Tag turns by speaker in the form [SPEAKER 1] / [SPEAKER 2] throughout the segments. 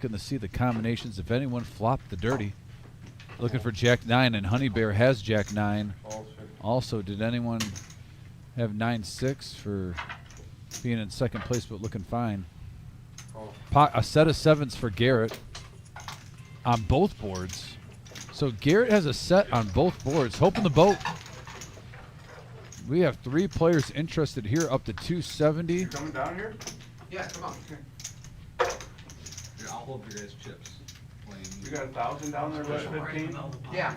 [SPEAKER 1] Looking to see the combinations if anyone flopped the dirty. Looking for Jack 9, and Honey Bear has Jack 9. Also, did anyone have 9-6 for being in second place but looking fine? A set of 7s for Garrett on both boards. So Garrett has a set on both boards. Hoping the boat. We have 3 players interested here up to 270.
[SPEAKER 2] You coming down here?
[SPEAKER 3] Yeah, come on.
[SPEAKER 4] Here, I'll hold your guys' chips.
[SPEAKER 2] You got 1,000 down there, Rush 15?
[SPEAKER 3] Yeah.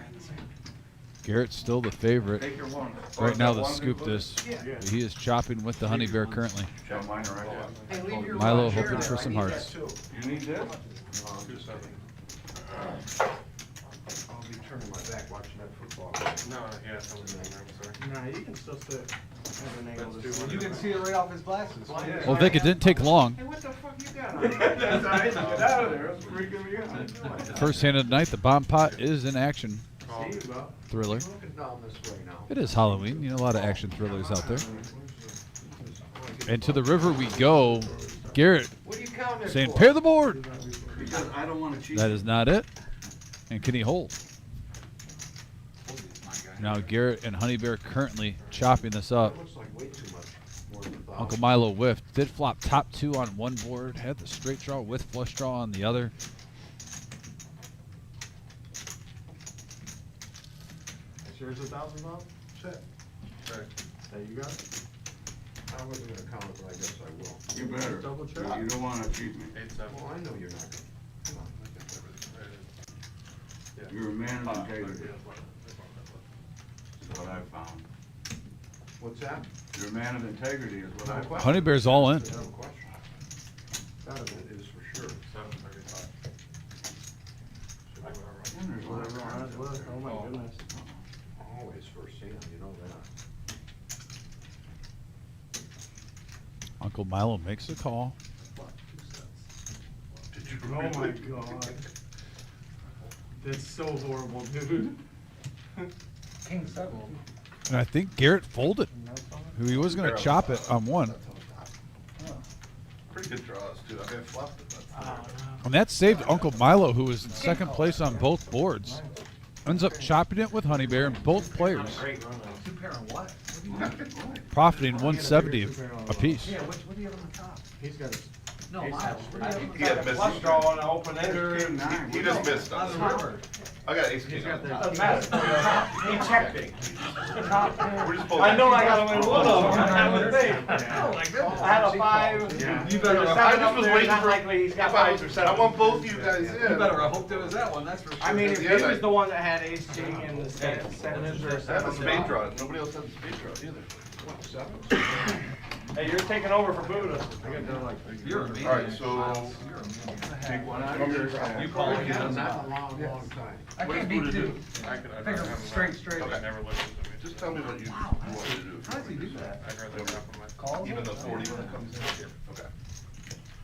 [SPEAKER 1] Garrett's still the favorite.
[SPEAKER 2] Take your one.
[SPEAKER 1] Right now, the
[SPEAKER 2] One
[SPEAKER 1] scoop
[SPEAKER 2] good
[SPEAKER 1] this.
[SPEAKER 2] Yeah.
[SPEAKER 1] He is chopping with the Honey Bear currently.
[SPEAKER 2] Yeah, mine are right there.
[SPEAKER 3] Hey, leave your
[SPEAKER 1] Milo
[SPEAKER 3] chair
[SPEAKER 1] hoping
[SPEAKER 3] there.
[SPEAKER 1] for
[SPEAKER 3] I
[SPEAKER 1] some
[SPEAKER 3] need
[SPEAKER 1] hearts.
[SPEAKER 3] that too.
[SPEAKER 2] You need this?
[SPEAKER 3] I'll be turning my back watching that football.
[SPEAKER 5] No, yeah, someone's in there, I'm sorry.
[SPEAKER 3] No, you can still sit. Have an angle
[SPEAKER 5] That's
[SPEAKER 3] to
[SPEAKER 5] too
[SPEAKER 4] You can see it right off his glasses.
[SPEAKER 1] Well, Vic, it didn't take long.
[SPEAKER 3] Hey, what the fuck you got on?
[SPEAKER 2] That's all right. Get out of there. That's freaking me out.
[SPEAKER 1] First hand of the night, the bomb pot is in action.
[SPEAKER 3] See you, bro.
[SPEAKER 1] Thriller.
[SPEAKER 3] You're looking down this way now.
[SPEAKER 1] It is Halloween. You know, a lot of action thrillers out there. And to the river we go. Garrett
[SPEAKER 3] What are you counting
[SPEAKER 1] saying,
[SPEAKER 3] for?
[SPEAKER 1] pair the board.
[SPEAKER 2] Because I don't want to cheat.
[SPEAKER 1] That is not it. And can he hold? Now Garrett and Honey Bear currently chopping this up.
[SPEAKER 3] That looks like way too much more than 1,000.
[SPEAKER 1] Uncle Milo whiffed. Did flop top 2 on one board. Had the straight draw with flush draw on the other.
[SPEAKER 3] Here's 1,000, Bob? Shit.
[SPEAKER 5] Right.
[SPEAKER 3] There you go. I wasn't gonna count it, but I guess I will.
[SPEAKER 2] You better.
[SPEAKER 3] Double check.
[SPEAKER 2] You don't want to cheat me.
[SPEAKER 5] 8-7.
[SPEAKER 3] Well, I know you're not gonna. Come on.
[SPEAKER 2] You're a man of integrity.
[SPEAKER 5] Yeah,
[SPEAKER 2] Is what I found.
[SPEAKER 3] What's that?
[SPEAKER 2] You're a man of integrity is what I found.
[SPEAKER 1] Honey Bear's all in.
[SPEAKER 3] No question. That it is for sure.
[SPEAKER 5] 7:35.
[SPEAKER 2] And there's whatever on it.
[SPEAKER 3] Oh my goodness. Always first hand, you know that.
[SPEAKER 1] Uncle Milo makes a call.
[SPEAKER 2] Did you
[SPEAKER 3] Oh my god. That's so horrible, dude.
[SPEAKER 4] King 7.
[SPEAKER 1] And I think Garrett folded. He was going to chop it on one.
[SPEAKER 5] Pretty good draws, too. I mean, flopped it.
[SPEAKER 1] And that saved Uncle Milo, who was in second place on both boards. Ends up chopping it with Honey Bear and both players
[SPEAKER 4] Great run. 2 pair on what?
[SPEAKER 1] profiting 170 apiece.
[SPEAKER 4] Yeah, what do you have on the top?
[SPEAKER 3] He's got a.
[SPEAKER 4] No,
[SPEAKER 3] Ace
[SPEAKER 4] Milo.
[SPEAKER 3] high.
[SPEAKER 5] He had missed.
[SPEAKER 3] Flush draw on the open ender.
[SPEAKER 5] He just missed
[SPEAKER 4] On
[SPEAKER 5] us.
[SPEAKER 4] the river.
[SPEAKER 5] I got ace king
[SPEAKER 3] He's
[SPEAKER 5] on
[SPEAKER 3] got
[SPEAKER 5] it.
[SPEAKER 3] that. Doesn't matter. He checked it.
[SPEAKER 5] We're just pulling.
[SPEAKER 3] I know I gotta win one of them. I would think.
[SPEAKER 4] Oh my goodness.
[SPEAKER 3] I had a 5.
[SPEAKER 4] You
[SPEAKER 3] There's
[SPEAKER 4] better.
[SPEAKER 3] a
[SPEAKER 5] I
[SPEAKER 3] 7
[SPEAKER 5] just
[SPEAKER 3] up
[SPEAKER 5] was
[SPEAKER 3] there,
[SPEAKER 5] waiting
[SPEAKER 3] not
[SPEAKER 5] for.
[SPEAKER 3] likely he's got
[SPEAKER 5] If I
[SPEAKER 3] 5s or 7s.
[SPEAKER 5] I want both you guys in.
[SPEAKER 4] You better. I hope there was that one. That's for sure.
[SPEAKER 3] I mean, if
[SPEAKER 5] The
[SPEAKER 3] he
[SPEAKER 5] other-
[SPEAKER 3] was the one that had ace king and the 7s or
[SPEAKER 5] I have a
[SPEAKER 3] 7s.
[SPEAKER 5] spade draw. Nobody else had the spade draw either.
[SPEAKER 3] Hey, you're taking over for Buddha.
[SPEAKER 4] You're amazing.
[SPEAKER 5] All right, so
[SPEAKER 2] Take one out of yours.
[SPEAKER 4] You call it again.
[SPEAKER 3] Not a long time.
[SPEAKER 4] I
[SPEAKER 5] What
[SPEAKER 4] can't
[SPEAKER 5] does
[SPEAKER 4] beat
[SPEAKER 5] Buddha
[SPEAKER 4] 2.
[SPEAKER 5] do? I could. I'd
[SPEAKER 4] Figure
[SPEAKER 5] rather have him
[SPEAKER 4] straight.
[SPEAKER 5] Okay. Never listened to me.
[SPEAKER 2] Just tell me what you
[SPEAKER 4] Wow.
[SPEAKER 2] want to do.
[SPEAKER 4] How does he do that?
[SPEAKER 5] I'd rather have him like.
[SPEAKER 4] Calls
[SPEAKER 5] Even
[SPEAKER 4] it?
[SPEAKER 5] the 40 when it comes in. Okay.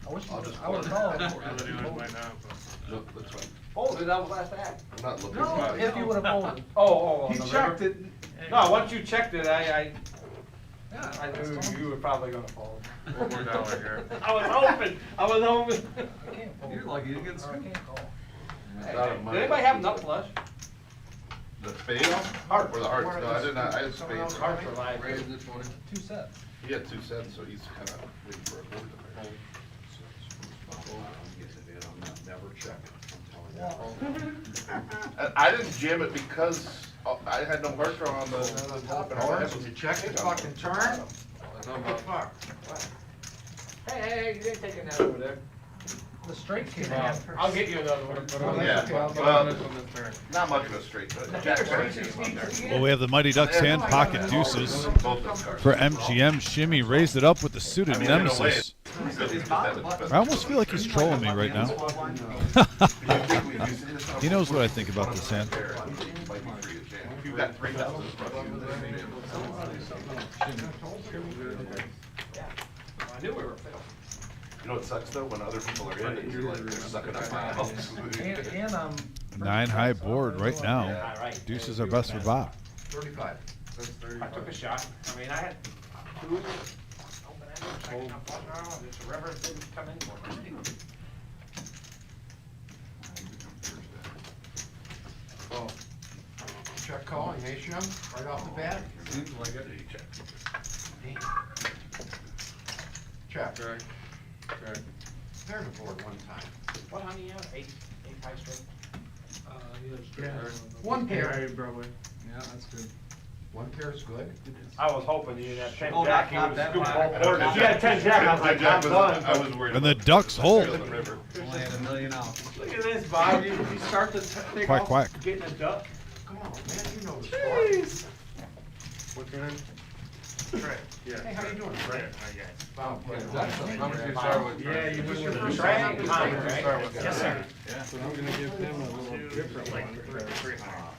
[SPEAKER 4] I wish
[SPEAKER 2] I'll just
[SPEAKER 4] I would call it.
[SPEAKER 5] Really do it right now, but
[SPEAKER 2] Look, that's fine.
[SPEAKER 3] Folded, that was last act.
[SPEAKER 5] I'm not looking.
[SPEAKER 4] No,
[SPEAKER 5] for
[SPEAKER 4] if you would have folded.
[SPEAKER 3] Oh,
[SPEAKER 4] He checked it.
[SPEAKER 3] No, once you checked it, I
[SPEAKER 4] Yeah,
[SPEAKER 3] knew you were probably gonna fold.
[SPEAKER 5] One more dollar here.
[SPEAKER 3] I was hoping.
[SPEAKER 4] You're lucky you get screwed.
[SPEAKER 3] Hey, did anybody have nut flush?
[SPEAKER 5] The spade?
[SPEAKER 3] Heart.
[SPEAKER 5] Or the hearts? No, I did not. I had spades.
[SPEAKER 3] Hearts are live.
[SPEAKER 2] Raise this one.
[SPEAKER 4] 2 sets.
[SPEAKER 5] He had 2 sets, so he's kind of waiting for a board to fold.
[SPEAKER 3] Never check it, I'm telling you.
[SPEAKER 5] I didn't jam it because I had no heart draw on the top. And all I had was
[SPEAKER 3] You check it, fucking turn. What the fuck? Hey, you ain't taking that over there.
[SPEAKER 4] The straight came
[SPEAKER 3] Well,
[SPEAKER 4] out.
[SPEAKER 3] I'll get you another one.
[SPEAKER 5] Yeah,
[SPEAKER 4] Okay.
[SPEAKER 5] well, not much of a straight, but Jack Straight came on there.
[SPEAKER 1] Well, we have the Mighty Ducks hand pocket deuces
[SPEAKER 5] Both those cards.
[SPEAKER 1] for MGM. Shimmy raised it up with the suited
[SPEAKER 5] I mean, in a way,
[SPEAKER 1] nemesis.
[SPEAKER 5] it's-
[SPEAKER 1] I almost feel like he's trolling me right now. He knows what I think about this hand.
[SPEAKER 5] You've got 3 houses.
[SPEAKER 3] I knew we were failed.
[SPEAKER 5] You know what sucks though? When other people are in it, you're like, they're sucking up my house.
[SPEAKER 4] And
[SPEAKER 1] 9 high board right now.
[SPEAKER 3] All right.
[SPEAKER 1] Deuces are best for Bob.
[SPEAKER 2] 35.
[SPEAKER 5] That's 35.
[SPEAKER 3] I took a shot. I mean, I had 2 open ended, checking up flush draw, and this river didn't come in for me. Check calling, eh, Shem? Right off the bat?
[SPEAKER 4] Seems like it.
[SPEAKER 3] Check.
[SPEAKER 4] Check. Check.
[SPEAKER 3] There's a board one time.
[SPEAKER 6] What honey you have? Eight high straight?
[SPEAKER 3] One pair.
[SPEAKER 2] Hey, brother.
[SPEAKER 4] Yeah, that's good.
[SPEAKER 3] One pair is good.
[SPEAKER 2] I was hoping you didn't have 10
[SPEAKER 4] Oh,
[SPEAKER 2] jack.
[SPEAKER 4] not
[SPEAKER 2] You
[SPEAKER 4] that
[SPEAKER 2] would scoop
[SPEAKER 4] high.
[SPEAKER 2] whole board. If you had 10 jack, I was like, I'm done.
[SPEAKER 5] I was worried.
[SPEAKER 1] And the
[SPEAKER 5] about
[SPEAKER 1] Ducks hold.
[SPEAKER 5] on the river.
[SPEAKER 4] Only had $1 million out.
[SPEAKER 2] Look at this, Bob. You start to take
[SPEAKER 1] Quack,
[SPEAKER 2] off
[SPEAKER 1] quack.
[SPEAKER 2] getting a duck.
[SPEAKER 3] Come on, man, you know the score.
[SPEAKER 2] Jeez.
[SPEAKER 5] What's your name?
[SPEAKER 2] Trey.
[SPEAKER 3] Hey, how you doing, Fred? Bob,
[SPEAKER 4] How much you start with?
[SPEAKER 2] Yeah, you
[SPEAKER 3] What's
[SPEAKER 2] were
[SPEAKER 3] your
[SPEAKER 2] the
[SPEAKER 3] first
[SPEAKER 2] Trey
[SPEAKER 3] time?
[SPEAKER 2] Tommy,
[SPEAKER 3] What's your
[SPEAKER 2] right?
[SPEAKER 3] first time?
[SPEAKER 2] Yes, sir.
[SPEAKER 4] So I'm gonna give him a little different, like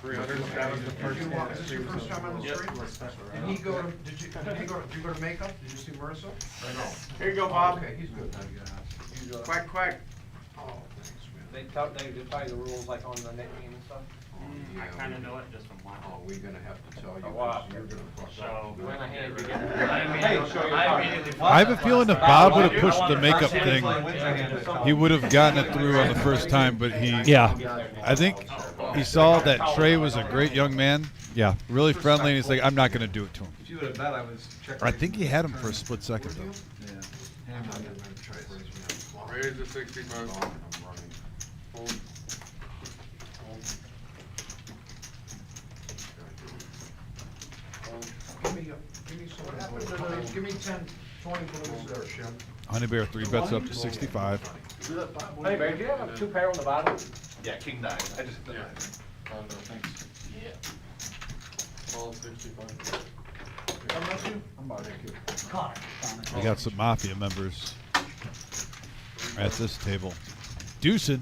[SPEAKER 4] 300. That was the
[SPEAKER 3] Did
[SPEAKER 4] first
[SPEAKER 3] you
[SPEAKER 4] one.
[SPEAKER 3] walk, is this your first time on the street? Did he go to, did you go to makeup? Did you see Marissa? Or no?
[SPEAKER 2] Here you go, Bob.
[SPEAKER 3] Okay, he's good.
[SPEAKER 2] Quack, quack.
[SPEAKER 3] Oh, thanks, man.
[SPEAKER 6] They tell you the rules like on the net game and stuff.
[SPEAKER 3] Yeah,
[SPEAKER 2] I kinda know it just from one.
[SPEAKER 3] Oh, we're gonna have to tell you,
[SPEAKER 2] A while.
[SPEAKER 3] 'cause you're gonna fuck
[SPEAKER 2] So,
[SPEAKER 3] up.
[SPEAKER 6] When I hand you
[SPEAKER 2] Hey,
[SPEAKER 6] show your
[SPEAKER 2] I
[SPEAKER 6] card.
[SPEAKER 2] immediately.
[SPEAKER 1] I have a feeling if Bob would have pushed
[SPEAKER 2] I
[SPEAKER 1] the
[SPEAKER 2] want
[SPEAKER 1] makeup
[SPEAKER 2] first
[SPEAKER 1] thing,
[SPEAKER 2] hand.
[SPEAKER 1] he would have gotten it through on the first time, but he,
[SPEAKER 7] Yeah.
[SPEAKER 1] I think he saw that Trey was a great young man. Yeah, really friendly, and he's like, I'm not going to do it to him.
[SPEAKER 4] If you would have bet, I was checking.
[SPEAKER 1] I think he had him for a split second, though.
[SPEAKER 4] Yeah.
[SPEAKER 3] I'm not gonna try to raise me up.
[SPEAKER 5] Raise the 65.
[SPEAKER 3] I'm running. Give me 10, 20 blues there, Shem.
[SPEAKER 1] Honey Bear 3 bets up to 65.
[SPEAKER 6] Hey, Barry, do you have a 2 pair on the bottom?
[SPEAKER 5] Yeah, king 9. I just hit the 9.
[SPEAKER 4] Oh, no, thanks. All 65.
[SPEAKER 3] Come with you? I'm out of here.
[SPEAKER 1] We got some Mafia members at this table. Deucin.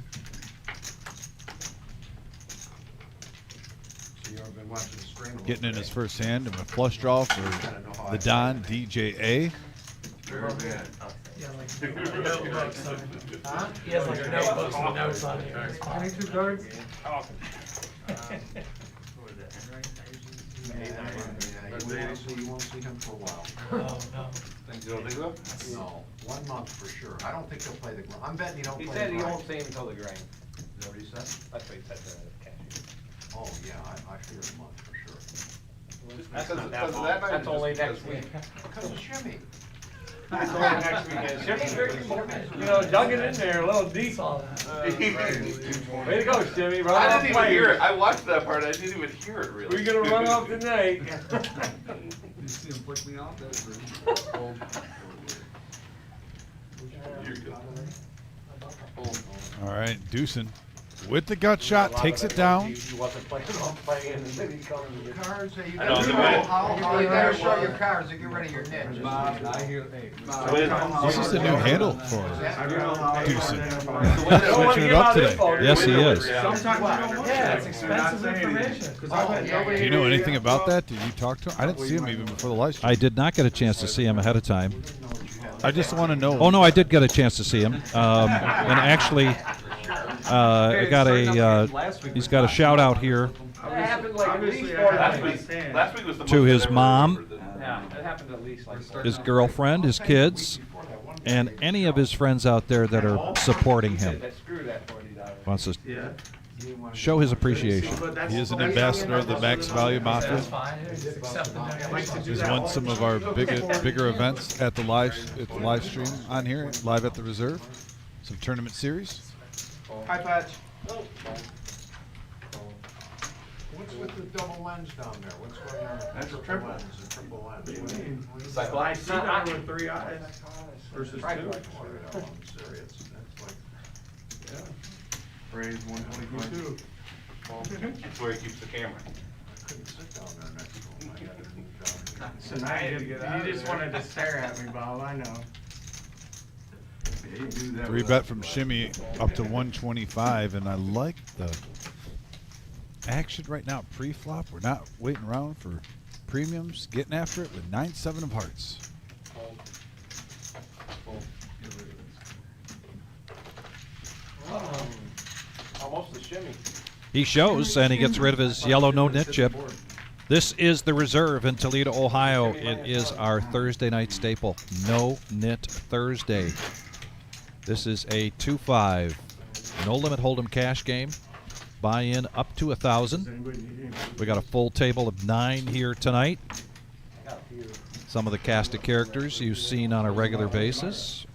[SPEAKER 3] So you've been watching the stream a little
[SPEAKER 1] Getting in
[SPEAKER 3] bit.
[SPEAKER 1] his first hand and a flush draw for the Don DJA.
[SPEAKER 5] Very bad.
[SPEAKER 3] Huh?
[SPEAKER 2] He has like notebooks with notes on it.
[SPEAKER 3] 22 cards? You won't see him for a while.
[SPEAKER 2] Oh, no.
[SPEAKER 5] You don't think so?
[SPEAKER 3] No, 1 month for sure. I don't think he'll play the, I'm betting he don't
[SPEAKER 6] He
[SPEAKER 3] play
[SPEAKER 6] said
[SPEAKER 3] the
[SPEAKER 6] he
[SPEAKER 3] grind.
[SPEAKER 6] won't see him until the grain.
[SPEAKER 3] Is that what he said?
[SPEAKER 6] That's what he said to the cashier.
[SPEAKER 3] Oh, yeah, I fear a month for sure.
[SPEAKER 6] That's
[SPEAKER 5] Because
[SPEAKER 6] not
[SPEAKER 5] of
[SPEAKER 6] that long.
[SPEAKER 5] that night or
[SPEAKER 6] That's
[SPEAKER 5] just
[SPEAKER 6] only
[SPEAKER 5] because
[SPEAKER 6] next week.
[SPEAKER 3] Because of Shimmy.
[SPEAKER 2] That's only next weekend. Jimmy's drinking more. You know, dug it in there a little deep.
[SPEAKER 5] I
[SPEAKER 2] Way to go, Jimmy. Run off
[SPEAKER 5] didn't even
[SPEAKER 2] players.
[SPEAKER 5] hear it. I watched that part. I didn't even hear it really.
[SPEAKER 2] We're gonna run off tonight.
[SPEAKER 4] You see him flick me off? That's good.
[SPEAKER 5] You're good.
[SPEAKER 1] All right, Deucin with the gut shot, takes it down.
[SPEAKER 6] He wasn't planning on playing, and then he comes and gets.
[SPEAKER 3] Cards, that you
[SPEAKER 5] I know,
[SPEAKER 3] gotta
[SPEAKER 5] the
[SPEAKER 3] show
[SPEAKER 5] minute-
[SPEAKER 3] how you gotta show your cards to get rid of your niche.
[SPEAKER 4] Bob, I hear, hey.
[SPEAKER 1] This is a new handle for Deucin.
[SPEAKER 2] Don't wanna
[SPEAKER 1] Switching it
[SPEAKER 2] give
[SPEAKER 1] up
[SPEAKER 2] out
[SPEAKER 1] today.
[SPEAKER 2] info.
[SPEAKER 7] Yes, he is.
[SPEAKER 2] Sometimes you don't want
[SPEAKER 8] Yeah,
[SPEAKER 2] to.
[SPEAKER 8] it's expensive information.
[SPEAKER 1] Do you know anything about that? Did you talk to him? I didn't see him even before the live stream.
[SPEAKER 7] I did not get a chance to see him ahead of time.
[SPEAKER 1] I just want to know.
[SPEAKER 7] Oh no, I did get a chance to see him, and actually, I got he's got a shout out here
[SPEAKER 6] That happened like at least
[SPEAKER 2] Obviously,
[SPEAKER 6] 4
[SPEAKER 2] I
[SPEAKER 5] Last
[SPEAKER 6] times.
[SPEAKER 5] week, last week was the
[SPEAKER 7] To
[SPEAKER 5] most
[SPEAKER 7] his
[SPEAKER 5] I've ever
[SPEAKER 7] mom.
[SPEAKER 5] remembered that.
[SPEAKER 6] Yeah, it happened at least like 4
[SPEAKER 7] his girlfriend, his kids, and any of his friends out there that are supporting him.
[SPEAKER 6] That screw that $40.
[SPEAKER 7] Wants to
[SPEAKER 2] Yeah.
[SPEAKER 7] show his appreciation.
[SPEAKER 1] He is an ambassador of the Max Value Mafia.
[SPEAKER 8] That's fine. Just accept the donation.
[SPEAKER 1] He's won some of our bigger events at the live stream on here, live at the Reserve. Some tournament series.
[SPEAKER 2] Hi, Patch.
[SPEAKER 3] What's with the double lens down there? What's going on? with
[SPEAKER 5] That's a
[SPEAKER 3] triple
[SPEAKER 5] triple.
[SPEAKER 3] lens and triple lens.
[SPEAKER 2] What do you mean?
[SPEAKER 5] Cycle.
[SPEAKER 2] I see that with 3 eyes versus 2.
[SPEAKER 3] I'm serious. That's like,
[SPEAKER 2] Raise 122.
[SPEAKER 5] That's where he keeps the camera.
[SPEAKER 3] I couldn't sit down there next to him. I had to move down.
[SPEAKER 2] So now you just wanted to stare at me, Bob, I know.
[SPEAKER 1] 3-bet from Shimmy up to 125, and I like the action right now. Pre-flop, we're not waiting around for premiums. Getting after it with 9-7 of hearts.
[SPEAKER 6] Almost a shimmy.
[SPEAKER 7] He shows, and he gets rid of his yellow no-nit chip. This is the Reserve in Toledo, Ohio. It is our Thursday night staple, No-Nit Thursday. This is a 2-5 no-limit hold'em cash game. buy in up to 1,000. We got a full table of 9 here tonight. Some of the cast of characters you've seen on a regular basis,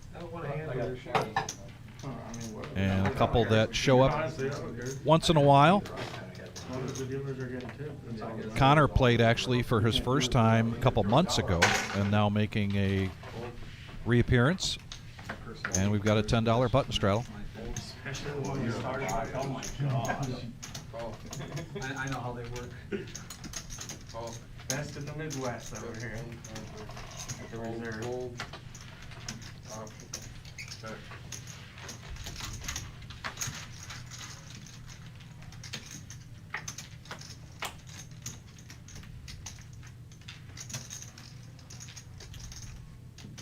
[SPEAKER 7] and a couple that show up once in a while. Connor played actually for his first time a couple months ago and now making a reappearance. And we've got a $10 button straddle.
[SPEAKER 3] I know how they work.
[SPEAKER 6] Best in the Midwest over here. The reserve.
[SPEAKER 5] Check.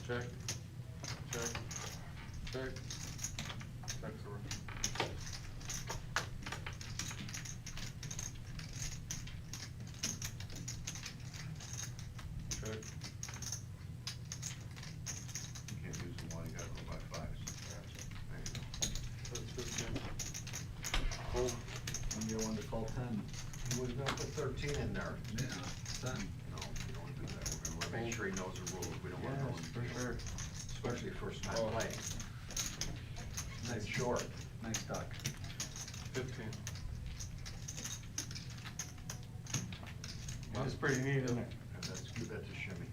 [SPEAKER 5] Check. Check. Check. Check, sir. Check.
[SPEAKER 9] You can't use the one, you gotta go by fives.
[SPEAKER 5] That's 15. Hold.
[SPEAKER 3] And you want to call 10.
[SPEAKER 9] We're gonna put 13 in there.
[SPEAKER 3] Yeah, 10.
[SPEAKER 9] No, we don't wanna do that. We're gonna make sure he knows the rules. We don't want no one,
[SPEAKER 6] For sure.
[SPEAKER 9] especially first time
[SPEAKER 5] Oh.
[SPEAKER 9] playing.
[SPEAKER 3] Nice
[SPEAKER 9] Short.
[SPEAKER 3] Nice duck.
[SPEAKER 5] 15.
[SPEAKER 6] It's pretty neat, isn't it?
[SPEAKER 9] And that's, give that to Shimmy.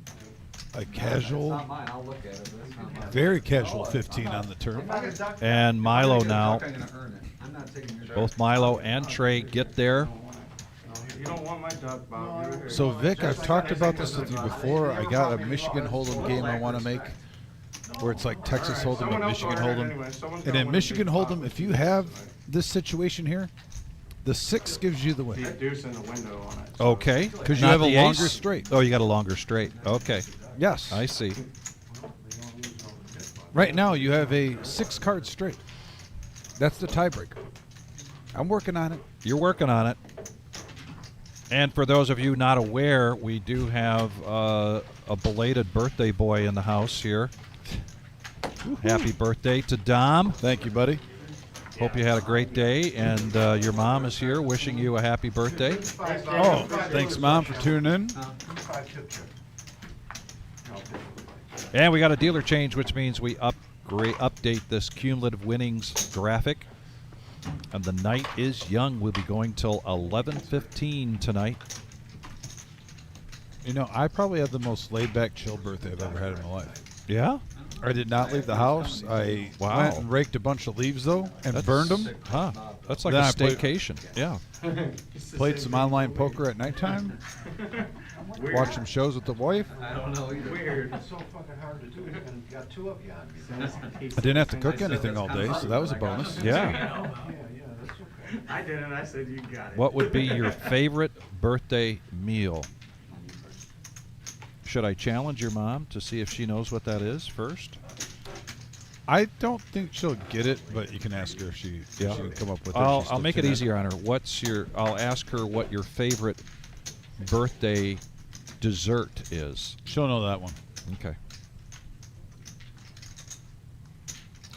[SPEAKER 1] A
[SPEAKER 3] It's
[SPEAKER 1] casual,
[SPEAKER 3] not mine. I'll look at it, but it's not mine.
[SPEAKER 1] very casual 15 on the turn.
[SPEAKER 3] If I get a duck,
[SPEAKER 7] And Milo
[SPEAKER 3] if I get a
[SPEAKER 7] now.
[SPEAKER 3] duck, I'm gonna earn it. I'm not taking your
[SPEAKER 7] Both Milo and Trey get there.
[SPEAKER 6] You don't want my duck, Bob.
[SPEAKER 1] So Vic, I've talked about this with you before. I got a Michigan Hold'em game I want to make, where it's like Texas Hold'em and Michigan Hold'em. And in Michigan Hold'em, if you have this situation here, the 6 gives you the win.
[SPEAKER 6] The deuce in the window on it. so-
[SPEAKER 7] Okay.
[SPEAKER 1] Because you
[SPEAKER 7] Not
[SPEAKER 1] have a
[SPEAKER 7] the
[SPEAKER 1] longer
[SPEAKER 7] ace?
[SPEAKER 1] straight.
[SPEAKER 7] Oh, you got a longer straight. Okay.
[SPEAKER 1] Yes.
[SPEAKER 7] I see.
[SPEAKER 1] Right now, you have a 6-card straight. That's the tiebreaker. I'm working on it.
[SPEAKER 7] You're working on it. And for those of you not aware, we do have a belated birthday boy in the house here. Happy birthday to Dom.
[SPEAKER 1] Thank you, buddy.
[SPEAKER 7] Hope you had a great day, and your mom is here wishing you a happy birthday.
[SPEAKER 1] Oh, thanks, Mom, for tuning in.
[SPEAKER 9] 5 tip chip.
[SPEAKER 7] And we got a dealer change, which means we update this cumulative winnings graphic. And the night is young. We'll be going till 11:15 tonight.
[SPEAKER 1] You know, I probably had the most laid-back, chill birthday I've ever had in my life.
[SPEAKER 7] Yeah?
[SPEAKER 1] I did not leave the house. I
[SPEAKER 7] Wow.
[SPEAKER 1] went and raked a bunch of leaves, though, and burned them.
[SPEAKER 7] Huh. That's like
[SPEAKER 1] Then
[SPEAKER 7] a
[SPEAKER 1] I played-
[SPEAKER 7] staycation. Yeah.
[SPEAKER 1] Played some online poker at nighttime. Watched some shows with the wife.
[SPEAKER 3] I don't know either.
[SPEAKER 6] Weird.
[SPEAKER 9] It's so fucking hard to do, and you got 2 of you on me.
[SPEAKER 1] I didn't have to cook anything all day, so that was a bonus.
[SPEAKER 7] Yeah.
[SPEAKER 9] Yeah, that's okay.
[SPEAKER 6] I didn't, I said you got it.
[SPEAKER 7] What would be your favorite birthday meal? Should I challenge your mom to see if she knows what that is first?
[SPEAKER 1] I don't think she'll get it, but you can ask her if she can come up with it.
[SPEAKER 7] I'll
[SPEAKER 1] She's
[SPEAKER 7] make it
[SPEAKER 1] still
[SPEAKER 7] easier on her. I'll ask her what your favorite birthday dessert is.
[SPEAKER 1] She'll know that one.
[SPEAKER 7] Okay.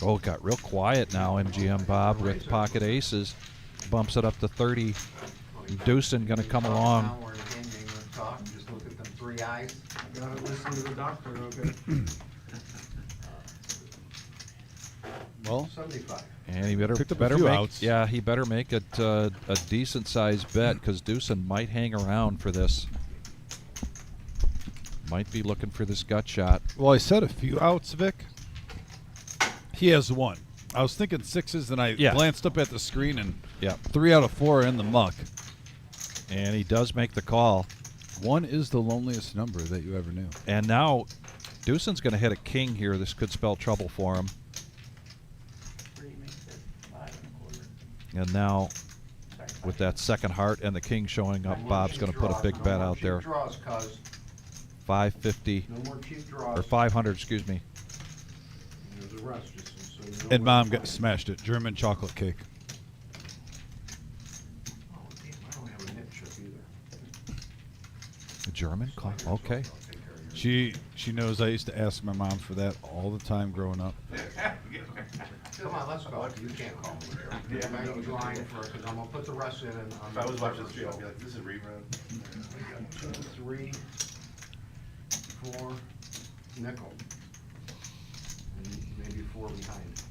[SPEAKER 7] Oh, it got real quiet now, MGM Bob with pocket aces. Bumps it up to 30. Deucin going to come along.
[SPEAKER 9] Now we're in the game, you ain't gonna talk, just look at them 3 eyes.
[SPEAKER 6] Gotta listen to the doctor, okay?
[SPEAKER 1] Well,
[SPEAKER 9] 75.
[SPEAKER 7] And he better
[SPEAKER 1] Picked up a few
[SPEAKER 7] make
[SPEAKER 1] outs.
[SPEAKER 7] yeah, he better make it a decent sized bet, because Deucin might hang around for this. Might be looking for this gut shot.
[SPEAKER 1] well, I said a few outs, Vic. He has 1. I was thinking 6s, and I
[SPEAKER 7] Yeah.
[SPEAKER 1] glanced up at the screen, and
[SPEAKER 7] Yeah.
[SPEAKER 1] 3 out of 4 are in the muck.
[SPEAKER 7] And he does make the call.
[SPEAKER 1] 1 is the loneliest number that you ever knew.
[SPEAKER 7] And now Deucin's going to hit a king here. This could spell trouble for him. And now, with that second heart and the king showing up, Bob's going to put a big bet out there.
[SPEAKER 9] Draws, cuz.
[SPEAKER 7] 550
[SPEAKER 9] No more cheap draws.
[SPEAKER 7] or 500, excuse me.
[SPEAKER 9] There's a rest, just so you know.
[SPEAKER 1] And Mom got smashed it. German chocolate cake.
[SPEAKER 9] Oh, damn, I don't have a nip chip either.
[SPEAKER 7] A German call. Okay.
[SPEAKER 1] She knows I used to ask my mom for that all the time growing up.
[SPEAKER 9] Come on, let's go. You can't call me. Yeah. I'm drawing for, because I'm gonna put the rest in and.
[SPEAKER 5] If I was watching this video, I'd be like, this is a rerun.
[SPEAKER 9] 2, 3, 4, nickel. And maybe 4 behind.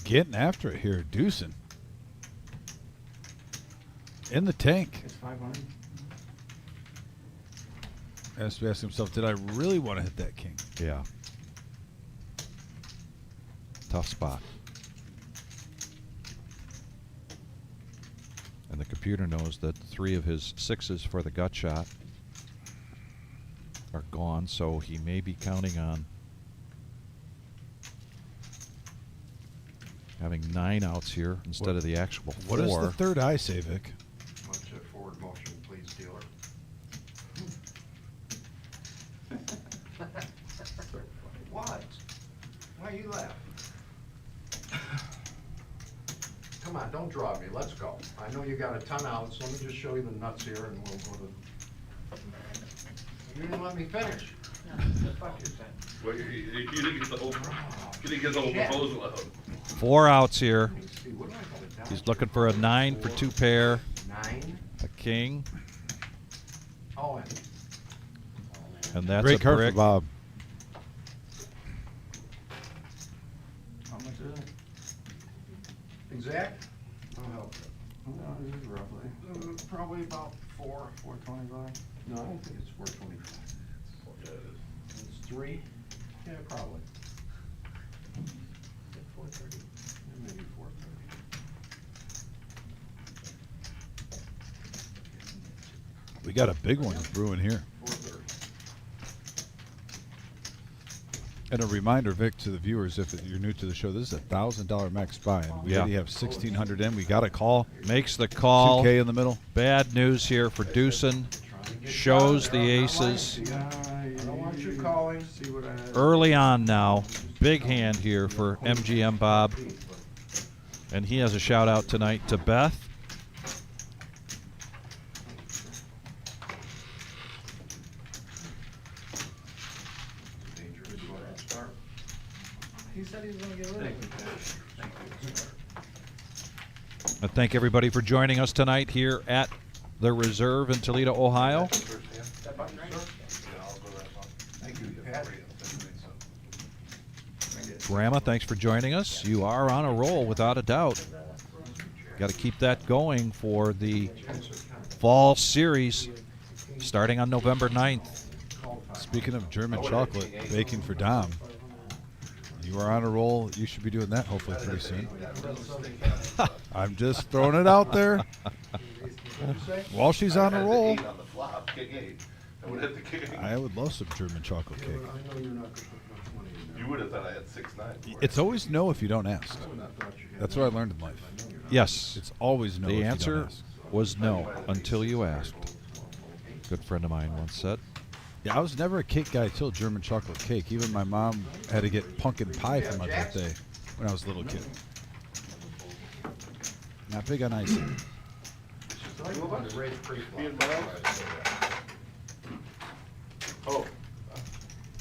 [SPEAKER 1] Getting after it here, deucing. In the tank.
[SPEAKER 6] It's 500.
[SPEAKER 1] Has to ask himself, did I really want to hit that king?
[SPEAKER 7] Yeah. Tough spot. And the computer knows that 3 of his 6s for the gut shot are gone, so he may be counting on having 9 outs here instead of the actual 4.
[SPEAKER 1] What does the third eye say, Vic?
[SPEAKER 9] Much forward motion, please, dealer. What? Why you laugh? Come on, don't draw me, let's go. I know you got a ton outs, let me just show you the nuts here and we'll go to. You didn't let me finish.
[SPEAKER 5] Well, you didn't get the whole, you didn't get the whole proposal out.
[SPEAKER 7] 4 outs here.
[SPEAKER 9] Let me see, what do I got it down?
[SPEAKER 7] He's looking for a 9 for 2 pair,
[SPEAKER 9] 9.
[SPEAKER 7] a king,
[SPEAKER 9] Oh,
[SPEAKER 7] and that's
[SPEAKER 1] Great
[SPEAKER 7] a
[SPEAKER 1] card
[SPEAKER 7] brick.
[SPEAKER 1] for Bob.
[SPEAKER 6] How much is it?
[SPEAKER 9] exact? I'll help you.
[SPEAKER 6] No, this is roughly.
[SPEAKER 9] Probably about 4.
[SPEAKER 6] 425.
[SPEAKER 9] No, I don't think it's 425. It's 3? Yeah, probably. 430. Maybe 430.
[SPEAKER 1] We got a big one brewing here.
[SPEAKER 9] 430.
[SPEAKER 1] And a reminder, Vic, to the viewers, if you're new to the show, this is a $1,000 max buy, and we
[SPEAKER 7] Yeah.
[SPEAKER 1] already have 1,600 in. We got a call.
[SPEAKER 7] Makes the call.
[SPEAKER 1] 2K in the middle.
[SPEAKER 7] Bad news here for Deucin. Shows the aces.
[SPEAKER 9] I don't want you calling.
[SPEAKER 6] See what I have.
[SPEAKER 7] Early on now. Big hand here for MGM Bob. And he has a shout out tonight to Beth.
[SPEAKER 6] He said he was going to get rid of it.
[SPEAKER 7] I thank everybody for joining us tonight here at the Reserve in Toledo, Ohio. Grandma, thanks for joining us. You are on a roll without a doubt. Got to keep that going for the fall series starting on November 9th.
[SPEAKER 1] Speaking of German chocolate, baking for Dom. You are on a roll. You should be doing that hopefully pretty soon. I'm just throwing it out there. While she's on a roll, I would love some German chocolate cake.
[SPEAKER 9] I know you're not going to put much money in there.
[SPEAKER 5] You would have thought I had 6-9.
[SPEAKER 1] It's always no if you don't ask. That's what I learned in life.
[SPEAKER 7] Yes,
[SPEAKER 1] It's always no if
[SPEAKER 7] the
[SPEAKER 1] you don't
[SPEAKER 7] answer
[SPEAKER 1] ask.
[SPEAKER 7] was no until you asked. Good friend of mine once said.
[SPEAKER 1] Yeah, I was never a cake guy till German chocolate cake. Even my mom had to get pumpkin pie for my birthday when I was a little kid. Not big on icing.
[SPEAKER 5] Oh.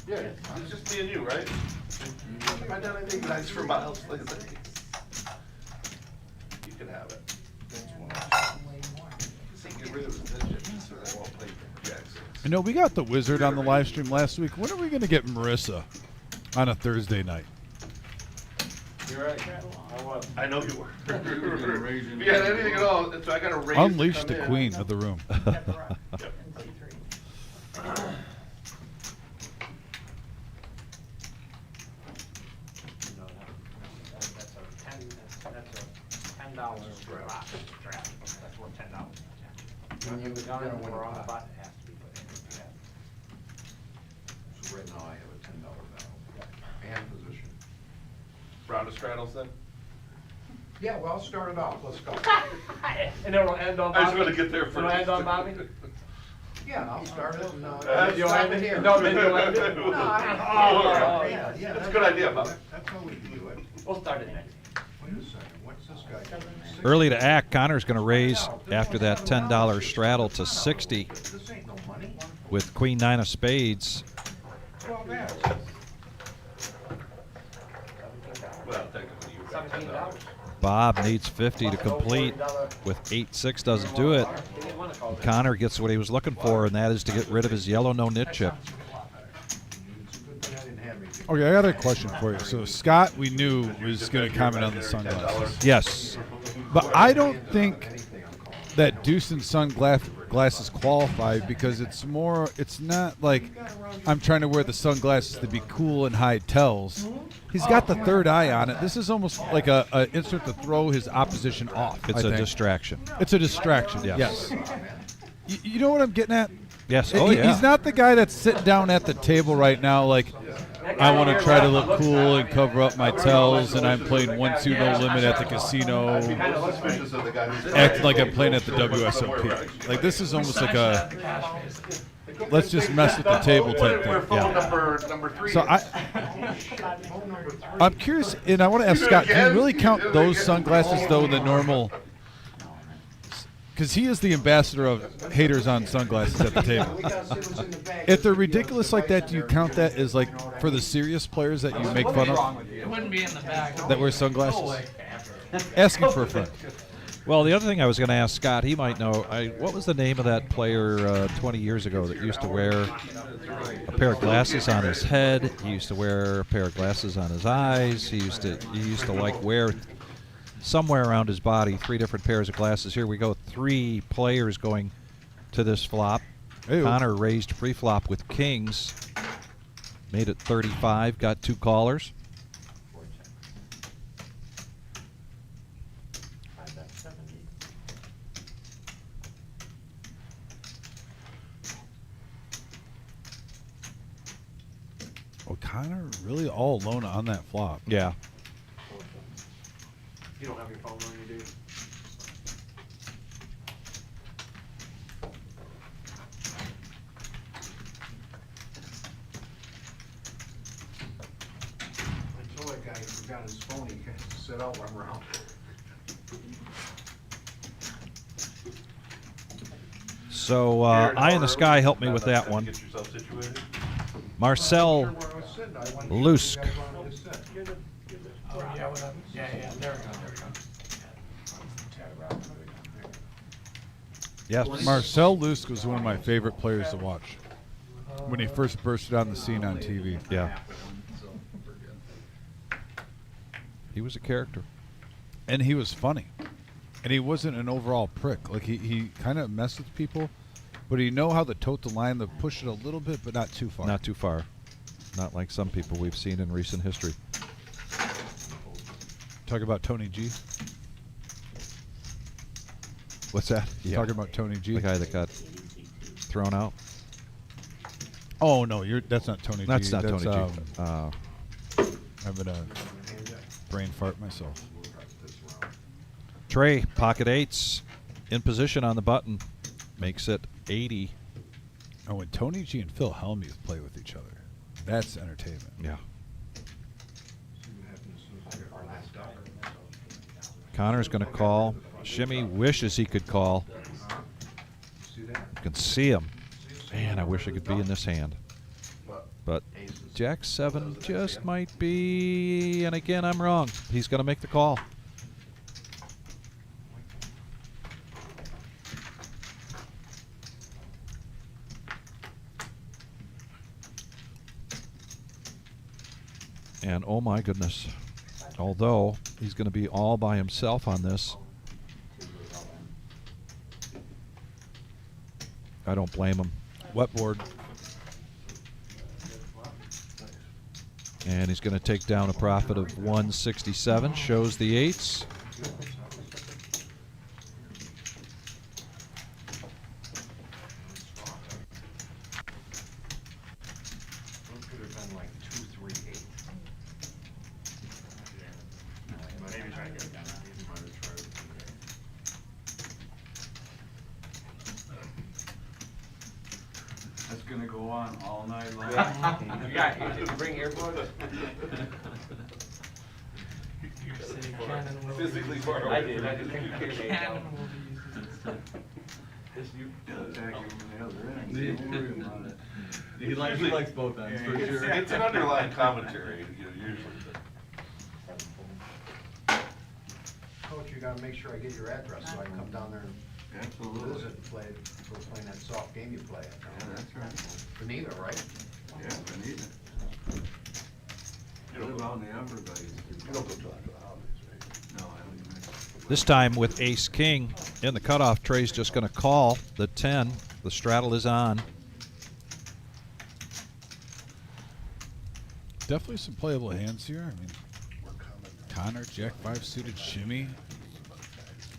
[SPEAKER 5] Yeah, it's just me and you, right? Have I done anything nice for Miles lately? You can have it. See, get rid of the digits so they won't play Jackson.
[SPEAKER 1] You know, we got the Wizard on the live stream last week. When are we going to get Marissa on a Thursday night?
[SPEAKER 2] You're right. I was.
[SPEAKER 5] I know you were. If you had anything at all, so I got to raise.
[SPEAKER 1] Unleash
[SPEAKER 5] to
[SPEAKER 1] the
[SPEAKER 5] come in.
[SPEAKER 1] queen of the room.
[SPEAKER 3] That's a $10 draft. That's worth $10.
[SPEAKER 9] When you
[SPEAKER 3] Down
[SPEAKER 9] gotta
[SPEAKER 3] in
[SPEAKER 9] win
[SPEAKER 3] the wrong
[SPEAKER 9] a pot.
[SPEAKER 3] spot, it has to be put in.
[SPEAKER 9] So right now I have a $10 battle. And position.
[SPEAKER 5] Round of straddles then?
[SPEAKER 9] Yeah, well, start it off, let's go.
[SPEAKER 2] And then we'll end on
[SPEAKER 5] I
[SPEAKER 2] Bobby.
[SPEAKER 5] just want to get there first.
[SPEAKER 2] We'll end on Bobby?
[SPEAKER 9] Yeah, I'll start it and
[SPEAKER 5] Then
[SPEAKER 2] you'll
[SPEAKER 9] stop
[SPEAKER 2] end
[SPEAKER 9] it
[SPEAKER 2] it?
[SPEAKER 9] here.
[SPEAKER 2] No, then you'll end it?
[SPEAKER 9] No,
[SPEAKER 2] Oh,
[SPEAKER 9] yeah,
[SPEAKER 5] That's a good idea, Bob.
[SPEAKER 9] That's how we do it.
[SPEAKER 2] We'll start it next.
[SPEAKER 9] Wait a second, what's this guy doing?
[SPEAKER 7] Early to act, Connor's going to raise after that $10 straddle to 60
[SPEAKER 9] This ain't no money.
[SPEAKER 7] with Queen 9 of spades.
[SPEAKER 9] 12 ads.
[SPEAKER 5] Well, technically, you got $10.
[SPEAKER 7] Bob needs 50 to complete. With 8-6 doesn't do it. Connor gets what he was looking for, and that is to get rid of his yellow no-nit chip.
[SPEAKER 9] It's a good thing I didn't have anything.
[SPEAKER 1] Okay, I got a question for you. So Scott, we knew was going to comment on the sunglasses,
[SPEAKER 7] Yes.
[SPEAKER 1] but I don't think that deuce and sunglasses qualify because it's more. It's not like I'm trying to wear the sunglasses to be cool and hide tells. He's got the third eye on it. This is almost like a insert to throw his opposition off.
[SPEAKER 7] It's
[SPEAKER 1] I
[SPEAKER 7] a
[SPEAKER 1] think.
[SPEAKER 7] distraction.
[SPEAKER 1] It's a distraction.
[SPEAKER 7] Yes.
[SPEAKER 1] Yes. You know what I'm getting at?
[SPEAKER 7] Yes. Oh, yeah.
[SPEAKER 1] He's not the guy that's sitting down at the table right now like, I want to try to look cool and cover up my tells, and I'm playing 1-2 no limit at the casino,
[SPEAKER 5] Kind of suspicious of the guy who's
[SPEAKER 1] acting like I'm playing at the WSOP. Like, this is almost like a, let's just mess with the table type
[SPEAKER 5] We're
[SPEAKER 1] thing.
[SPEAKER 5] phone number 3.
[SPEAKER 1] So I'm curious, and I want to ask Scott, do you really count those sunglasses, though, the normal? Because he is the ambassador of haters on sunglasses at the table. If they're ridiculous like that, do you count that as like for the serious players that you make fun of
[SPEAKER 8] It wouldn't be in the bag.
[SPEAKER 1] that wear sunglasses? Asking for a friend.
[SPEAKER 7] Well, the other thing I was going to ask Scott, he might know, what was the name of that player 20 years ago that used to wear a pair of glasses on his head? He used to wear a pair of glasses on his eyes. He used to like wear somewhere around his body 3 different pairs of glasses. Here we go, 3 players going to this flop.
[SPEAKER 1] Hey-o.
[SPEAKER 7] Connor raised pre-flop with kings, made it 35, got 2 callers.
[SPEAKER 1] O'Connor really all alone on that flop.
[SPEAKER 7] Yeah.
[SPEAKER 2] You don't have your phone on you, do you?
[SPEAKER 9] I told that guy he forgot his phone, he can't sit out one round.
[SPEAKER 7] So Eye in the Sky helped me with that one.
[SPEAKER 5] Get yourself situated.
[SPEAKER 7] Marcel
[SPEAKER 9] Where I was sitting, I went-
[SPEAKER 7] Lusk.
[SPEAKER 9] you guys wanted to sit.
[SPEAKER 8] Oh, yeah, yeah, there we go, there we go.
[SPEAKER 7] Yes.
[SPEAKER 1] Marcel Lusk was one of my favorite players to watch when he first bursted on the scene on TV.
[SPEAKER 7] Yeah. He was a character.
[SPEAKER 1] And he was funny. And he wasn't an overall prick. Like, he kind of messed with people, but he know how to tote the line, to push it a little bit, but not too far.
[SPEAKER 7] Not too far. Not like some people we've seen in recent history.
[SPEAKER 1] Talking about Tony G.
[SPEAKER 7] What's that?
[SPEAKER 1] Talking about Tony G.
[SPEAKER 7] The guy that got thrown out?
[SPEAKER 1] Oh, no, that's not Tony G.
[SPEAKER 7] That's not Tony G.
[SPEAKER 1] I'm having a brain fart myself.
[SPEAKER 7] Trey, pocket 8s, in position on the button. Makes it 80.
[SPEAKER 1] Oh, when Tony G and Phil Hellmuth play with each other, that's entertainment.
[SPEAKER 7] Yeah. Connor's going to call. Shimmy wishes he could call. You can see him. Man, I wish I could be in this hand. But Jack 7 just might be, and again, I'm wrong. He's going to make the call. And oh my goodness, although he's going to be all by himself on this, I don't blame him.
[SPEAKER 1] Wet board.
[SPEAKER 7] And he's going to take down a profit of 167, shows the 8s.
[SPEAKER 9] Could have been like 2-3-8.
[SPEAKER 2] Maybe try to get it down.
[SPEAKER 6] That's gonna go on all night long.
[SPEAKER 2] Did you bring earplugs?
[SPEAKER 8] City Cannon
[SPEAKER 5] physically far
[SPEAKER 2] I
[SPEAKER 5] away.
[SPEAKER 2] did, I just think you made out.
[SPEAKER 4] He likes both ends, for sure.
[SPEAKER 5] It's an underlying commentary, you know, usually.
[SPEAKER 9] Coach, you gotta make sure I get your address so I can come down there and visit and play, go playing that soft game you play.
[SPEAKER 10] Yeah, that's right.
[SPEAKER 9] Benita, right?
[SPEAKER 10] Yeah, Benita.
[SPEAKER 5] You don't
[SPEAKER 10] Live
[SPEAKER 5] go,
[SPEAKER 10] out in the Everglades.
[SPEAKER 5] you don't go till after the holidays, right?
[SPEAKER 10] No, I don't even.
[SPEAKER 7] This time with ace king in the cutoff, Trey's just going to call the 10. The straddle is on.
[SPEAKER 1] Definitely some playable hands here. I mean, Connor, Jack 5 suited shimmy.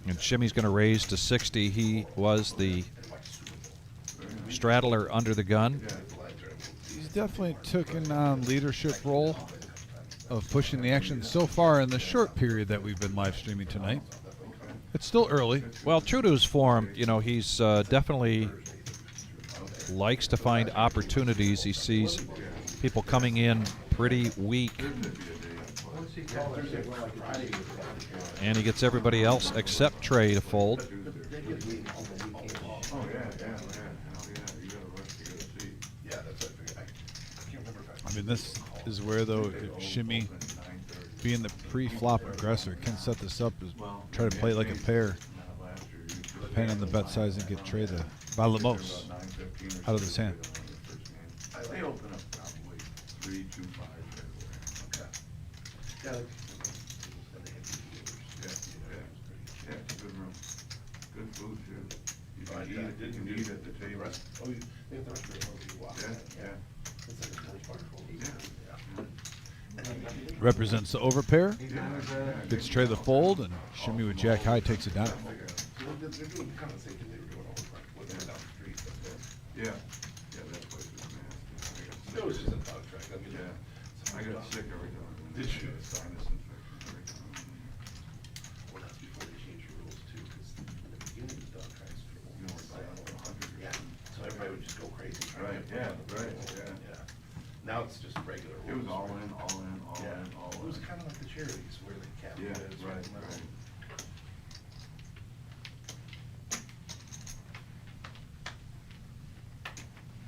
[SPEAKER 7] And Shimmy's going to raise to 60. He was the straddler under the gun.
[SPEAKER 1] He's definitely taken on leadership role of pushing the action so far in the short period that we've been live streaming tonight. It's still early.
[SPEAKER 7] Well, true to his form, you know, he's definitely likes to find opportunities. He sees people coming in pretty weak, and he gets everybody else except Trey to fold.
[SPEAKER 10] Oh, yeah. Hell yeah. You gotta rush to get a seat.
[SPEAKER 5] Yeah, that's what I figured. I can't remember if
[SPEAKER 1] I mean, this is where, though, if Shimmy, being the pre-flop aggressor, can set this up as try to play it like a pair, depending on the bet size, and get Trey the Balamos out of this hand.
[SPEAKER 10] They open up probably 3, 2, 5 right
[SPEAKER 5] Yeah.
[SPEAKER 10] away. Yeah, it's a good room. Good food too. You
[SPEAKER 5] I
[SPEAKER 10] can
[SPEAKER 5] did-
[SPEAKER 10] eat, you can eat at the table.
[SPEAKER 5] Oh, they have the restaurant. Wow.
[SPEAKER 10] Yeah.
[SPEAKER 5] It's like a nice bar full.
[SPEAKER 1] Represents the overpair. Gets Trey the fold, and Shimmy with Jack high takes it down.
[SPEAKER 5] They're doing kind of the same thing they were doing over down the street.
[SPEAKER 10] Yeah. Yeah, that place is nasty.
[SPEAKER 5] It was just a dog track. I mean,
[SPEAKER 10] Yeah. I got sick every time.
[SPEAKER 5] Did you?
[SPEAKER 10] Sinus infection every time.
[SPEAKER 5] Well, that's before they changed the rules too, because in the beginning, the dog tracks were only by 100. Yeah, so everybody would just go crazy. trying to
[SPEAKER 10] Right,
[SPEAKER 5] get
[SPEAKER 10] yeah,
[SPEAKER 5] one.
[SPEAKER 10] right, yeah.
[SPEAKER 5] Now it's just regular rules.
[SPEAKER 10] It was all in, all in, all
[SPEAKER 5] Yeah,
[SPEAKER 10] in, all in.
[SPEAKER 5] it was kind of like the charities where they cap
[SPEAKER 10] Yeah,
[SPEAKER 5] it.
[SPEAKER 10] right, right.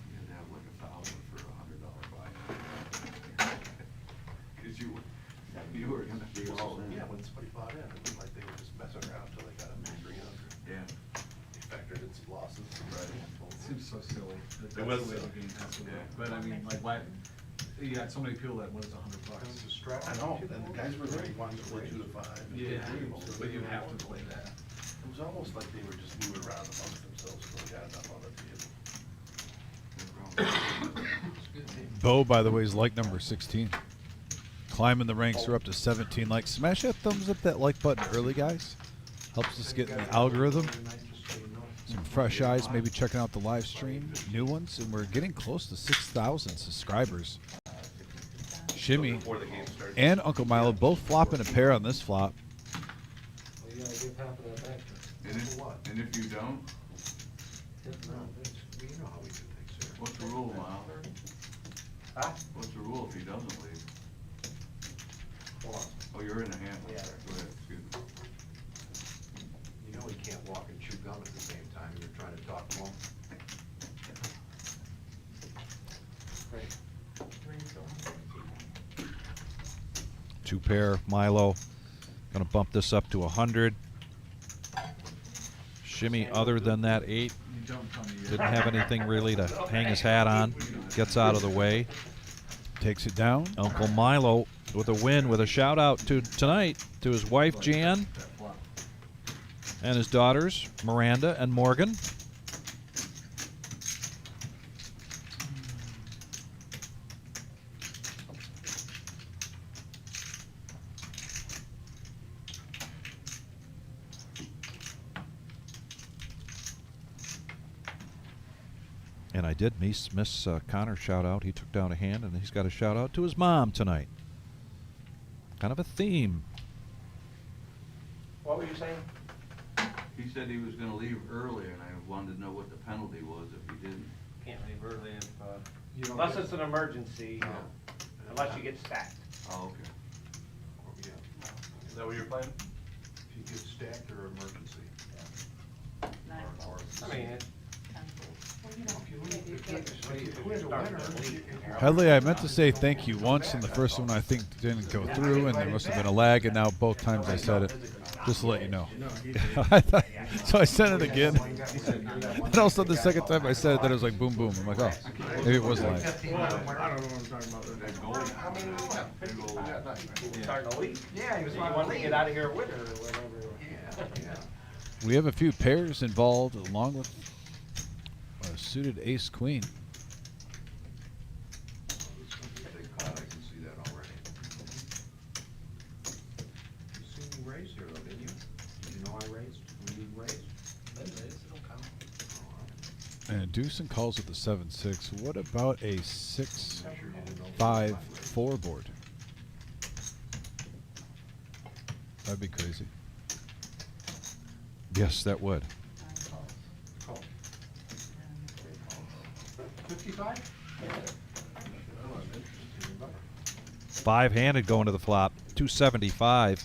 [SPEAKER 10] You had to have like 1,000 for $100 buy. Cause you were gonna be all in.
[SPEAKER 5] Yeah, when somebody bought in, it was like they were just messing around until they got up to 300.
[SPEAKER 10] Yeah.
[SPEAKER 5] They factored in some losses.
[SPEAKER 10] Right.
[SPEAKER 4] It seems so silly. That
[SPEAKER 5] It was
[SPEAKER 4] that's the way
[SPEAKER 5] silly.
[SPEAKER 4] the game has to work.
[SPEAKER 10] Yeah.
[SPEAKER 4] But I mean, like, why, you got so many people that wins $100.
[SPEAKER 5] I know, and the guys were like wanting to play 2 to 5. and
[SPEAKER 4] Yeah,
[SPEAKER 5] 3 of them.
[SPEAKER 4] but you have to play that.
[SPEAKER 5] It was almost like they were just moving around amongst themselves till they got enough on the table.
[SPEAKER 1] Bo, by the way, is like number 16. Climbing the ranks, we're up to 17 likes. Smash that thumbs up, that like button early, guys. Helps us get in the algorithm. Some fresh eyes, maybe checking out the live stream. New ones, and we're getting close to 6,000 subscribers. Shimmy
[SPEAKER 5] Before the game started.
[SPEAKER 1] and Uncle Milo both flopping a pair on this flop.
[SPEAKER 9] Well, you gotta give half of that back.
[SPEAKER 10] And if you don't,
[SPEAKER 9] No, you know how we do things here.
[SPEAKER 10] what's the rule, Mile?
[SPEAKER 9] Huh?
[SPEAKER 10] What's the rule if he doesn't leave?
[SPEAKER 9] Hold on.
[SPEAKER 10] Oh, you're in a hand.
[SPEAKER 9] Yeah.
[SPEAKER 10] Go ahead, excuse me.
[SPEAKER 9] You know he can't walk and chew gum at the same time, and you're trying to talk to him.
[SPEAKER 7] Two pair, Milo. Going to bump this up to 100. Shimmy, other than that 8,
[SPEAKER 4] You don't tell me you.
[SPEAKER 7] didn't have anything really to hang his hat on. Gets out of the way.
[SPEAKER 1] Takes it down.
[SPEAKER 7] Uncle Milo with a win, with a shout out to tonight to his wife Jan
[SPEAKER 4] That flop.
[SPEAKER 7] and his daughters Miranda and Morgan. And I did miss Connor's shout out. He took down a hand, and he's got a shout out to his mom tonight. Kind of a theme.
[SPEAKER 3] What were you saying?
[SPEAKER 10] He said he was gonna leave early, and I wanted to know what the penalty was if he didn't.
[SPEAKER 2] Can't leave early if,
[SPEAKER 9] You don't
[SPEAKER 2] unless
[SPEAKER 9] get-
[SPEAKER 2] it's an emergency, unless you get stacked.
[SPEAKER 10] Oh, okay.
[SPEAKER 5] Is that what you're playing?
[SPEAKER 9] you get stacked or emergency.
[SPEAKER 3] Nine balls.
[SPEAKER 6] I mean, it.
[SPEAKER 3] Ten balls.
[SPEAKER 9] Well, you know, if you win a winner,
[SPEAKER 1] Headley, I meant to say thank you once, and the first one I think didn't go through, and there must have been a lag, and now both times I said it. Just to let you know. So I said it again. And all of a sudden, the second time I said it, then it was like boom, boom. I'm like, oh, maybe it was lag.
[SPEAKER 6] I don't know what I'm talking about.
[SPEAKER 10] That goal.
[SPEAKER 2] How many we got? 55. Starting to leak.
[SPEAKER 6] Yeah, he
[SPEAKER 2] You
[SPEAKER 6] was
[SPEAKER 2] want to get out of here with her or whatever.
[SPEAKER 9] yeah.
[SPEAKER 1] We have a few pairs involved, along with a suited ace-queen.
[SPEAKER 9] It's gonna be a big pot, I can see that already. You seen me raise here though, didn't you? Did you know I raised? When you raised?
[SPEAKER 1] And Deuce and calls with the 7-6. What about a 6-5-4 board? That'd be crazy.
[SPEAKER 7] Yes, that would.
[SPEAKER 3] Nine balls.
[SPEAKER 9] Call.
[SPEAKER 3] And 3 balls.
[SPEAKER 9] 55?
[SPEAKER 7] Five-handed going to the flop. 275.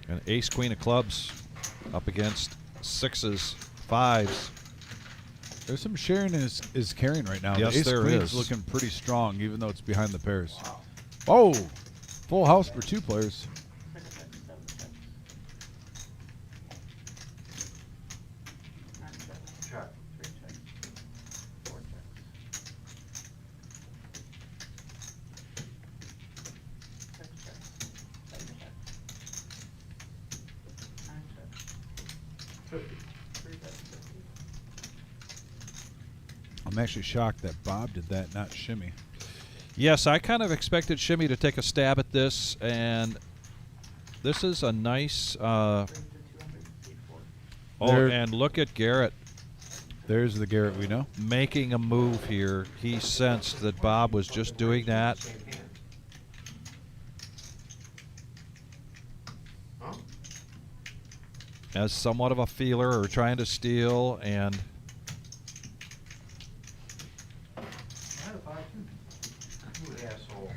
[SPEAKER 7] And ace queen of clubs up against sixes, fives.
[SPEAKER 1] There's some sharing is carrying right now.
[SPEAKER 7] Yes,
[SPEAKER 1] the ace
[SPEAKER 7] there
[SPEAKER 1] queen's
[SPEAKER 7] is.
[SPEAKER 1] looking pretty strong, even though it's behind the pairs. Oh, full house for 2 players.
[SPEAKER 3] 6 checks, 7 checks. 9 checks.
[SPEAKER 9] Check.
[SPEAKER 3] 3 checks. 4 checks. 6 checks. 7 checks. 9 checks.
[SPEAKER 9] 50.
[SPEAKER 3] 3 bets, 50.
[SPEAKER 1] I'm actually shocked that Bob did that, not Shimmy.
[SPEAKER 7] Yes, I kind of expected Shimmy to take a stab at this, and this is a nice.
[SPEAKER 3] Brings to 284.
[SPEAKER 7] Oh,
[SPEAKER 1] There-
[SPEAKER 7] and look at Garrett
[SPEAKER 1] There's the Garrett we know.
[SPEAKER 7] making a move here. He sensed that Bob was just doing that.
[SPEAKER 9] Same hand. Huh?
[SPEAKER 7] As somewhat of a feeler or trying to steal, and
[SPEAKER 9] You asshole.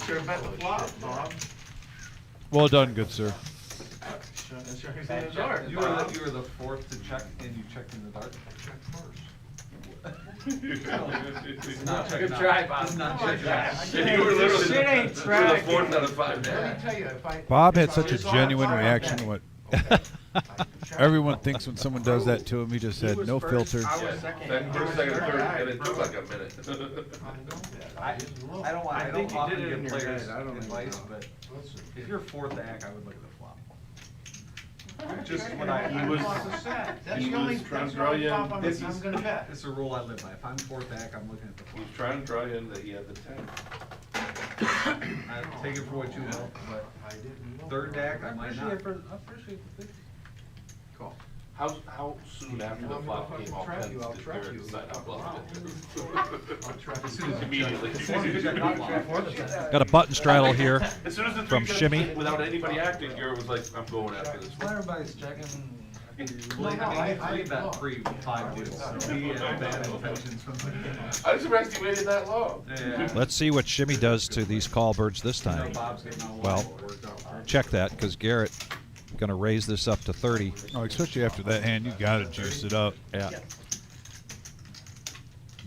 [SPEAKER 6] Sure bet the flop, Bob.
[SPEAKER 1] Well done, good sir.
[SPEAKER 6] Sure he's in the dark.
[SPEAKER 10] You were the fourth to check, and you checked in the dark.
[SPEAKER 9] Check first.
[SPEAKER 10] It's not
[SPEAKER 2] Good try, Bob.
[SPEAKER 10] It's not
[SPEAKER 9] Come on,
[SPEAKER 10] check.
[SPEAKER 9] Jack.
[SPEAKER 10] Yeah, you were literally
[SPEAKER 6] Shit ain't
[SPEAKER 10] the
[SPEAKER 6] track.
[SPEAKER 10] fourth out of 5
[SPEAKER 9] Let
[SPEAKER 10] now.
[SPEAKER 9] me tell you, if I.
[SPEAKER 1] Bob had
[SPEAKER 9] if
[SPEAKER 1] such
[SPEAKER 9] I
[SPEAKER 1] a
[SPEAKER 9] was on
[SPEAKER 1] genuine
[SPEAKER 9] fire,
[SPEAKER 1] reaction.
[SPEAKER 9] okay.
[SPEAKER 1] What
[SPEAKER 9] Okay. Check.
[SPEAKER 1] everyone thinks when someone does that to him, he just had no filter.
[SPEAKER 6] I
[SPEAKER 10] Yeah,
[SPEAKER 6] was second.
[SPEAKER 10] then first, second, third, and it took like a minute.
[SPEAKER 9] I know that. I didn't look.
[SPEAKER 10] I don't want,
[SPEAKER 6] I
[SPEAKER 10] I
[SPEAKER 6] think
[SPEAKER 10] don't
[SPEAKER 6] you
[SPEAKER 10] often
[SPEAKER 6] did it in
[SPEAKER 10] give
[SPEAKER 6] your
[SPEAKER 10] players
[SPEAKER 6] head. I don't even
[SPEAKER 10] advice,
[SPEAKER 6] know.
[SPEAKER 10] but
[SPEAKER 9] Listen.
[SPEAKER 10] if you're fourth act, I would look at the flop.
[SPEAKER 6] Just
[SPEAKER 9] Okay,
[SPEAKER 6] when I-
[SPEAKER 9] he
[SPEAKER 6] was-
[SPEAKER 9] That's
[SPEAKER 2] he
[SPEAKER 9] the only,
[SPEAKER 2] was trying
[SPEAKER 9] that's
[SPEAKER 2] to
[SPEAKER 9] the
[SPEAKER 2] draw
[SPEAKER 9] only
[SPEAKER 2] you in.
[SPEAKER 9] flop
[SPEAKER 10] This
[SPEAKER 9] I'm
[SPEAKER 10] is-
[SPEAKER 9] gonna bet.
[SPEAKER 10] It's a rule I live by. If I'm fourth act, I'm looking at the
[SPEAKER 2] He was
[SPEAKER 10] flop.
[SPEAKER 2] trying to draw you in that he had the 10.
[SPEAKER 10] I take it for what you will, but
[SPEAKER 9] I didn't know.
[SPEAKER 10] third act, I might not.
[SPEAKER 2] I appreciate the 50.
[SPEAKER 9] Call.
[SPEAKER 2] How soon after the
[SPEAKER 9] I'm
[SPEAKER 2] flop
[SPEAKER 9] gonna
[SPEAKER 2] came off
[SPEAKER 9] trap
[SPEAKER 2] tens
[SPEAKER 9] you, I'll
[SPEAKER 2] did
[SPEAKER 9] trap
[SPEAKER 2] Garrett
[SPEAKER 9] you.
[SPEAKER 2] decide how bluff it
[SPEAKER 9] I'll trap
[SPEAKER 10] As
[SPEAKER 9] you.
[SPEAKER 10] soon as you
[SPEAKER 2] Immediately.
[SPEAKER 10] As soon as you check out flop.
[SPEAKER 7] Got a button straddle here.
[SPEAKER 2] As soon as the
[SPEAKER 7] From
[SPEAKER 2] three bet
[SPEAKER 7] Shimmy.
[SPEAKER 2] came without anybody acting, Garrett was like, I'm going after this.
[SPEAKER 10] Well, everybody's checking.
[SPEAKER 9] No,
[SPEAKER 10] I
[SPEAKER 9] I-
[SPEAKER 10] mean, bet
[SPEAKER 9] look.
[SPEAKER 10] 3-5 deals. So he had bad intentions from the beginning.
[SPEAKER 2] I was surprised he waited that long.
[SPEAKER 10] Yeah.
[SPEAKER 7] Let's see what Shimmy does to these call birds this
[SPEAKER 10] You know
[SPEAKER 7] time.
[SPEAKER 10] Bob's getting all
[SPEAKER 7] Well,
[SPEAKER 10] worked out.
[SPEAKER 7] check that, because Garrett going to raise this up to 30.
[SPEAKER 1] Oh, especially after that hand, you got to juice it up.
[SPEAKER 7] Yeah.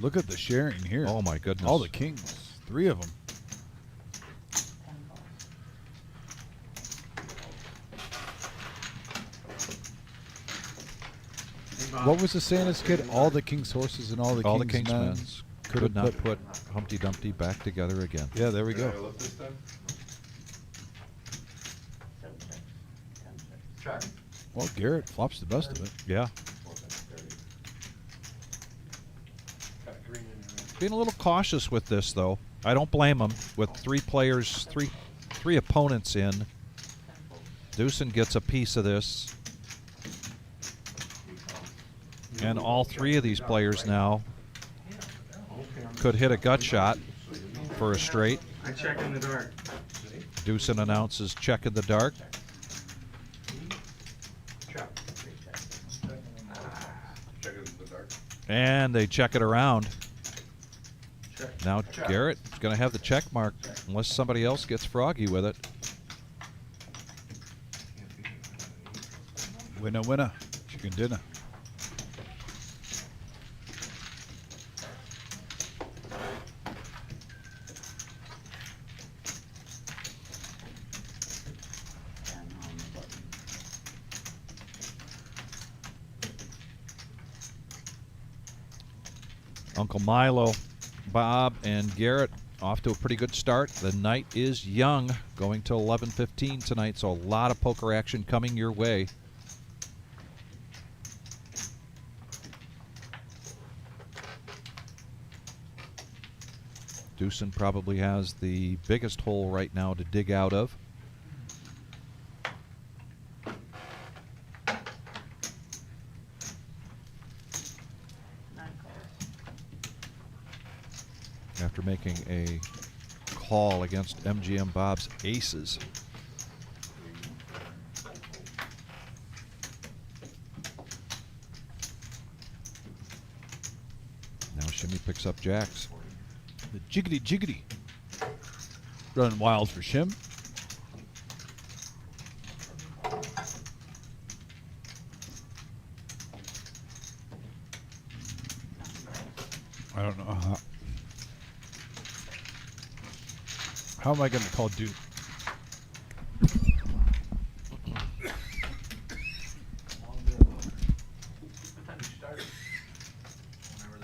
[SPEAKER 1] Look at the sharing here.
[SPEAKER 7] Oh my goodness.
[SPEAKER 1] All the kings, 3 of them.
[SPEAKER 3] 10 balls.
[SPEAKER 1] What was the saying as a kid? All the king's horses and all the
[SPEAKER 7] All the
[SPEAKER 1] king's
[SPEAKER 7] King's
[SPEAKER 1] men
[SPEAKER 7] men
[SPEAKER 1] could
[SPEAKER 7] could not
[SPEAKER 1] have
[SPEAKER 7] put Humpty Dumpty back together again.
[SPEAKER 1] Yeah, there we
[SPEAKER 2] Did I
[SPEAKER 1] go.
[SPEAKER 2] look this time?
[SPEAKER 3] 7 checks. 10 checks.
[SPEAKER 9] Check.
[SPEAKER 1] Well, Garrett flops the best of it.
[SPEAKER 7] Yeah.
[SPEAKER 6] Got green in there.
[SPEAKER 7] Being a little cautious with this, though. I don't blame him. With 3 players, three opponents in,
[SPEAKER 3] 10 balls.
[SPEAKER 7] Deucin gets a piece of this. And all 3 of these players now could hit a gut shot for a straight.
[SPEAKER 6] I check in the dark.
[SPEAKER 7] Deucin announces check in the dark.
[SPEAKER 9] Check.
[SPEAKER 3] 3 checks.
[SPEAKER 2] Check it in the dark.
[SPEAKER 7] And they check it around.
[SPEAKER 9] Check.
[SPEAKER 7] Now Garrett's going to have the check mark unless somebody else gets froggy with it.
[SPEAKER 1] Winner, winner. Chicken dinner.
[SPEAKER 7] Uncle Milo, Bob, and Garrett off to a pretty good start. The night is young, going till 11:15 tonight, so a lot of poker action coming your way. Deucin probably has the biggest hole right now to dig out of. After making a call against MGM Bob's aces. Now Shimmy picks up jacks.
[SPEAKER 1] The jiggity jiggity. Running wild for Shim. I don't know how am I going to call Duke?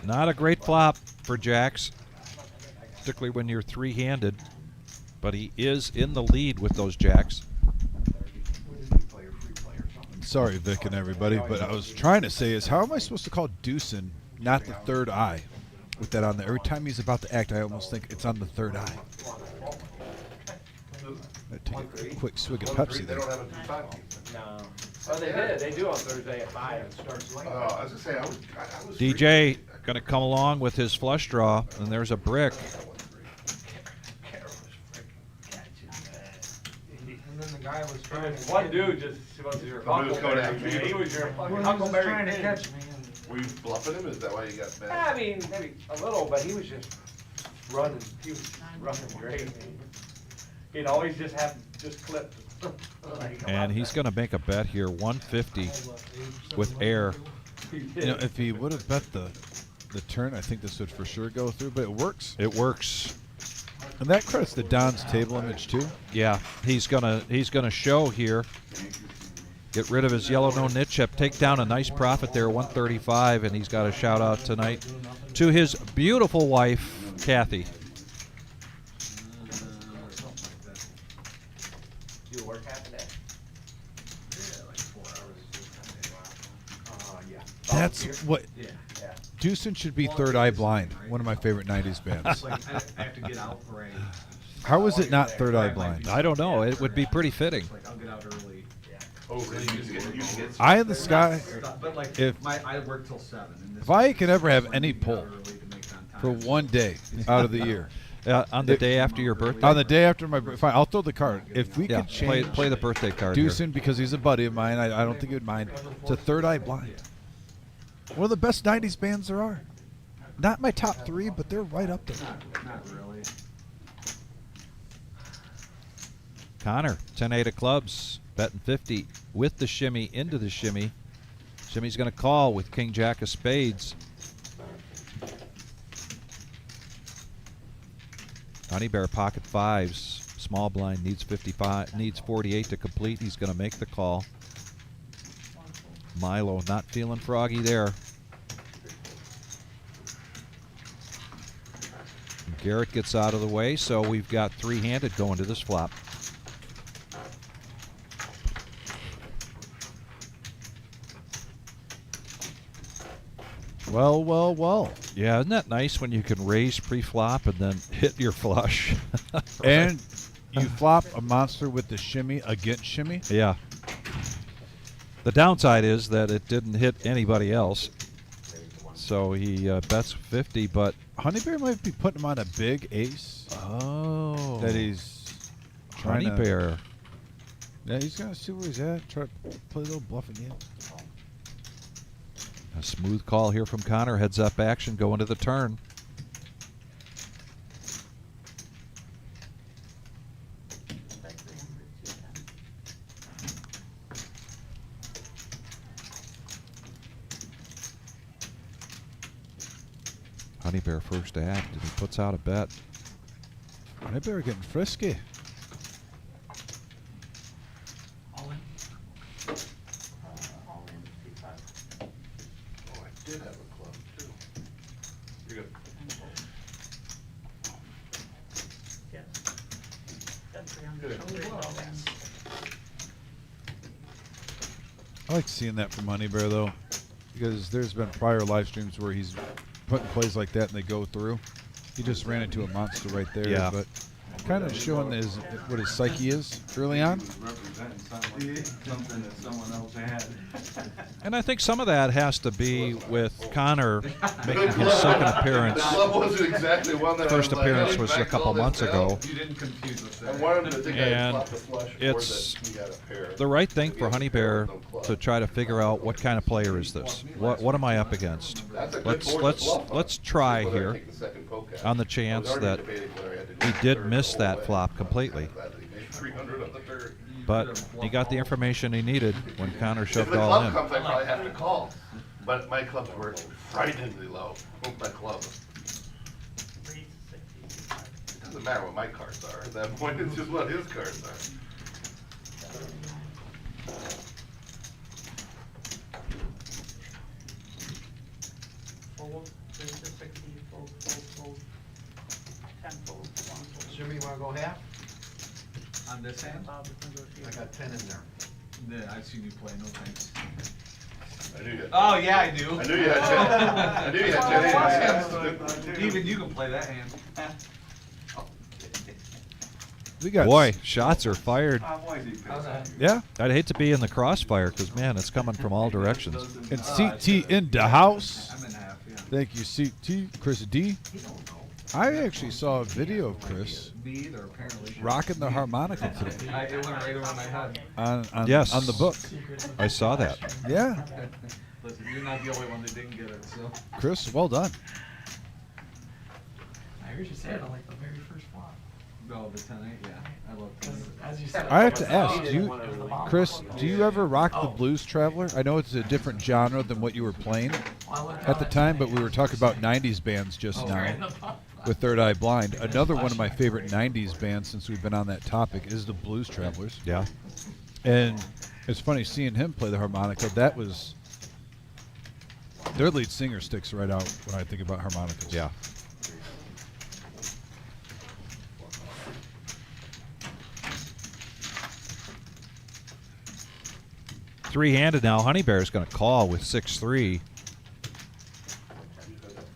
[SPEAKER 7] Not a great flop for jacks, particularly when you're three-handed, but he is in the lead with those jacks.
[SPEAKER 1] Sorry, Vic and everybody, but I was trying to say is how am I supposed to call Deucin not the third eye with that on there? Every time he's about to act, I almost think it's on the third eye. I take a quick swig of Pepsi
[SPEAKER 5] They
[SPEAKER 1] there.
[SPEAKER 5] don't have a two-time game.
[SPEAKER 2] No. Oh, they did. They do on Thursday at 5.
[SPEAKER 5] I was gonna say, I was
[SPEAKER 7] DJ going to come along with his flush draw, and there's a brick.
[SPEAKER 6] And then the guy was trying to.
[SPEAKER 2] One dude just was your huckleberry, man. He was your fucking huckleberry.
[SPEAKER 6] trying to
[SPEAKER 2] king.
[SPEAKER 6] catch me.
[SPEAKER 5] Were you bluffing him? Is that why you got mad?
[SPEAKER 2] I mean, maybe a little, but he was just running. He was running great. He'd always just have clipped.
[SPEAKER 7] And he's going to make a bet here, 150 with air.
[SPEAKER 1] You know, if he would have bet the turn, I think this would for sure go through, but it works.
[SPEAKER 7] It works.
[SPEAKER 1] And that credits the Don's table image too.
[SPEAKER 7] Yeah, he's gonna show here. Get rid of his yellow no-nit chip. Take down a nice profit there, 135, and he's got a shout out tonight to his beautiful wife, Kathy.
[SPEAKER 2] You work half a day? Yeah.
[SPEAKER 1] That's what
[SPEAKER 2] Yeah.
[SPEAKER 1] Deucin should be third eye blind. One of my favorite 90s bands.
[SPEAKER 10] I have to get out right.
[SPEAKER 1] How is it not third eye blind?
[SPEAKER 7] I don't know. It would be pretty fitting.
[SPEAKER 10] Like I'll get out early.
[SPEAKER 5] Oh, really? You can get
[SPEAKER 1] Eye in the sky.
[SPEAKER 10] But like
[SPEAKER 1] If
[SPEAKER 10] I work till 7. And this
[SPEAKER 1] if I
[SPEAKER 10] is
[SPEAKER 1] could ever have
[SPEAKER 10] when
[SPEAKER 1] any
[SPEAKER 10] you get
[SPEAKER 1] pull
[SPEAKER 10] out early to make on
[SPEAKER 1] for
[SPEAKER 10] time.
[SPEAKER 1] one day out of the year,
[SPEAKER 7] On the day after your birthday.
[SPEAKER 1] on the day after my birthday, I'll throw the card. If we
[SPEAKER 7] Yeah,
[SPEAKER 1] could change
[SPEAKER 7] play the birthday card here.
[SPEAKER 1] Deucin, because he's a buddy of mine, I don't think he would mind, to third eye blind. One of the best 90s bands there are. Not my top 3, but they're right up there.
[SPEAKER 10] Not really.
[SPEAKER 7] Connor, 10-8 of clubs, betting 50 with the shimmy into the shimmy. Shimmy's going to call with King Jack of spades. Honey Bear pocket fives. Small blind needs 55, needs 48 to complete. He's going to make the call. Milo not feeling froggy there. Garrett gets out of the way, so we've got three-handed going to this flop.
[SPEAKER 1] Well, well, well.
[SPEAKER 7] Yeah, isn't that nice when you can raise pre-flop and then hit your flush?
[SPEAKER 1] And you flop a monster with the shimmy against shimmy.
[SPEAKER 7] Yeah. The downside is that it didn't hit anybody else. So he bets 50, but
[SPEAKER 1] Honey Bear might be putting him on a big ace
[SPEAKER 7] oh,
[SPEAKER 1] that he's trying
[SPEAKER 7] Honey
[SPEAKER 1] to.
[SPEAKER 7] Bear.
[SPEAKER 1] Yeah, he's gonna see where he's at. Try to play a little bluffing in.
[SPEAKER 7] A smooth call here from Connor. Heads up action going to the turn. Honey Bear first act, and he puts out a bet.
[SPEAKER 1] Honey Bear getting frisky.
[SPEAKER 8] All in.
[SPEAKER 3] All in, 55.
[SPEAKER 5] Oh, I did have a club too.
[SPEAKER 10] You're good.
[SPEAKER 3] Yes. That's 300.
[SPEAKER 5] Good.
[SPEAKER 3] So we're all in.
[SPEAKER 1] I like seeing that from Honey Bear though, because there's been prior live streams where he's putting plays like that and they go through. He just ran into a monster right there,
[SPEAKER 7] Yeah.
[SPEAKER 1] but kind of showing what his psyche is early on.
[SPEAKER 10] He was representing something that someone else had.
[SPEAKER 7] And I think some of that has to be with Connor making his second appearance.
[SPEAKER 5] The club wasn't exactly one that I
[SPEAKER 7] First
[SPEAKER 5] was like,
[SPEAKER 7] appearance
[SPEAKER 5] hey,
[SPEAKER 7] was a
[SPEAKER 5] back
[SPEAKER 7] couple
[SPEAKER 5] all this
[SPEAKER 7] months
[SPEAKER 5] down.
[SPEAKER 7] ago.
[SPEAKER 10] You didn't confuse us
[SPEAKER 5] I
[SPEAKER 10] there.
[SPEAKER 5] wanted him to think I
[SPEAKER 7] And
[SPEAKER 5] flopped the flush or
[SPEAKER 7] it's
[SPEAKER 5] that he got a pair.
[SPEAKER 7] The right thing
[SPEAKER 5] If he
[SPEAKER 7] for
[SPEAKER 5] has a
[SPEAKER 7] Honey
[SPEAKER 5] pair
[SPEAKER 7] Bear
[SPEAKER 5] with no club.
[SPEAKER 7] to try to figure out what kind of player is this. What am I up against?
[SPEAKER 5] That's a good
[SPEAKER 7] Let's
[SPEAKER 5] board to bluff on.
[SPEAKER 7] let's try
[SPEAKER 5] Whether I
[SPEAKER 7] here
[SPEAKER 5] take the second poke at.
[SPEAKER 7] on the
[SPEAKER 5] I was
[SPEAKER 7] chance
[SPEAKER 5] already
[SPEAKER 7] that
[SPEAKER 5] debating whether I had to do
[SPEAKER 7] he
[SPEAKER 5] the
[SPEAKER 7] did
[SPEAKER 5] third
[SPEAKER 7] miss
[SPEAKER 5] the
[SPEAKER 7] that
[SPEAKER 5] whole way.
[SPEAKER 7] flop completely.
[SPEAKER 5] I'm glad that he made 300 on the third.
[SPEAKER 7] But he got the information he needed when Connor
[SPEAKER 5] If
[SPEAKER 7] shoved
[SPEAKER 5] the
[SPEAKER 7] all
[SPEAKER 5] club
[SPEAKER 7] in.
[SPEAKER 5] comes, I probably have to call. But my clubs were frighteningly low. My club.
[SPEAKER 3] 365.
[SPEAKER 5] It doesn't matter what my cards are. At that point, it's just what his cards are.
[SPEAKER 3] Fold, 360, fold, fold, fold. 10 fold, 1 fold.
[SPEAKER 9] Jimmy, you wanna go half?
[SPEAKER 4] On this hand?
[SPEAKER 3] Bob, it's negotiable.
[SPEAKER 9] I got 10 in there.
[SPEAKER 4] Yeah, I've seen you play, no thanks.
[SPEAKER 5] I knew you had.
[SPEAKER 4] Oh, yeah, I do.
[SPEAKER 5] I knew you had 10. I knew you had 10 hands.
[SPEAKER 4] Even you can play that hand.
[SPEAKER 1] We got
[SPEAKER 7] Boy, shots are fired.
[SPEAKER 10] Why is he pissed?
[SPEAKER 1] Yeah,
[SPEAKER 7] I'd hate to be in the crossfire because, man, it's coming from all directions.
[SPEAKER 1] and CT in the house.
[SPEAKER 10] I'm in half, yeah.
[SPEAKER 1] Thank you, CT. Chris D. I actually saw a video of Chris
[SPEAKER 4] Me either, apparently.
[SPEAKER 1] rocking the harmonica today
[SPEAKER 4] It went right over my head.
[SPEAKER 1] on
[SPEAKER 7] Yes.
[SPEAKER 1] on the book.
[SPEAKER 7] I saw that.
[SPEAKER 1] Yeah,
[SPEAKER 4] Listen, you're not the only one that didn't get it, so.
[SPEAKER 1] Chris, well done.
[SPEAKER 8] I heard you say it on like the very first flop.
[SPEAKER 4] No, the 10-8, yeah. I love 10-8.
[SPEAKER 8] Because as you said,
[SPEAKER 1] I have to ask,
[SPEAKER 8] it
[SPEAKER 1] do you,
[SPEAKER 8] was the bottom.
[SPEAKER 1] Chris, do you ever rock the Blues Traveler? I know it's a different genre than what you were playing
[SPEAKER 8] Well, I looked
[SPEAKER 1] at the
[SPEAKER 8] at
[SPEAKER 1] time,
[SPEAKER 8] it.
[SPEAKER 1] but we were talking about 90s bands just
[SPEAKER 8] Right in
[SPEAKER 1] now
[SPEAKER 8] the bottom.
[SPEAKER 1] with Third Eye Blind. Another one of my favorite 90s bands, since we've been on that topic, is the Blues Travelers.
[SPEAKER 7] Yeah.
[SPEAKER 1] And it's funny seeing him play the harmonica. That was their lead singer sticks right out when I think about harmonicas.
[SPEAKER 7] Yeah. Three-handed now. Honey Bear is going to call with 6-3.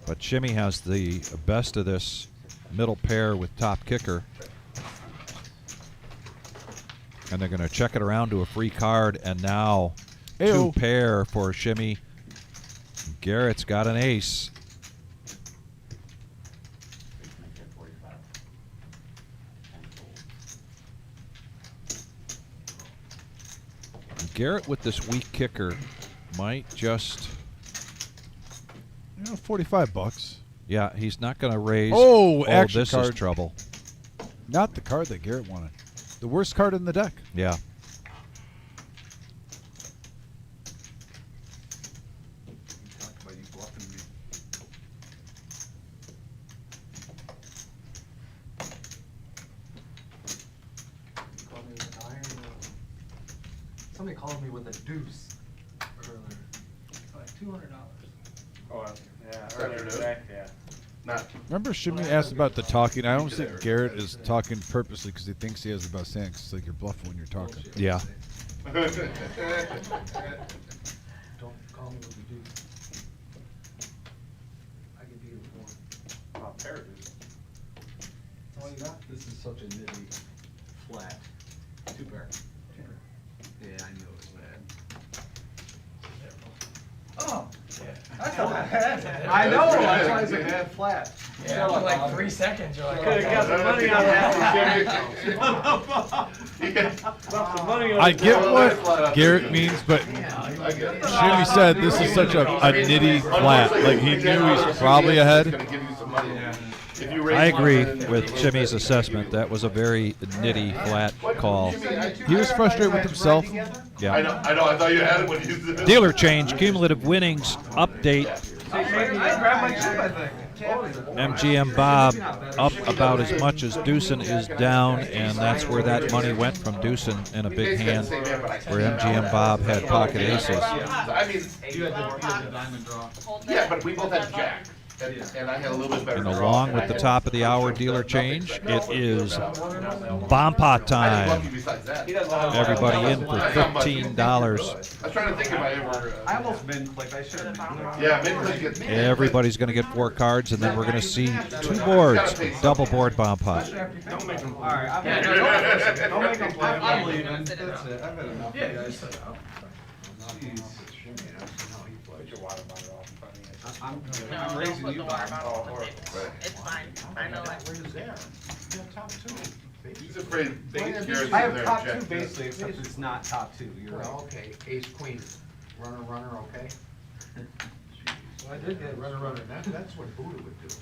[SPEAKER 7] But Shimmy has the best of this middle pair with top kicker. And they're going to check it around to a free card. And now
[SPEAKER 1] Ayo.
[SPEAKER 7] 2 pair for Shimmy. Garrett's got an ace.
[SPEAKER 3] Make it 45. 10 fold.
[SPEAKER 7] Garrett with this weak kicker might just...
[SPEAKER 1] You know, $45.
[SPEAKER 7] Yeah, he's not going to raise.
[SPEAKER 1] Oh, action
[SPEAKER 7] this
[SPEAKER 1] card.
[SPEAKER 7] is trouble.
[SPEAKER 1] Not the card that Garrett wanted. The worst card in the deck.
[SPEAKER 7] Yeah.
[SPEAKER 10] You talked about you bluffing me.
[SPEAKER 6] You called me with an iron. Somebody called me with a deuce earlier.
[SPEAKER 8] Like $200.
[SPEAKER 2] Oh, yeah,
[SPEAKER 5] Afternoon?
[SPEAKER 2] earlier today, yeah.
[SPEAKER 5] Not.
[SPEAKER 1] Remember Shimmy asked about the talking. I don't think Garrett is talking purposely because he thinks he has the best hand. 'Cause it's like you're bluffing when you're talking.
[SPEAKER 7] Yeah.
[SPEAKER 6] Don't call me with a deuce. I can beat it with one.
[SPEAKER 2] Oh, pair of these.
[SPEAKER 6] That's all you got?
[SPEAKER 4] This is such a nitty flat. 2 pair. Yeah, I knew it was bad.
[SPEAKER 8] Oh,
[SPEAKER 6] I know, that's why it's a bad flat.
[SPEAKER 8] yeah, after like 3 seconds, you're like,
[SPEAKER 2] Could've
[SPEAKER 8] okay.
[SPEAKER 2] got some money on that. Left some money on
[SPEAKER 1] I
[SPEAKER 2] the
[SPEAKER 1] get
[SPEAKER 2] table.
[SPEAKER 1] what Garrett means, but
[SPEAKER 5] I get it.
[SPEAKER 1] Shimmy said this is such a nitty flat. Like he knew he's probably ahead.
[SPEAKER 7] I agree with Jimmy's assessment. That was a very nitty, flat call.
[SPEAKER 1] He was frustrated with himself.
[SPEAKER 5] I
[SPEAKER 7] Yeah.
[SPEAKER 5] know, I thought you had it when you said it.
[SPEAKER 7] Dealer change, cumulative winnings, update.
[SPEAKER 6] I grabbed my chip, I think.
[SPEAKER 7] MGM Bob up about as much as Deucin is down, and that's where that money went from Deucin in a big hand, where MGM Bob had pocket aces.
[SPEAKER 5] I mean,
[SPEAKER 4] You had the diamond draw.
[SPEAKER 5] yeah, but we both had Jack, and I had a little bit better.
[SPEAKER 7] And
[SPEAKER 5] draw,
[SPEAKER 7] along
[SPEAKER 5] and
[SPEAKER 7] with
[SPEAKER 5] I
[SPEAKER 7] the
[SPEAKER 5] had
[SPEAKER 7] top of the hour dealer change, it is bomb pot
[SPEAKER 5] I didn't
[SPEAKER 7] time.
[SPEAKER 5] lucky besides that.
[SPEAKER 2] He doesn't know.
[SPEAKER 7] Everybody in for $15.
[SPEAKER 5] I was trying to think if I ever.
[SPEAKER 6] I almost min-clicked, I should have.
[SPEAKER 5] Yeah, maybe.
[SPEAKER 7] Everybody's going to get 4 cards, and then we're going to see 2 boards, double board bomb pot.
[SPEAKER 6] Don't make them, alright, I'm don't make them play, I'm leaving, that's it, I've had enough of you guys. Jeez.
[SPEAKER 2] Put your water bottle off in front of you.
[SPEAKER 6] I'm
[SPEAKER 3] No,
[SPEAKER 6] I'm
[SPEAKER 3] don't
[SPEAKER 6] raising
[SPEAKER 3] put
[SPEAKER 6] you,
[SPEAKER 3] the water
[SPEAKER 6] Bob.
[SPEAKER 3] bottle on the table. It's fine. I know that.
[SPEAKER 9] Where's there? You got top 2.
[SPEAKER 5] He's afraid they get Garrett's
[SPEAKER 6] I
[SPEAKER 5] in
[SPEAKER 6] have
[SPEAKER 5] there
[SPEAKER 6] top
[SPEAKER 5] and
[SPEAKER 6] 2
[SPEAKER 5] Jack.
[SPEAKER 6] basically, except it's not top 2, you're right.
[SPEAKER 9] Well, okay, ace, queen, runner, okay?
[SPEAKER 6] Well, I did get runner.
[SPEAKER 9] That's what Buddha would do.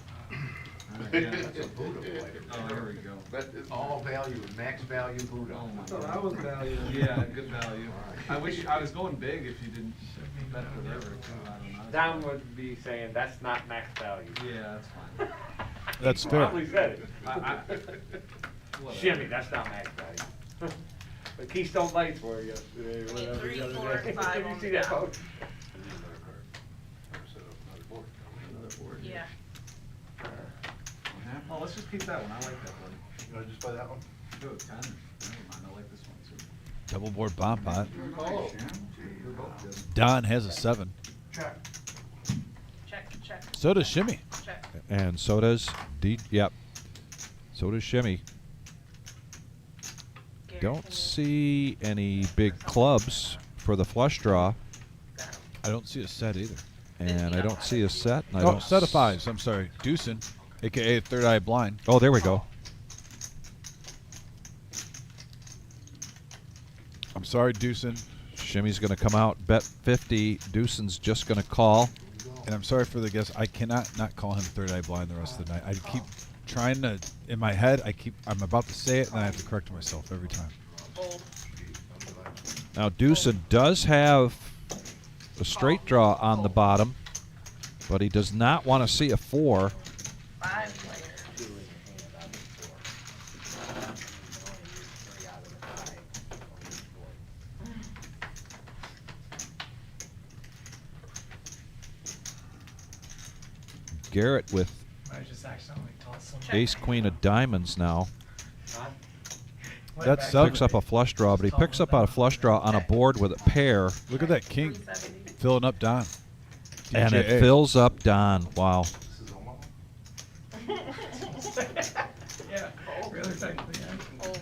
[SPEAKER 6] Yeah.
[SPEAKER 9] That's a Buddha play.
[SPEAKER 6] Oh, there we go.
[SPEAKER 5] That is
[SPEAKER 9] All value, max value Buddha.
[SPEAKER 6] Oh my God. That was value. Yeah, good value. I wish, I was going big if you didn't bet the river too, I don't know.
[SPEAKER 2] Don would be saying, that's not max value.
[SPEAKER 6] Yeah, that's fine.
[SPEAKER 1] That's
[SPEAKER 2] He
[SPEAKER 1] fair.
[SPEAKER 2] probably said it.
[SPEAKER 6] Whatever.
[SPEAKER 2] Shimmy, that's not max value. But Keystone Lights were yesterday, or whatever.
[SPEAKER 3] Three,
[SPEAKER 2] the other
[SPEAKER 3] four,
[SPEAKER 2] day.
[SPEAKER 3] five
[SPEAKER 2] Did you
[SPEAKER 3] on
[SPEAKER 2] see
[SPEAKER 3] the
[SPEAKER 2] that
[SPEAKER 3] dot.
[SPEAKER 2] post?
[SPEAKER 3] Yeah.
[SPEAKER 6] Oh, let's just keep that one, I like that one.
[SPEAKER 5] You wanna just buy that one?
[SPEAKER 6] Go with 10. Never mind, I like this one too.
[SPEAKER 1] Double board bomb pot.
[SPEAKER 6] Oh, they're both good.
[SPEAKER 1] Don has a 7.
[SPEAKER 3] Check, check,
[SPEAKER 1] So does Shimmy.
[SPEAKER 3] check.
[SPEAKER 7] And so does yep. So does Shimmy.
[SPEAKER 3] Gary,
[SPEAKER 7] Don't
[SPEAKER 3] can you-
[SPEAKER 7] see any big clubs for the flush draw,
[SPEAKER 3] got 'em.
[SPEAKER 1] I don't see a set either.
[SPEAKER 7] and I don't see a set. And I
[SPEAKER 1] Oh,
[SPEAKER 7] don't
[SPEAKER 1] set of
[SPEAKER 7] s-
[SPEAKER 1] 5s. I'm sorry. Deucin, a.k.a. Third Eye Blind.
[SPEAKER 7] Oh, there we go.
[SPEAKER 1] I'm sorry, Deucin.
[SPEAKER 7] Shimmy's going to come out, bet 50. Deucin's just going to call.
[SPEAKER 1] And I'm sorry for the guess. I cannot not call him Third Eye Blind the rest of the night. I keep trying to, in my head, I'm about to say it, and I have to correct myself every time.
[SPEAKER 3] Fold.
[SPEAKER 7] Now, Deucin does have a straight draw on the bottom, but he does not want to see a 4.
[SPEAKER 3] 5 players.
[SPEAKER 7] Garrett with
[SPEAKER 8] I just accidentally tossed some.
[SPEAKER 7] ace queen of diamonds now.
[SPEAKER 1] That's 7.
[SPEAKER 7] Picks up a flush draw, but he picks up a flush draw on a board with a pair,
[SPEAKER 1] Look at that king
[SPEAKER 3] 370.
[SPEAKER 1] filling up Don.
[SPEAKER 7] and it
[SPEAKER 1] DJA.
[SPEAKER 7] fills up Don. Wow.
[SPEAKER 8] Yeah, really technically, yeah.
[SPEAKER 3] Fold.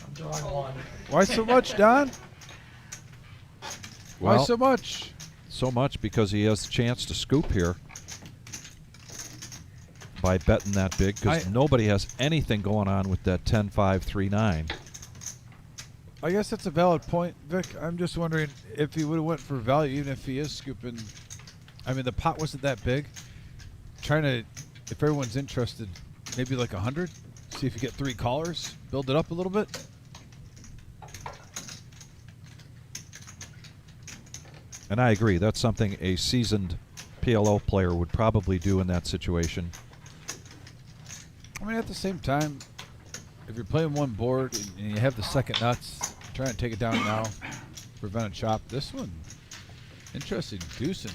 [SPEAKER 8] I'm drawing one.
[SPEAKER 1] Why so much, Don? Why
[SPEAKER 7] Well,
[SPEAKER 1] so much?
[SPEAKER 7] so much because he has a chance to scoop here by betting that big, because
[SPEAKER 1] I-
[SPEAKER 7] nobody has anything going on with that 10-5-3-9.
[SPEAKER 1] I guess that's a valid point, Vic. I'm just wondering if he would have went for value, even if he is scooping. I mean, the pot wasn't that big. Trying to, if everyone's interested, maybe like 100. See if you get 3 callers. Build it up a little bit.
[SPEAKER 7] And I agree, that's something a seasoned PLO player would probably do in that situation.
[SPEAKER 1] I mean, at the same time, if you're playing one board and you have the second nuts, try and take it down now. Prevent a chop. This one, interesting. Deucin.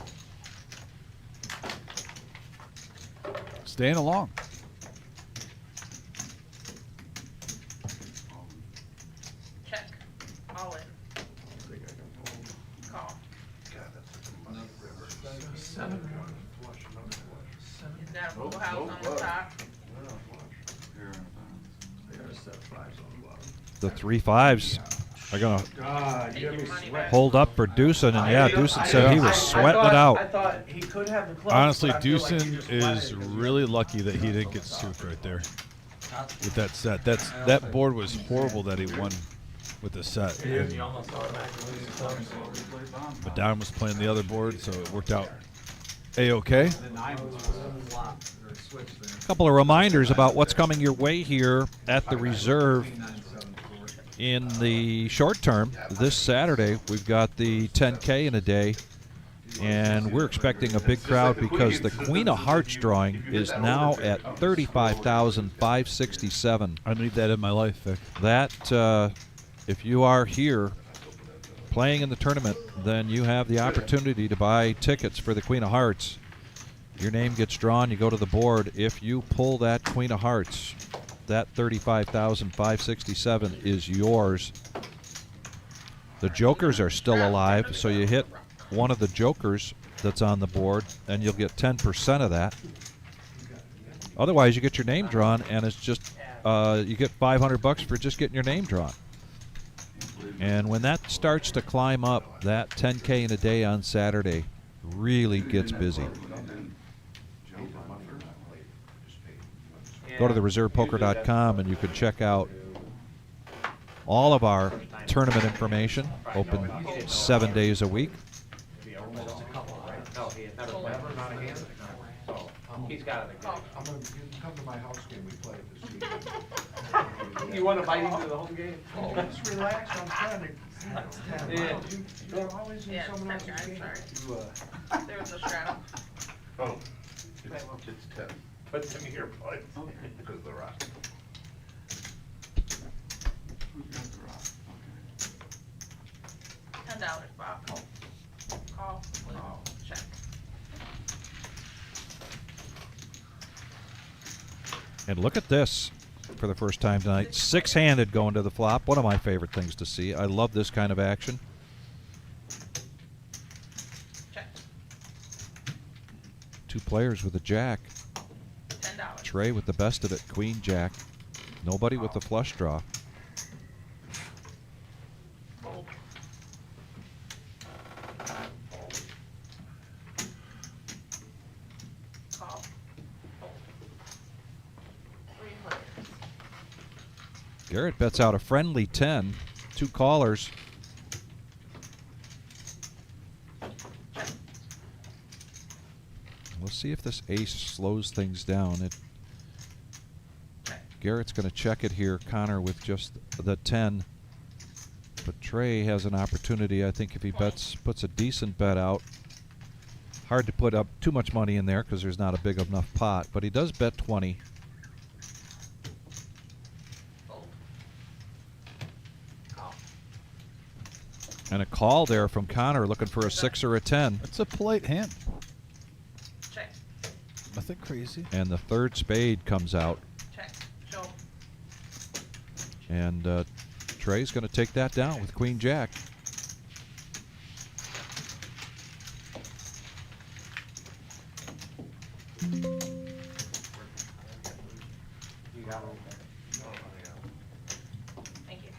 [SPEAKER 1] Staying along.
[SPEAKER 3] Check. All in. Call.
[SPEAKER 8] Seven.
[SPEAKER 3] Is that a full house on the top?
[SPEAKER 7] The 3-5s are going to
[SPEAKER 6] God,
[SPEAKER 3] Take your money back.
[SPEAKER 7] hold up for Deucin, and yeah, Deucin said he was sweating it
[SPEAKER 2] I
[SPEAKER 7] out.
[SPEAKER 2] thought he could have the club.
[SPEAKER 1] Honestly,
[SPEAKER 2] but I feel like he
[SPEAKER 1] Deucin
[SPEAKER 2] just let
[SPEAKER 1] is
[SPEAKER 2] it.
[SPEAKER 1] really lucky that he didn't get scooped right there with that set. That board was horrible that he won with the set. And-
[SPEAKER 8] You almost automatically lose the
[SPEAKER 1] but Don was playing the other board, so it worked out a-okay.
[SPEAKER 6] The 9 was flop, or switch there.
[SPEAKER 7] A couple of reminders about what's coming your way here at the reserve.
[SPEAKER 6] 974.
[SPEAKER 7] In the short term, this Saturday, we've got the 10K in a day, and we're expecting a big crowd because the Queen of Hearts drawing is now at 35,567.
[SPEAKER 1] I need that in my life, Vic.
[SPEAKER 7] That, if you are here playing in the tournament, then you have the opportunity to buy tickets for the Queen of Hearts. Your name gets drawn, you go to the board. If you pull that Queen of Hearts, that 35,567 is yours. The jokers are still alive, so you hit one of the jokers that's on the board, and you'll get 10% of that. Otherwise, you get your name drawn, and it's just you get $500 for just getting your name drawn. And when that starts to climb up, that 10K in a day on Saturday really gets busy. Go to thereseurpoker.com and you can check out all of our tournament information, open 7 days a week.
[SPEAKER 2] No, he has never not a hand. So, he's got it again.
[SPEAKER 9] I'm gonna, you can come to my house game, we play it this weekend.
[SPEAKER 2] You want to bite into the home game?
[SPEAKER 9] Just relax, I'm trying to,
[SPEAKER 2] Yeah.
[SPEAKER 9] you're always in
[SPEAKER 3] Yeah,
[SPEAKER 9] someone
[SPEAKER 3] it's
[SPEAKER 9] else's
[SPEAKER 3] 10
[SPEAKER 9] game.
[SPEAKER 3] guys,
[SPEAKER 2] You,
[SPEAKER 3] sorry. There was a straddle.
[SPEAKER 5] Oh, it's 10,
[SPEAKER 2] put some in your butt.
[SPEAKER 5] because of the rock.
[SPEAKER 10] Who's got the rock? Okay.
[SPEAKER 3] $10, Bob. Call, check.
[SPEAKER 7] And look at this for the first time tonight. Six-handed going to the flop. One of my favorite things to see. I love this kind of action.
[SPEAKER 3] Check.
[SPEAKER 7] Two players with a jack.
[SPEAKER 3] $10.
[SPEAKER 7] Trey with the best of it. Queen, jack. Nobody with the flush draw.
[SPEAKER 3] Fold. Call. Fold. 3 players.
[SPEAKER 7] Garrett bets out a friendly 10. Two callers.
[SPEAKER 3] Check.
[SPEAKER 7] Let's see if this ace slows things down.
[SPEAKER 3] Check.
[SPEAKER 7] Garrett's going to check it here. Connor with just the 10. But Trey has an opportunity, I think, if he puts a decent bet out. Hard to put up too much money in there because there's not a big enough pot. But he does bet 20.
[SPEAKER 3] Fold.
[SPEAKER 7] And a call there from Connor looking for a 6 or a 10.
[SPEAKER 1] It's a polite hand.
[SPEAKER 3] Check.
[SPEAKER 1] Nothing crazy.
[SPEAKER 7] And the third spade comes out.
[SPEAKER 3] Check. Show.
[SPEAKER 7] And Trey's going to take that down with Queen Jack.
[SPEAKER 2] You got it.
[SPEAKER 3] Thank you.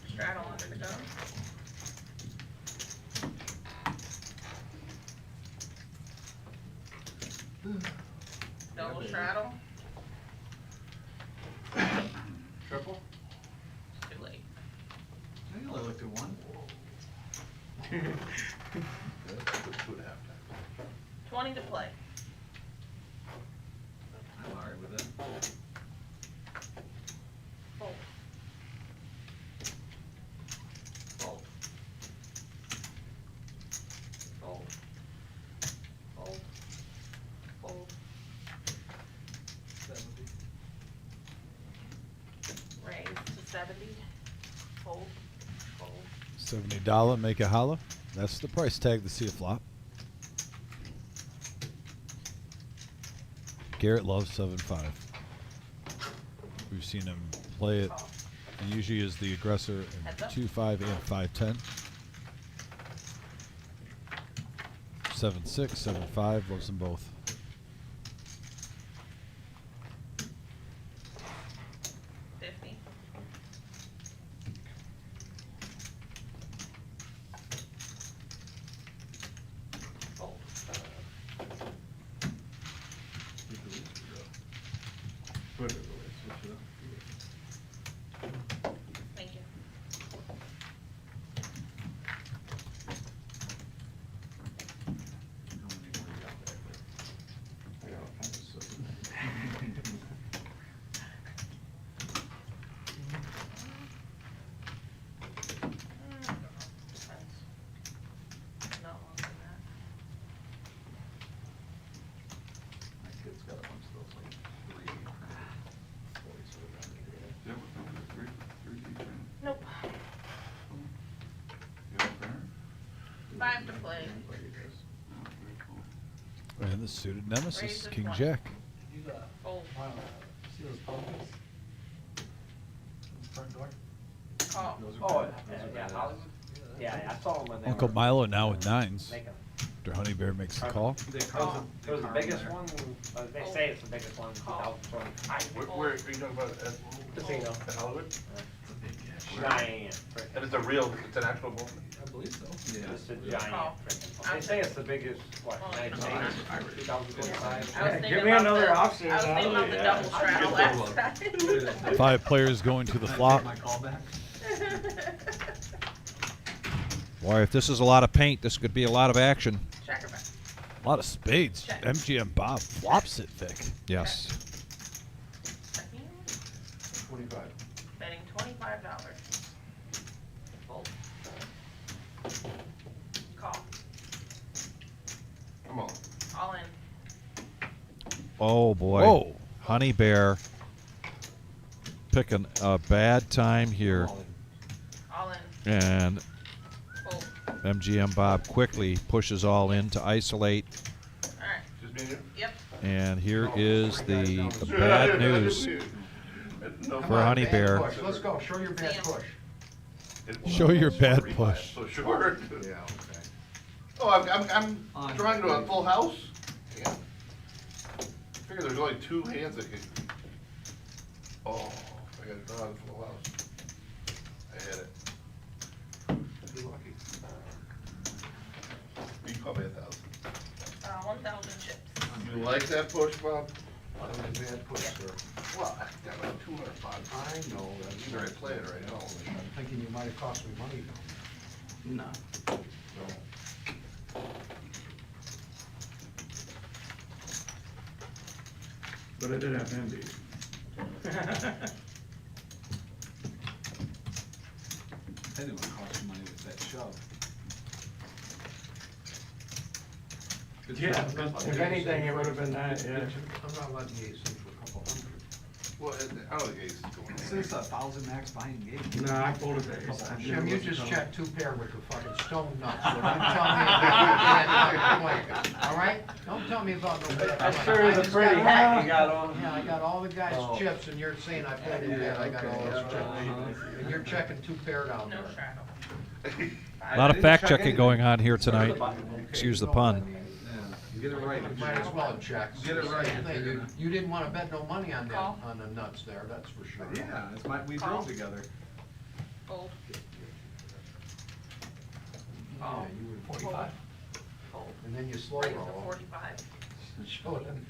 [SPEAKER 3] Straddle under the gun. Double straddle.
[SPEAKER 2] Triple?
[SPEAKER 3] Too late.
[SPEAKER 4] I only looked at one.
[SPEAKER 5] That's 2.5 times.
[SPEAKER 3] 20 to play.
[SPEAKER 4] I'm all right with that.
[SPEAKER 3] Fold. Fold. Fold. Fold. Fold. Raise to 70. Fold. Fold.
[SPEAKER 1] $70, make it holla. That's the price tag to see a flop. Garrett loves 7-5. We've seen him play it. He usually is the aggressor in
[SPEAKER 3] Heads up.
[SPEAKER 1] 2-5 and 5-10. 7-6, 7-5, loves them both.
[SPEAKER 3] Thank you.
[SPEAKER 11] 5 to play.
[SPEAKER 1] And the suited nemesis,
[SPEAKER 11] Raise the
[SPEAKER 1] King
[SPEAKER 11] 20.
[SPEAKER 1] Jack.
[SPEAKER 11] Fold.
[SPEAKER 6] Wow. See those pumpkins? Front door?
[SPEAKER 11] Call.
[SPEAKER 2] Oh, yeah, Hollywood? Yeah, I saw them when they
[SPEAKER 1] Uncle
[SPEAKER 2] were
[SPEAKER 1] Milo now with 9s.
[SPEAKER 2] making them.
[SPEAKER 1] After Honey Bear makes the call.
[SPEAKER 2] It was the biggest one, they say it's the biggest one in 2025.
[SPEAKER 5] Where are you talking about?
[SPEAKER 2] Casino.
[SPEAKER 5] At Hollywood?
[SPEAKER 2] Giant frickin'.
[SPEAKER 5] And it's a real, it's an actual bull?
[SPEAKER 4] I believe so.
[SPEAKER 2] It's a giant
[SPEAKER 11] Call.
[SPEAKER 2] frickin' one. They say it's the biggest, what, United States, 2025?
[SPEAKER 11] I was thinking
[SPEAKER 2] Give me
[SPEAKER 11] about
[SPEAKER 2] another
[SPEAKER 11] the-
[SPEAKER 2] option.
[SPEAKER 11] I was thinking about the double straddle last time.
[SPEAKER 1] 5 players going to the flop.
[SPEAKER 4] My callback.
[SPEAKER 7] Boy, if this is a lot of paint, this could be a lot of action.
[SPEAKER 11] Checker back.
[SPEAKER 1] A lot of spades.
[SPEAKER 11] Check.
[SPEAKER 1] MGM Bob flops it thick.
[SPEAKER 7] Yes.
[SPEAKER 11] Checking.
[SPEAKER 9] 25.
[SPEAKER 11] Betting $25. Fold. Call.
[SPEAKER 5] Come on.
[SPEAKER 11] All in.
[SPEAKER 7] Oh boy.
[SPEAKER 1] Whoa.
[SPEAKER 7] Honey Bear picking a bad time here.
[SPEAKER 11] All in.
[SPEAKER 7] And
[SPEAKER 11] Fold.
[SPEAKER 7] MGM Bob quickly pushes all in to isolate.
[SPEAKER 11] All right.
[SPEAKER 5] Just me and you?
[SPEAKER 11] Yep.
[SPEAKER 7] And here
[SPEAKER 9] No,
[SPEAKER 7] is
[SPEAKER 9] three guys down
[SPEAKER 7] the
[SPEAKER 9] the
[SPEAKER 7] bad news
[SPEAKER 5] No,
[SPEAKER 7] for Honey
[SPEAKER 9] bad
[SPEAKER 7] Bear.
[SPEAKER 9] push. Let's go, show your bad
[SPEAKER 11] Damn.
[SPEAKER 9] push.
[SPEAKER 1] Show your bad push.
[SPEAKER 5] So sure.
[SPEAKER 9] Yeah, okay.
[SPEAKER 5] Oh, I'm trying to a full house. Yeah. Figure there's only 2 hands that can. Oh, I got it drawn full house. I hit it. Be lucky. You call me 1,000.
[SPEAKER 11] 1,000 chips.
[SPEAKER 5] You like that push, Bob?
[SPEAKER 9] That was a bad push, sir.
[SPEAKER 5] Well, I got about 200 bucks.
[SPEAKER 9] I know, that's.
[SPEAKER 5] Either I play it or I don't.
[SPEAKER 9] I'm thinking you might have cost me money
[SPEAKER 4] No.
[SPEAKER 9] though.
[SPEAKER 10] But I did have him beat.
[SPEAKER 4] I didn't want to cost you money with that shove. Good
[SPEAKER 8] Yeah,
[SPEAKER 4] stuff.
[SPEAKER 8] if anything, it would have been that, yeah.
[SPEAKER 9] I'm not letting you ace in for a couple hundred.
[SPEAKER 5] Well, I don't think Ace is going
[SPEAKER 4] Since 1,000 max buying game.
[SPEAKER 10] Nah, I folded that. ace.
[SPEAKER 9] Jim, you just checked 2 pair with the fucking stone nuts, so don't tell me about no bad play, all right? Don't tell me about no bad
[SPEAKER 2] That
[SPEAKER 9] play.
[SPEAKER 2] sure is
[SPEAKER 9] I
[SPEAKER 2] a
[SPEAKER 9] just
[SPEAKER 2] pretty
[SPEAKER 9] got-
[SPEAKER 2] hat you got on.
[SPEAKER 9] Yeah, I got all the guys'
[SPEAKER 2] Oh.
[SPEAKER 9] chips, and you're saying I played it bad, I got all those chips. And you're checking 2 pair down
[SPEAKER 11] No
[SPEAKER 9] there.
[SPEAKER 11] straddle.
[SPEAKER 7] A lot of fact checking going on here tonight. Excuse the pun.
[SPEAKER 4] Yeah, you get it right.
[SPEAKER 9] You might as well check.
[SPEAKER 4] Get it right.
[SPEAKER 9] Same thing. You didn't wanna bet no money on that,
[SPEAKER 11] Call.
[SPEAKER 9] on the nuts there, that's for sure.
[SPEAKER 4] Yeah, it's we
[SPEAKER 11] Call.
[SPEAKER 4] drove together.
[SPEAKER 11] Fold.
[SPEAKER 9] Yeah, you were
[SPEAKER 11] 45. Fold.
[SPEAKER 9] And then you slow
[SPEAKER 11] Raise the
[SPEAKER 9] roll.
[SPEAKER 11] 45.
[SPEAKER 9] Show them.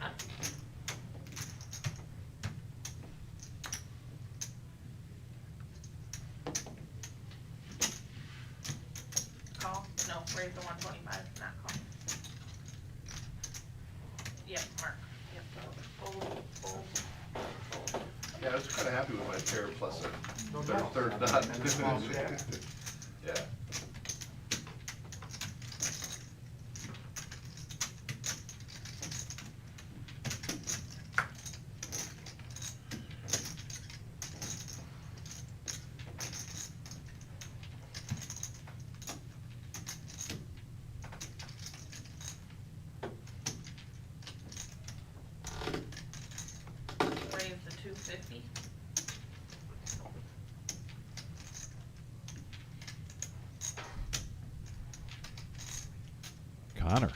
[SPEAKER 11] Call. No, raise the 125, not call. Yep, mark. Yep. Fold, fold, fold.
[SPEAKER 5] Yeah, I was kinda happy with my pair plus
[SPEAKER 9] No
[SPEAKER 5] a
[SPEAKER 9] doubt.
[SPEAKER 5] third nut.
[SPEAKER 9] And the small stack.
[SPEAKER 5] Yeah.
[SPEAKER 11] Raise the 250.
[SPEAKER 7] Connor.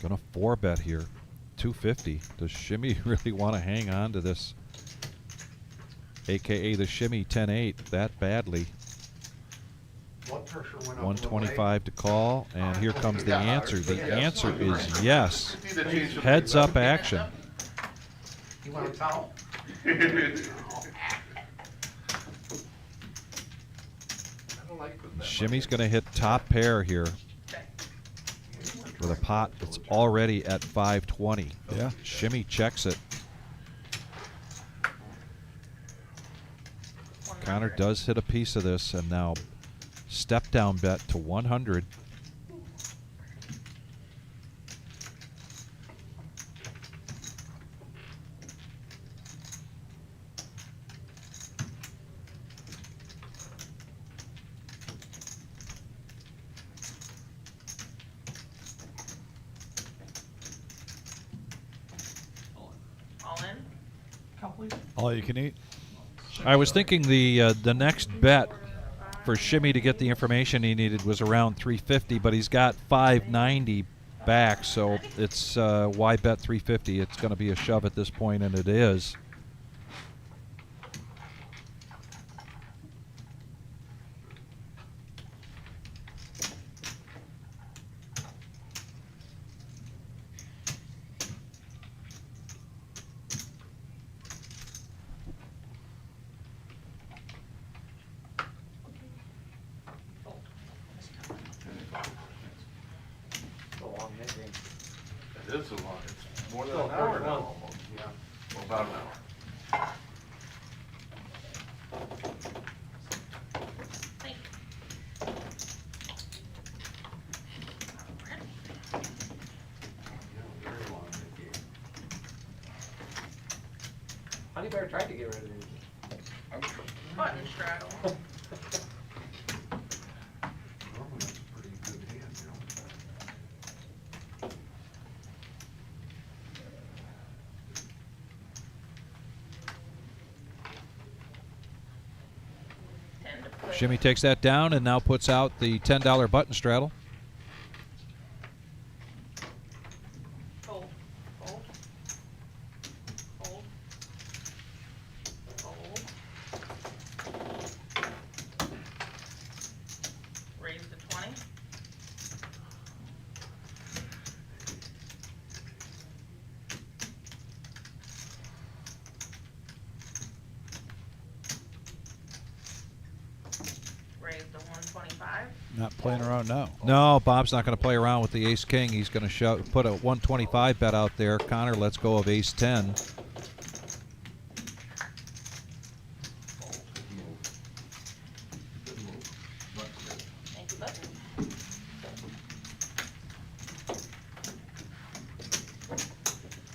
[SPEAKER 7] Gonna 4-bet here. 250. Does Shimmy really want to hang on to this? AKA the Shimmy 10-8 that badly.
[SPEAKER 9] Blood pressure went up a little,
[SPEAKER 7] 125 to call, and here comes the
[SPEAKER 5] Yeah,
[SPEAKER 7] answer. The
[SPEAKER 5] yeah.
[SPEAKER 7] answer is yes.
[SPEAKER 5] Need to change some
[SPEAKER 7] Heads
[SPEAKER 5] things
[SPEAKER 7] up action.
[SPEAKER 9] You want a towel?
[SPEAKER 5] I don't like putting that
[SPEAKER 7] Shimmy's
[SPEAKER 5] much
[SPEAKER 7] going to hit top pair here
[SPEAKER 11] Okay.
[SPEAKER 7] with a pot that's already at 520.
[SPEAKER 1] Yeah.
[SPEAKER 7] Shimmy checks it. Connor
[SPEAKER 11] 100.
[SPEAKER 7] does hit a piece of this, and now step down bet to 100.
[SPEAKER 6] please?
[SPEAKER 1] All you can eat.
[SPEAKER 7] I was thinking the next bet for Shimmy to get the information he needed was around 350, but he's got 590 back, so it's why bet 350? It's going to be a shove at this point, and it is.
[SPEAKER 2] It's a long net game.
[SPEAKER 5] It is a lot, it's more than
[SPEAKER 2] Still
[SPEAKER 5] an hour
[SPEAKER 2] 31.
[SPEAKER 5] now almost.
[SPEAKER 9] Yeah.
[SPEAKER 5] Well, about an hour.
[SPEAKER 11] Thank
[SPEAKER 9] Yeah, very long net game.
[SPEAKER 2] Honey Bear tried to get rid of these.
[SPEAKER 11] Button straddle.
[SPEAKER 9] Normally that's a pretty good hand, you know.
[SPEAKER 11] Ten to play.
[SPEAKER 7] Shimmy takes that down and now puts out the $10 button straddle.
[SPEAKER 11] Fold. Fold. Fold. Fold. Raise to 20. Raise to 125.
[SPEAKER 1] Not playing around now.
[SPEAKER 7] No, Bob's not going to play around with the ace king. He's going to put a 125 bet out there. Connor lets go of ace 10.
[SPEAKER 11] Thank you, button.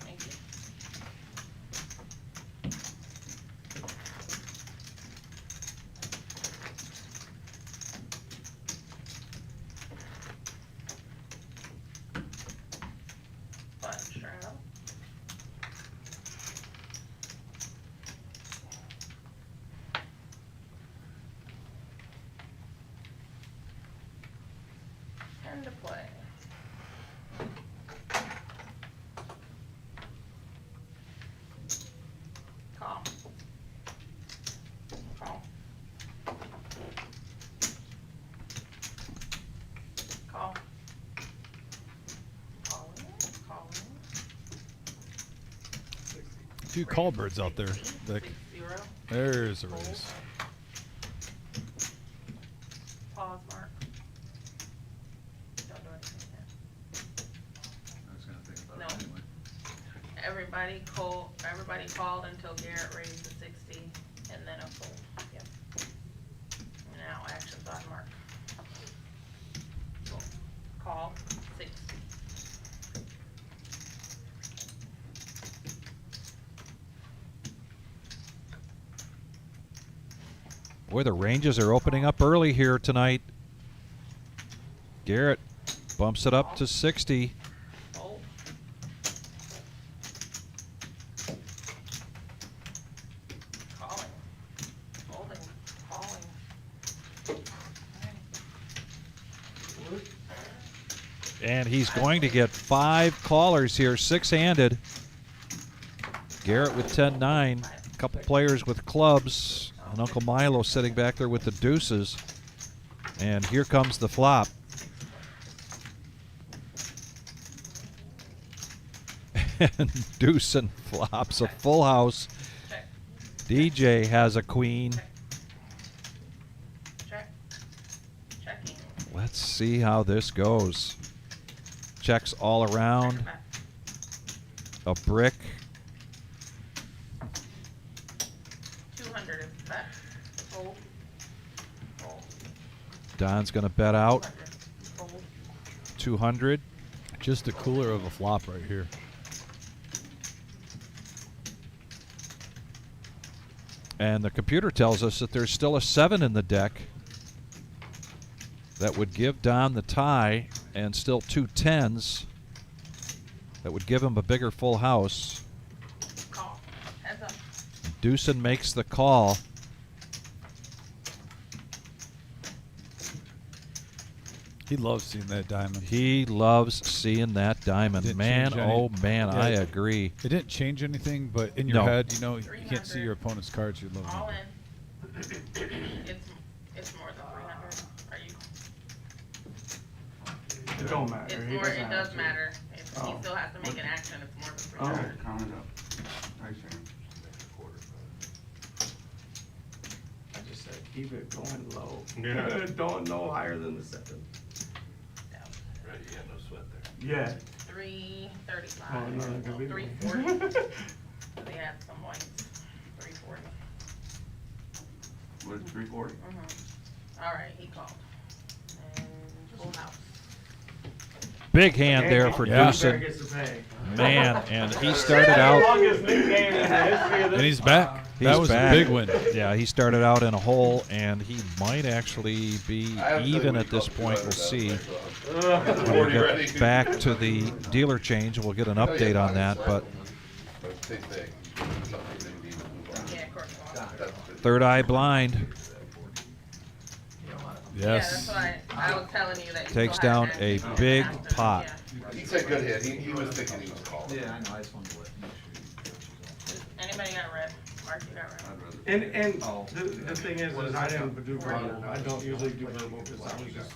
[SPEAKER 11] Thank you. Button straddle. And to play. Call. Call. Call. Calling. Calling.
[SPEAKER 1] A few call birds out there, Vic.
[SPEAKER 11] 0.
[SPEAKER 1] There's a raise.
[SPEAKER 11] Pause, Mark. Don't do anything yet.
[SPEAKER 4] I was gonna think about
[SPEAKER 11] No.
[SPEAKER 4] it anyway.
[SPEAKER 11] Everybody called until Garrett raised to 60, and then a fold. Yep. Now action's on Mark. Call 60.
[SPEAKER 7] Boy, the ranges are opening up early here tonight. Garrett bumps it up to 60.
[SPEAKER 11] Fold. Calling. Folding. Calling.
[SPEAKER 7] And he's going to get 5 callers here, 6-handed. Garrett with 10-9. A couple players with clubs. And Uncle Milo sitting back there with the deuces. And here comes the flop. And deuce and flops, a full house.
[SPEAKER 11] Check.
[SPEAKER 7] DJ has a queen.
[SPEAKER 11] Check. Checking.
[SPEAKER 7] Let's see how this goes. Checks all around.
[SPEAKER 11] Back.
[SPEAKER 7] A brick.
[SPEAKER 11] 200 is bet. Fold. Fold.
[SPEAKER 7] Don's going to bet out
[SPEAKER 11] 200. Fold.
[SPEAKER 7] 200.
[SPEAKER 1] Just a cooler of a flop right here.
[SPEAKER 7] And the computer tells us that there's still a 7 in the deck. That would give Don the tie, and still 2 10s. That would give him a bigger full house.
[SPEAKER 11] Call. Heads up.
[SPEAKER 7] Deucin makes the call.
[SPEAKER 1] He loves seeing that diamond.
[SPEAKER 7] He loves seeing that diamond.
[SPEAKER 1] Didn't
[SPEAKER 7] Man,
[SPEAKER 1] change any-
[SPEAKER 7] oh man,
[SPEAKER 1] Yeah,
[SPEAKER 7] I agree.
[SPEAKER 1] It didn't change anything, but in your
[SPEAKER 7] No.
[SPEAKER 1] head, you know, you can't see
[SPEAKER 11] 300.
[SPEAKER 1] your opponent's cards. You love
[SPEAKER 11] All
[SPEAKER 1] them.
[SPEAKER 11] in. It's more than 300. Are you?
[SPEAKER 8] It don't matter.
[SPEAKER 11] It's
[SPEAKER 8] He
[SPEAKER 11] more.
[SPEAKER 8] doesn't
[SPEAKER 11] It
[SPEAKER 8] have
[SPEAKER 11] does
[SPEAKER 8] to.
[SPEAKER 11] matter. If
[SPEAKER 8] Oh.
[SPEAKER 11] he still has to make an action. It's more than
[SPEAKER 8] Oh.
[SPEAKER 11] 300.
[SPEAKER 10] Count it up. Nice, Sam.
[SPEAKER 8] I just said keep it going low. Don't no higher than the 7.
[SPEAKER 5] Right, you got no sweat there.
[SPEAKER 8] Yeah.
[SPEAKER 11] 335.
[SPEAKER 8] Oh, no, that could be me.
[SPEAKER 11] 340. They have some whites. 340.
[SPEAKER 10] What, 340?
[SPEAKER 11] All right, he called. And full house.
[SPEAKER 7] Big hand there for
[SPEAKER 1] Yeah.
[SPEAKER 7] Deucin.
[SPEAKER 8] Gets to pay.
[SPEAKER 7] Man, and he started out.
[SPEAKER 2] Longest nickname in the history of this.
[SPEAKER 1] And he's back.
[SPEAKER 7] He's
[SPEAKER 1] That was
[SPEAKER 7] back.
[SPEAKER 1] a big win.
[SPEAKER 7] Yeah, he started out in a hole, and he might actually be
[SPEAKER 5] I have to
[SPEAKER 7] even
[SPEAKER 5] tell
[SPEAKER 7] at
[SPEAKER 5] you
[SPEAKER 7] this
[SPEAKER 5] what
[SPEAKER 7] point. We'll see.
[SPEAKER 5] he
[SPEAKER 7] We'll
[SPEAKER 5] Already ready.
[SPEAKER 7] get back to the dealer change, and we'll get an update on that. But
[SPEAKER 5] Same thing.
[SPEAKER 11] Yeah, of course.
[SPEAKER 5] That's
[SPEAKER 7] third eye blind
[SPEAKER 11] Yeah,
[SPEAKER 1] Yes.
[SPEAKER 11] that's why I was telling you that. you
[SPEAKER 7] takes
[SPEAKER 11] still have
[SPEAKER 7] down
[SPEAKER 11] an
[SPEAKER 7] a
[SPEAKER 11] action.
[SPEAKER 7] big
[SPEAKER 11] You have to,
[SPEAKER 7] pot.
[SPEAKER 11] yeah.
[SPEAKER 5] He said good hit. He was thinking he was calling.
[SPEAKER 4] Yeah, I know, I just wanted to make sure.
[SPEAKER 11] Anybody got red? Mark, you got red?
[SPEAKER 10] I'd rather.
[SPEAKER 8] And
[SPEAKER 4] Oh.
[SPEAKER 8] the thing is I didn't do verbal. I don't usually do verbal because I was just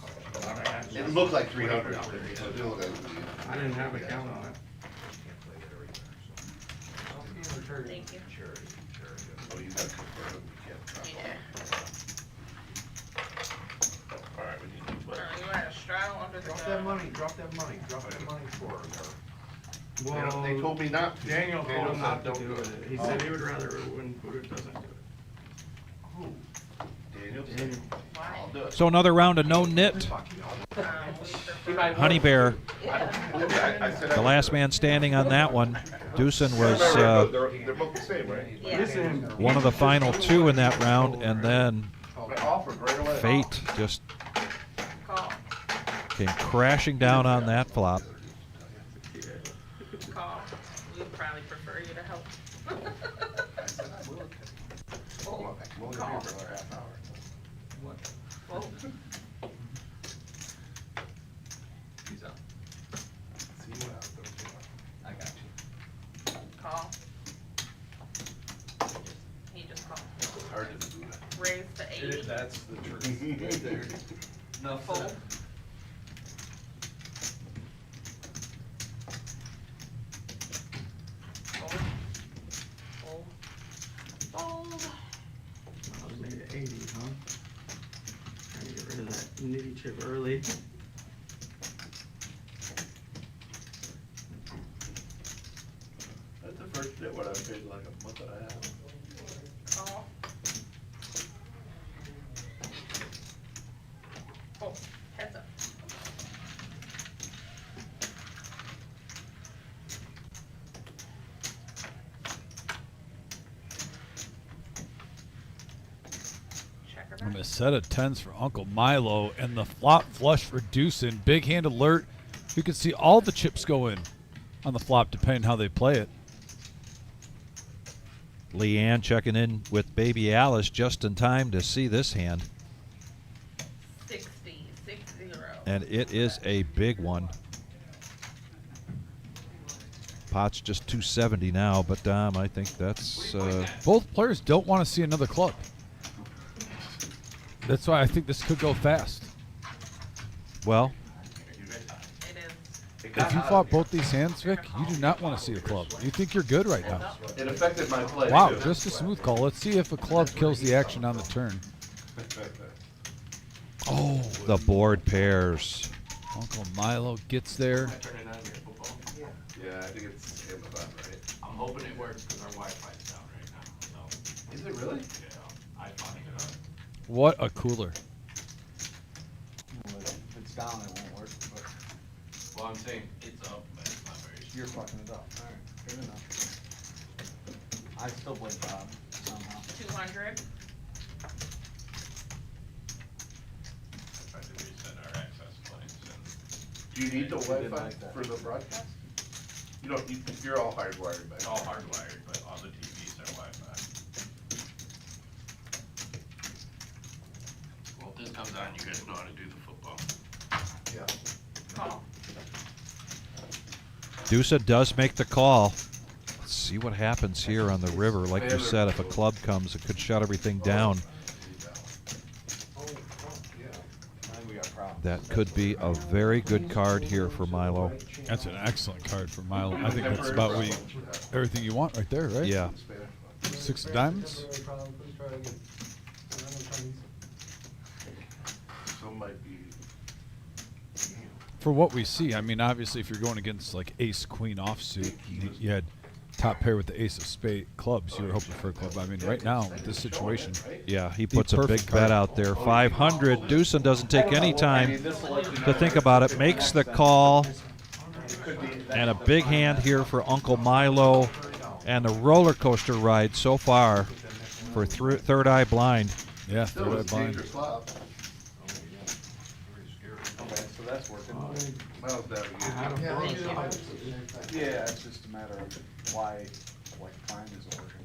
[SPEAKER 8] out of action.
[SPEAKER 5] It looked like 300 out there. So it did look like it was good.
[SPEAKER 8] I didn't have a count on it.
[SPEAKER 11] Thank you.
[SPEAKER 5] Oh, you got to confirm. You can't drop
[SPEAKER 11] Yeah.
[SPEAKER 5] off. All right, we need to
[SPEAKER 11] All right, you had a straddle under the
[SPEAKER 9] Drop
[SPEAKER 11] gun.
[SPEAKER 9] that money, drop that money, drop that money for her.
[SPEAKER 8] Well,
[SPEAKER 5] They told me not to.
[SPEAKER 8] Daniel told him
[SPEAKER 5] said,
[SPEAKER 8] not to
[SPEAKER 5] "Don't
[SPEAKER 8] do it. He said he would rather when Buddha doesn't do it.
[SPEAKER 5] Who? Daniel said,
[SPEAKER 8] Daniel.
[SPEAKER 11] Why?
[SPEAKER 5] I'll do it.
[SPEAKER 7] so another round of no knit.
[SPEAKER 11] We prefer.
[SPEAKER 7] Honey Bear,
[SPEAKER 5] I said
[SPEAKER 7] the last man standing on that one. Deucin was
[SPEAKER 5] they're both the same, right?
[SPEAKER 11] Yeah.
[SPEAKER 8] Listen,
[SPEAKER 7] one of the final two in that round, and then
[SPEAKER 5] I offered right away.
[SPEAKER 7] fate just
[SPEAKER 11] Call.
[SPEAKER 7] came crashing down on that flop.
[SPEAKER 11] Call. We would probably prefer you to help.
[SPEAKER 5] I said I will. Well, I'm only here for another half hour.
[SPEAKER 11] Whoa.
[SPEAKER 4] He's up.
[SPEAKER 5] See what happens.
[SPEAKER 4] I got you.
[SPEAKER 11] Call. He just called.
[SPEAKER 5] It's hard to do that.
[SPEAKER 11] Raise to 80.
[SPEAKER 4] That's the truth, right there. No,
[SPEAKER 11] Fold. Fold. Fold. Fold.
[SPEAKER 8] I was made at 80, huh? Trying to get rid of that nitty chip early.
[SPEAKER 5] That's the first bit what I paid like a month and a half.
[SPEAKER 11] Call. Fold. Heads up. Checker
[SPEAKER 1] And
[SPEAKER 11] back.
[SPEAKER 1] a set of 10s for Uncle Milo, and the flop flush for Deucin. Big hand alert. You can see all the chips go in on the flop, depending how they play it.
[SPEAKER 7] Leanne checking in with baby Alice just in time to see this hand.
[SPEAKER 11] 60. 60.
[SPEAKER 7] And it is a big one. Pot's just 270 now, but I think that's
[SPEAKER 1] Both players don't want to see another club. That's why I think this could go fast.
[SPEAKER 7] well.
[SPEAKER 11] It is.
[SPEAKER 1] If you fought both these hands, Vic, you do not want to see a club. You think you're good right now.
[SPEAKER 5] It affected my play.
[SPEAKER 1] Wow,
[SPEAKER 5] too.
[SPEAKER 1] just a smooth call. Let's see if a club kills the action on the turn. Oh,
[SPEAKER 7] The board pairs.
[SPEAKER 1] Uncle Milo gets there.
[SPEAKER 4] Turn it on your football.
[SPEAKER 5] Yeah, I think it's Amazon, right?
[SPEAKER 4] I'm hoping it works because our Wi-Fi's down right now, so,
[SPEAKER 5] Is it really?
[SPEAKER 4] yeah, I find it up.
[SPEAKER 1] What a cooler.
[SPEAKER 9] If it's down, it won't work, but
[SPEAKER 4] Well, I'm saying it's up, but it's not very.
[SPEAKER 9] you're fucking it up. All right, good enough. I still blame Bob somehow.
[SPEAKER 11] 200.
[SPEAKER 4] Tried to reset our access points and
[SPEAKER 5] Do you need the
[SPEAKER 9] didn't
[SPEAKER 5] Wi-Fi
[SPEAKER 9] like that.
[SPEAKER 5] for the broadcast? You don't, you're all hardwired back.
[SPEAKER 4] it's all hardwired, but all the TVs are Wi-Fi.
[SPEAKER 5] this comes on, you guys know how to do the football.
[SPEAKER 9] Yeah.
[SPEAKER 11] Call.
[SPEAKER 7] Deuce does make the call. Let's see what happens here on the river. Like you said, if a club comes, it could shut everything down. That could be a very good card here for Milo.
[SPEAKER 1] That's an excellent card for Milo. I think that's about what everything you want right there, right?
[SPEAKER 7] Yeah.
[SPEAKER 1] 6 of diamonds.
[SPEAKER 5] Some might be.
[SPEAKER 1] For what we see, I mean, obviously, if you're going against like ace queen offsuit, you had top pair with the ace of spade clubs. You were hoping for a club. I mean, right now with this situation,
[SPEAKER 7] Yeah, he puts a big
[SPEAKER 1] perfect
[SPEAKER 7] bet
[SPEAKER 1] card.
[SPEAKER 7] out there. 500. Deucen doesn't take any time to think about it. Makes the call. And a big hand here for Uncle Milo. And a roller coaster ride so far for Third Eye Blind.
[SPEAKER 1] Yeah,
[SPEAKER 5] Still,
[SPEAKER 1] third eye
[SPEAKER 5] it's
[SPEAKER 1] blind.
[SPEAKER 5] dangerous flop.
[SPEAKER 2] Okay, so that's working.
[SPEAKER 5] Milo's navigating.
[SPEAKER 2] Yeah, it's just a matter of why, like, prime isn't working.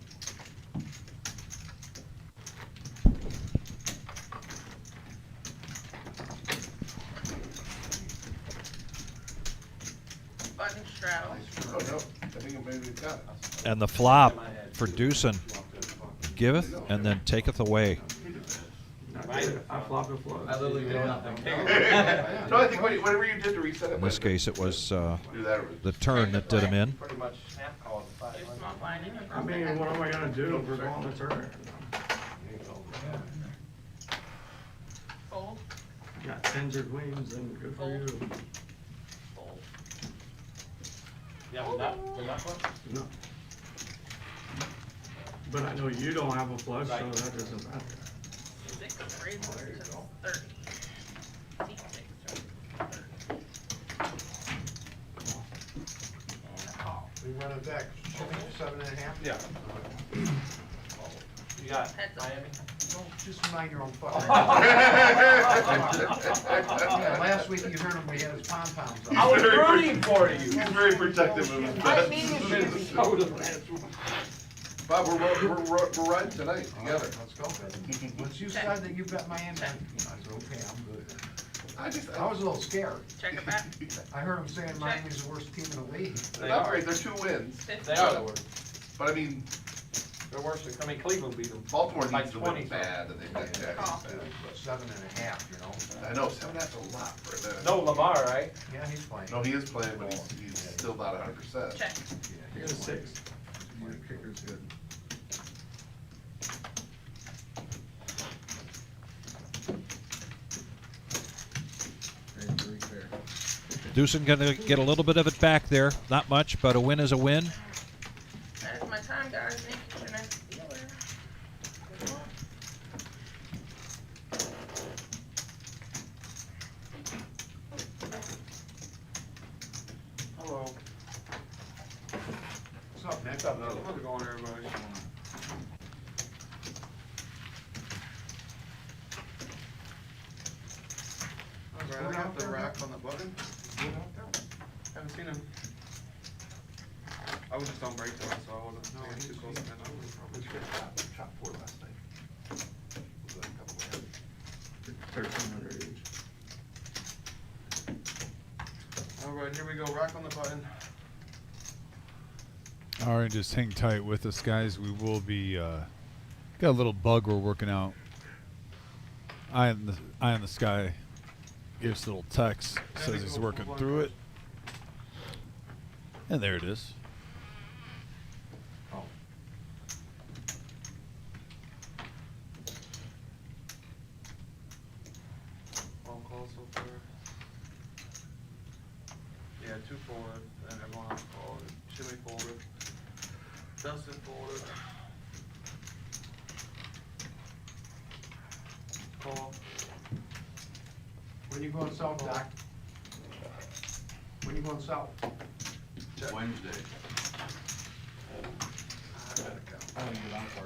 [SPEAKER 11] Button straddle.
[SPEAKER 5] Oh, no, I think it maybe got it.
[SPEAKER 7] And the flop for Deucen. Giveth and then taketh away.
[SPEAKER 8] I flopped a float.
[SPEAKER 2] I literally did nothing.
[SPEAKER 5] No, I think whatever you did to reset it.
[SPEAKER 7] In this case, it was
[SPEAKER 5] Do that.
[SPEAKER 7] the turn that did him in.
[SPEAKER 2] Pretty much snap called the
[SPEAKER 11] You're
[SPEAKER 2] 500.
[SPEAKER 11] small blind anyway.
[SPEAKER 8] I mean, what am I gonna do if we're going to turn?
[SPEAKER 11] Fold.
[SPEAKER 8] Got tens or queens, and good for you.
[SPEAKER 11] Fold.
[SPEAKER 2] Yeah, the nut one?
[SPEAKER 8] No. But I know you don't have a flush, so
[SPEAKER 2] Right.
[SPEAKER 8] that doesn't matter.
[SPEAKER 11] 6 raises to 30. D6 to 30. And a call.
[SPEAKER 9] We run it back, 7.5?
[SPEAKER 2] Yeah. You got
[SPEAKER 11] Heads up.
[SPEAKER 2] Miami?
[SPEAKER 9] Don't, just mind your own fucking. Yeah, last week you heard him, we had his pom-poms on.
[SPEAKER 2] I was rooting for you.
[SPEAKER 5] He's very protective of his
[SPEAKER 2] I
[SPEAKER 5] bets.
[SPEAKER 2] needed you to be total.
[SPEAKER 5] Bob, we're riding tonight together.
[SPEAKER 9] Let's go. Once you said that you bet Miami, I said, okay, I'm good. I was a little scared.
[SPEAKER 11] Check it back.
[SPEAKER 9] I heard him saying Miami's the worst team in the league.
[SPEAKER 5] They're not great, they're 2 wins.
[SPEAKER 11] 50.
[SPEAKER 2] They are the worst.
[SPEAKER 5] But I mean,
[SPEAKER 2] They're worse than, I mean, Cleveland beat them.
[SPEAKER 5] Baltimore
[SPEAKER 2] By
[SPEAKER 5] needs to
[SPEAKER 2] 20.
[SPEAKER 5] win bad, and they've got
[SPEAKER 11] Call.
[SPEAKER 9] 7.5, you know?
[SPEAKER 5] I know, 7.5's a lot for that.
[SPEAKER 2] No Lamar, right?
[SPEAKER 9] Yeah, he's playing.
[SPEAKER 5] No, he is playing, but he's still not 100%.
[SPEAKER 11] Check.
[SPEAKER 8] You got a 6. Your kicker's good.
[SPEAKER 7] Deucen gonna get a little bit of it back there. Not much, but a win is a win.
[SPEAKER 11] That is my time, guys. Make it your next dealer. Good luck.
[SPEAKER 2] Hello.
[SPEAKER 9] What's up, Nick?
[SPEAKER 2] What's up, Nick?
[SPEAKER 8] How's it going, everybody?
[SPEAKER 9] Good out there, Rick.
[SPEAKER 6] on the button.
[SPEAKER 9] Good out there.
[SPEAKER 6] Haven't seen him. I was just on break though, so I wasn't
[SPEAKER 9] No,
[SPEAKER 6] too close to that.
[SPEAKER 5] Shot 4 last night. Was that a couple of hands?
[SPEAKER 8] 1,300 each.
[SPEAKER 6] Alright, here we go, rock on the button.
[SPEAKER 1] All right, just hang tight with us, guys. We will be got a little bug we're working out. Eye in the sky gives a little text, says he's working through it, and there it is.
[SPEAKER 9] Oh.
[SPEAKER 6] Phone call so far. Yeah, 2 forward, and everyone else folded. Jimmy folded. Dustin folded. Call.
[SPEAKER 9] When you going south, Doc? When you going south?
[SPEAKER 10] Wednesday.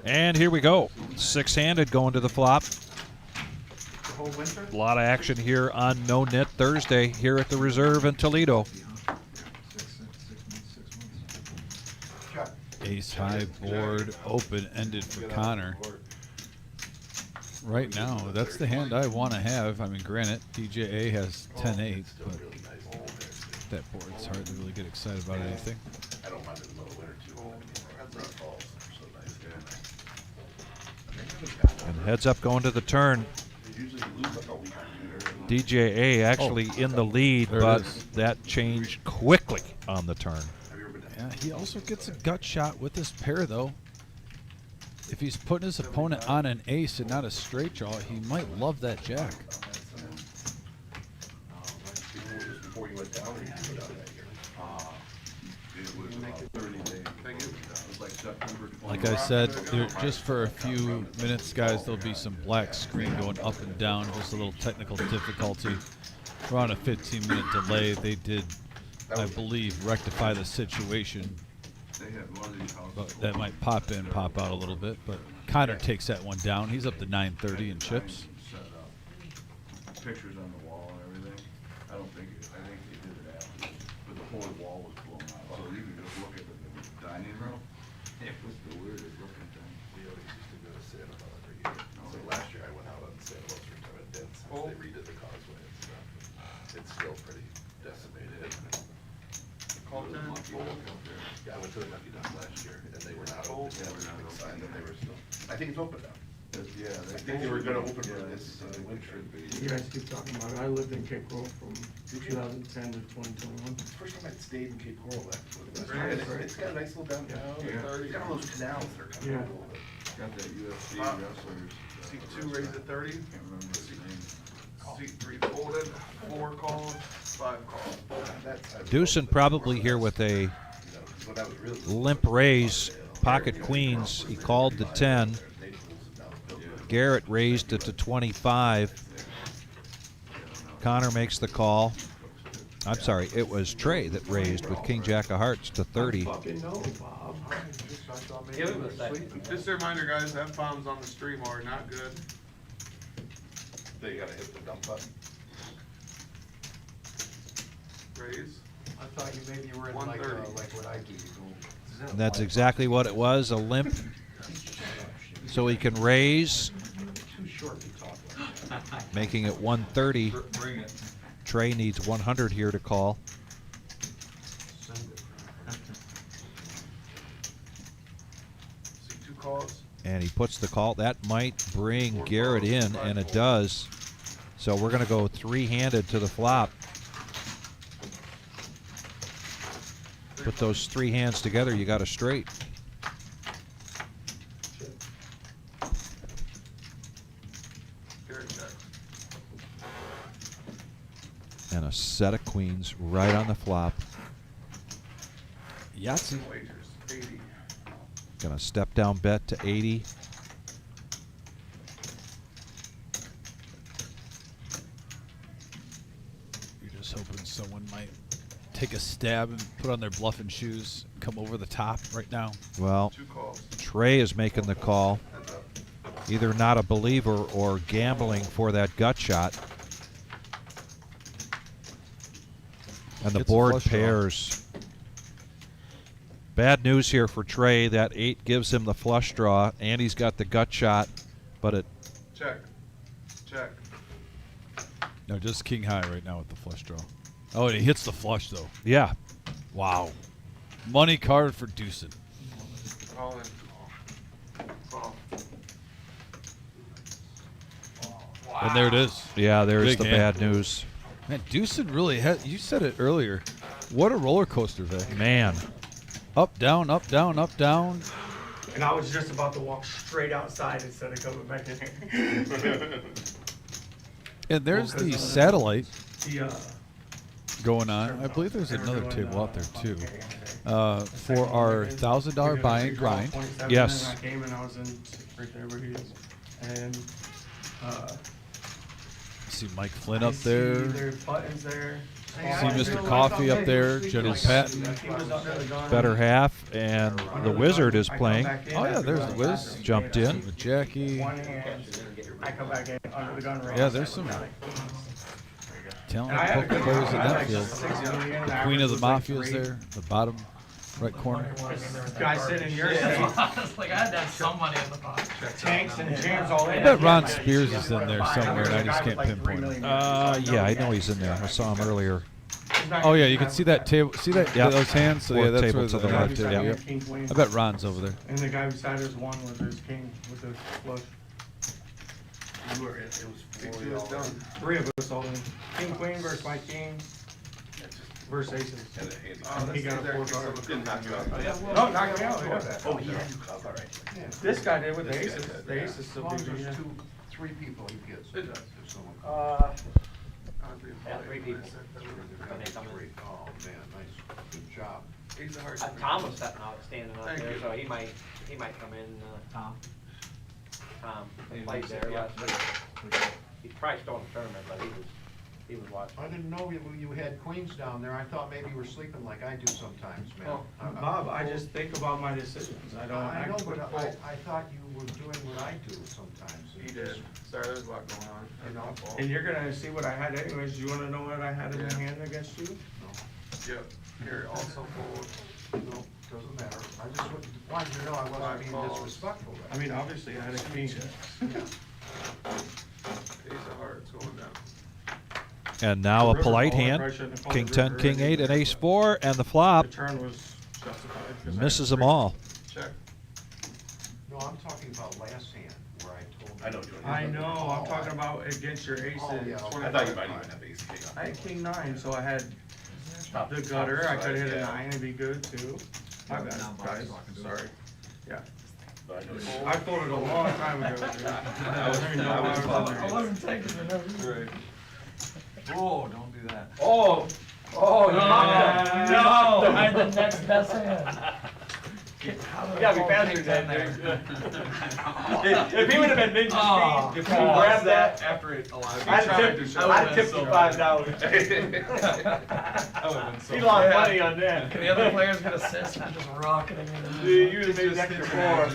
[SPEAKER 7] And here we go. 6-handed going to the flop.
[SPEAKER 9] The whole winter?
[SPEAKER 7] A lot of action here on No-Nit Thursday here at the Reserve in Toledo.
[SPEAKER 9] Check.
[SPEAKER 1] Ace high board, open ended for Connor. right now, that's the hand I want to have. I mean, granted, DJA has 10-8, but that board's hard to really get excited about anything.
[SPEAKER 5] I don't mind it in the middle of winter too. Rough falls are so nice.
[SPEAKER 7] And heads up going to the turn. DJA actually in the lead,
[SPEAKER 1] There it
[SPEAKER 7] but
[SPEAKER 1] is.
[SPEAKER 7] that changed quickly on the turn.
[SPEAKER 1] Yeah, he also gets a gut shot with this pair, though. If he's putting his opponent on an ace and not a straight draw, he might love that jack.
[SPEAKER 5] Before you went down, or you put out that year?
[SPEAKER 10] It was about 30 days. It was like September 20.
[SPEAKER 1] Like I said, just for a few minutes, guys, there'll be some black screen going up and down, just a little technical difficulty. We're on a 15-minute delay. They did, I believe, rectify the situation.
[SPEAKER 10] They had one of these houses.
[SPEAKER 1] But that might pop in, pop out a little bit. But Connor takes that one down. He's up to 930 in chips.
[SPEAKER 10] Set up pictures on the wall and everything. I think they did it afterwards, but the whole wall was blown out, so you could just look at the dining room. It was the weirdest looking thing.
[SPEAKER 5] We always used to go to Sanibel every year. So last year I went out on Sanibel's return and did, since they redid the causeway and stuff. It's still pretty decimated.
[SPEAKER 10] There was a monkey walk up there.
[SPEAKER 5] Yeah, I went to the Nucky Dunk last year, and they were not open. They had a big sign that they were still, I think it's open now.
[SPEAKER 10] Yeah,
[SPEAKER 5] I think they were gonna open for this winter.
[SPEAKER 8] You guys keep talking about it. I lived in Cape Coral from 2010 to 2021.
[SPEAKER 5] First time I'd stayed in Cape Coral, it's got a nice little downtown.
[SPEAKER 10] Yeah.
[SPEAKER 5] It's got all those canals that are kind of cool.
[SPEAKER 10] Got that UFC
[SPEAKER 5] Wow.
[SPEAKER 10] wrestlers.
[SPEAKER 5] Seat 2 raised at 30.
[SPEAKER 10] Can't remember his name.
[SPEAKER 5] Seat 3 folded, 4 called, 5 called.
[SPEAKER 7] Deucin probably here with a limp raise, pocket queens. He called the 10. Garrett raised it to 25. Connor makes the call. I'm sorry, it was Trey that raised with King Jack of Hearts to 30.
[SPEAKER 8] Fucking no, Bob.
[SPEAKER 2] Give him a second.
[SPEAKER 12] Just a reminder, guys, F-bombs on the stream are not good.
[SPEAKER 5] They gotta hit the dump button.
[SPEAKER 12] Raise.
[SPEAKER 9] I thought you maybe were in like
[SPEAKER 12] 130.
[SPEAKER 9] like what I do. You go.
[SPEAKER 7] And that's exactly what it was, a limp. So he can raise,
[SPEAKER 9] Too short to talk like
[SPEAKER 7] making it 130.
[SPEAKER 10] Bring it.
[SPEAKER 7] Trey needs 100 here to call.
[SPEAKER 9] Send it.
[SPEAKER 12] See 2 calls.
[SPEAKER 7] And he puts the call. That might bring Garrett in, and it does. So we're going to go three-handed to the flop. Put those 3 hands together, you got a straight.
[SPEAKER 12] Garrett check.
[SPEAKER 7] And a set of queens right on the flop.
[SPEAKER 1] Yahtzee.
[SPEAKER 12] Wagers, 80.
[SPEAKER 7] Gonna step down bet to 80.
[SPEAKER 1] You're just hoping someone might take a stab and put on their bluffing shoes, come over the top right now.
[SPEAKER 7] Well,
[SPEAKER 12] 2 calls.
[SPEAKER 7] Trey is making the call. Either not a believer or gambling for that gut shot. And the
[SPEAKER 1] Gets a
[SPEAKER 7] board
[SPEAKER 1] flush draw.
[SPEAKER 7] pairs. Bad news here for Trey. That 8 gives him the flush draw, and he's got the gut shot, but it
[SPEAKER 12] Check. Check.
[SPEAKER 1] No, just king high right now with the flush draw. Oh, and he hits the flush, though.
[SPEAKER 7] yeah.
[SPEAKER 1] Wow. Money card for Deucin.
[SPEAKER 12] Call in. Call.
[SPEAKER 1] And there it is.
[SPEAKER 7] Yeah, there's
[SPEAKER 1] Big
[SPEAKER 7] the
[SPEAKER 1] hand.
[SPEAKER 7] bad news.
[SPEAKER 1] Man, Deucin really has, you said it earlier. What a roller coaster, Vic.
[SPEAKER 7] Man.
[SPEAKER 1] Up, down, up, down, up, down.
[SPEAKER 3] And I was just about to walk straight outside instead of coming back in.
[SPEAKER 1] And there's
[SPEAKER 3] Well,
[SPEAKER 1] the
[SPEAKER 3] 'cause,
[SPEAKER 1] satellite
[SPEAKER 3] The,
[SPEAKER 1] going on. I believe there's another table out there, too. For our $1,000 buy and grind.
[SPEAKER 7] Yes.
[SPEAKER 3] And I came and I was in right there where he is. And,
[SPEAKER 1] See Mike Flynn
[SPEAKER 3] I
[SPEAKER 1] up there.
[SPEAKER 3] See there's buttons there.
[SPEAKER 1] See Mr. Coffee up there. General Patton.
[SPEAKER 3] He was up there, the gun.
[SPEAKER 7] Better half, and the Wizard is
[SPEAKER 3] I come
[SPEAKER 7] playing.
[SPEAKER 3] back in
[SPEAKER 1] Oh, yeah,
[SPEAKER 3] after
[SPEAKER 1] there's
[SPEAKER 3] going
[SPEAKER 1] the Wiz.
[SPEAKER 3] back
[SPEAKER 7] Jumped in.
[SPEAKER 1] With Jackie.
[SPEAKER 3] One hand, I come back in under the gun range.
[SPEAKER 1] Yeah, there's some
[SPEAKER 3] And I
[SPEAKER 1] talented
[SPEAKER 3] had a
[SPEAKER 1] poker
[SPEAKER 3] good
[SPEAKER 1] players
[SPEAKER 3] round.
[SPEAKER 1] in
[SPEAKER 3] I had
[SPEAKER 1] that
[SPEAKER 3] like
[SPEAKER 1] field.
[SPEAKER 3] 6 million,
[SPEAKER 1] The
[SPEAKER 3] average
[SPEAKER 1] Queen of the
[SPEAKER 3] was like
[SPEAKER 1] Mafia's
[SPEAKER 3] 3.
[SPEAKER 1] there, the bottom. right corner.
[SPEAKER 2] Guy sitting in your seat.
[SPEAKER 8] I was like, I had to have some money in the pocket.
[SPEAKER 2] Tanks and jams all
[SPEAKER 1] I
[SPEAKER 2] in.
[SPEAKER 1] bet Ron Spears is in there somewhere, and I just can't pinpoint it.
[SPEAKER 7] Yeah, I know he's in there. I saw him earlier.
[SPEAKER 1] Oh yeah, you can see that table. See that?
[SPEAKER 7] Yeah.
[SPEAKER 1] Those hands. So yeah,
[SPEAKER 7] Fourth
[SPEAKER 1] that's
[SPEAKER 7] table
[SPEAKER 1] where
[SPEAKER 7] to the
[SPEAKER 1] the
[SPEAKER 7] left,
[SPEAKER 1] there,
[SPEAKER 7] yeah.
[SPEAKER 1] yep.
[SPEAKER 2] King, queen.
[SPEAKER 1] I bet Ron's over there.
[SPEAKER 2] And the guy beside us won with his king, with the flush.
[SPEAKER 5] You were in, it was
[SPEAKER 12] Big
[SPEAKER 5] 4
[SPEAKER 12] two is
[SPEAKER 5] y'all.
[SPEAKER 12] done.
[SPEAKER 2] Three of us all in. King, queen versus my king versus aces.
[SPEAKER 5] And a handy.
[SPEAKER 12] Oh,
[SPEAKER 2] He got a
[SPEAKER 12] let's
[SPEAKER 2] 4
[SPEAKER 12] see
[SPEAKER 2] card.
[SPEAKER 12] there.
[SPEAKER 5] Didn't knock you out.
[SPEAKER 2] No, knock me out, yeah.
[SPEAKER 5] Oh, he had you covered, all right.
[SPEAKER 9] Yeah.
[SPEAKER 2] This guy did with the
[SPEAKER 5] This guy
[SPEAKER 2] aces.
[SPEAKER 5] did,
[SPEAKER 2] The
[SPEAKER 5] yeah.
[SPEAKER 2] aces
[SPEAKER 9] As
[SPEAKER 2] still
[SPEAKER 9] long as
[SPEAKER 2] big,
[SPEAKER 9] there's
[SPEAKER 2] yeah.
[SPEAKER 9] 3 people, he gets.
[SPEAKER 5] It does.
[SPEAKER 9] If someone
[SPEAKER 2] Yeah,
[SPEAKER 3] 3 people.
[SPEAKER 9] When
[SPEAKER 3] they come in.
[SPEAKER 9] Oh, man, nice, good job.
[SPEAKER 12] He's a hard.
[SPEAKER 3] Tom was stepping out, standing out
[SPEAKER 12] Thank
[SPEAKER 3] there,
[SPEAKER 12] you.
[SPEAKER 3] so he might come in,
[SPEAKER 8] Tom.
[SPEAKER 3] he played there last week. He's probably still in the tournament, but he was watching.
[SPEAKER 9] I didn't know you had queens down there. I thought maybe you were sleeping like I do sometimes, man.
[SPEAKER 2] Oh, Bob, I just think about my decisions. I don't.
[SPEAKER 9] I know, but I thought you were doing what I do sometimes.
[SPEAKER 12] He did. Sorry, there's a lot going on.
[SPEAKER 9] You know?
[SPEAKER 12] My fault.
[SPEAKER 2] And you're gonna see what I had anyways. You wanna know what I had in the
[SPEAKER 12] Yeah.
[SPEAKER 2] hand against you?
[SPEAKER 12] Yep. Here, also fold.
[SPEAKER 9] No, doesn't matter. I just wanted you to know I wasn't being
[SPEAKER 12] Five calls.
[SPEAKER 9] disrespectful.
[SPEAKER 2] I mean, obviously, I had a king.
[SPEAKER 9] Yeah.
[SPEAKER 12] Ace of hearts going down.
[SPEAKER 7] And now a
[SPEAKER 2] River
[SPEAKER 7] polite
[SPEAKER 2] call, I
[SPEAKER 7] hand.
[SPEAKER 2] probably shouldn't have called
[SPEAKER 7] King
[SPEAKER 2] the
[SPEAKER 7] 10,
[SPEAKER 2] river
[SPEAKER 7] King 8, and
[SPEAKER 2] anyway.
[SPEAKER 7] Ace 4, and the
[SPEAKER 2] The
[SPEAKER 7] flop
[SPEAKER 2] turn was justified. 'cause I
[SPEAKER 7] misses
[SPEAKER 2] had
[SPEAKER 7] them all.
[SPEAKER 12] Check.
[SPEAKER 9] No, I'm talking about last hand where I told you.
[SPEAKER 5] I know, Jordan.
[SPEAKER 2] I know, I'm talking about against your aces.
[SPEAKER 9] Oh, yeah.
[SPEAKER 5] I thought you might even have ace king on.
[SPEAKER 2] I had king 9, so I had the gutter. I could've hit a 9 and be good too. My bad, guys, sorry. Yeah.
[SPEAKER 5] But I know you-
[SPEAKER 2] I folded a long time ago, dude. I don't even know why I was on there.
[SPEAKER 8] I wasn't taking the notes.
[SPEAKER 4] Right. Oh, don't do that.
[SPEAKER 3] Oh,
[SPEAKER 2] Oh,
[SPEAKER 8] No, I had the next best hand.
[SPEAKER 3] you gotta be faster than that, dude. If he would've been ninja
[SPEAKER 8] Oh,
[SPEAKER 3] speed, if he grabbed that,
[SPEAKER 4] After it allowed.
[SPEAKER 3] I'd tip you $5. He lost money on that.
[SPEAKER 8] Can the other players get assists? I'm just rocketing in.
[SPEAKER 3] Dude, you would've made extra 4.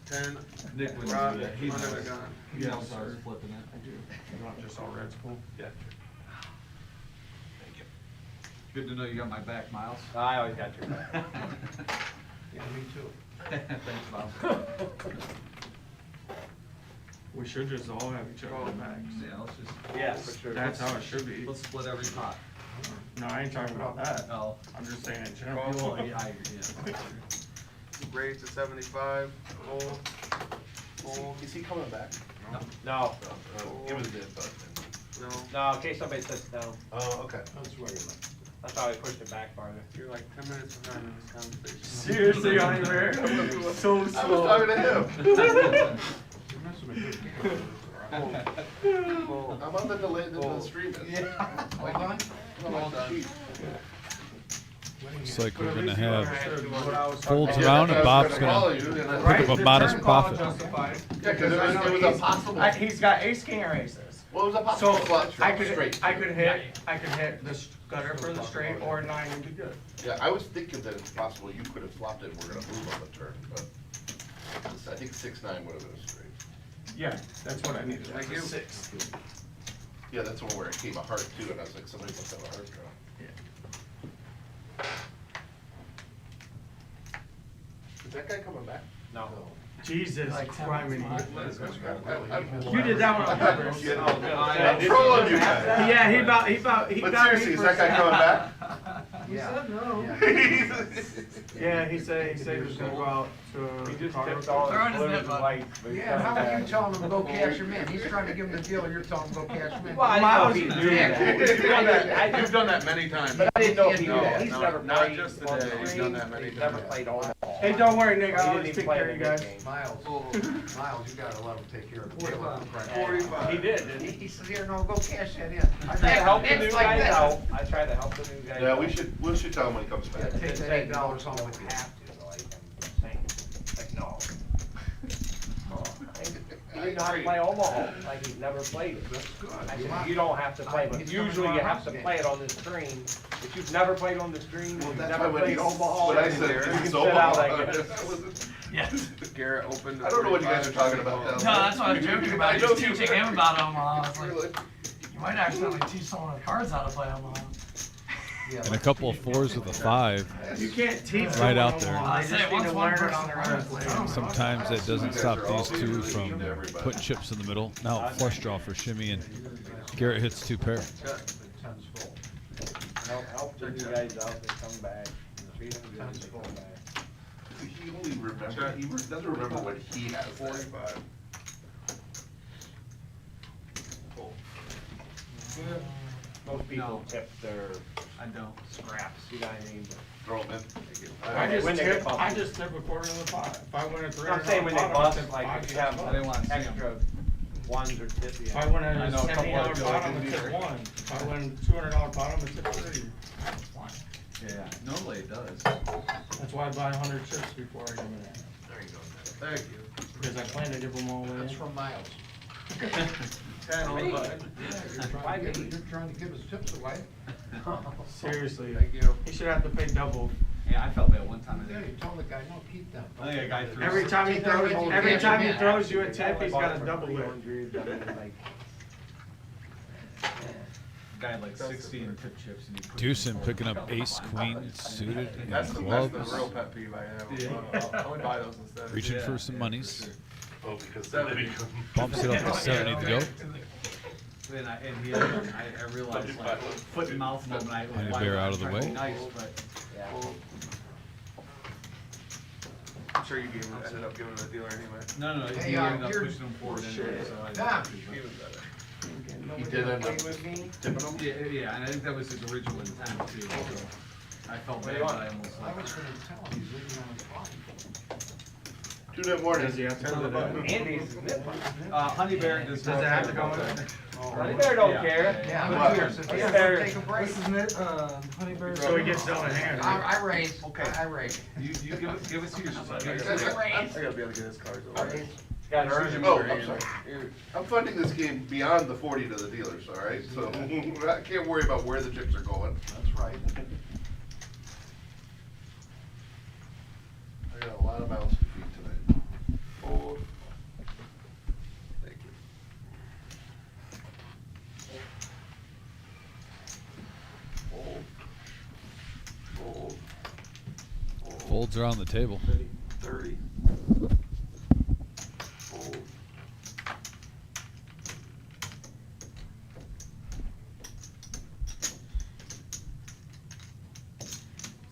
[SPEAKER 12] 10.
[SPEAKER 4] Nick wouldn't
[SPEAKER 12] Rock,
[SPEAKER 4] do that. He's
[SPEAKER 12] under the gun.
[SPEAKER 4] He now starts flipping it.
[SPEAKER 2] I do. Not just all red school.
[SPEAKER 5] Yeah.
[SPEAKER 4] Good to know you got my back, Miles.
[SPEAKER 3] I always got your back.
[SPEAKER 9] Yeah, me too.
[SPEAKER 4] Thanks, Bob.
[SPEAKER 2] We should just all have each other's backs.
[SPEAKER 4] Yeah, let's just.
[SPEAKER 3] Yeah, for sure.
[SPEAKER 2] That's how it should be.
[SPEAKER 4] Let's split every pot.
[SPEAKER 2] No, I ain't talking about that.
[SPEAKER 4] Oh.
[SPEAKER 2] I'm just saying in general.
[SPEAKER 4] Well, yeah, I agree, yeah.
[SPEAKER 12] Raise to 75. Fold. Fold.
[SPEAKER 5] Is he coming back?
[SPEAKER 3] No,
[SPEAKER 5] Give it a bit, but.
[SPEAKER 12] No.
[SPEAKER 3] no, in case somebody sits down.
[SPEAKER 5] Oh, okay.
[SPEAKER 9] That's regular.
[SPEAKER 3] That's how we pushed it back farther.
[SPEAKER 12] You're like 10 minutes behind in this conversation.
[SPEAKER 2] Seriously, Oliver? So
[SPEAKER 5] I was
[SPEAKER 2] slow.
[SPEAKER 5] talking to him.
[SPEAKER 9] You're missing a good game.
[SPEAKER 12] Fold.
[SPEAKER 5] I'm on the delay, the stream is.
[SPEAKER 9] Yeah. All done?
[SPEAKER 5] Well done.
[SPEAKER 1] Looks like we're gonna have
[SPEAKER 2] What I was talking
[SPEAKER 1] folds
[SPEAKER 2] about.
[SPEAKER 1] around, and Bob's
[SPEAKER 5] Call
[SPEAKER 1] gonna
[SPEAKER 5] you, and I-
[SPEAKER 2] Right,
[SPEAKER 1] pick up
[SPEAKER 2] the
[SPEAKER 1] a modest
[SPEAKER 2] turn call
[SPEAKER 1] profit.
[SPEAKER 2] justified.
[SPEAKER 5] Yeah, because it was a possible.
[SPEAKER 2] He's got ace king or aces.
[SPEAKER 5] Well, it was a
[SPEAKER 2] So
[SPEAKER 5] possible flush.
[SPEAKER 2] I
[SPEAKER 5] Straight.
[SPEAKER 2] could hit the gutter for the straight or 9 and be good.
[SPEAKER 5] Yeah, I was thinking that it's possible you could have flopped it and we're gonna move on the turn, but I think 6-9 would have been a straight.
[SPEAKER 2] Yeah, that's what I needed.
[SPEAKER 12] Thank you.
[SPEAKER 2] 6.
[SPEAKER 5] Yeah, that's the one where it came a heart too, and I was like, somebody must have a heart draw. Is that guy coming back?
[SPEAKER 3] No.
[SPEAKER 2] Jesus
[SPEAKER 8] Like 10
[SPEAKER 2] Christ.
[SPEAKER 8] minutes
[SPEAKER 2] You did that one on purpose.
[SPEAKER 5] I'm trolling you guys.
[SPEAKER 2] Yeah, he got
[SPEAKER 5] But
[SPEAKER 2] me
[SPEAKER 5] seriously, is
[SPEAKER 2] for
[SPEAKER 5] that
[SPEAKER 2] a
[SPEAKER 5] guy
[SPEAKER 2] second.
[SPEAKER 5] coming back?
[SPEAKER 9] Yeah.
[SPEAKER 2] Yeah, he said he was gonna go out
[SPEAKER 3] He
[SPEAKER 2] to
[SPEAKER 3] just
[SPEAKER 2] Colorado.
[SPEAKER 3] tipped all
[SPEAKER 8] Throwing
[SPEAKER 3] his
[SPEAKER 8] his
[SPEAKER 3] livers
[SPEAKER 8] net, bud.
[SPEAKER 3] white. but he's
[SPEAKER 9] Yeah, how
[SPEAKER 3] coming
[SPEAKER 9] about you
[SPEAKER 3] back.
[SPEAKER 9] telling him to go cash him in? He's trying to give him the deal, and you're telling him to go cash him in.
[SPEAKER 3] Well, I
[SPEAKER 2] Miles
[SPEAKER 3] didn't know
[SPEAKER 2] is
[SPEAKER 3] if he'd
[SPEAKER 2] doing
[SPEAKER 3] do that.
[SPEAKER 12] You've done that many times.
[SPEAKER 3] But I didn't know if he knew
[SPEAKER 12] No,
[SPEAKER 3] that. He's
[SPEAKER 12] no,
[SPEAKER 3] never
[SPEAKER 12] not
[SPEAKER 3] played.
[SPEAKER 12] just
[SPEAKER 3] on
[SPEAKER 12] today.
[SPEAKER 3] the
[SPEAKER 12] He's
[SPEAKER 3] green.
[SPEAKER 12] done that many
[SPEAKER 3] He's never
[SPEAKER 12] times.
[SPEAKER 3] played all.
[SPEAKER 2] Hey, don't worry, Nick,
[SPEAKER 3] He
[SPEAKER 2] I'll
[SPEAKER 3] didn't
[SPEAKER 2] always
[SPEAKER 3] even
[SPEAKER 2] take
[SPEAKER 3] play
[SPEAKER 2] care
[SPEAKER 3] in
[SPEAKER 2] of
[SPEAKER 3] the
[SPEAKER 2] you
[SPEAKER 3] big
[SPEAKER 2] guys.
[SPEAKER 3] game.
[SPEAKER 9] Miles, you gotta let him take care of the deal.
[SPEAKER 12] 45.
[SPEAKER 2] He did, didn't he?
[SPEAKER 9] He said, here, no, go cash that in.
[SPEAKER 3] I try to help the new guys out. I try to help the new guys
[SPEAKER 5] Yeah,
[SPEAKER 3] out.
[SPEAKER 5] we should tell him when he comes
[SPEAKER 9] Yeah,
[SPEAKER 5] back.
[SPEAKER 9] take that $8 home with you.
[SPEAKER 3] Have to, like, I'm saying, like, no. He didn't know how to play Omaha, like he's never played it.
[SPEAKER 9] That's good.
[SPEAKER 3] I said, you don't have to play, but
[SPEAKER 9] He's coming
[SPEAKER 3] usually
[SPEAKER 9] to
[SPEAKER 3] you
[SPEAKER 9] our
[SPEAKER 3] have
[SPEAKER 9] house
[SPEAKER 3] to
[SPEAKER 9] game.
[SPEAKER 3] play it on this screen. If you've never played on the screen,
[SPEAKER 5] Well,
[SPEAKER 3] you've
[SPEAKER 5] that's
[SPEAKER 3] never
[SPEAKER 5] why when
[SPEAKER 3] played Omaha.
[SPEAKER 5] when I
[SPEAKER 3] you
[SPEAKER 5] said
[SPEAKER 3] can
[SPEAKER 5] it's
[SPEAKER 3] sit out
[SPEAKER 5] Omaha,
[SPEAKER 3] like it.
[SPEAKER 5] I wasn't-
[SPEAKER 8] Yeah.
[SPEAKER 12] Garrett opened.
[SPEAKER 5] I don't know what you guys are talking about now.
[SPEAKER 8] No, that's what I was joking about.
[SPEAKER 5] I
[SPEAKER 8] He
[SPEAKER 5] know
[SPEAKER 8] was
[SPEAKER 5] you-
[SPEAKER 8] teaching him about Omaha. I was like,
[SPEAKER 5] Really?
[SPEAKER 8] you might accidentally teach someone with cards how to play Omaha.
[SPEAKER 1] and a couple of 4s with a 5.
[SPEAKER 6] You can't teach
[SPEAKER 1] Right
[SPEAKER 6] someone
[SPEAKER 1] out
[SPEAKER 6] no
[SPEAKER 1] there.
[SPEAKER 6] more.
[SPEAKER 8] I
[SPEAKER 6] They
[SPEAKER 8] say
[SPEAKER 6] just need
[SPEAKER 8] once
[SPEAKER 6] to
[SPEAKER 8] one
[SPEAKER 6] learn it
[SPEAKER 8] person
[SPEAKER 6] on their
[SPEAKER 8] learns,
[SPEAKER 6] own.
[SPEAKER 8] they don't.
[SPEAKER 1] Sometimes that doesn't stop these two from putting chips in the middle. Now flush draw for Shimmy, and Garrett hits 2 pair.
[SPEAKER 9] Ten's full.
[SPEAKER 3] Help the new guys out, they come back. Treat them good, they come back.
[SPEAKER 5] He only remembers, he doesn't remember what he has.
[SPEAKER 12] 45.
[SPEAKER 3] Most people
[SPEAKER 4] No.
[SPEAKER 3] tip their
[SPEAKER 4] I don't.
[SPEAKER 3] scraps, you know what I mean?
[SPEAKER 5] Throw him in.
[SPEAKER 3] When they get
[SPEAKER 6] I
[SPEAKER 3] bumped.
[SPEAKER 6] just tip a quarter of the pot. If I win a $300
[SPEAKER 3] I'm saying when they
[SPEAKER 6] pot, I'll
[SPEAKER 3] bust,
[SPEAKER 6] tip
[SPEAKER 3] like
[SPEAKER 6] five
[SPEAKER 3] if you have
[SPEAKER 6] cents.
[SPEAKER 4] I didn't wanna see 'em.
[SPEAKER 3] extra ones or tips.
[SPEAKER 6] If I win
[SPEAKER 4] I
[SPEAKER 6] a
[SPEAKER 4] know a couple
[SPEAKER 6] $70
[SPEAKER 4] other people
[SPEAKER 6] pot,
[SPEAKER 4] that
[SPEAKER 6] I'm gonna
[SPEAKER 4] didn't
[SPEAKER 6] tip
[SPEAKER 4] either.
[SPEAKER 6] 1. If I win a $200 pot, I'm gonna tip 3.
[SPEAKER 4] Yeah, normally it does.
[SPEAKER 6] That's why I buy 100 chips before I give it out.
[SPEAKER 9] There you go.
[SPEAKER 5] Thank you.
[SPEAKER 6] Because I plan to give them all away.
[SPEAKER 9] That's from Miles.
[SPEAKER 12] 10 on the button.
[SPEAKER 9] Yeah, you're trying to give us tips away.
[SPEAKER 6] Seriously.
[SPEAKER 9] Thank you.
[SPEAKER 6] He should have to pay double.
[SPEAKER 4] Yeah, I felt bad one time.
[SPEAKER 9] Yeah, you told the guy, no, keep them.
[SPEAKER 4] I think a guy threw.
[SPEAKER 6] Every time he throws, every time he throws you a tip, he's got a double it.
[SPEAKER 4] Guy had like 16 tip chips and he put.
[SPEAKER 1] Deucin picking up ace, queen, suited,
[SPEAKER 12] That's
[SPEAKER 1] and
[SPEAKER 12] the
[SPEAKER 1] clubs.
[SPEAKER 12] real pet peeve I have.
[SPEAKER 4] Yeah.
[SPEAKER 12] I would buy those instead.
[SPEAKER 1] Reaching
[SPEAKER 4] Yeah,
[SPEAKER 1] for some
[SPEAKER 4] yeah,
[SPEAKER 1] monies.
[SPEAKER 4] for sure.
[SPEAKER 5] Oh, because then they become.
[SPEAKER 1] Bumps it up to 70 to go.
[SPEAKER 4] Then and he had, I realized like foot and mouth moment.
[SPEAKER 1] Honey Bear out of the way.
[SPEAKER 4] Nice, but
[SPEAKER 12] I'm sure you ended up giving it to the dealer anyway.
[SPEAKER 4] no,
[SPEAKER 9] Hey,
[SPEAKER 4] he ended up
[SPEAKER 9] you're-
[SPEAKER 4] pushing him forward anyway. So I.
[SPEAKER 9] Dom.
[SPEAKER 12] Even better.
[SPEAKER 5] He did end up tipping them?
[SPEAKER 4] Yeah, and I think that was his original intent too. So I felt bad, but I almost
[SPEAKER 9] I
[SPEAKER 4] like.
[SPEAKER 9] was gonna tell him, he's leaving on his phone.
[SPEAKER 5] Do that morning.
[SPEAKER 6] Does he have to
[SPEAKER 12] Turn
[SPEAKER 6] put
[SPEAKER 12] the
[SPEAKER 6] it in?
[SPEAKER 12] button.
[SPEAKER 3] Andy's nip.
[SPEAKER 4] Honey Bear
[SPEAKER 6] Does it have to go in?
[SPEAKER 3] Honey Bear don't care.
[SPEAKER 9] Yeah,
[SPEAKER 5] What?
[SPEAKER 9] I'm curious, if he has
[SPEAKER 3] Bear.
[SPEAKER 9] to take a break.
[SPEAKER 6] Honey Bear. So he gets dealt a hand, right?
[SPEAKER 9] I raise,
[SPEAKER 4] Okay.
[SPEAKER 9] I raise.
[SPEAKER 4] You give it to your.
[SPEAKER 12] I gotta be able to get his cards over.
[SPEAKER 3] Gotta earn him.
[SPEAKER 5] Oh, I'm sorry. I'm funding this game beyond the 40 to the dealers, all right? So I can't worry about where the chips are going.
[SPEAKER 9] That's right.
[SPEAKER 5] I got a lot of mouths to feed tonight.
[SPEAKER 12] Fold. Thank you.
[SPEAKER 5] Fold. Fold. Fold.
[SPEAKER 1] Folds are on the table.
[SPEAKER 12] 30.
[SPEAKER 5] Fold.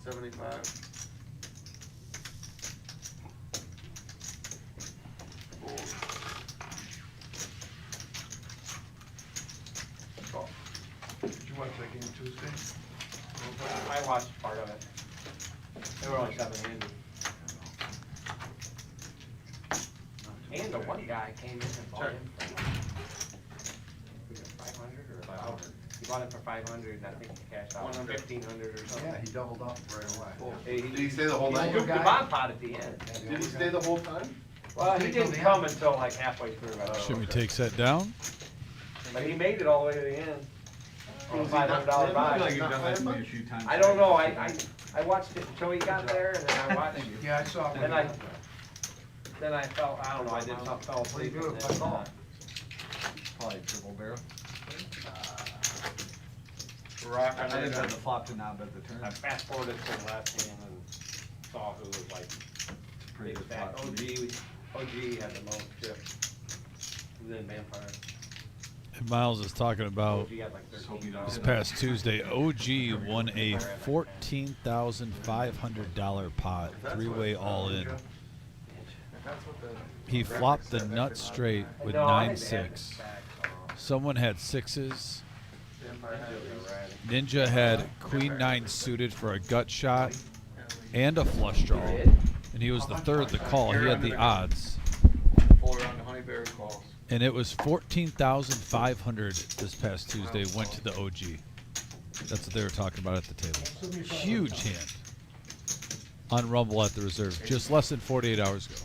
[SPEAKER 12] 75.
[SPEAKER 5] Fold.
[SPEAKER 12] Call.
[SPEAKER 9] Did you watch that game Tuesday?
[SPEAKER 3] I watched part of it. They were only 7-handed. And the one guy came in and bought him for was it 500 or 500. He bought it for 500 and I think he cashed out
[SPEAKER 12] 100.
[SPEAKER 3] 1,500 or something.
[SPEAKER 9] Yeah, he doubled up right away.
[SPEAKER 5] Did he stay the whole
[SPEAKER 3] He
[SPEAKER 5] night?
[SPEAKER 3] scooped the bond pot at the end.
[SPEAKER 5] Did he stay the whole time?
[SPEAKER 3] Well, he didn't come until like halfway through. I think.
[SPEAKER 1] Shimmy takes that down.
[SPEAKER 3] But he made it all the way to the end.
[SPEAKER 5] Oh,
[SPEAKER 3] On
[SPEAKER 5] is
[SPEAKER 3] a
[SPEAKER 5] he not
[SPEAKER 3] $500
[SPEAKER 5] playing?
[SPEAKER 4] I feel like
[SPEAKER 3] buy.
[SPEAKER 4] you've done that to me a few times.
[SPEAKER 3] I don't know, I watched it until he got there and then I watched,
[SPEAKER 9] Yeah, I saw it.
[SPEAKER 3] then I felt, I don't know, I did something, fell asleep.
[SPEAKER 9] What do you do
[SPEAKER 3] and
[SPEAKER 9] if I
[SPEAKER 3] then,
[SPEAKER 9] call?
[SPEAKER 4] Probably triple barrel.
[SPEAKER 12] Rock
[SPEAKER 4] I
[SPEAKER 12] on
[SPEAKER 4] didn't
[SPEAKER 12] it.
[SPEAKER 4] have the flop to knob at the turn.
[SPEAKER 3] I fast forwarded to the last hand and saw who was like
[SPEAKER 4] Pretty
[SPEAKER 3] big
[SPEAKER 4] good
[SPEAKER 3] stack.
[SPEAKER 4] flop.
[SPEAKER 3] OG had the most chips. And then Vampire.
[SPEAKER 1] And Miles is talking about
[SPEAKER 3] OG had like
[SPEAKER 4] Just hope you don't
[SPEAKER 1] this
[SPEAKER 4] hit
[SPEAKER 1] past Tuesday. OG won a $14,500 pot, three-way all in.
[SPEAKER 12] That's what the.
[SPEAKER 1] He flopped the nut straight with
[SPEAKER 3] No, I had to add
[SPEAKER 1] 9-6.
[SPEAKER 3] this back, so.
[SPEAKER 1] Someone had 6s.
[SPEAKER 12] Vampire had it.
[SPEAKER 1] Ninja had queen 9 suited for a gut shot and a flush draw. And he was the third to call. He had the odds.
[SPEAKER 12] Pull around the Honey Bear calls.
[SPEAKER 1] And it was 14,500 this past Tuesday went to the OG. That's what they were talking about at the table. Huge hand on Rumble at the reserve just less than 48 hours ago.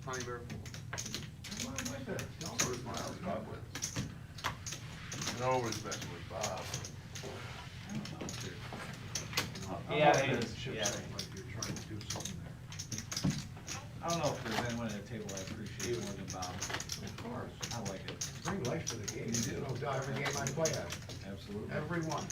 [SPEAKER 12] Honey Bear.
[SPEAKER 5] Where's Miles Bob with? Nobody's messing with Bob.
[SPEAKER 3] Yeah,
[SPEAKER 9] Chips
[SPEAKER 3] yeah.
[SPEAKER 9] like you're trying to do something there.
[SPEAKER 7] I don't know if there's anyone at the table I appreciate more than Bob.
[SPEAKER 9] Of course.
[SPEAKER 7] I like it.
[SPEAKER 9] Bring life to the game.
[SPEAKER 7] You do.
[SPEAKER 9] No doubt, every game I play at,
[SPEAKER 7] Absolutely.
[SPEAKER 9] every one.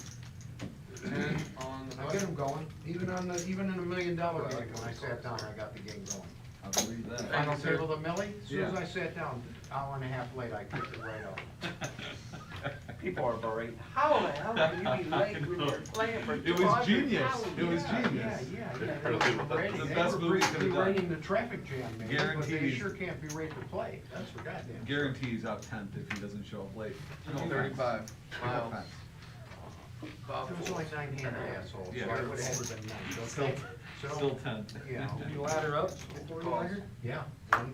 [SPEAKER 12] 10 on the
[SPEAKER 9] I get them going, even in a $1 million game, when I sat down, I got the game going.
[SPEAKER 7] I believe that.
[SPEAKER 9] Final table to Millie, as soon as
[SPEAKER 7] Yeah.
[SPEAKER 9] I sat down, hour and a half late, I kicked it right out.
[SPEAKER 3] People are berating, how the hell can you be late when you're playing for
[SPEAKER 7] It was
[SPEAKER 3] 200
[SPEAKER 7] genius.
[SPEAKER 3] pounds?
[SPEAKER 7] It was
[SPEAKER 9] Yeah,
[SPEAKER 7] genius.
[SPEAKER 9] Yeah.
[SPEAKER 7] The
[SPEAKER 9] They
[SPEAKER 7] best
[SPEAKER 9] were
[SPEAKER 7] move you could've done.
[SPEAKER 9] berating the traffic jam, man, but they
[SPEAKER 7] Guaranteed.
[SPEAKER 9] sure can't be ready to play, that's for goddamn. sure.
[SPEAKER 7] Guarantees out 10th if he doesn't show up late. No
[SPEAKER 12] 35. Miles.
[SPEAKER 7] offense.
[SPEAKER 12] Bob
[SPEAKER 9] There was only 9-handed assholes, so
[SPEAKER 7] Yeah.
[SPEAKER 9] I would've had to been nice,
[SPEAKER 7] Still,
[SPEAKER 9] okay? So,
[SPEAKER 7] still 10th.
[SPEAKER 9] Yeah.
[SPEAKER 6] You ladder up before you
[SPEAKER 12] Calls.
[SPEAKER 6] ladder?
[SPEAKER 9] Yeah,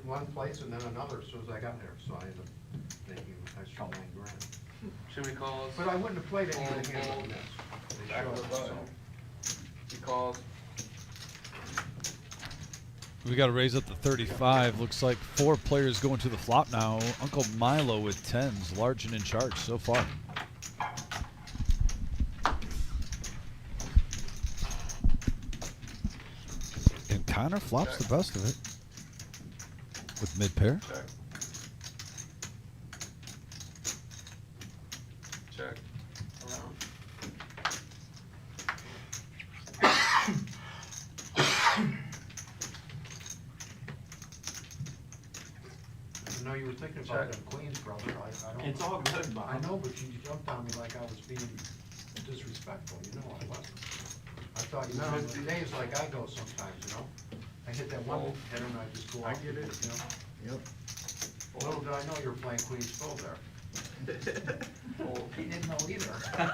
[SPEAKER 9] one place and then another as soon as I got there, so I ended up making, I shot $9,000.
[SPEAKER 12] Jimmy calls.
[SPEAKER 9] But I wouldn't have played any of the games
[SPEAKER 12] Fold,
[SPEAKER 9] like this. They
[SPEAKER 12] Back
[SPEAKER 9] showed
[SPEAKER 12] of the
[SPEAKER 9] us,
[SPEAKER 12] button.
[SPEAKER 9] so.
[SPEAKER 12] He calls.
[SPEAKER 1] We got to raise up to 35. Looks like 4 players going to the flop now. Uncle Milo with 10s, large and in charge so far. And Connor flops the best of it with mid pair.
[SPEAKER 12] Check. Check. Around.
[SPEAKER 9] I know you were thinking about them queens, brother, I don't.
[SPEAKER 3] It's all good, Bob.
[SPEAKER 9] I know, but you jumped on me like I was being disrespectful, you know I wasn't. I thought, you know, the days like I go sometimes, you know? I hit that one hit and I just go
[SPEAKER 3] I
[SPEAKER 9] off.
[SPEAKER 3] get it.
[SPEAKER 9] You know?
[SPEAKER 7] Yep.
[SPEAKER 9] Little did I know you were playing queen's full there. He didn't know either.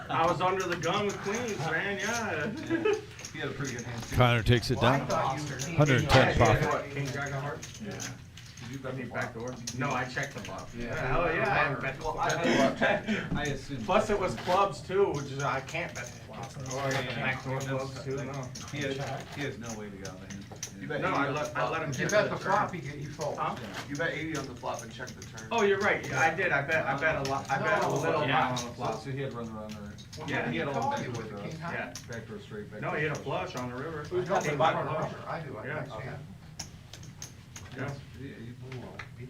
[SPEAKER 3] I was under the gun with queens, man, yeah.
[SPEAKER 7] He had a pretty good hand too.
[SPEAKER 1] Connor takes it
[SPEAKER 9] Well, I
[SPEAKER 1] down.
[SPEAKER 9] thought you-
[SPEAKER 1] 110 profit.
[SPEAKER 3] What, king, jack of hearts?
[SPEAKER 7] Yeah. Did you bet the
[SPEAKER 3] Back
[SPEAKER 7] flop?
[SPEAKER 3] door? No, I checked the flop.
[SPEAKER 9] Yeah.
[SPEAKER 3] Hell yeah, I haven't bet the
[SPEAKER 7] Well,
[SPEAKER 3] flop.
[SPEAKER 7] I assumed.
[SPEAKER 3] Plus it was clubs too, which is, I can't bet the flop.
[SPEAKER 7] Oh, yeah.
[SPEAKER 3] Backdoor clubs too, no.
[SPEAKER 7] He has no way to get out of the hand.
[SPEAKER 12] You bet
[SPEAKER 3] No,
[SPEAKER 12] 80
[SPEAKER 3] I
[SPEAKER 12] on
[SPEAKER 3] let him
[SPEAKER 9] If you
[SPEAKER 3] check
[SPEAKER 9] bet
[SPEAKER 3] the
[SPEAKER 9] the
[SPEAKER 3] turn.
[SPEAKER 9] flop, he folds.
[SPEAKER 3] Huh?
[SPEAKER 12] You bet 80 on the flop and check the turn.
[SPEAKER 3] Oh, you're right, I did, I bet a lot, I bet a
[SPEAKER 9] No.
[SPEAKER 3] little
[SPEAKER 7] Yeah,
[SPEAKER 3] amount.
[SPEAKER 7] on the flop, so he had run around there.
[SPEAKER 3] Yeah,
[SPEAKER 7] he had all
[SPEAKER 9] call
[SPEAKER 7] the
[SPEAKER 9] you
[SPEAKER 7] backdoor
[SPEAKER 9] with the
[SPEAKER 7] draws.
[SPEAKER 9] king high.
[SPEAKER 3] Yeah.
[SPEAKER 7] Backdoor straight, backdoor.
[SPEAKER 3] No, he hit a
[SPEAKER 7] flush.
[SPEAKER 3] flush on the river.
[SPEAKER 9] Who's got the
[SPEAKER 3] King
[SPEAKER 9] front
[SPEAKER 3] button.
[SPEAKER 9] rusher? I do, I
[SPEAKER 3] Yeah.
[SPEAKER 9] think, yeah.
[SPEAKER 3] Yeah.
[SPEAKER 7] Yeah,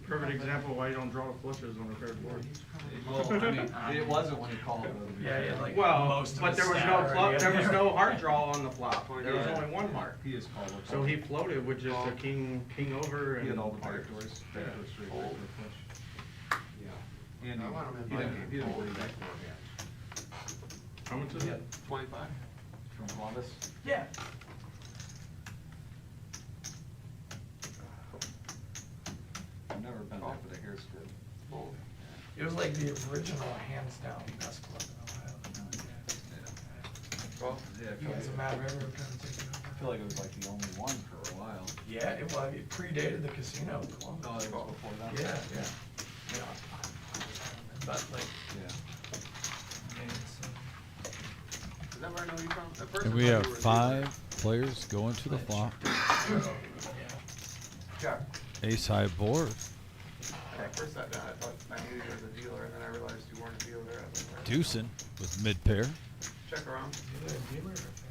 [SPEAKER 3] Perfect example why you don't draw the flushes on a paired board.
[SPEAKER 7] well, I mean, it wasn't when he called.
[SPEAKER 3] Well, but there was no club, there was no heart draw on the flop, there was only one heart.
[SPEAKER 7] He is called.
[SPEAKER 3] So he floated with just a king over
[SPEAKER 7] He
[SPEAKER 3] and.
[SPEAKER 7] had all the backdoors, backdoor straight, backdoor flush.
[SPEAKER 9] Yeah.
[SPEAKER 7] And
[SPEAKER 9] I want him in
[SPEAKER 7] he
[SPEAKER 9] my
[SPEAKER 7] didn't, he didn't
[SPEAKER 9] fold
[SPEAKER 7] believe that.
[SPEAKER 9] backdoor hands.
[SPEAKER 3] How much is it?
[SPEAKER 12] 25.
[SPEAKER 7] From Columbus.
[SPEAKER 3] Yeah.
[SPEAKER 7] I've never been there, but I hear it's good.
[SPEAKER 12] Fold.
[SPEAKER 6] It was like the original hands down best club in Ohio.
[SPEAKER 12] Call.
[SPEAKER 7] Yeah, I
[SPEAKER 6] You
[SPEAKER 7] feel
[SPEAKER 6] guys
[SPEAKER 7] like,
[SPEAKER 6] are mad river kind of taking
[SPEAKER 7] I
[SPEAKER 6] over.
[SPEAKER 7] feel like it was like the only one for a while.
[SPEAKER 6] Yeah, it predated the casino in Columbus.
[SPEAKER 7] No, it was before that.
[SPEAKER 6] Yeah. Yeah, but like,
[SPEAKER 7] Yeah.
[SPEAKER 12] Is that where I know you from? At first
[SPEAKER 1] And
[SPEAKER 12] I
[SPEAKER 1] we
[SPEAKER 12] thought
[SPEAKER 1] have
[SPEAKER 12] you were a
[SPEAKER 1] 5 players going to the flop.
[SPEAKER 6] yeah.
[SPEAKER 9] Check.
[SPEAKER 1] Ace high board.
[SPEAKER 12] dealer. When I first sat down, I thought I knew you as a dealer, and then I realized you weren't a dealer. I was like,
[SPEAKER 1] Deucing with mid pair.
[SPEAKER 12] check around.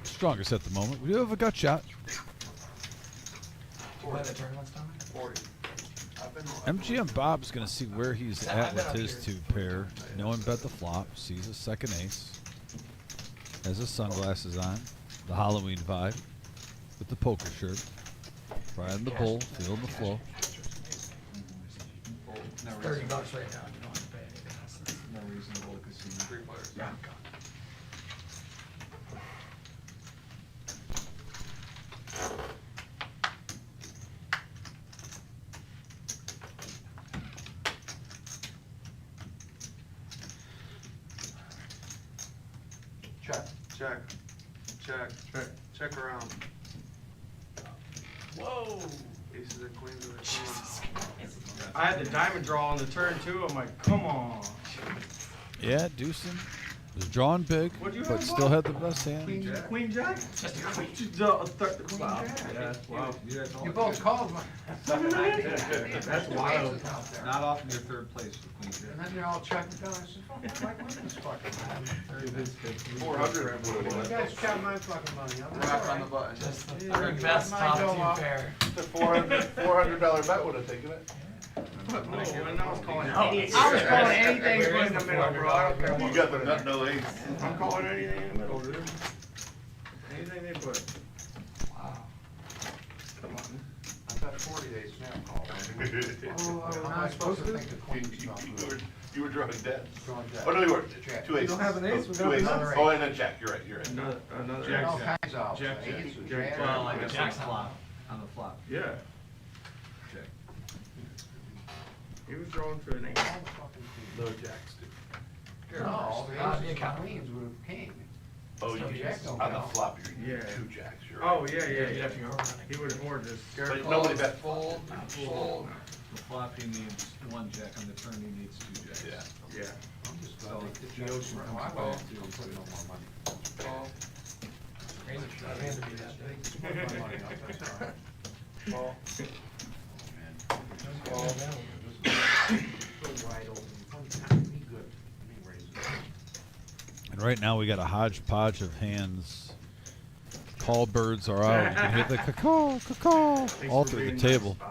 [SPEAKER 1] Strongest at the moment. We do have a gut shot.
[SPEAKER 6] You had a turn last time?
[SPEAKER 12] 40. I've been
[SPEAKER 1] MGM Bob's going to see where he's at with his 2 pair. No one bet the flop. Sees a second ace. Has his sunglasses on. The Halloween vibe. With the poker shirt. Riding the bull. Feeling the flow.
[SPEAKER 7] No
[SPEAKER 6] $30
[SPEAKER 7] reason,
[SPEAKER 6] right now, you don't have to pay anything else.
[SPEAKER 7] no reason to go to casino.
[SPEAKER 12] 3 players.
[SPEAKER 6] Yeah.
[SPEAKER 9] Check.
[SPEAKER 12] Check. Check.
[SPEAKER 3] Check.
[SPEAKER 12] Check around.
[SPEAKER 3] Whoa.
[SPEAKER 12] Aces and queens of the king.
[SPEAKER 3] I had the diamond draw on the turn too, I'm like, come on.
[SPEAKER 1] Yeah, deucing. Was drawn big,
[SPEAKER 12] What'd you
[SPEAKER 1] but
[SPEAKER 12] have,
[SPEAKER 1] still
[SPEAKER 12] Bob?
[SPEAKER 1] had the best hand.
[SPEAKER 12] Queen Jack? Just a queen. Wow. Yeah, wow.
[SPEAKER 9] You both called me.
[SPEAKER 12] That's wild.
[SPEAKER 4] Not often you're third place with Queen Jack.
[SPEAKER 9] And then you all checked it out. I said, fucking, why win this fucking money?
[SPEAKER 5] 400.
[SPEAKER 9] You guys got my fucking money. I'm
[SPEAKER 12] Rock
[SPEAKER 9] sorry.
[SPEAKER 12] on the button.
[SPEAKER 6] Our best top two pair.
[SPEAKER 5] The $400 bet would have taken it.
[SPEAKER 12] I was calling
[SPEAKER 3] anything in the middle, bro. I don't care
[SPEAKER 5] You
[SPEAKER 3] what.
[SPEAKER 5] got the nut, no ace.
[SPEAKER 12] I'm calling anything in the middle, dude. Anything they put.
[SPEAKER 9] Wow.
[SPEAKER 12] Come on.
[SPEAKER 9] I bet 40 days snap call. Oh, I'm not supposed to think the queen's not good.
[SPEAKER 5] You were drawing dead.
[SPEAKER 9] Drawing dead.
[SPEAKER 5] Oh, no, you weren't.
[SPEAKER 9] Jack.
[SPEAKER 5] Two aces.
[SPEAKER 6] don't have an ace, we
[SPEAKER 5] Two
[SPEAKER 6] got
[SPEAKER 5] aces.
[SPEAKER 9] another
[SPEAKER 5] Oh,
[SPEAKER 9] ace.
[SPEAKER 5] and then jack, you're right, you're right.
[SPEAKER 12] Another
[SPEAKER 9] All kinds of
[SPEAKER 12] Jack,
[SPEAKER 9] aces,
[SPEAKER 12] Jack.
[SPEAKER 9] jacks.
[SPEAKER 4] Well, like a jack's flop on the flop.
[SPEAKER 12] Yeah.
[SPEAKER 4] Check.
[SPEAKER 12] He was drawing for an eight.
[SPEAKER 5] No jacks, dude.
[SPEAKER 9] No,
[SPEAKER 6] Ah,
[SPEAKER 9] the
[SPEAKER 6] yeah,
[SPEAKER 9] aces
[SPEAKER 6] count.
[SPEAKER 9] and queens would have king.
[SPEAKER 5] Oh,
[SPEAKER 9] So
[SPEAKER 5] you,
[SPEAKER 9] jack don't
[SPEAKER 5] on the
[SPEAKER 9] count.
[SPEAKER 5] flop, you're
[SPEAKER 12] Yeah.
[SPEAKER 5] two jacks, you're
[SPEAKER 12] Oh,
[SPEAKER 5] right.
[SPEAKER 12] yeah.
[SPEAKER 6] You'd have to go running.
[SPEAKER 12] He would have hoarded this.
[SPEAKER 5] But nobody bet.
[SPEAKER 9] Fold, fold.
[SPEAKER 4] The flop he needs one jack, on the turn he needs two jacks.
[SPEAKER 5] Yeah.
[SPEAKER 12] Yeah.
[SPEAKER 9] I'm just
[SPEAKER 4] So
[SPEAKER 9] glad they
[SPEAKER 4] the
[SPEAKER 9] get
[SPEAKER 4] ocean
[SPEAKER 9] jacks.
[SPEAKER 4] comes
[SPEAKER 9] I
[SPEAKER 4] back
[SPEAKER 9] won't
[SPEAKER 4] to-
[SPEAKER 9] put no more money.
[SPEAKER 12] Ball.
[SPEAKER 6] Crazy shot. Hand to be that
[SPEAKER 9] They
[SPEAKER 6] big.
[SPEAKER 9] split my money up, that's all right.
[SPEAKER 12] Ball.
[SPEAKER 9] Ball. Just wide open. Be good. Be raised.
[SPEAKER 1] And right now we got a hodgepodge of hands. Call birds are out. You can hear the caw, caw, all through the table.
[SPEAKER 9] No, I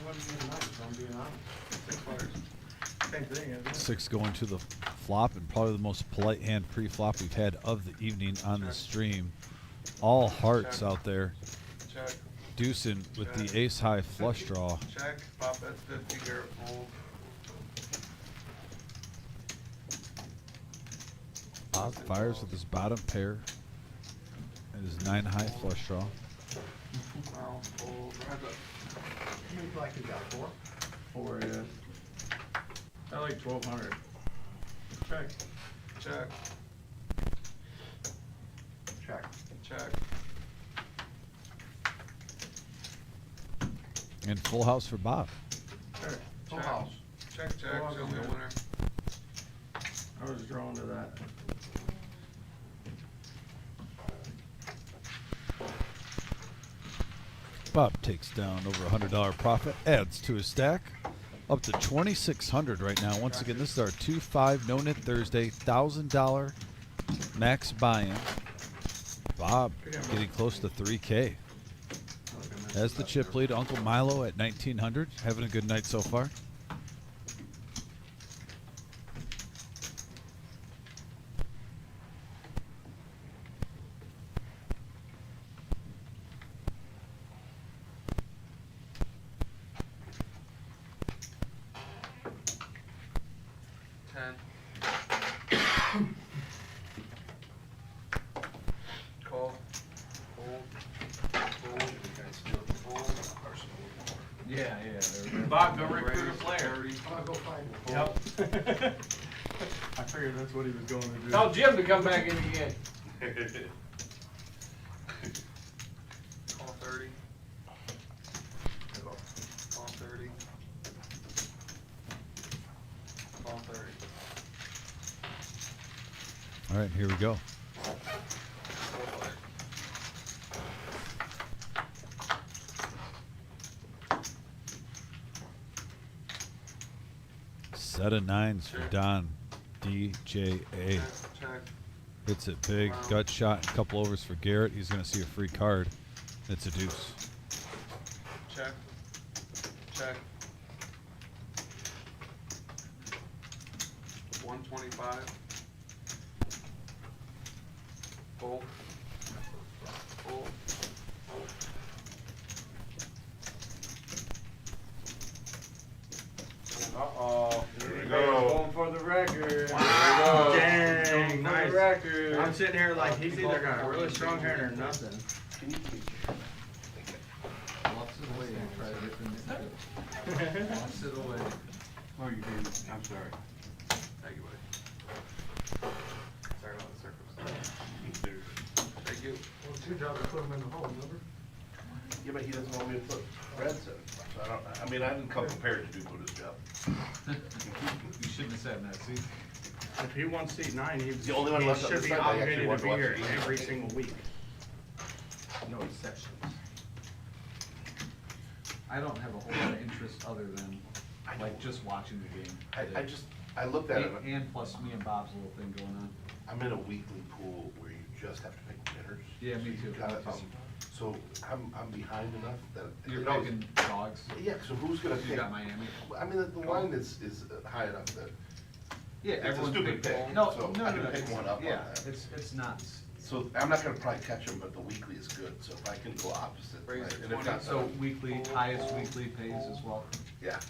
[SPEAKER 9] wasn't being nice, I'm being honest.
[SPEAKER 12] Same thing, isn't it?
[SPEAKER 1] 6 going to the flop, and probably the most polite hand pre-flop we've had of the evening on the stream. All hearts out there.
[SPEAKER 12] Check,
[SPEAKER 1] Deucing with the ace-high flush draw.
[SPEAKER 12] check, pop at 50, Garrett fold.
[SPEAKER 1] Bob fires with his bottom pair and his 9-high flush draw.
[SPEAKER 12] Well, fold, rise up.
[SPEAKER 9] How many black you got, 4?
[SPEAKER 12] 4, yeah. I like 1200. Check, check,
[SPEAKER 9] Check.
[SPEAKER 12] check.
[SPEAKER 1] And full house for Bob.
[SPEAKER 12] Check,
[SPEAKER 9] Full
[SPEAKER 12] check.
[SPEAKER 9] house.
[SPEAKER 12] Check, check,
[SPEAKER 9] Full house
[SPEAKER 12] show me a
[SPEAKER 9] is good.
[SPEAKER 12] winner. I was drawn to that.
[SPEAKER 1] Bob takes down over $100 profit, adds to his stack, up to $2,600 right now. Once again, this is our 2-5 No-Nit Thursday, $1,000 max buy-in. Bob getting close to $3K. As the chip lead, Uncle Milo at 1,900, having a good night so far.
[SPEAKER 12] Call. Fold. Fold.
[SPEAKER 4] Yeah, yeah.
[SPEAKER 3] Bob, go recruit a player.
[SPEAKER 9] I'll go find it.
[SPEAKER 3] Yep.
[SPEAKER 12] I figured that's what he was going to do.
[SPEAKER 3] Tell Jim to come back in again.
[SPEAKER 12] Call 30. Call 30. Call 30.
[SPEAKER 1] All right, here we go. Set of 9s for Don DJA.
[SPEAKER 12] Check.
[SPEAKER 1] Hits it big, gut shot, and a couple overs for Garrett. He's going to see a free card. It's a deuce.
[SPEAKER 12] Check. Check. 125. Fold. Fold. Fold.
[SPEAKER 3] Uh-oh.
[SPEAKER 5] Here we go.
[SPEAKER 3] Going for the record.
[SPEAKER 12] Wow.
[SPEAKER 3] Going
[SPEAKER 12] Dang,
[SPEAKER 3] for
[SPEAKER 12] nice.
[SPEAKER 3] the record.
[SPEAKER 12] I'm sitting here like he's either got a really strong hand or nothing.
[SPEAKER 4] Bluffs it away and try to get them into it. Bluffs it away.
[SPEAKER 10] Oh, you did, I'm sorry.
[SPEAKER 12] Thank you, buddy. Sorry about the circumstance. Thank you.
[SPEAKER 9] Well, it's your job to put them in the hole, remember?
[SPEAKER 5] Yeah, but he doesn't want me to put reds in. So I don't, I mean, I didn't come prepared to do Buddha's job.
[SPEAKER 4] You shouldn't have sat in that seat.
[SPEAKER 8] If he wants seat 9,
[SPEAKER 5] The only one
[SPEAKER 8] he
[SPEAKER 5] left on
[SPEAKER 8] should
[SPEAKER 5] this
[SPEAKER 8] be
[SPEAKER 5] side, I actually
[SPEAKER 8] obligated
[SPEAKER 5] want
[SPEAKER 8] to
[SPEAKER 5] to
[SPEAKER 8] be
[SPEAKER 5] watch
[SPEAKER 8] here
[SPEAKER 5] the game.
[SPEAKER 8] every single week.
[SPEAKER 4] No exceptions. I don't have a whole lot of interest other than, like, just watching the game.
[SPEAKER 5] I looked at it,
[SPEAKER 4] And plus me and Bob's little thing going on.
[SPEAKER 5] I'm in a weekly pool where you just have to pick winners.
[SPEAKER 4] Yeah, me
[SPEAKER 5] So you
[SPEAKER 4] too.
[SPEAKER 5] gotta, so I'm behind enough that.
[SPEAKER 4] You're
[SPEAKER 5] it always-
[SPEAKER 4] picking dogs.
[SPEAKER 5] Yeah, so who's gonna
[SPEAKER 4] You
[SPEAKER 5] pick?
[SPEAKER 4] got Miami.
[SPEAKER 5] I mean, the line is high enough that.
[SPEAKER 4] Yeah,
[SPEAKER 5] It's a
[SPEAKER 4] everyone's
[SPEAKER 5] stupid pick,
[SPEAKER 4] No,
[SPEAKER 5] so
[SPEAKER 4] no,
[SPEAKER 5] I
[SPEAKER 4] no,
[SPEAKER 5] can
[SPEAKER 4] no,
[SPEAKER 5] pick
[SPEAKER 4] it's-
[SPEAKER 5] one up on
[SPEAKER 4] yeah,
[SPEAKER 5] that.
[SPEAKER 4] it's nuts.
[SPEAKER 5] So I'm not gonna probably catch them, but the weekly is good, so if I can go opposite.
[SPEAKER 12] Raise
[SPEAKER 5] right,
[SPEAKER 12] it
[SPEAKER 5] and if
[SPEAKER 12] 20,
[SPEAKER 5] not,
[SPEAKER 4] So weekly, highest weekly pays as well.
[SPEAKER 5] yeah.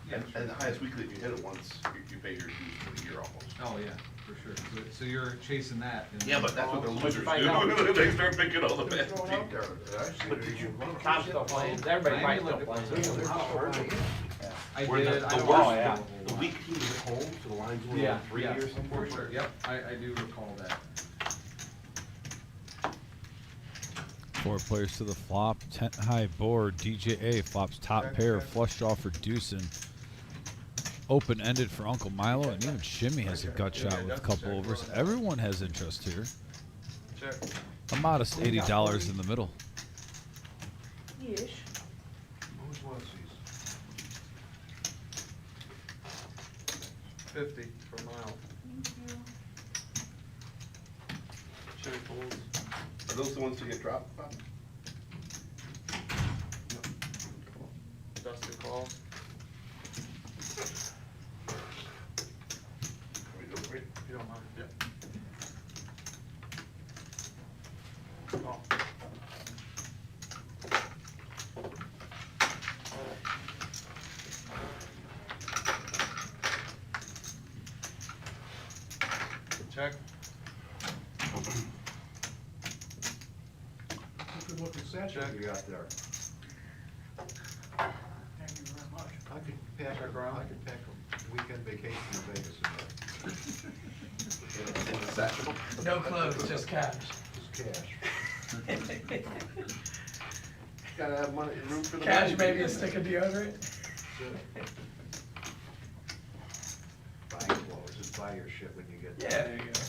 [SPEAKER 4] Yeah,
[SPEAKER 5] And the highest weekly, if you hit it once, you pay your dues for the year almost.
[SPEAKER 4] Oh, yeah, for sure. So you're chasing that. and-
[SPEAKER 5] Yeah, but that's what the losers
[SPEAKER 3] find out.
[SPEAKER 5] do, they start picking all the bad
[SPEAKER 9] Throw it out there.
[SPEAKER 5] teams. But did you?
[SPEAKER 3] Tom's still playing, everybody
[SPEAKER 4] Miami
[SPEAKER 3] probably still
[SPEAKER 4] looked-
[SPEAKER 3] playing.
[SPEAKER 4] I
[SPEAKER 5] Where
[SPEAKER 4] did,
[SPEAKER 5] the
[SPEAKER 4] I don't
[SPEAKER 5] worst-
[SPEAKER 4] watch
[SPEAKER 3] yeah.
[SPEAKER 4] it a whole
[SPEAKER 5] The
[SPEAKER 4] lot.
[SPEAKER 5] weak team is at home, so the line's only
[SPEAKER 4] Yeah,
[SPEAKER 5] on 3
[SPEAKER 4] yeah,
[SPEAKER 5] or something.
[SPEAKER 4] for sure, yep, I do recall that.
[SPEAKER 1] 4 players to the flop. 10 high board. DJA flops top pair. Flush draw for Deucin. Open ended for Uncle Milo, and even Shimmy has a gut shot with a couple overs. Everyone has interest here.
[SPEAKER 12] Check.
[SPEAKER 1] A modest $80 in the middle.
[SPEAKER 11] Yeesh.
[SPEAKER 9] Who's wants these?
[SPEAKER 12] 50 for Mile. Check folds.
[SPEAKER 5] Are those the ones to get dropped, Bob?
[SPEAKER 12] Dusty call.
[SPEAKER 5] Can we do it for you?
[SPEAKER 12] If you don't mind.
[SPEAKER 5] Yeah.
[SPEAKER 12] Oh. Check.
[SPEAKER 9] Good looking section
[SPEAKER 12] Check.
[SPEAKER 9] you got there.
[SPEAKER 8] Thank you very much.
[SPEAKER 9] I could pack a weekend vacation in Vegas
[SPEAKER 5] In the satchel?
[SPEAKER 8] No clothes, just cash.
[SPEAKER 9] Just cash.
[SPEAKER 5] Gotta have money, room for the
[SPEAKER 8] Cash,
[SPEAKER 5] money.
[SPEAKER 8] maybe a stick of deodorant.
[SPEAKER 9] Buy clothes, just buy your shit when you get
[SPEAKER 8] Yeah,
[SPEAKER 9] there.
[SPEAKER 8] there you go.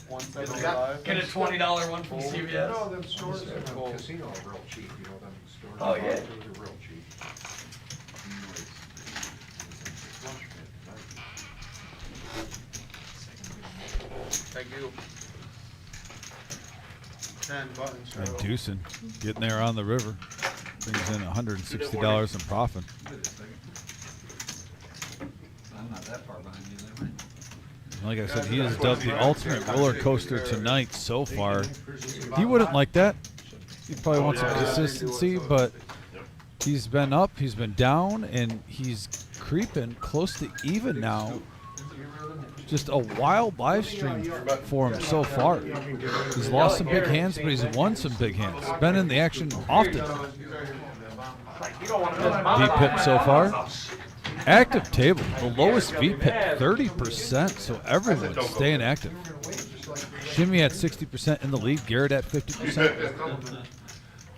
[SPEAKER 12] 175.
[SPEAKER 8] Get a $20 one from CVS.
[SPEAKER 9] No, them stores in the
[SPEAKER 12] Cool.
[SPEAKER 9] casino are real cheap, you know, them stores.
[SPEAKER 8] Oh, yeah.
[SPEAKER 9] They're real cheap.
[SPEAKER 12] Thank you. 10 buttons.
[SPEAKER 1] And
[SPEAKER 12] so-
[SPEAKER 1] Deucin getting there on the river. Brings in $160 in profit.
[SPEAKER 4] Wait a second. I'm not that far behind you then, right?
[SPEAKER 1] Like I said, he has dug the ultimate roller coaster tonight so far. He wouldn't like that. He'd probably want some consistency, but he's been up, he's been down, and he's creeping close to even now. Just a wild live stream for him so far. He's lost some big hands, but he's won some big hands. Been in the action often. VPIP so far. Active table, the lowest VPIP, 30%, so everyone's staying active. Jimmy at 60% in the lead, Garrett at 50%.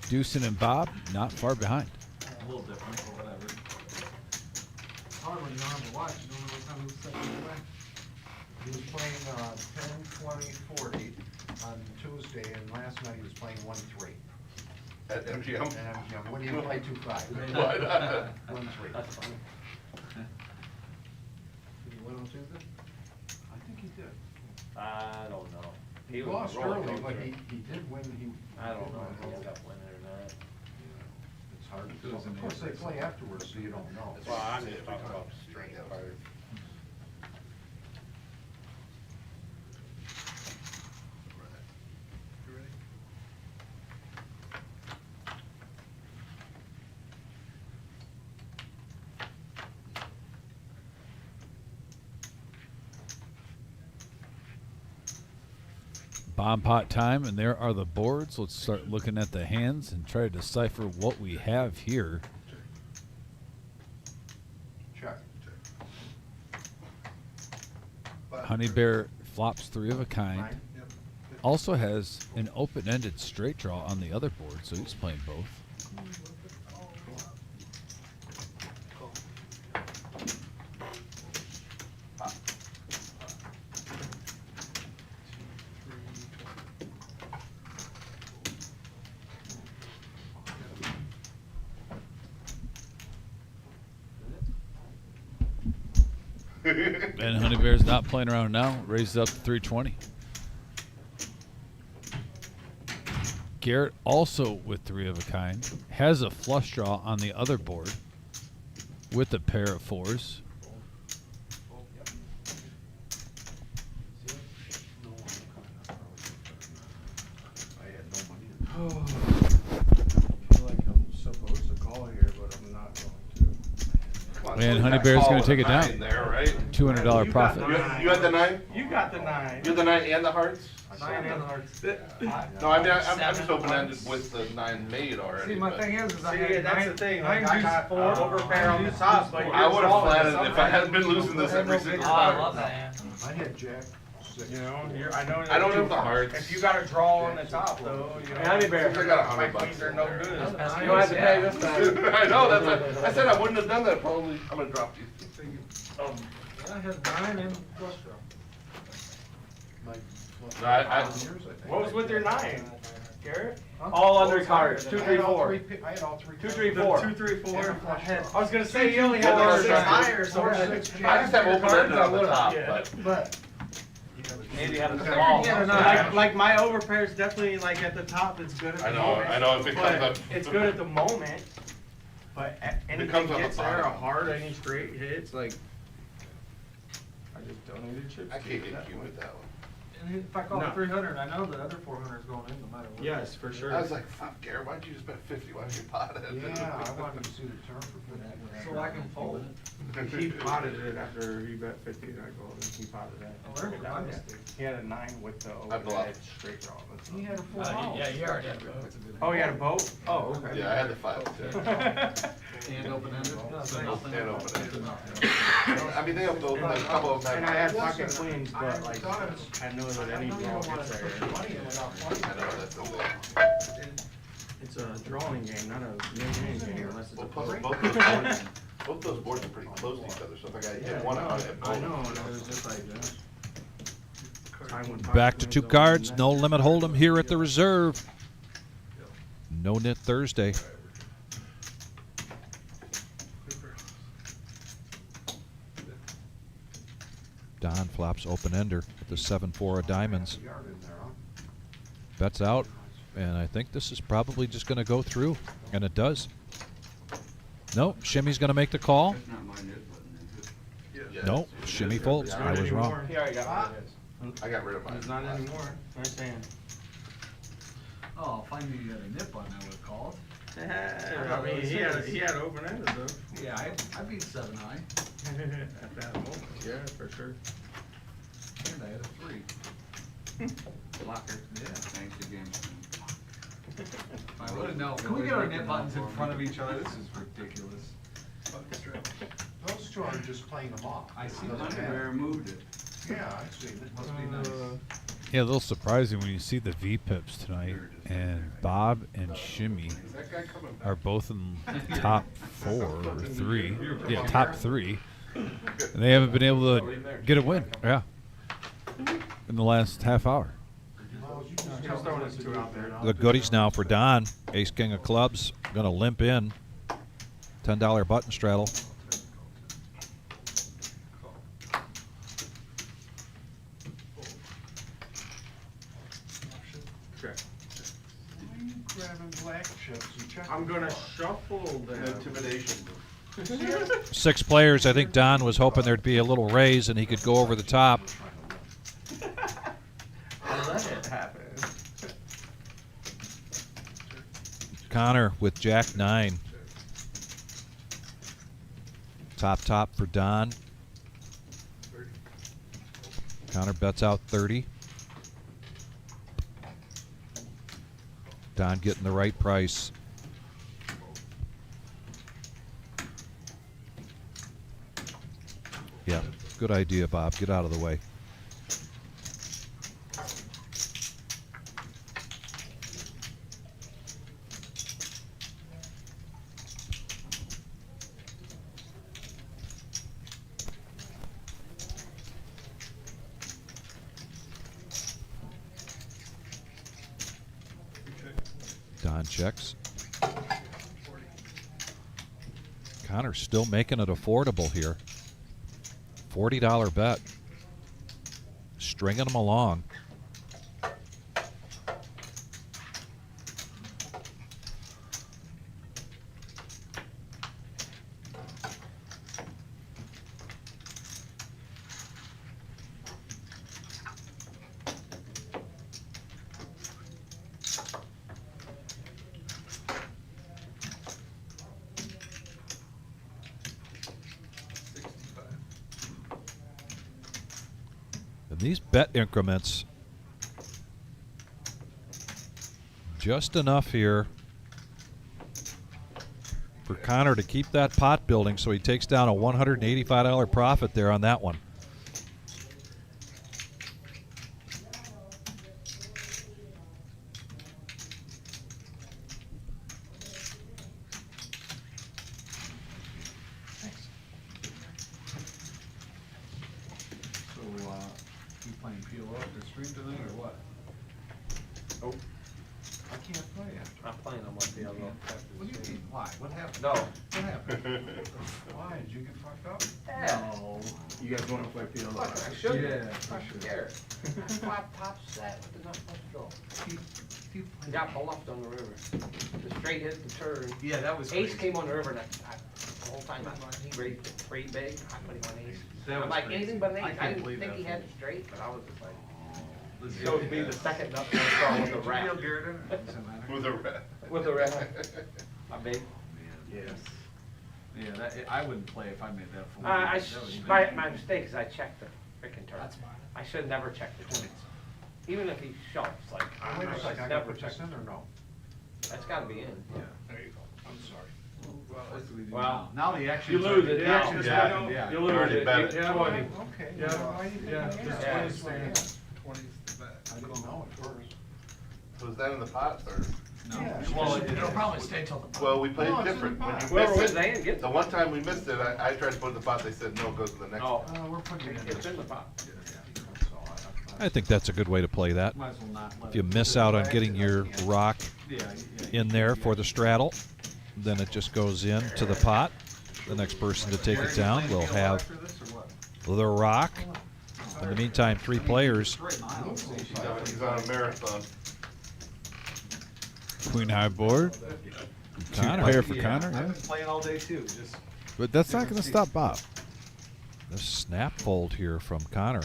[SPEAKER 1] Deucin and Bob not far behind.
[SPEAKER 4] A little different, but whatever.
[SPEAKER 9] Hard when you don't have a watch, you don't know what time it was set to play. He was playing 10, 20, 40 on Tuesday, and last night he was playing 1-3.
[SPEAKER 5] At MGM?
[SPEAKER 9] And MGM, when do you play 2-5?
[SPEAKER 5] Why not?
[SPEAKER 9] 1-3.
[SPEAKER 3] That's funny.
[SPEAKER 9] Did he win on Tuesday? I think he did.
[SPEAKER 3] I don't know.
[SPEAKER 9] He
[SPEAKER 3] was
[SPEAKER 9] lost
[SPEAKER 3] a roller
[SPEAKER 9] early, but
[SPEAKER 3] coaster.
[SPEAKER 9] he did win,
[SPEAKER 3] I don't know if he ended up winning or not.
[SPEAKER 9] It's hard to
[SPEAKER 4] It was
[SPEAKER 9] tell.
[SPEAKER 4] in
[SPEAKER 9] Of course, they
[SPEAKER 4] the-
[SPEAKER 9] play afterwards, so you don't know.
[SPEAKER 3] Well, I'm just talking about strength part.
[SPEAKER 1] Bomb pot time, and there are the boards. Let's start looking at the hands and try to decipher what we have here.
[SPEAKER 9] Check.
[SPEAKER 1] Honey Bear flops 3 of a kind.
[SPEAKER 9] Nine.
[SPEAKER 1] Also has an open-ended straight draw on the other board, so he's playing both. And Honey Bear's not playing around now. Raises up to 320. Garrett also with 3 of a kind. Has a flush draw on the other board with a pair of 4s.
[SPEAKER 9] I feel like I'm supposed to call here, but I'm not going to.
[SPEAKER 5] Come on,
[SPEAKER 1] And
[SPEAKER 5] somebody's
[SPEAKER 1] Honey
[SPEAKER 5] got
[SPEAKER 1] Bear's
[SPEAKER 5] call
[SPEAKER 1] gonna
[SPEAKER 5] with
[SPEAKER 1] take
[SPEAKER 5] a
[SPEAKER 1] it down.
[SPEAKER 5] 9 there, right?
[SPEAKER 1] $200 profit.
[SPEAKER 5] You had the 9?
[SPEAKER 2] You got the 9.
[SPEAKER 5] You had the 9 and the hearts?
[SPEAKER 2] 9 and the hearts.
[SPEAKER 5] No, I mean, I'm just open-ended with the 9 made already.
[SPEAKER 6] See, my
[SPEAKER 5] but
[SPEAKER 6] thing is I
[SPEAKER 2] See,
[SPEAKER 6] had
[SPEAKER 2] that's
[SPEAKER 6] nine,
[SPEAKER 2] the thing,
[SPEAKER 6] nine
[SPEAKER 2] like I
[SPEAKER 6] deuce
[SPEAKER 2] got
[SPEAKER 6] four,
[SPEAKER 2] overpair on the
[SPEAKER 6] deuce
[SPEAKER 2] top,
[SPEAKER 6] deuce
[SPEAKER 2] but
[SPEAKER 6] four.
[SPEAKER 5] I would have
[SPEAKER 2] You're
[SPEAKER 5] flatted
[SPEAKER 2] calling
[SPEAKER 5] if I hadn't been losing this every single
[SPEAKER 11] Oh, I
[SPEAKER 5] time.
[SPEAKER 11] love that.
[SPEAKER 9] I had Jack 6.
[SPEAKER 2] You know, I know.
[SPEAKER 5] I don't have the hearts.
[SPEAKER 2] If you got a draw on the top, though, you know.
[SPEAKER 3] Honey Bear.
[SPEAKER 5] I got
[SPEAKER 2] my
[SPEAKER 5] $100
[SPEAKER 2] queens are no good.
[SPEAKER 3] You don't have to pay this time.
[SPEAKER 5] I know, that's what, I said I wouldn't have done that probably. I'm gonna drop these.
[SPEAKER 6] I had 9 and flush draw.
[SPEAKER 5] No, I-
[SPEAKER 2] What was with your 9, Garrett?
[SPEAKER 3] All under cards, 2,
[SPEAKER 9] I
[SPEAKER 3] 3,
[SPEAKER 9] had all
[SPEAKER 3] 4.
[SPEAKER 9] three I had all 3.
[SPEAKER 3] 2, 3, 4.
[SPEAKER 2] 2, 3, 4.
[SPEAKER 9] And a flush draw.
[SPEAKER 2] I was gonna say, you only had like 6 higher, so.
[SPEAKER 9] Four,
[SPEAKER 2] I
[SPEAKER 9] six,
[SPEAKER 2] just
[SPEAKER 9] jack.
[SPEAKER 5] I just have open-ended on the top,
[SPEAKER 2] Yeah.
[SPEAKER 5] but.
[SPEAKER 3] Maybe have a
[SPEAKER 9] Okay.
[SPEAKER 3] small.
[SPEAKER 2] Like, like my overpair is definitely like at the top, it's good at the
[SPEAKER 5] I know,
[SPEAKER 2] moment.
[SPEAKER 5] I know, if it comes
[SPEAKER 2] But
[SPEAKER 5] up.
[SPEAKER 2] it's good at the moment, but anything
[SPEAKER 5] comes on the
[SPEAKER 2] gets there, a
[SPEAKER 5] bottom.
[SPEAKER 2] hard, any straight hits, like. I just donated chips.
[SPEAKER 5] I
[SPEAKER 2] to
[SPEAKER 5] can't
[SPEAKER 2] you
[SPEAKER 5] get
[SPEAKER 2] that
[SPEAKER 5] cute
[SPEAKER 2] way.
[SPEAKER 5] with that one.
[SPEAKER 6] And if I call
[SPEAKER 2] No.
[SPEAKER 6] it 300, I know the other 400 is going in no matter what.
[SPEAKER 2] Yes, for sure.
[SPEAKER 5] I was like, fuck, Garrett, why'd you just bet 50? Why'd you pot it?
[SPEAKER 9] Yeah, I wanted to see the turn for 50.
[SPEAKER 6] So I can fold.
[SPEAKER 2] He potted it after he bet 50, and I go, and he potted that.
[SPEAKER 6] Oh, there's a mistake.
[SPEAKER 2] He had a 9 with the
[SPEAKER 5] I blew
[SPEAKER 2] overhead
[SPEAKER 5] up.
[SPEAKER 2] straight draw. That's
[SPEAKER 9] He
[SPEAKER 2] not-
[SPEAKER 9] had a full house.
[SPEAKER 8] Yeah, you already had
[SPEAKER 2] Oh, he had a boat? Oh, okay.
[SPEAKER 5] Yeah, I had the 5 too.
[SPEAKER 8] And open-ended? So nothing?
[SPEAKER 5] And open-ended. I mean, they have both, like, a couple of them.
[SPEAKER 2] And I had
[SPEAKER 9] Listen,
[SPEAKER 2] pocket queens, but like, I know that any
[SPEAKER 9] I know you
[SPEAKER 2] draw
[SPEAKER 9] don't want
[SPEAKER 2] gets
[SPEAKER 9] to
[SPEAKER 2] there.
[SPEAKER 9] put your money in without playing.
[SPEAKER 5] I know, that's the thing.
[SPEAKER 2] It's a drawing game, not a win-win game unless it's a
[SPEAKER 5] Well, plus,
[SPEAKER 2] play.
[SPEAKER 5] both those boards are pretty close to each other, so if I got hit one, I would have
[SPEAKER 2] I
[SPEAKER 5] both.
[SPEAKER 2] know, and it was just like that. Time when
[SPEAKER 7] Back
[SPEAKER 2] pocket
[SPEAKER 7] to
[SPEAKER 2] queens
[SPEAKER 7] 2
[SPEAKER 2] don't
[SPEAKER 7] cards.
[SPEAKER 2] win
[SPEAKER 7] No
[SPEAKER 2] that.
[SPEAKER 7] limit hold'em here at the reserve. No-Nit Thursday. Don flops open-ender with the 7-4 of diamonds.
[SPEAKER 9] Yard in there, huh?
[SPEAKER 7] Bets out, and I think this is probably just going to go through, and it does. Nope, Shimmy's going to make the call.
[SPEAKER 10] That's not mine, is it?
[SPEAKER 5] Yeah,
[SPEAKER 7] Nope,
[SPEAKER 5] it's-
[SPEAKER 7] Shimmy
[SPEAKER 5] it's-
[SPEAKER 7] folds.
[SPEAKER 5] yeah,
[SPEAKER 7] I was wrong.
[SPEAKER 2] Anymore.
[SPEAKER 3] He already got rid of his.
[SPEAKER 5] I got rid of mine.
[SPEAKER 2] It's not anymore, nice hand.
[SPEAKER 8] Oh, if I knew you had a nip on, I would've called.
[SPEAKER 2] I mean, he had open-ended though.
[SPEAKER 8] Yeah, I beat 7 high,
[SPEAKER 2] At that moment, yeah, for sure.
[SPEAKER 8] and I had a 3.
[SPEAKER 2] Blocker.
[SPEAKER 8] Yeah.
[SPEAKER 10] Thanks again.
[SPEAKER 8] I would've known. Can we get our nip buttons in front of each other? This is ridiculous.
[SPEAKER 9] Those two are just playing them off.
[SPEAKER 8] I see
[SPEAKER 9] Doesn't
[SPEAKER 8] that.
[SPEAKER 9] matter.
[SPEAKER 10] Bear moved it.
[SPEAKER 9] Yeah, I've seen it.
[SPEAKER 8] Must be nice.
[SPEAKER 1] Yeah, a little surprising when you see the V-pips tonight, and Bob and Shimmy
[SPEAKER 5] Is that guy coming back?
[SPEAKER 1] are both in top 4 or 3. Yeah, top 3. And they haven't been able to get a win. Yeah. In the last half hour.
[SPEAKER 2] Just throwing his 2 out there.
[SPEAKER 7] The goodies now for Don. Ace King of Clubs. Going to limp in. $10 button straddle.
[SPEAKER 2] Okay.
[SPEAKER 9] Why are you grabbing black chips and checking?
[SPEAKER 2] I'm gonna shuffle them.
[SPEAKER 5] Intimidation.
[SPEAKER 7] 6 players. I think Don was hoping there'd be a little raise and he could go over the top.
[SPEAKER 2] I'll let it happen.
[SPEAKER 7] Connor with Jack 9. Top for Don. Connor bets out 30. Don getting the right price. Yeah, good idea, Bob. Get out of the way. Don checks. Connor's still making it affordable here. $40 bet. Stringing them along. And these bet increments, just enough here for Connor to keep that pot building, so he takes down a $185 profit there on that one.
[SPEAKER 4] So, you playing PLO or stream tonight or what?
[SPEAKER 3] Oh,
[SPEAKER 4] I can't play it.
[SPEAKER 3] I'm playing on my PLO.
[SPEAKER 4] What do you mean? Why? What happened?
[SPEAKER 3] No.
[SPEAKER 4] What happened? Why? Did you get fucked up? No.
[SPEAKER 10] You guys wanna play PLO?
[SPEAKER 3] Fuck, I should.
[SPEAKER 4] Yeah,
[SPEAKER 3] Fuck,
[SPEAKER 4] you should.
[SPEAKER 3] Garrett. Flop top set with the not much draw. I got bluffed on the river. The straight hit the turn.
[SPEAKER 4] Yeah, that was
[SPEAKER 3] Ace
[SPEAKER 4] crazy.
[SPEAKER 3] came on the river and the whole time he raised it three big. I put him on ace.
[SPEAKER 4] That
[SPEAKER 3] I'm
[SPEAKER 4] was
[SPEAKER 3] like,
[SPEAKER 4] crazy.
[SPEAKER 3] anything but an
[SPEAKER 4] I
[SPEAKER 3] ace.
[SPEAKER 4] can't
[SPEAKER 3] I didn't
[SPEAKER 4] believe
[SPEAKER 3] think
[SPEAKER 4] that
[SPEAKER 3] he
[SPEAKER 4] for
[SPEAKER 3] had
[SPEAKER 4] me.
[SPEAKER 3] it straight, but I was just like,
[SPEAKER 4] Listen,
[SPEAKER 3] showed me the second nut I saw with the
[SPEAKER 4] Did you
[SPEAKER 3] rat.
[SPEAKER 4] feel Garrett in it? Does it matter?
[SPEAKER 5] With a rat.
[SPEAKER 3] With the rat. My big.
[SPEAKER 4] Yes. Yeah, that, I wouldn't play if I made that fool.
[SPEAKER 3] My mistake is I checked the frickin' turn.
[SPEAKER 4] That's fine.
[SPEAKER 3] I should never check the turn. Even if he shoves, like, I
[SPEAKER 9] Wait a
[SPEAKER 3] should
[SPEAKER 9] second, I gotta
[SPEAKER 3] never
[SPEAKER 9] put
[SPEAKER 3] check.
[SPEAKER 9] this in or no?
[SPEAKER 3] That's gotta be in.
[SPEAKER 4] Yeah.
[SPEAKER 9] There you go, I'm sorry.
[SPEAKER 4] Well, that's what we do
[SPEAKER 3] Wow.
[SPEAKER 4] now. Now the action.
[SPEAKER 3] You lose it,
[SPEAKER 4] The
[SPEAKER 3] yeah.
[SPEAKER 4] action's
[SPEAKER 3] Yeah.
[SPEAKER 4] happened, yeah.
[SPEAKER 3] You
[SPEAKER 5] You
[SPEAKER 3] lose
[SPEAKER 5] already
[SPEAKER 3] it,
[SPEAKER 5] bet
[SPEAKER 3] you
[SPEAKER 5] it.
[SPEAKER 3] get 20.
[SPEAKER 9] Okay.
[SPEAKER 4] Yeah,
[SPEAKER 9] Why you didn't
[SPEAKER 4] yeah,
[SPEAKER 9] say
[SPEAKER 4] just
[SPEAKER 9] that?
[SPEAKER 4] 20's the bet.
[SPEAKER 10] 20's the bet.
[SPEAKER 9] I didn't know at first.
[SPEAKER 5] Was that in the pot or?
[SPEAKER 4] No.
[SPEAKER 9] Yeah.
[SPEAKER 4] Well, it'll probably stay till the.
[SPEAKER 5] Well, we played
[SPEAKER 9] No, it's in
[SPEAKER 5] different.
[SPEAKER 9] the
[SPEAKER 5] When
[SPEAKER 9] pot.
[SPEAKER 5] you
[SPEAKER 3] Whoever
[SPEAKER 5] missed
[SPEAKER 3] wins
[SPEAKER 5] it,
[SPEAKER 3] the hand gets
[SPEAKER 5] the
[SPEAKER 3] it.
[SPEAKER 5] one time we missed it, I tried to put it in the pot, they said no, it goes to the next
[SPEAKER 3] Oh,
[SPEAKER 5] one.
[SPEAKER 4] We're putting it in.
[SPEAKER 3] it's in the pot.
[SPEAKER 7] I think that's a good way to play that.
[SPEAKER 4] Might as well not let
[SPEAKER 7] If you
[SPEAKER 4] it-
[SPEAKER 7] miss out on getting your rock
[SPEAKER 4] Yeah, yeah.
[SPEAKER 7] in there for the straddle, then it just goes in to the pot. The next person to take it down will have
[SPEAKER 4] After this or what?
[SPEAKER 7] the rock. In the meantime, three players.
[SPEAKER 4] Straight miles.
[SPEAKER 5] He's on a marathon.
[SPEAKER 1] Queen high board. Two
[SPEAKER 7] Connor.
[SPEAKER 1] pair for
[SPEAKER 4] Yeah,
[SPEAKER 1] Connor,
[SPEAKER 4] I've
[SPEAKER 1] yeah.
[SPEAKER 4] been playing all day too, just.
[SPEAKER 1] But that's not going to stop Bob.
[SPEAKER 7] The snap fold here from Connor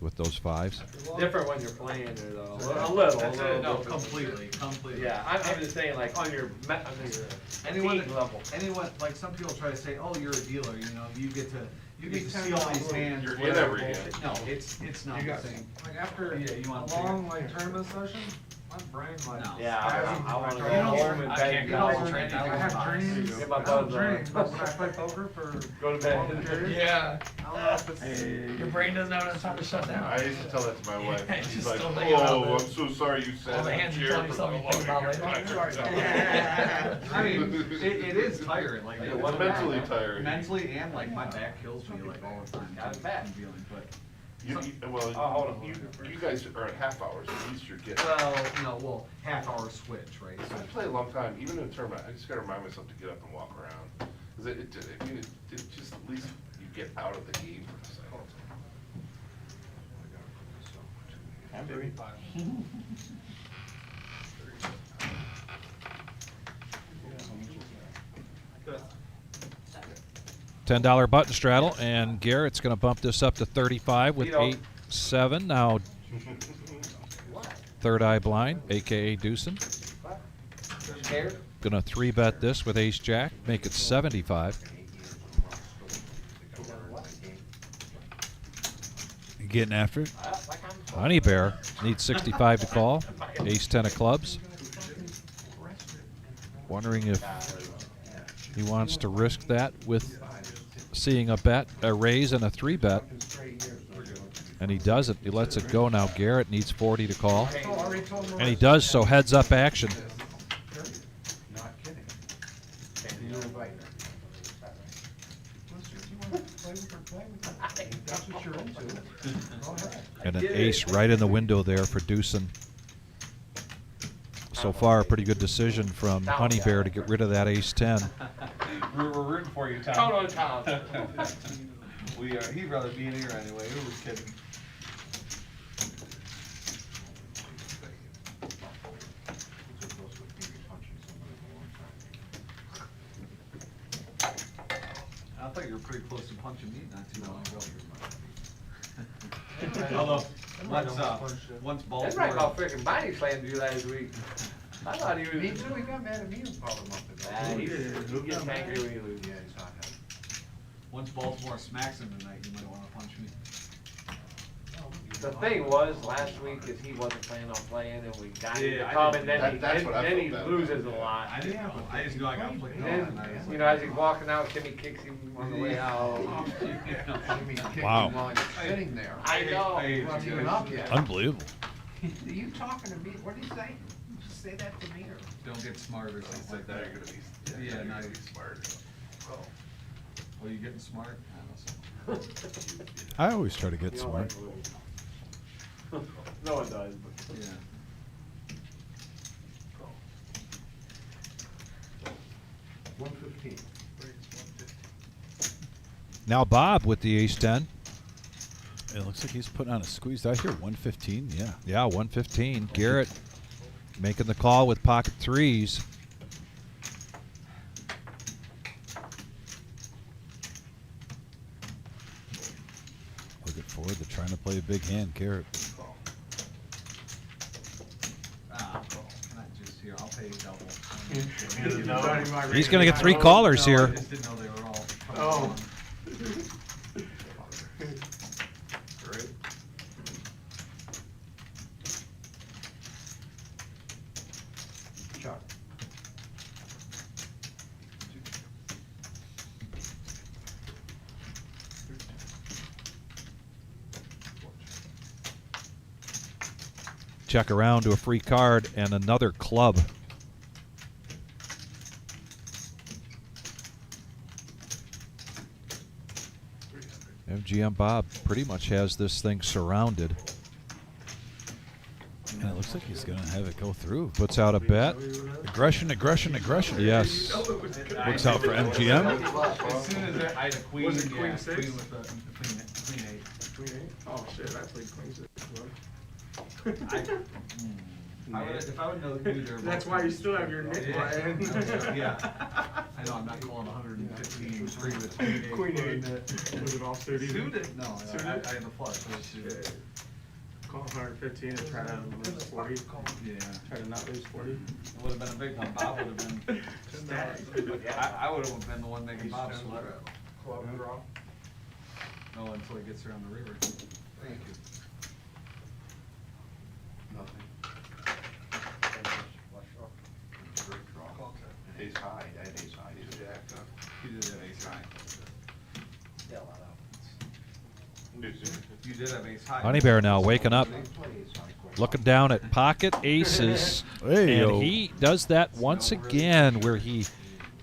[SPEAKER 7] with those fives.
[SPEAKER 3] Different when you're playing it though, a little.
[SPEAKER 4] That's it, no,
[SPEAKER 3] different.
[SPEAKER 4] completely.
[SPEAKER 3] Yeah, I'm just saying like on your
[SPEAKER 4] Anyone,
[SPEAKER 3] fatigue level.
[SPEAKER 4] anyone, like some people try to say, oh, you're a dealer, you know, you get to
[SPEAKER 9] Need
[SPEAKER 4] see all these
[SPEAKER 9] 10
[SPEAKER 4] hands.
[SPEAKER 5] You're in
[SPEAKER 4] whatever.
[SPEAKER 5] every hand.
[SPEAKER 4] No, it's not
[SPEAKER 9] You
[SPEAKER 4] the
[SPEAKER 9] got,
[SPEAKER 4] same.
[SPEAKER 9] like after
[SPEAKER 4] Yeah, you want
[SPEAKER 9] a long like tournament session, my brain like.
[SPEAKER 4] No.
[SPEAKER 3] Yeah, I wanna go
[SPEAKER 9] You know,
[SPEAKER 3] home and
[SPEAKER 4] I
[SPEAKER 3] bang
[SPEAKER 4] can't
[SPEAKER 9] You
[SPEAKER 4] go
[SPEAKER 9] know,
[SPEAKER 3] guys.
[SPEAKER 4] concentrate.
[SPEAKER 9] I have dreams,
[SPEAKER 3] Get my
[SPEAKER 9] I have
[SPEAKER 3] buzz on.
[SPEAKER 9] dreams, but when I play poker for.
[SPEAKER 3] Go to bed.
[SPEAKER 9] long periods,
[SPEAKER 8] Yeah.
[SPEAKER 9] I don't know if it's.
[SPEAKER 8] Your brain doesn't know when it's time to shut down.
[SPEAKER 5] I used to tell that to my wife.
[SPEAKER 8] Yeah,
[SPEAKER 5] She's
[SPEAKER 8] just
[SPEAKER 5] like,
[SPEAKER 8] don't think about
[SPEAKER 5] oh,
[SPEAKER 8] it.
[SPEAKER 5] I'm so sorry you sat
[SPEAKER 8] All the
[SPEAKER 5] in
[SPEAKER 8] hands
[SPEAKER 5] the
[SPEAKER 8] you
[SPEAKER 5] chair
[SPEAKER 8] tell
[SPEAKER 5] for
[SPEAKER 8] yourself
[SPEAKER 5] so
[SPEAKER 8] you
[SPEAKER 5] long.
[SPEAKER 8] think about
[SPEAKER 5] You're
[SPEAKER 8] later.
[SPEAKER 5] like,
[SPEAKER 8] Sorry about
[SPEAKER 4] I mean, it is tiring, like.
[SPEAKER 3] Yeah, one
[SPEAKER 5] mentally
[SPEAKER 3] back.
[SPEAKER 5] tiring.
[SPEAKER 4] Mentally and like my back kills me like all the time.
[SPEAKER 3] Got it back.
[SPEAKER 4] I'm feeling, but.
[SPEAKER 5] Well,
[SPEAKER 3] Oh, hold on.
[SPEAKER 5] you guys are at half hours, at least you're getting.
[SPEAKER 4] Well, half hour switch, right?
[SPEAKER 5] I play a long time, even in a tournament, I just gotta remind myself to get up and walk around. Cause it just, at least you get out of the game for a second.
[SPEAKER 7] $10 button straddle, and Garrett's going to bump this up to 35 with 8-7. Now, third eye blind, aka Deucin.
[SPEAKER 3] Scared?
[SPEAKER 7] Going to 3-bet this with ace jack, make it 75.
[SPEAKER 1] You getting after it?
[SPEAKER 7] Honey Bear needs 65 to call. Ace 10 of clubs. Wondering if he wants to risk that with seeing a raise and a 3-bet. And he doesn't. He lets it go now. Garrett needs 40 to call. And he does, so heads up action.
[SPEAKER 9] Not kidding. That's what you're into. Go ahead.
[SPEAKER 7] And an ace right in the window there for Deucin. So far, a pretty good decision from Honey Bear to get rid of that ace 10.
[SPEAKER 3] We're rooting for you, Tom. Tom.
[SPEAKER 4] He'd rather be in here anyway. Who was kidding? I thought you were pretty close to punching me not too long ago. Although, once Baltimore.
[SPEAKER 3] That's right about freaking body slammed you last week. I thought he was.
[SPEAKER 9] Me too, he got mad at me about a month ago.
[SPEAKER 3] He gets angry when you lose.
[SPEAKER 9] Yeah, he's not happy.
[SPEAKER 4] Once Baltimore smacks him tonight, you might want to punch me.
[SPEAKER 3] The thing was, last week is he wasn't planning on playing and we got him to
[SPEAKER 4] Yeah, I
[SPEAKER 3] come
[SPEAKER 4] didn't-
[SPEAKER 3] and then
[SPEAKER 5] that's what I
[SPEAKER 3] he
[SPEAKER 5] felt bad
[SPEAKER 3] loses a
[SPEAKER 5] about.
[SPEAKER 3] lot.
[SPEAKER 4] I didn't know. I just knew I got flicked
[SPEAKER 3] And
[SPEAKER 4] off.
[SPEAKER 3] then,
[SPEAKER 4] and I was
[SPEAKER 3] you know, as he's walking out, Timmy kicks him on the way out.
[SPEAKER 9] Jimmy kicked
[SPEAKER 1] Wow.
[SPEAKER 9] him while he's sitting there.
[SPEAKER 3] I know.
[SPEAKER 4] I hate
[SPEAKER 9] He wasn't
[SPEAKER 4] you
[SPEAKER 9] even
[SPEAKER 4] guys.
[SPEAKER 9] up yet.
[SPEAKER 1] Unbelievable.
[SPEAKER 9] Are you talking to me? What did he say? Just say that to me or?
[SPEAKER 4] Don't get smart or something like
[SPEAKER 5] Now
[SPEAKER 4] that.
[SPEAKER 5] you're gonna be.
[SPEAKER 4] Yeah,
[SPEAKER 5] you're
[SPEAKER 4] now
[SPEAKER 5] gonna
[SPEAKER 4] you're
[SPEAKER 5] be smart.
[SPEAKER 4] Oh, you getting smart? I don't know.
[SPEAKER 1] I always try to get
[SPEAKER 3] You don't
[SPEAKER 1] smart.
[SPEAKER 3] like losing. No one does, but.
[SPEAKER 4] Yeah.
[SPEAKER 9] 115.
[SPEAKER 7] Now Bob with the ace-10.
[SPEAKER 1] It looks like he's putting on a squeeze. Did I hear 115? Yeah.
[SPEAKER 7] Yeah, 115. Garrett making the call with pocket threes.
[SPEAKER 1] Looking forward to trying to play a big hand, Garrett.
[SPEAKER 4] Can I just here? I'll pay double.
[SPEAKER 7] He's going to get 3 callers
[SPEAKER 4] No, I
[SPEAKER 7] here.
[SPEAKER 4] just didn't know they were all.
[SPEAKER 9] Oh.
[SPEAKER 5] Great.
[SPEAKER 9] Chuck.
[SPEAKER 7] Check around to a free card and another club. MGM Bob pretty much has this thing surrounded.
[SPEAKER 1] And it looks like he's going to have it go through.
[SPEAKER 7] Puts out a bet.
[SPEAKER 1] Aggression, aggression, aggression.
[SPEAKER 7] Yes.
[SPEAKER 1] Works out for MGM.
[SPEAKER 4] As soon as I had a queen,
[SPEAKER 12] Was it
[SPEAKER 4] yeah,
[SPEAKER 12] queen six?
[SPEAKER 4] queen with the queen eight.
[SPEAKER 12] Queen eight? Oh shit, I played queen six.
[SPEAKER 4] If I would know knew there were
[SPEAKER 12] That's
[SPEAKER 4] both
[SPEAKER 12] why you
[SPEAKER 4] queens.
[SPEAKER 12] still have your nick
[SPEAKER 4] Yeah.
[SPEAKER 12] line.
[SPEAKER 4] Yeah. I know, I'm not calling 115 free with queen eight.
[SPEAKER 12] Queen eight. Was it all suited?
[SPEAKER 4] Suited? No,
[SPEAKER 12] Suited?
[SPEAKER 4] I had the flush. So it's suited.
[SPEAKER 12] Call 115 and try to lose 40.
[SPEAKER 4] Yeah.
[SPEAKER 12] Try to not lose 40.
[SPEAKER 4] It would have been a big one. Bob would have been. I would have been the one making Bob sweat.
[SPEAKER 9] Club draw.
[SPEAKER 4] No, until he gets around the river.
[SPEAKER 9] Thank you. Nothing.
[SPEAKER 5] Great draw. Ace high, I had ace high, ace jack, huh?
[SPEAKER 4] He did have ace high.
[SPEAKER 3] Yeah, a lot of
[SPEAKER 4] You did have ace high.
[SPEAKER 7] Honey Bear now waking up, looking down at pocket aces,
[SPEAKER 1] Hey-o.
[SPEAKER 7] and he does that once again where he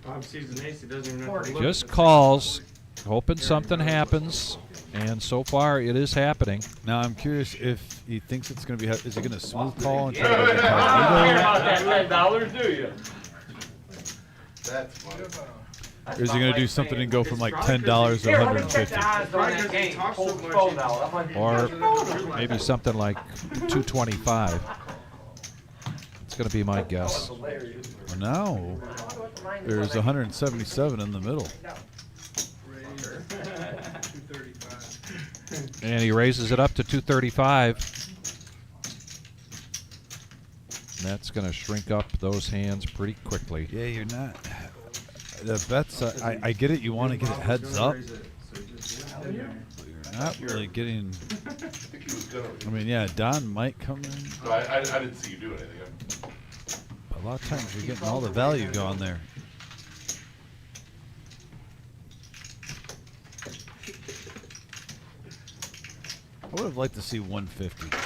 [SPEAKER 12] Bob sees an ace, he doesn't even have to look.
[SPEAKER 7] just calls, hoping something happens, and so far it is happening.
[SPEAKER 1] Now I'm curious if he thinks it's going to be. Is he going to smooth call and try
[SPEAKER 3] Yeah.
[SPEAKER 1] to get
[SPEAKER 3] I don't care about
[SPEAKER 1] incognito?
[SPEAKER 3] that $10, do you?
[SPEAKER 5] That's funny.
[SPEAKER 1] Or is he going to do something and go from like $10 to
[SPEAKER 3] Here, let me check
[SPEAKER 1] 150?
[SPEAKER 3] the odds on that game. Hold the phone out. I'm like,
[SPEAKER 7] Or maybe something like 225. It's going to be my guess.
[SPEAKER 3] hilarious.
[SPEAKER 1] Well, now there's 177 in the middle.
[SPEAKER 7] And he raises it up to 235. And that's going to shrink up those hands pretty quickly.
[SPEAKER 1] Yeah, you're not. The bets, I get it. You want to get it heads up. But you're not really getting.
[SPEAKER 5] I think he was gonna.
[SPEAKER 1] I mean, yeah, Don might come in.
[SPEAKER 5] No, I didn't see you do anything.
[SPEAKER 1] A lot of times you're getting all the value gone there. I would have liked to see 150.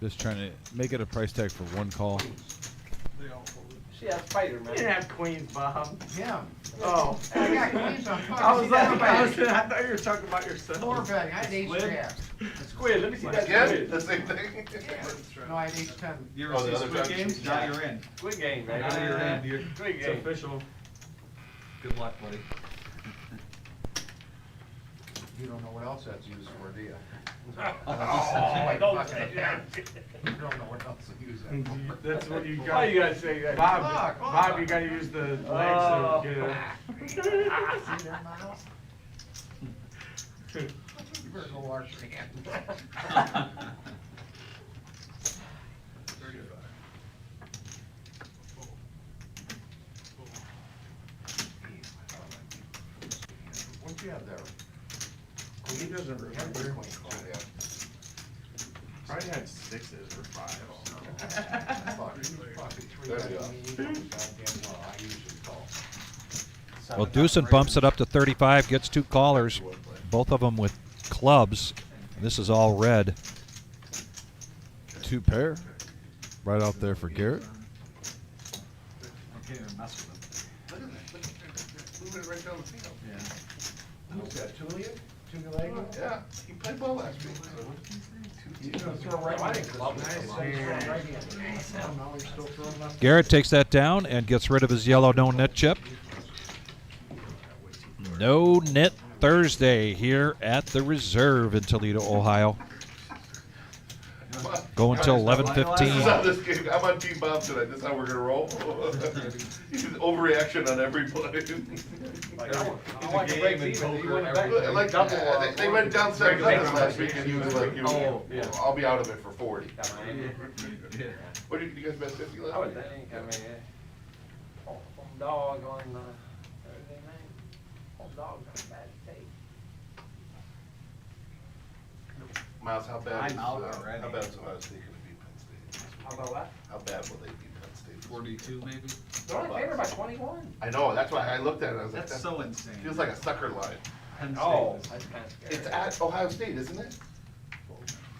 [SPEAKER 1] Just trying to make it a price tag for one call.
[SPEAKER 3] See, that's Spider, man.
[SPEAKER 12] You didn't have queens, Bob.
[SPEAKER 9] Yeah.
[SPEAKER 12] Oh.
[SPEAKER 9] I got queens on fucking.
[SPEAKER 12] I was like, I
[SPEAKER 9] I
[SPEAKER 12] thought you were talking about yourself.
[SPEAKER 9] Floor betting, I had ace
[SPEAKER 3] Squid?
[SPEAKER 9] jack.
[SPEAKER 3] Squid, let me see that
[SPEAKER 5] Again,
[SPEAKER 3] squid.
[SPEAKER 5] the same thing?
[SPEAKER 9] No, I had ace 10.
[SPEAKER 4] You
[SPEAKER 5] Oh,
[SPEAKER 4] ever
[SPEAKER 5] the
[SPEAKER 4] see
[SPEAKER 5] other
[SPEAKER 4] Squid
[SPEAKER 5] time?
[SPEAKER 4] Games? Now you're in.
[SPEAKER 3] Squid game, man.
[SPEAKER 4] Now you're in. You're,
[SPEAKER 3] Squid
[SPEAKER 12] It's
[SPEAKER 3] game.
[SPEAKER 12] official.
[SPEAKER 4] good luck, buddy.
[SPEAKER 9] You don't know what else that's used for, do you?
[SPEAKER 2] I don't say that.
[SPEAKER 9] You don't know what else to use that for.
[SPEAKER 12] That's what you
[SPEAKER 2] Why you gotta say that?
[SPEAKER 12] Bob, Bob, you gotta use the legs to get it.
[SPEAKER 9] See them now? You better go wash your hands. What you have there?
[SPEAKER 12] He doesn't remember.
[SPEAKER 9] Oh, yeah.
[SPEAKER 12] Probably had 6s or 5s.
[SPEAKER 5] There we go.
[SPEAKER 7] Well, Deucin bumps it up to 35, gets 2 callers, both of them with clubs. This is all red.
[SPEAKER 1] 2 pair. Right out there for Garrett.
[SPEAKER 4] I can't even mess with them.
[SPEAKER 5] Look at that. Moving it right down the field.
[SPEAKER 4] Yeah.
[SPEAKER 9] Who's that, Tulia? Tulia?
[SPEAKER 5] Yeah, he played well last week.
[SPEAKER 9] You're gonna throw right
[SPEAKER 2] I
[SPEAKER 9] in.
[SPEAKER 2] didn't club it.
[SPEAKER 9] Nice. Right in. Now he's still throwing left.
[SPEAKER 7] Garrett takes that down and gets rid of his yellow no-net chip. No-Nit Thursday here at the Reserve in Toledo, Ohio. Go until
[SPEAKER 5] This is how
[SPEAKER 7] 11:15.
[SPEAKER 5] this game, I'm on Team Bob tonight, this is how we're gonna roll. Overreaction on every play.
[SPEAKER 2] Like, I want to break even. You went back.
[SPEAKER 5] Like,
[SPEAKER 2] Double,
[SPEAKER 5] they went down 7 last week and he was like, you know,
[SPEAKER 2] Oh, yeah.
[SPEAKER 5] I'll be out of it for 40.
[SPEAKER 12] Yeah.
[SPEAKER 5] What did you guys bet 50
[SPEAKER 2] I
[SPEAKER 5] last
[SPEAKER 2] would
[SPEAKER 5] week?
[SPEAKER 2] think, I mean, home dog on Thursday night. Home dog's not a bad take.
[SPEAKER 5] Miles, how bad is,
[SPEAKER 4] I'm out
[SPEAKER 5] how
[SPEAKER 4] already.
[SPEAKER 5] bad is Ohio State gonna beat Penn State?
[SPEAKER 2] How about what?
[SPEAKER 5] How bad will they beat Penn State?
[SPEAKER 4] 42 maybe?
[SPEAKER 2] They're only favored by 21.
[SPEAKER 5] I know, that's why I looked at it, I was like,
[SPEAKER 4] That's
[SPEAKER 5] that
[SPEAKER 4] so insane.
[SPEAKER 5] feels like a sucker line.
[SPEAKER 4] Penn State
[SPEAKER 2] Oh,
[SPEAKER 4] is-
[SPEAKER 2] that's kind of scary.
[SPEAKER 5] It's at Ohio State, isn't it?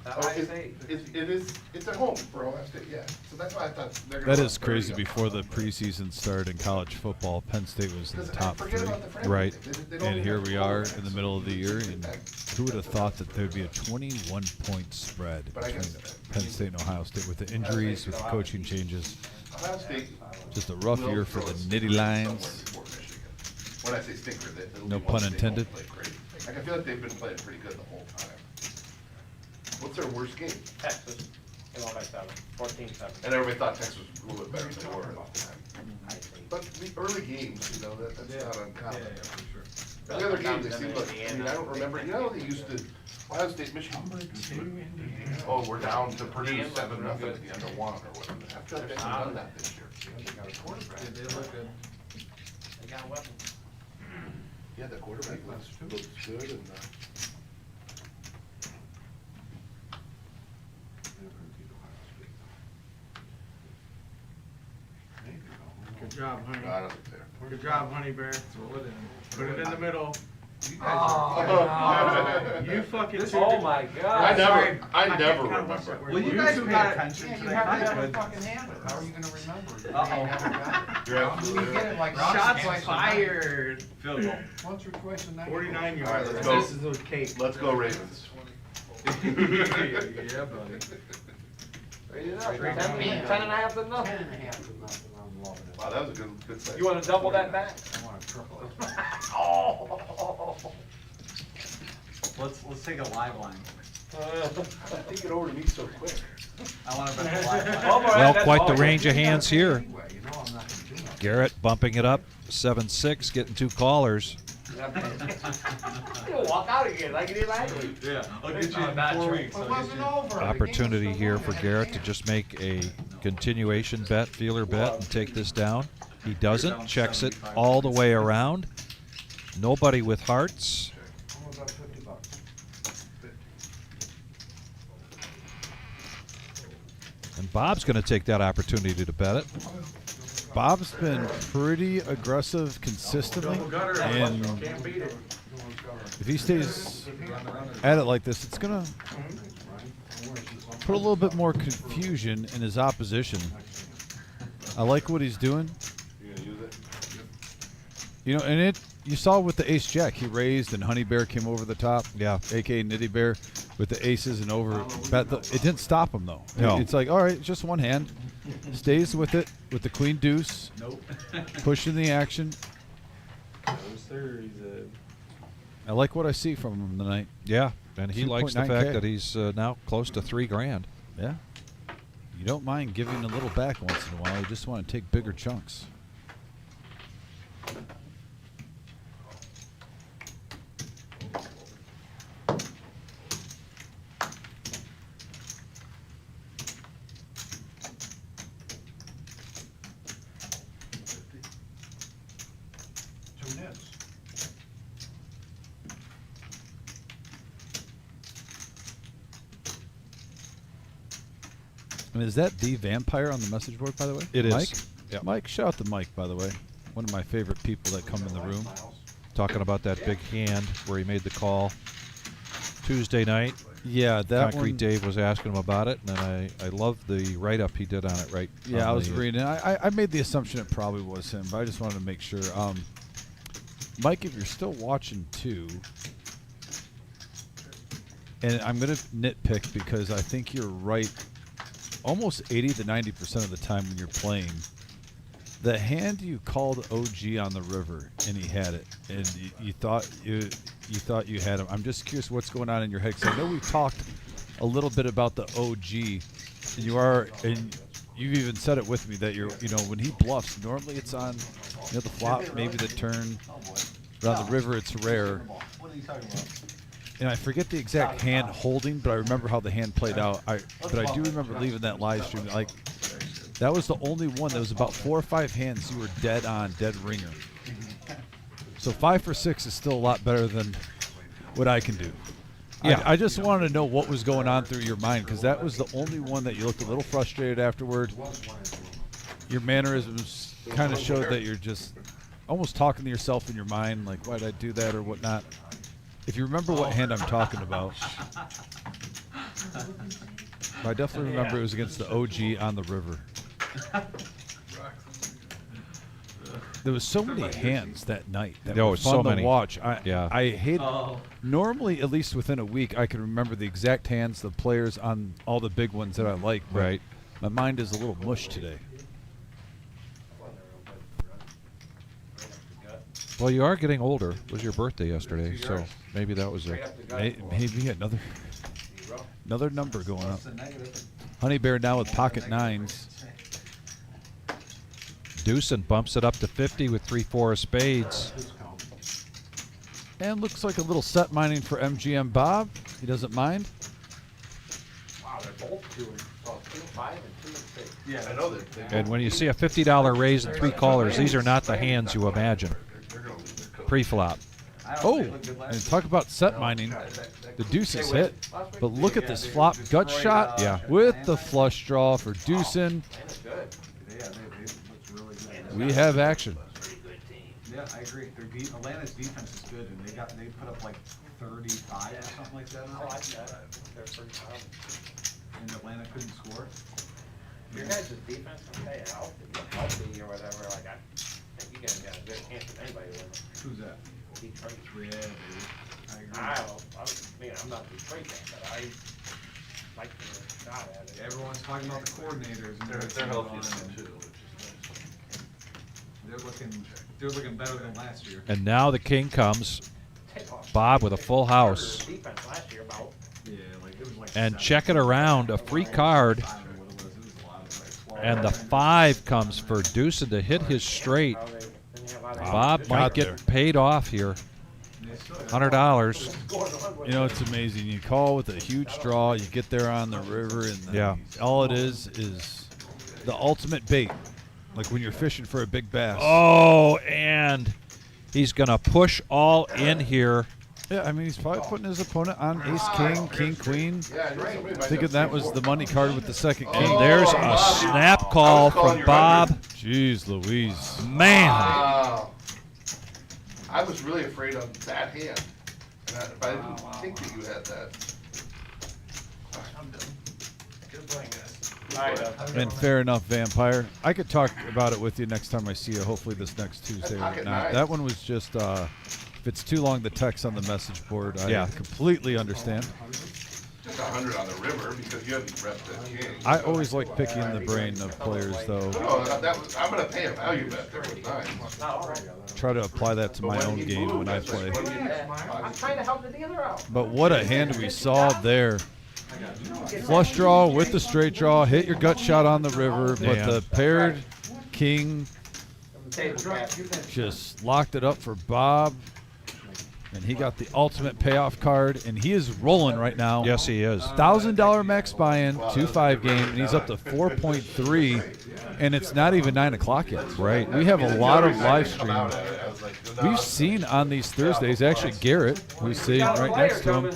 [SPEAKER 2] Ohio State.
[SPEAKER 5] It's at home for Ohio State, yeah. So that's why I thought they're gonna.
[SPEAKER 1] That
[SPEAKER 5] run
[SPEAKER 1] is
[SPEAKER 5] 30
[SPEAKER 1] crazy.
[SPEAKER 5] up.
[SPEAKER 1] Before the preseason started in college football, Penn State was in the
[SPEAKER 5] Because
[SPEAKER 1] top
[SPEAKER 5] forget
[SPEAKER 1] 3.
[SPEAKER 5] about the friendly
[SPEAKER 1] Right.
[SPEAKER 5] thing. They don't
[SPEAKER 1] And
[SPEAKER 5] even
[SPEAKER 1] here
[SPEAKER 5] have
[SPEAKER 1] we
[SPEAKER 5] the
[SPEAKER 1] are
[SPEAKER 5] quarterback,
[SPEAKER 1] in the
[SPEAKER 5] so
[SPEAKER 1] middle of the year,
[SPEAKER 5] it's
[SPEAKER 1] and
[SPEAKER 5] back.
[SPEAKER 1] who would have thought that there would be a 21-point spread
[SPEAKER 5] But I
[SPEAKER 1] between
[SPEAKER 5] guess-
[SPEAKER 1] Penn State and Ohio State with the injuries, with the coaching changes.
[SPEAKER 5] Ohio State.
[SPEAKER 1] Just a rough
[SPEAKER 5] will
[SPEAKER 1] year for
[SPEAKER 5] throw
[SPEAKER 1] the
[SPEAKER 5] a
[SPEAKER 1] nitty
[SPEAKER 5] stinker
[SPEAKER 1] lines.
[SPEAKER 5] somewhere before Michigan. When I say stinker, it'll
[SPEAKER 1] No
[SPEAKER 5] be
[SPEAKER 1] pun
[SPEAKER 5] one they
[SPEAKER 1] intended.
[SPEAKER 5] won't play great. Like, I feel like they've been playing pretty good the whole time. What's their worst game?
[SPEAKER 2] Texas, came on by 7, 14-7.
[SPEAKER 5] And everybody thought Texas was a little bit better than they were at the time.
[SPEAKER 2] I think.
[SPEAKER 5] But the early games, you know, that's not
[SPEAKER 4] Yeah,
[SPEAKER 5] uncommon.
[SPEAKER 4] yeah, for sure.
[SPEAKER 5] The other games, they seem like, I mean, I don't remember, you know, they used to, Ohio State, Michigan. Oh, we're down to Purdue 7-0 at the end of 1 or whatever. I feel like they haven't done that this year.
[SPEAKER 9] They got a quarterback.
[SPEAKER 4] Yeah, they look good.
[SPEAKER 2] They got weapons.
[SPEAKER 5] Yeah, the quarterback looks good and,
[SPEAKER 12] Good job, honey.
[SPEAKER 5] I don't think they're.
[SPEAKER 12] Good job, honey bear. Put it in the middle.
[SPEAKER 5] Oh.
[SPEAKER 12] You fucking.
[SPEAKER 2] Oh my God.
[SPEAKER 5] I never remember.
[SPEAKER 12] Well, you guys pay attention
[SPEAKER 9] Yeah,
[SPEAKER 12] to
[SPEAKER 9] you
[SPEAKER 12] that.
[SPEAKER 9] have to have a
[SPEAKER 12] Good.
[SPEAKER 9] fucking habit. How are you gonna remember? You
[SPEAKER 12] Uh-oh.
[SPEAKER 9] never got it.
[SPEAKER 5] You're absolutely
[SPEAKER 9] You get
[SPEAKER 5] right.
[SPEAKER 9] it like
[SPEAKER 12] Shots
[SPEAKER 9] once or twice a night.
[SPEAKER 12] fired. Field goal.
[SPEAKER 9] Once or twice a night.
[SPEAKER 12] 49
[SPEAKER 5] All right,
[SPEAKER 12] yards.
[SPEAKER 5] let's go.
[SPEAKER 12] This is with Kate.
[SPEAKER 5] Let's go Ravens.
[SPEAKER 4] Yeah, buddy.
[SPEAKER 2] Raise it up. 10.5 to nothing.
[SPEAKER 9] 10.5 to nothing. I'm loving it.
[SPEAKER 5] Wow, that was a good set.
[SPEAKER 2] You want to double that back?
[SPEAKER 9] I wanna triple it.
[SPEAKER 2] Oh.
[SPEAKER 4] Let's take a live line.
[SPEAKER 2] Think it over to me so quick.
[SPEAKER 4] I want to bet the live line.
[SPEAKER 2] Oh, boy,
[SPEAKER 7] Well,
[SPEAKER 2] that's
[SPEAKER 7] quite the
[SPEAKER 2] all.
[SPEAKER 7] range of hands here.
[SPEAKER 9] Anyway, you know I'm not gonna do nothing.
[SPEAKER 7] Garrett bumping it up 7-6, getting 2 callers.
[SPEAKER 2] You'll walk out again like you did last week.
[SPEAKER 4] Yeah, I'll get you in bad trade.
[SPEAKER 9] It wasn't over. The
[SPEAKER 7] Opportunity
[SPEAKER 9] game was
[SPEAKER 7] here
[SPEAKER 9] still
[SPEAKER 7] for
[SPEAKER 9] on.
[SPEAKER 7] Garrett to just make a continuation bet, feeler bet, and take this down. He doesn't, checks it all the way around. Nobody with hearts.
[SPEAKER 9] Almost about $50.
[SPEAKER 7] And Bob's going to take that opportunity to bet it.
[SPEAKER 1] Bob's been pretty aggressive consistently, and
[SPEAKER 2] Can't beat it.
[SPEAKER 1] if he stays at it like this, it's gonna put a little bit more confusion in his opposition. I like what he's doing.
[SPEAKER 5] You gonna use it?
[SPEAKER 1] You know, and you saw with the ace jack, he raised and Honey Bear came over the top.
[SPEAKER 7] Yeah.
[SPEAKER 1] AKA Nitty Bear with the aces and over. It didn't stop him though.
[SPEAKER 7] No.
[SPEAKER 1] It's like, all right, just one hand. Stays with it with the queen deuce,
[SPEAKER 4] Nope.
[SPEAKER 1] pushing the action.
[SPEAKER 12] No, sir. He's a.
[SPEAKER 1] I like what I see from him tonight.
[SPEAKER 7] Yeah, and he likes the
[SPEAKER 1] 2.9K.
[SPEAKER 7] fact that he's now close to $3,000.
[SPEAKER 1] Yeah. You don't mind giving a little back once in a while. You just want to take bigger chunks.
[SPEAKER 9] Two nits.
[SPEAKER 1] I mean, is that the vampire on the message board, by the way?
[SPEAKER 7] It is.
[SPEAKER 1] Mike?
[SPEAKER 7] Yep.
[SPEAKER 1] Mike, shout out to Mike, by the way. One of my favorite people that come in the room.
[SPEAKER 7] Talking about that big hand where he made the call Tuesday night.
[SPEAKER 1] Yeah, that
[SPEAKER 7] Concrete
[SPEAKER 1] one.
[SPEAKER 7] Dave was asking him about it, and I love the write-up he did on it, right?
[SPEAKER 1] Yeah,
[SPEAKER 7] on
[SPEAKER 1] I was
[SPEAKER 7] the-
[SPEAKER 1] reading. I made the assumption it probably was him, but I just wanted to make sure. Mike, if you're still watching too, and I'm going to nitpick because I think you're right almost 80 to 90% of the time when you're playing. The hand you called OG on the river, and he had it, and you thought you had him. I'm just curious what's going on in your head, because I know we've talked a little bit about the OG. And you've even said it with me that when he bluffs, normally it's on the flop, maybe the turn. But on the river, it's rare.
[SPEAKER 6] What are you talking about?
[SPEAKER 1] And I forget the exact hand holding, but I remember how the hand played out. But I do remember leaving that live stream. Like, that was the only one. That was about 4 or 5 hands you were dead on, dead ringer. So 5 for 6 is still a lot better than what I can do.
[SPEAKER 7] Yeah.
[SPEAKER 1] I just wanted to know what was going on through your mind, because that was the only one that you looked a little frustrated afterward. Your mannerisms kind of showed that you're just almost talking to yourself in your mind, like, why did I do that or whatnot. If you remember what hand I'm talking about. I definitely remember it was against the OG on the river. There was so many hands that night that
[SPEAKER 7] There
[SPEAKER 1] were
[SPEAKER 7] was
[SPEAKER 1] fun
[SPEAKER 7] so
[SPEAKER 1] to
[SPEAKER 7] many.
[SPEAKER 1] watch.
[SPEAKER 7] Yeah.
[SPEAKER 1] I hate. Normally, at least within a week, I can remember the exact hands, the players on all the big ones that I like. but
[SPEAKER 7] Right.
[SPEAKER 1] My mind is a little mush today.
[SPEAKER 7] Well, you are getting older. It was your birthday yesterday, so maybe that was it.
[SPEAKER 1] Maybe another number going up. Honey Bear now with pocket nines.
[SPEAKER 7] Deucin bumps it up to 50 with 3-4 of spades.
[SPEAKER 1] And looks like a little set mining for MGM Bob. He doesn't mind.
[SPEAKER 3] Wow, they're both doing 2-5 and 2-6.
[SPEAKER 9] Yeah,
[SPEAKER 5] I know that.
[SPEAKER 7] And when you see a $50 raise and 3 callers, these are not the hands you imagine. Pre-flop.
[SPEAKER 1] Oh, and talk about set mining. The deuce is hit. But look at this flop gut shot with the flush draw for Deucin.
[SPEAKER 6] Yeah, they looked really good.
[SPEAKER 1] We have action.
[SPEAKER 6] Yeah, I agree. Atlanta's defense is good, and they put up like 35 or something like that.
[SPEAKER 3] I like that. They're pretty solid.
[SPEAKER 6] And Atlanta couldn't score.
[SPEAKER 3] Your guys' defense can pay out if you're healthy or whatever. Like, I think you guys got a good chance with anybody winning.
[SPEAKER 6] Who's that?
[SPEAKER 3] Detroit.
[SPEAKER 6] Yeah, baby. I agree.
[SPEAKER 3] I'm not a Detroit fan, but I like the shot at it.
[SPEAKER 6] Everyone's talking about the coordinators, and
[SPEAKER 5] They're healthy too, which
[SPEAKER 6] they're looking better than last year.
[SPEAKER 7] And now the king comes. Bob with a full house.
[SPEAKER 3] Defense last year about.
[SPEAKER 6] Yeah, like it was like.
[SPEAKER 7] And check it around, a free card.
[SPEAKER 6] I don't know what it was. It was a lot of like 12.
[SPEAKER 7] And the 5 comes for Deucin to hit his straight. Bob might get paid off here. $100.
[SPEAKER 1] You know, it's amazing. You call with a huge draw, you get there on the river, and then
[SPEAKER 7] Yeah.
[SPEAKER 1] all it is the ultimate bait. Like when you're fishing for a big bass.
[SPEAKER 7] Oh, and he's going to push all in here.
[SPEAKER 1] Yeah, I mean, he's probably putting his opponent on ace, king, king, queen.
[SPEAKER 5] yeah, I know somebody might
[SPEAKER 1] Thinking
[SPEAKER 5] have
[SPEAKER 1] that
[SPEAKER 5] three
[SPEAKER 1] was
[SPEAKER 5] more.
[SPEAKER 1] the money card with the second king.
[SPEAKER 7] And there's a snap call from Bob.
[SPEAKER 1] Jeez Louise.
[SPEAKER 7] Man.
[SPEAKER 5] Wow. I was really afraid of that hand, but I didn't think that you had that.
[SPEAKER 9] Good playing, guys.
[SPEAKER 1] And fair enough, Vampire. I could talk about it with you next time I see you, hopefully this next Tuesday or
[SPEAKER 5] pocket
[SPEAKER 1] whatnot.
[SPEAKER 5] nine.
[SPEAKER 1] That one was just, if it's too long, the text on the message board, I
[SPEAKER 7] Yeah.
[SPEAKER 1] completely understand.
[SPEAKER 5] It's 100 on the river because you haven't repped that king.
[SPEAKER 1] I always like picking the brain of players, though.
[SPEAKER 5] No, I'm gonna pay a value bet there with 9.
[SPEAKER 1] Try to apply that to my own game when I play.
[SPEAKER 3] I'm trying to help the dealer out.
[SPEAKER 1] But what a hand we saw there. Flush draw with the straight draw, hit your gut shot on the river, but
[SPEAKER 7] Man.
[SPEAKER 1] the paired king just locked it up for Bob. And he got the ultimate payoff card, and he is rolling right now.
[SPEAKER 7] Yes, he is.
[SPEAKER 1] $1,000 max buy-in, 2-5 game, and he's up to 4.3, and it's not even 9 o'clock yet.
[SPEAKER 7] Right.
[SPEAKER 1] We have a lot of live stream. We've seen on these Thursdays, actually Garrett, who's sitting right next to him,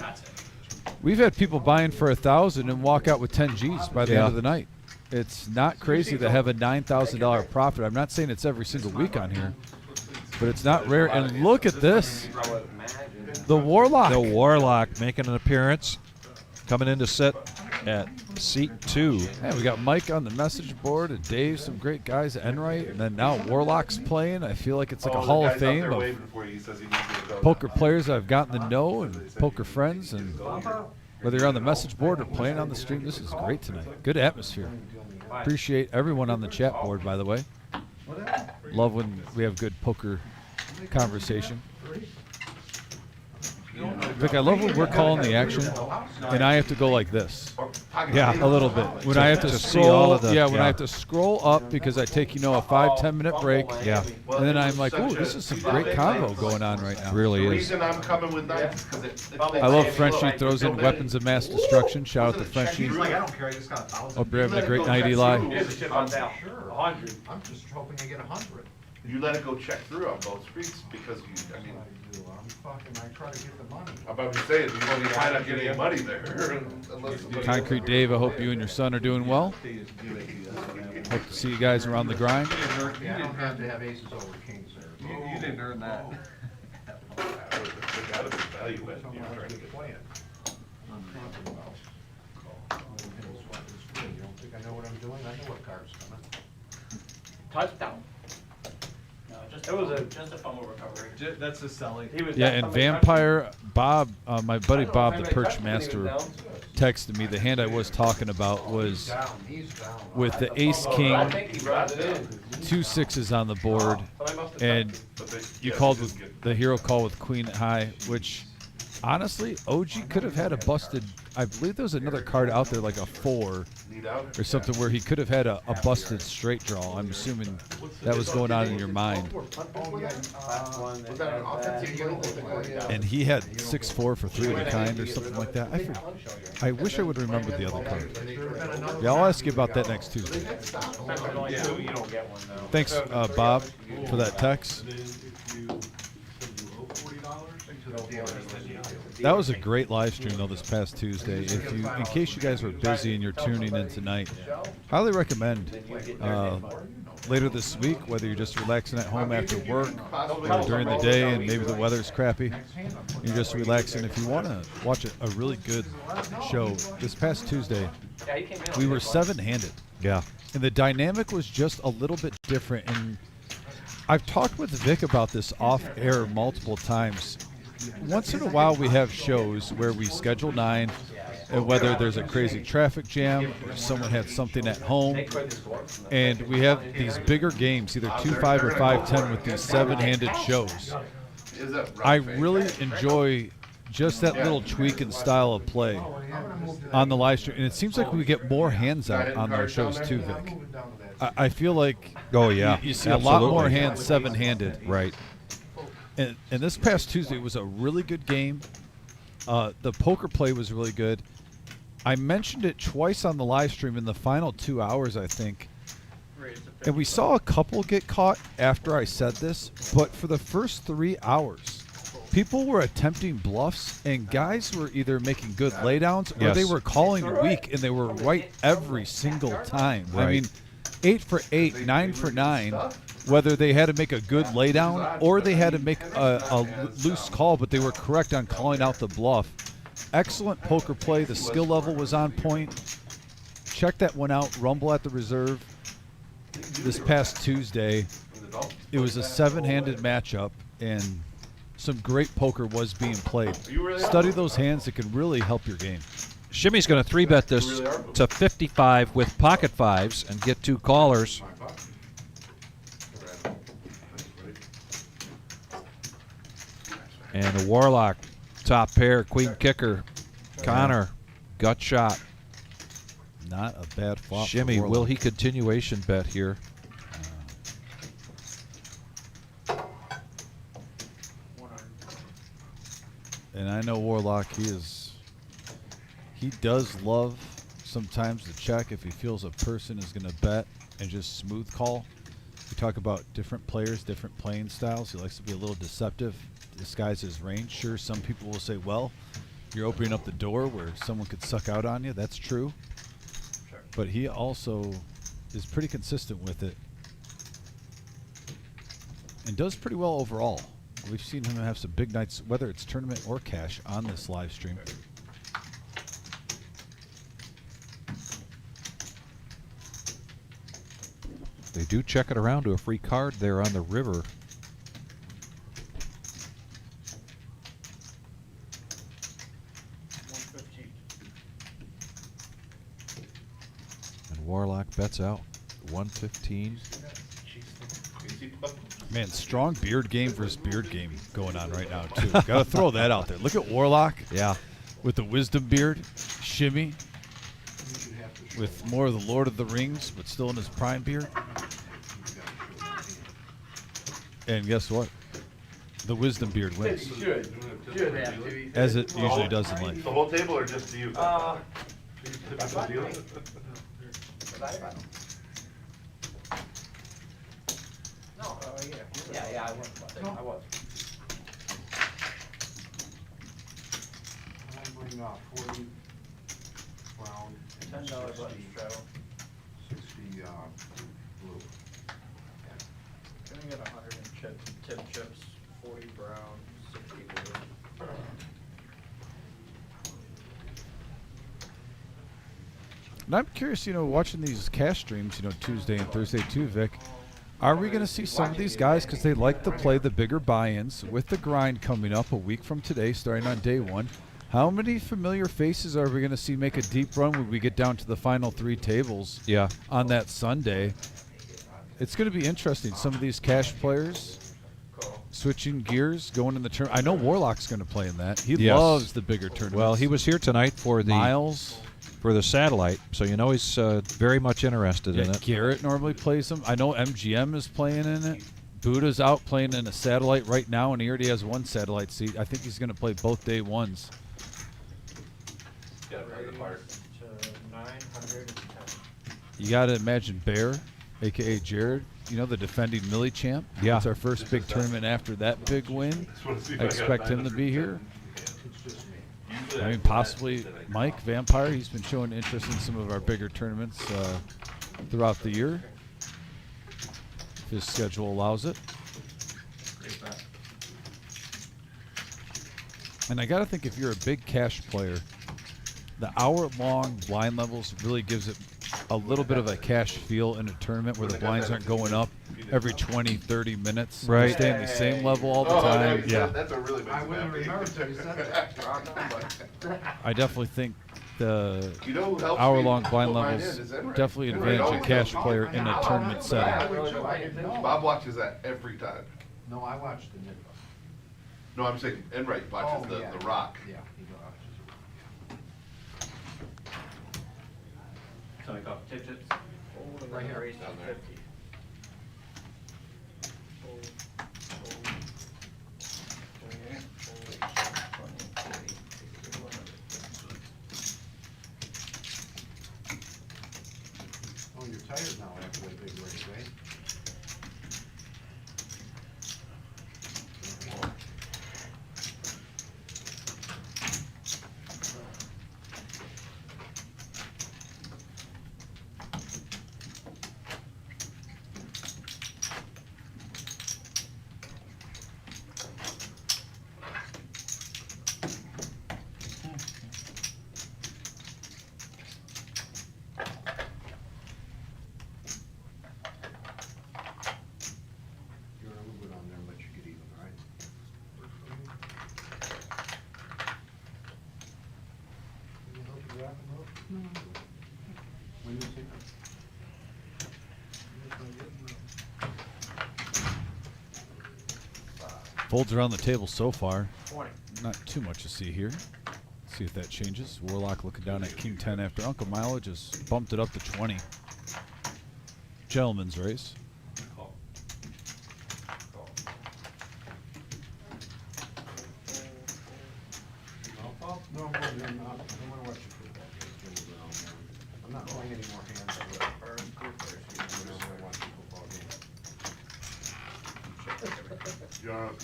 [SPEAKER 1] we've had people buying for 1,000 and walk out with 10 G's by the end of the night. It's not crazy to have a $9,000 profit. I'm not saying it's every single week on here, but it's not rare. And look at this. The Warlock.
[SPEAKER 7] The Warlock making an appearance, coming in to sit at seat 2.
[SPEAKER 1] Yeah, we got Mike on the message board and Dave, some great guys at Enright, and then now Warlock's playing. I feel like it's like a Hall of Fame of poker players I've gotten to know and poker friends. And whether you're on the message board or playing on the stream, this is great tonight. Good atmosphere. Appreciate everyone on the chat board, by the way. Love when we have good poker conversation. Vic, I love when we're calling the action, and I have to go like this.
[SPEAKER 7] Yeah,
[SPEAKER 1] a little bit. When I have to
[SPEAKER 7] see all of the,
[SPEAKER 1] when I have to scroll up because I take, a 5-10 minute break.
[SPEAKER 7] Yeah.
[SPEAKER 1] And then I'm like, ooh, this is some great combo going on right now.
[SPEAKER 7] Really
[SPEAKER 5] The
[SPEAKER 7] is.
[SPEAKER 5] reason I'm coming with 9 is because
[SPEAKER 1] I love Frenchie throws in weapons of mass destruction. Shout out to Frenchie.
[SPEAKER 6] He's like, I don't care, I just got 1,000.
[SPEAKER 1] Hope you're having a great night, Eli.
[SPEAKER 2] Sure. 100.
[SPEAKER 9] I'm just hoping I get 100.
[SPEAKER 5] you let it go check through on both streets because you, I mean,
[SPEAKER 9] I try to get the money.
[SPEAKER 5] I'm about to say, you might not get any money there. unless somebody-
[SPEAKER 1] Concrete Dave, I hope you and your son are doing well. Hope to see you guys around the grind.
[SPEAKER 9] Yeah, I don't have to have aces over kings there.
[SPEAKER 12] You didn't earn that.
[SPEAKER 5] There's gotta be value in it.
[SPEAKER 9] Someone
[SPEAKER 5] You're
[SPEAKER 9] else
[SPEAKER 5] trying to
[SPEAKER 9] could
[SPEAKER 5] get
[SPEAKER 9] play it. You don't think I know what I'm doing? I know what card's coming.
[SPEAKER 3] Touchdown.
[SPEAKER 2] No, just a
[SPEAKER 3] fumble recovery.
[SPEAKER 12] That's the selling.
[SPEAKER 2] He was
[SPEAKER 1] Yeah, and
[SPEAKER 2] definitely
[SPEAKER 1] Vampire Bob, my buddy
[SPEAKER 2] I don't
[SPEAKER 1] Bob, the
[SPEAKER 2] remember
[SPEAKER 1] Perch
[SPEAKER 2] touching when he
[SPEAKER 1] Master,
[SPEAKER 2] was down.
[SPEAKER 1] texted me. The hand I was talking about was
[SPEAKER 9] He's down.
[SPEAKER 1] with the Ace King,
[SPEAKER 2] I think he brought it in.
[SPEAKER 1] 2 6s on the board,
[SPEAKER 2] But I must have
[SPEAKER 1] and
[SPEAKER 2] touched
[SPEAKER 5] But they-
[SPEAKER 1] you
[SPEAKER 5] yes,
[SPEAKER 1] called
[SPEAKER 5] it
[SPEAKER 1] with
[SPEAKER 5] did get-
[SPEAKER 1] the hero call with Queen at high, which honestly, OG could have had a busted. I believe there was another card out there like a 4
[SPEAKER 5] Need out?
[SPEAKER 1] or something where he could have had a busted straight draw. I'm assuming that was going on in your mind.
[SPEAKER 9] Oh, yeah.
[SPEAKER 2] Last one
[SPEAKER 9] Was that an offensive unit?
[SPEAKER 1] And he had 6-4 for 3 of a kind or something like that. I wish I would remember the other card. Yeah, I'll ask you about that next Tuesday.
[SPEAKER 2] you don't get one though.
[SPEAKER 1] Thanks, Bob, for that text. That was a great live stream though this past Tuesday. If you, in case you guys were busy and you're tuning in tonight, highly recommend later this week, whether you're just relaxing at home after work or during the day and maybe the weather's crappy, you're just relaxing. If you want to watch a really good show, this past Tuesday,
[SPEAKER 3] Yeah, he came in.
[SPEAKER 1] we were 7-handed.
[SPEAKER 7] Yeah.
[SPEAKER 1] And the dynamic was just a little bit different. And I've talked with Vic about this off air multiple times. Once in a while we have shows where we schedule 9, and whether there's a crazy traffic jam or someone had something at home, and we have these bigger games, either 2-5 or 5-10 with these 7-handed shows.
[SPEAKER 5] Is that
[SPEAKER 1] I
[SPEAKER 5] rough, eh?
[SPEAKER 1] really enjoy just that little tweak in style of play on the live stream, and it seems like we get more hands out on those shows too, Vic. I feel like
[SPEAKER 7] Oh, yeah.
[SPEAKER 1] you see a lot more
[SPEAKER 7] Absolutely.
[SPEAKER 1] hands 7-handed.
[SPEAKER 7] Right.
[SPEAKER 1] And this past Tuesday was a really good game. The poker play was really good. I mentioned it twice on the live stream in the final 2 hours, I think. And we saw a couple get caught after I said this, but for the first 3 hours, people were attempting bluffs, and guys were either making good laydowns or they
[SPEAKER 7] Yes.
[SPEAKER 1] were calling weak, and they were right every single time. I
[SPEAKER 7] Right.
[SPEAKER 1] mean, 8 for 8, 9 for 9. Whether they had to make a good laydown or they had to make a loose call, but they were correct on calling out the bluff. Excellent poker play. The skill level was on point. Check that one out. Rumble at the Reserve this past Tuesday. It was a 7-handed matchup, and some great poker was being played. Study those hands. It can really help your game.
[SPEAKER 7] Shimmy's going to 3-bet this
[SPEAKER 5] Really are.
[SPEAKER 7] to 55 with pocket fives and get 2 callers. And a Warlock, top pair, queen kicker. Connor, gut shot.
[SPEAKER 1] Not a bad flop. for
[SPEAKER 7] Shimmy, will
[SPEAKER 1] Warlock.
[SPEAKER 7] he continuation bet here?
[SPEAKER 1] And I know Warlock, he does love sometimes to check if he feels a person is going to bet and just smooth call. We talk about different players, different playing styles. He likes to be a little deceptive, disguise his range. Sure, some people will say, well, you're opening up the door where someone could suck out on you. That's true. But he also is pretty consistent with it and does pretty well overall. We've seen him have some big nights, whether it's tournament or cash, on this live stream.
[SPEAKER 7] They do check it around to a free card there on the river. And Warlock bets out 115.
[SPEAKER 1] Man, strong beard game versus beard game going on right now, too. Got to throw that out there. Look at Warlock.
[SPEAKER 7] Yeah.
[SPEAKER 1] With the wisdom beard. Shimmy. With more of the Lord of the Rings, but still in his prime beard. And guess what? The wisdom beard wins.
[SPEAKER 2] He should have to.
[SPEAKER 1] As it usually does in life.
[SPEAKER 5] The whole table or just you?
[SPEAKER 2] Yeah, I was. I was.
[SPEAKER 9] I bring 40 brown, and
[SPEAKER 3] $10 button
[SPEAKER 9] 60,
[SPEAKER 3] straddle.
[SPEAKER 9] 60 blue.
[SPEAKER 8] Can I get 100 and tip chips, 40 brown, 60 blue?
[SPEAKER 1] And I'm curious, watching these cash streams, Tuesday and Thursday too, Vic. Are we going to see some of these guys, because they like to play the bigger buy-ins, with the grind coming up a week from today, starting on day 1? How many familiar faces are we going to see make a deep run when we get down to the final 3 tables on that Sunday? It's going to be interesting. Some of these cash players switching gears, going in the tournament. I know Warlock's going to play in that. He loves the bigger tournaments.
[SPEAKER 7] Well, he was here tonight for the
[SPEAKER 1] Miles.
[SPEAKER 7] For the satellite, so he's very much interested in it.
[SPEAKER 1] Garrett normally plays them. I know MGM is playing in it. Buddha's out playing in a satellite right now, and he already has 1 satellite seat. I think he's going to play both day ones.
[SPEAKER 3] To 910.
[SPEAKER 1] You got to imagine Bear, a.k.a. Jared, the defending Millie champ.
[SPEAKER 7] Yeah.
[SPEAKER 1] It's our first big tournament after that big win. I expect him to be here. I mean, possibly Mike Vampire. He's been showing interest in some of our bigger tournaments throughout the year, if his schedule allows it. And I got to think, if you're a big cash player, the hour-long blind levels really gives it a little bit of a cash feel in a tournament where the blinds aren't going up every 20, 30 minutes.
[SPEAKER 7] Right.
[SPEAKER 1] Stay at the same level all the time.
[SPEAKER 5] That's a really big
[SPEAKER 9] I wouldn't remember until you said that.
[SPEAKER 1] I definitely think the
[SPEAKER 5] You know who helps
[SPEAKER 1] hour-long
[SPEAKER 5] me
[SPEAKER 1] blind
[SPEAKER 5] put mine
[SPEAKER 1] levels
[SPEAKER 5] in is Enright.
[SPEAKER 1] definitely
[SPEAKER 5] Enright
[SPEAKER 1] advantage a
[SPEAKER 5] always
[SPEAKER 1] cash
[SPEAKER 5] does.
[SPEAKER 1] player in a tournament setting.
[SPEAKER 5] Bob watches that every time.
[SPEAKER 9] No, I watched the Nick.
[SPEAKER 5] No, I'm saying Enright watches the Rock.
[SPEAKER 9] Yeah, he watches
[SPEAKER 3] So we got tip chips.
[SPEAKER 8] Right here.
[SPEAKER 3] Down there.
[SPEAKER 9] Oh, you're tired now after that big race, right?
[SPEAKER 1] Folds around the table so far.
[SPEAKER 3] 20.
[SPEAKER 1] Not too much to see here. See if that changes. Warlock looking down at King 10 after Uncle Milo just bumped it up to 20. Gentleman's race.
[SPEAKER 9] No, I'm not watching football games. I'm not playing any more hands. I'm not watching football games.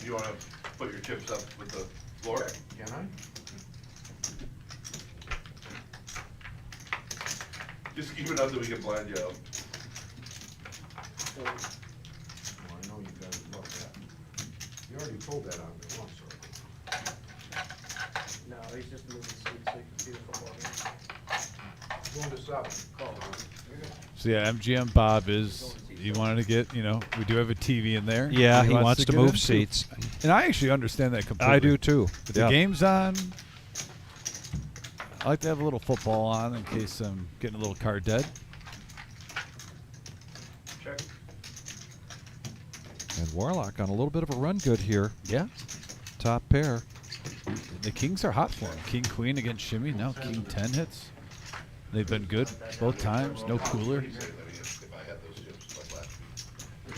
[SPEAKER 5] You wanna put your chips up with the floor?
[SPEAKER 9] Can I?
[SPEAKER 5] Just keep it up so we can blind you out.
[SPEAKER 9] Well, I know you guys love that. You already told that on me once already.
[SPEAKER 8] No, he's just moving seats so you can see the football game.
[SPEAKER 9] Going to 7. Call.
[SPEAKER 1] So yeah, MGM Bob is, he wanted to get, you know, we do have a TV in there.
[SPEAKER 7] Yeah, he wants to
[SPEAKER 1] get
[SPEAKER 7] move
[SPEAKER 1] in too.
[SPEAKER 7] seats.
[SPEAKER 1] And I actually understand that completely.
[SPEAKER 7] I do too.
[SPEAKER 1] If the game's on, I like to have a little football on in case I'm getting a little card dead.
[SPEAKER 3] Check.
[SPEAKER 7] And Warlock on a little bit of a run good here.
[SPEAKER 1] Yeah.
[SPEAKER 7] Top pair.
[SPEAKER 1] The Kings are hot for him. King Queen against Shimmy. Now King 10 hits. They've been good both times. No cooler.
[SPEAKER 5] If I had those chips like last week,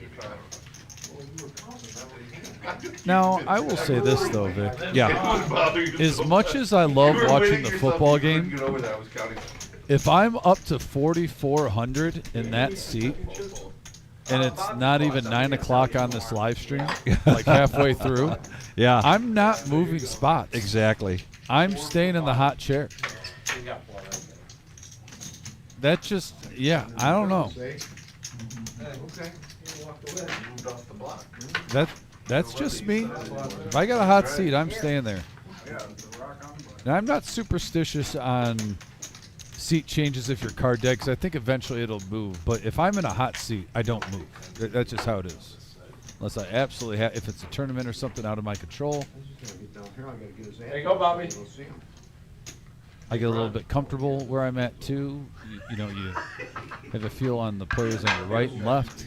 [SPEAKER 5] you count 'em. How many times have you had 'em?
[SPEAKER 1] Now, I will say this though, Vic.
[SPEAKER 7] Yeah.
[SPEAKER 5] It wouldn't bother you
[SPEAKER 1] As
[SPEAKER 5] so
[SPEAKER 1] much
[SPEAKER 5] much.
[SPEAKER 1] as I love
[SPEAKER 5] You were
[SPEAKER 1] watching
[SPEAKER 5] waiting
[SPEAKER 1] the
[SPEAKER 5] yourself,
[SPEAKER 1] football
[SPEAKER 5] you couldn't
[SPEAKER 1] game,
[SPEAKER 5] get over that. I was counting.
[SPEAKER 1] if I'm up to 4,400 in that seat, and it's not even 9 o'clock on this live stream, like halfway through,
[SPEAKER 7] Yeah.
[SPEAKER 1] I'm not moving spots.
[SPEAKER 7] Exactly.
[SPEAKER 1] I'm staying in the hot chair.
[SPEAKER 3] You got 4 right
[SPEAKER 1] That just, yeah, I don't know.
[SPEAKER 9] Okay. You walked away.
[SPEAKER 5] Moved off the block.
[SPEAKER 1] That's just me. If I got a hot seat, I'm staying there. And I'm not superstitious on seat changes if you're card dead, because I think eventually it'll move. But if I'm in a hot seat, I don't move. That's just how it is. Unless I absolutely have, if it's a tournament or something out of my control,
[SPEAKER 2] There you go, Bobby.
[SPEAKER 1] I get a little bit comfortable where I'm at too. You know, you have a feel on the players on your right and left.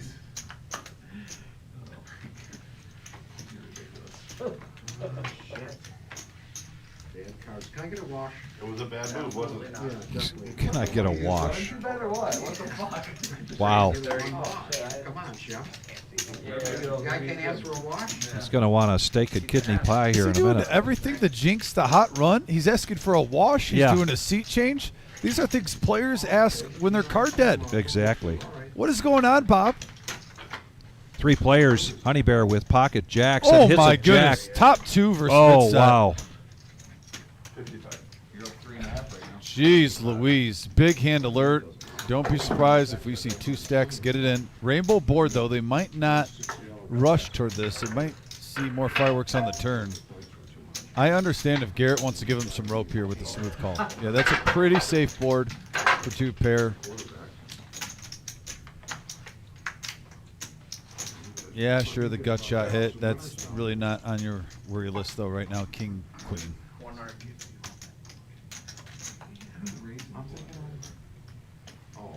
[SPEAKER 9] Bad cards. Can I get a wash?
[SPEAKER 5] It was a bad move, wasn't it?
[SPEAKER 9] Yeah, definitely.
[SPEAKER 7] Can I get a wash?
[SPEAKER 2] You better what? What the fuck?
[SPEAKER 7] Wow.
[SPEAKER 9] Come on, Chef. Guy can't ask for a wash?
[SPEAKER 7] He's going to want a steak and kidney pie here
[SPEAKER 1] Is
[SPEAKER 7] in
[SPEAKER 1] he
[SPEAKER 7] a
[SPEAKER 1] doing
[SPEAKER 7] minute.
[SPEAKER 1] everything to jinx the hot run? He's asking for a wash. He's
[SPEAKER 7] Yeah.
[SPEAKER 1] doing a seat change. These are things players ask when they're card dead.
[SPEAKER 7] Exactly.
[SPEAKER 1] What is going on, Bob?
[SPEAKER 7] 3 players. Honey Bear with pocket jacks.
[SPEAKER 1] Oh
[SPEAKER 7] and hits
[SPEAKER 1] my
[SPEAKER 7] a jack.
[SPEAKER 1] goodness! Top 2 versus
[SPEAKER 7] Oh,
[SPEAKER 1] mid-set.
[SPEAKER 7] wow.
[SPEAKER 5] 55.
[SPEAKER 10] You're up 3.5 right now.
[SPEAKER 1] Jeez Louise. Big hand alert. Don't be surprised if we see 2 stacks get it in. Rainbow board, though. They might not rush toward this. They might see more fireworks on the turn. I understand if Garrett wants to give him some rope here with the smooth call. Yeah, that's a pretty safe board for 2 pair. Yeah, sure, the gut shot hit. That's really not on your worry list, though, right now. King, Queen.
[SPEAKER 3] 100.
[SPEAKER 9] Oh.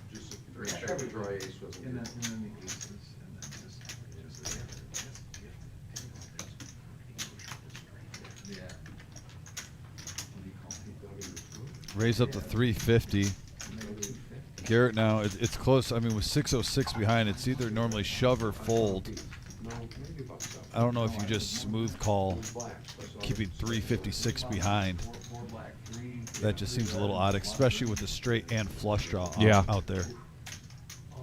[SPEAKER 9] Just a dry ace was a good.
[SPEAKER 1] Raise up to 350. Garrett now, it's close. I mean, with 606 behind, it's either normally shove or fold. I don't know if you just smooth call, keeping 356 behind. That just seems a little odd, especially with the straight and flush draw out there.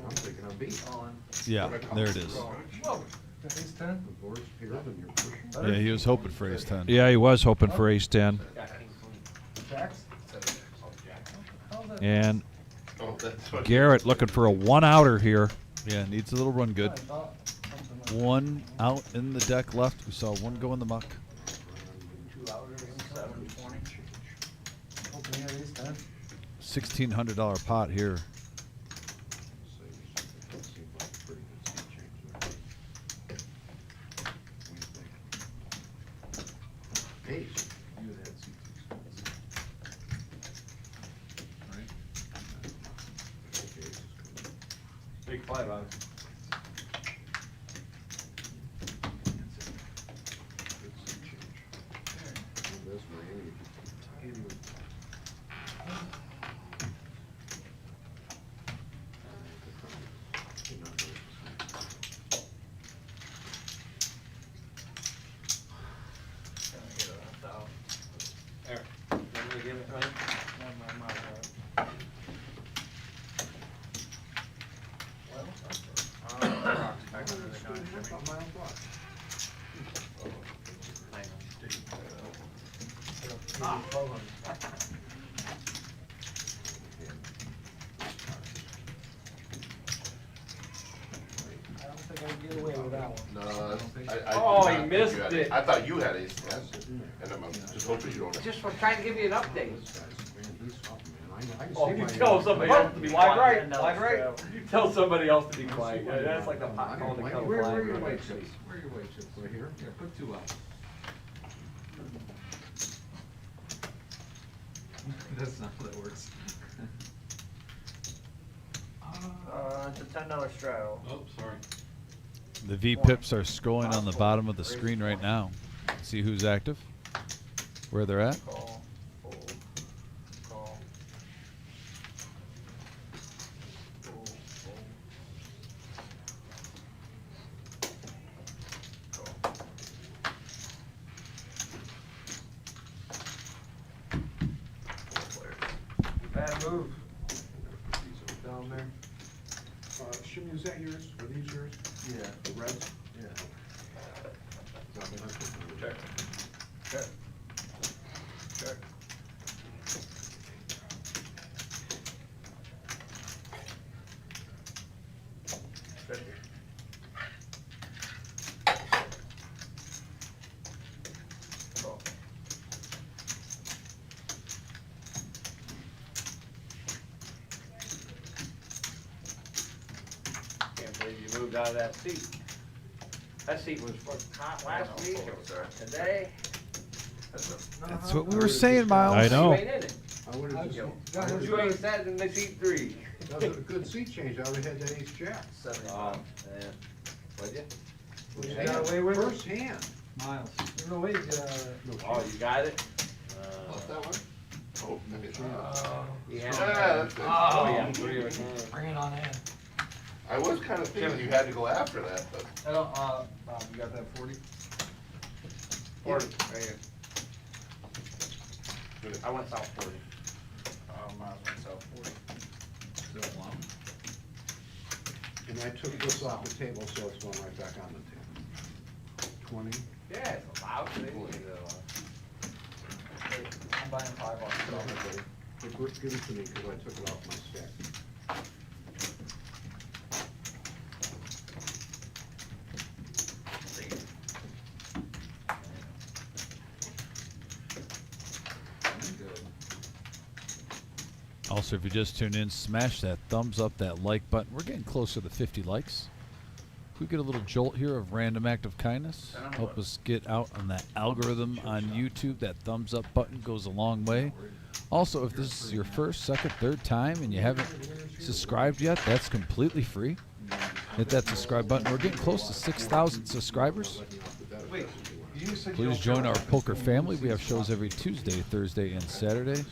[SPEAKER 9] I'm thinking I'm beat.
[SPEAKER 1] Yeah, there it is.
[SPEAKER 6] Ace 10?
[SPEAKER 9] The board's paired and you're pushing.
[SPEAKER 1] Yeah, he was hoping for ace 10.
[SPEAKER 7] Yeah, he was hoping for ace 10.
[SPEAKER 3] Got King Queen.
[SPEAKER 6] Jacks?
[SPEAKER 7] And
[SPEAKER 5] Oh, that's what.
[SPEAKER 7] Garrett looking for a 1-outer here.
[SPEAKER 1] Yeah, needs a little run good. 1 out in the deck left. We saw 1 go in the muck.
[SPEAKER 8] 2 outers, 720.
[SPEAKER 6] Hoping he had ace 10.
[SPEAKER 1] $1,600 pot here.
[SPEAKER 9] Ace.
[SPEAKER 2] Big 5 on. There. You want me to give it, right?
[SPEAKER 9] I don't think I can get away with that one.
[SPEAKER 5] No,
[SPEAKER 2] Oh, he missed it.
[SPEAKER 5] I thought you had ace ten, and I'm just hoping you don't.
[SPEAKER 3] Just was trying to give you an update.
[SPEAKER 2] Oh, you tell somebody else to be quiet. Wide right. You tell somebody else to be quiet. Yeah, that's like the pot calling the color
[SPEAKER 9] Where
[SPEAKER 2] flag.
[SPEAKER 9] are your white chips? Where are your white chips? Right here?
[SPEAKER 4] Here, put 2 out. That's not how that works.
[SPEAKER 8] It's a $10 straddle.
[SPEAKER 10] Oh, sorry.
[SPEAKER 1] The V pips are scrolling on the bottom of the screen right now. See who's active, where they're at.
[SPEAKER 8] Call, fold, call. Fold, fold. Call.
[SPEAKER 2] Bad move.
[SPEAKER 9] Down there. Shimmy, is that yours? Are these yours?
[SPEAKER 4] Yeah.
[SPEAKER 9] The reds?
[SPEAKER 4] Yeah.
[SPEAKER 2] Check. Check. Check.
[SPEAKER 8] Call.
[SPEAKER 3] Can't believe you moved out of that seat. That seat was hot last week or today.
[SPEAKER 1] That's what we were saying, Miles.
[SPEAKER 7] I know.
[SPEAKER 3] You ain't in it.
[SPEAKER 9] I would've just,
[SPEAKER 3] You ain't sat in the seat 3.
[SPEAKER 9] that was a good seat change, I would've had that ace jack.
[SPEAKER 3] Oh, yeah. Would you?
[SPEAKER 9] You
[SPEAKER 2] got away with it?
[SPEAKER 9] First hand.
[SPEAKER 4] Miles.
[SPEAKER 9] There's no way you
[SPEAKER 3] Oh, you got it?
[SPEAKER 5] What's that one? Oh, maybe it's
[SPEAKER 3] You
[SPEAKER 5] Yeah,
[SPEAKER 3] had
[SPEAKER 5] that's
[SPEAKER 3] it.
[SPEAKER 5] good.
[SPEAKER 3] Oh, yeah, 3 of them.
[SPEAKER 6] Bring it on in.
[SPEAKER 5] I was kind of thinking you had to go after that, but.
[SPEAKER 4] Bob, you got that 40?
[SPEAKER 3] 40, right here. I went south 40.
[SPEAKER 8] Miles went south 40.
[SPEAKER 4] Still long.
[SPEAKER 9] And I took this off the table, so it's going right back on the table. 20.
[SPEAKER 3] Yeah, it's allowed to.
[SPEAKER 8] I'm buying 5 on
[SPEAKER 9] Hey, give it to me, because I took it off my stack.
[SPEAKER 1] Also, if you just tuned in, smash that thumbs up, that like button. We're getting closer to 50 likes. If we get a little jolt here of random act of kindness, help us get out on that algorithm on YouTube. That thumbs up button goes a long way. Also, if this is your first, second, third time and you haven't subscribed yet, that's completely free. Hit that subscribe button. We're getting close to 6,000 subscribers.
[SPEAKER 4] Wait, you said you
[SPEAKER 1] Please
[SPEAKER 4] don't
[SPEAKER 1] join
[SPEAKER 4] care
[SPEAKER 1] our
[SPEAKER 4] about
[SPEAKER 1] poker
[SPEAKER 4] the
[SPEAKER 1] family. We have shows every Tuesday, Thursday, and Saturday.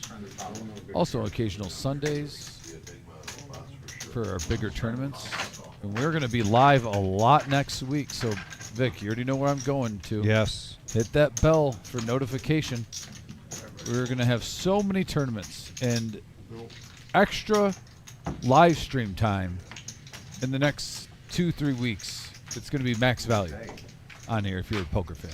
[SPEAKER 1] Also occasional Sundays for our bigger tournaments. And we're going to be live a lot next week. So, Vic, you already know where I'm going to.
[SPEAKER 7] Yes.
[SPEAKER 1] Hit that bell for notification. We're going to have so many tournaments and extra live stream time in the next 2-3 weeks. It's going to be max value on here if you're a poker fan.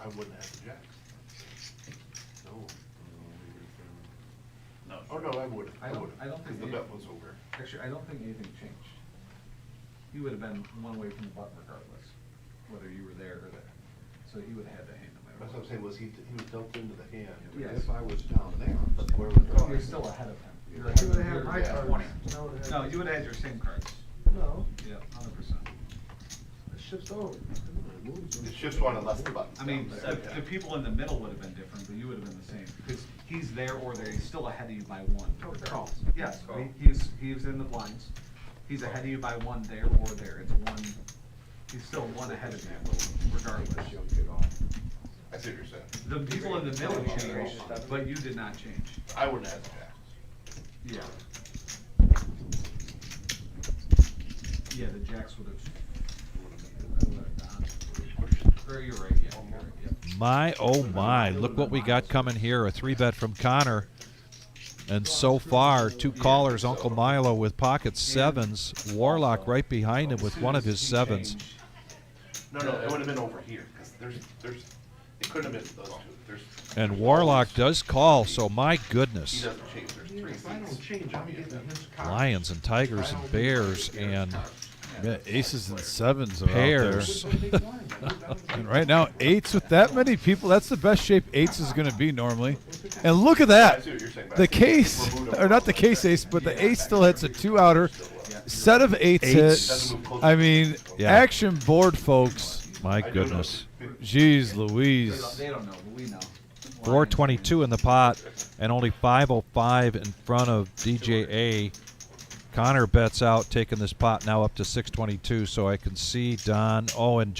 [SPEAKER 5] I wouldn't have the jack.
[SPEAKER 9] No.
[SPEAKER 10] No.
[SPEAKER 5] Oh, no, I would.
[SPEAKER 4] I don't think
[SPEAKER 5] The
[SPEAKER 4] you-
[SPEAKER 5] bet was over.
[SPEAKER 4] Actually, I don't think anything changed. He would have been one way from the button regardless, whether you were there or there. So he would have had to hand him
[SPEAKER 5] That's what I'm saying, was he was dumped into the hand.
[SPEAKER 4] Yes.
[SPEAKER 9] If I was down there, where
[SPEAKER 4] Oh,
[SPEAKER 9] was
[SPEAKER 4] you're
[SPEAKER 9] I?
[SPEAKER 4] still ahead of him.
[SPEAKER 9] You would have had my
[SPEAKER 5] Yeah.
[SPEAKER 9] cards.
[SPEAKER 4] 20. No, you would have had your same cards.
[SPEAKER 9] no,
[SPEAKER 4] Yeah, 100%.
[SPEAKER 9] it shifts over.
[SPEAKER 5] It shifts one unless the button.
[SPEAKER 4] I mean, the people in the middle would have been different, but you would have been the same, because he's there or there, he's still ahead of you by one.
[SPEAKER 9] Calls.
[SPEAKER 4] Yes,
[SPEAKER 3] Oh.
[SPEAKER 4] he's in the blinds, he's ahead of you by one there or there, it's one, he's still one ahead of you, regardless.
[SPEAKER 5] I see what you're saying.
[SPEAKER 4] The people in the middle changed, but you did not change.
[SPEAKER 5] I wouldn't have the jacks.
[SPEAKER 4] Yeah. Yeah, the jacks would have. Or you're right, yeah, you're right, yeah.
[SPEAKER 7] My, oh my, look what we got coming here. A 3-bet from Connor. And so far, 2 callers, Uncle Milo with pocket 7s. Warlock right behind him with one of his 7s.
[SPEAKER 5] No, it would have been over here, because it couldn't have been those two.
[SPEAKER 7] And Warlock does call, so my
[SPEAKER 5] He
[SPEAKER 7] goodness.
[SPEAKER 5] doesn't change, there's 3
[SPEAKER 9] If I don't
[SPEAKER 5] seats.
[SPEAKER 9] change, I'm giving his cards.
[SPEAKER 7] Lions and Tigers and Bears and
[SPEAKER 1] Yeah, aces and sevens are
[SPEAKER 7] pairs.
[SPEAKER 1] out there. And right now, 8s with that many people, that's the best shape 8s is going to be normally. And look at
[SPEAKER 5] I
[SPEAKER 1] that.
[SPEAKER 5] see what you're saying, but I
[SPEAKER 1] The
[SPEAKER 5] think
[SPEAKER 1] case,
[SPEAKER 5] we're moved
[SPEAKER 1] or not the case ace, but the ace still hits a 2-outer. Set of 8s hit. I mean,
[SPEAKER 7] Yeah.
[SPEAKER 1] action board, folks.
[SPEAKER 7] My goodness.
[SPEAKER 1] Jeez Louise.
[SPEAKER 4] They don't know, but we know.
[SPEAKER 7] 422 in the pot and only 505 in front of DJA. Connor bets out, taking this pot now up to 622, so I can see Don. Oh, and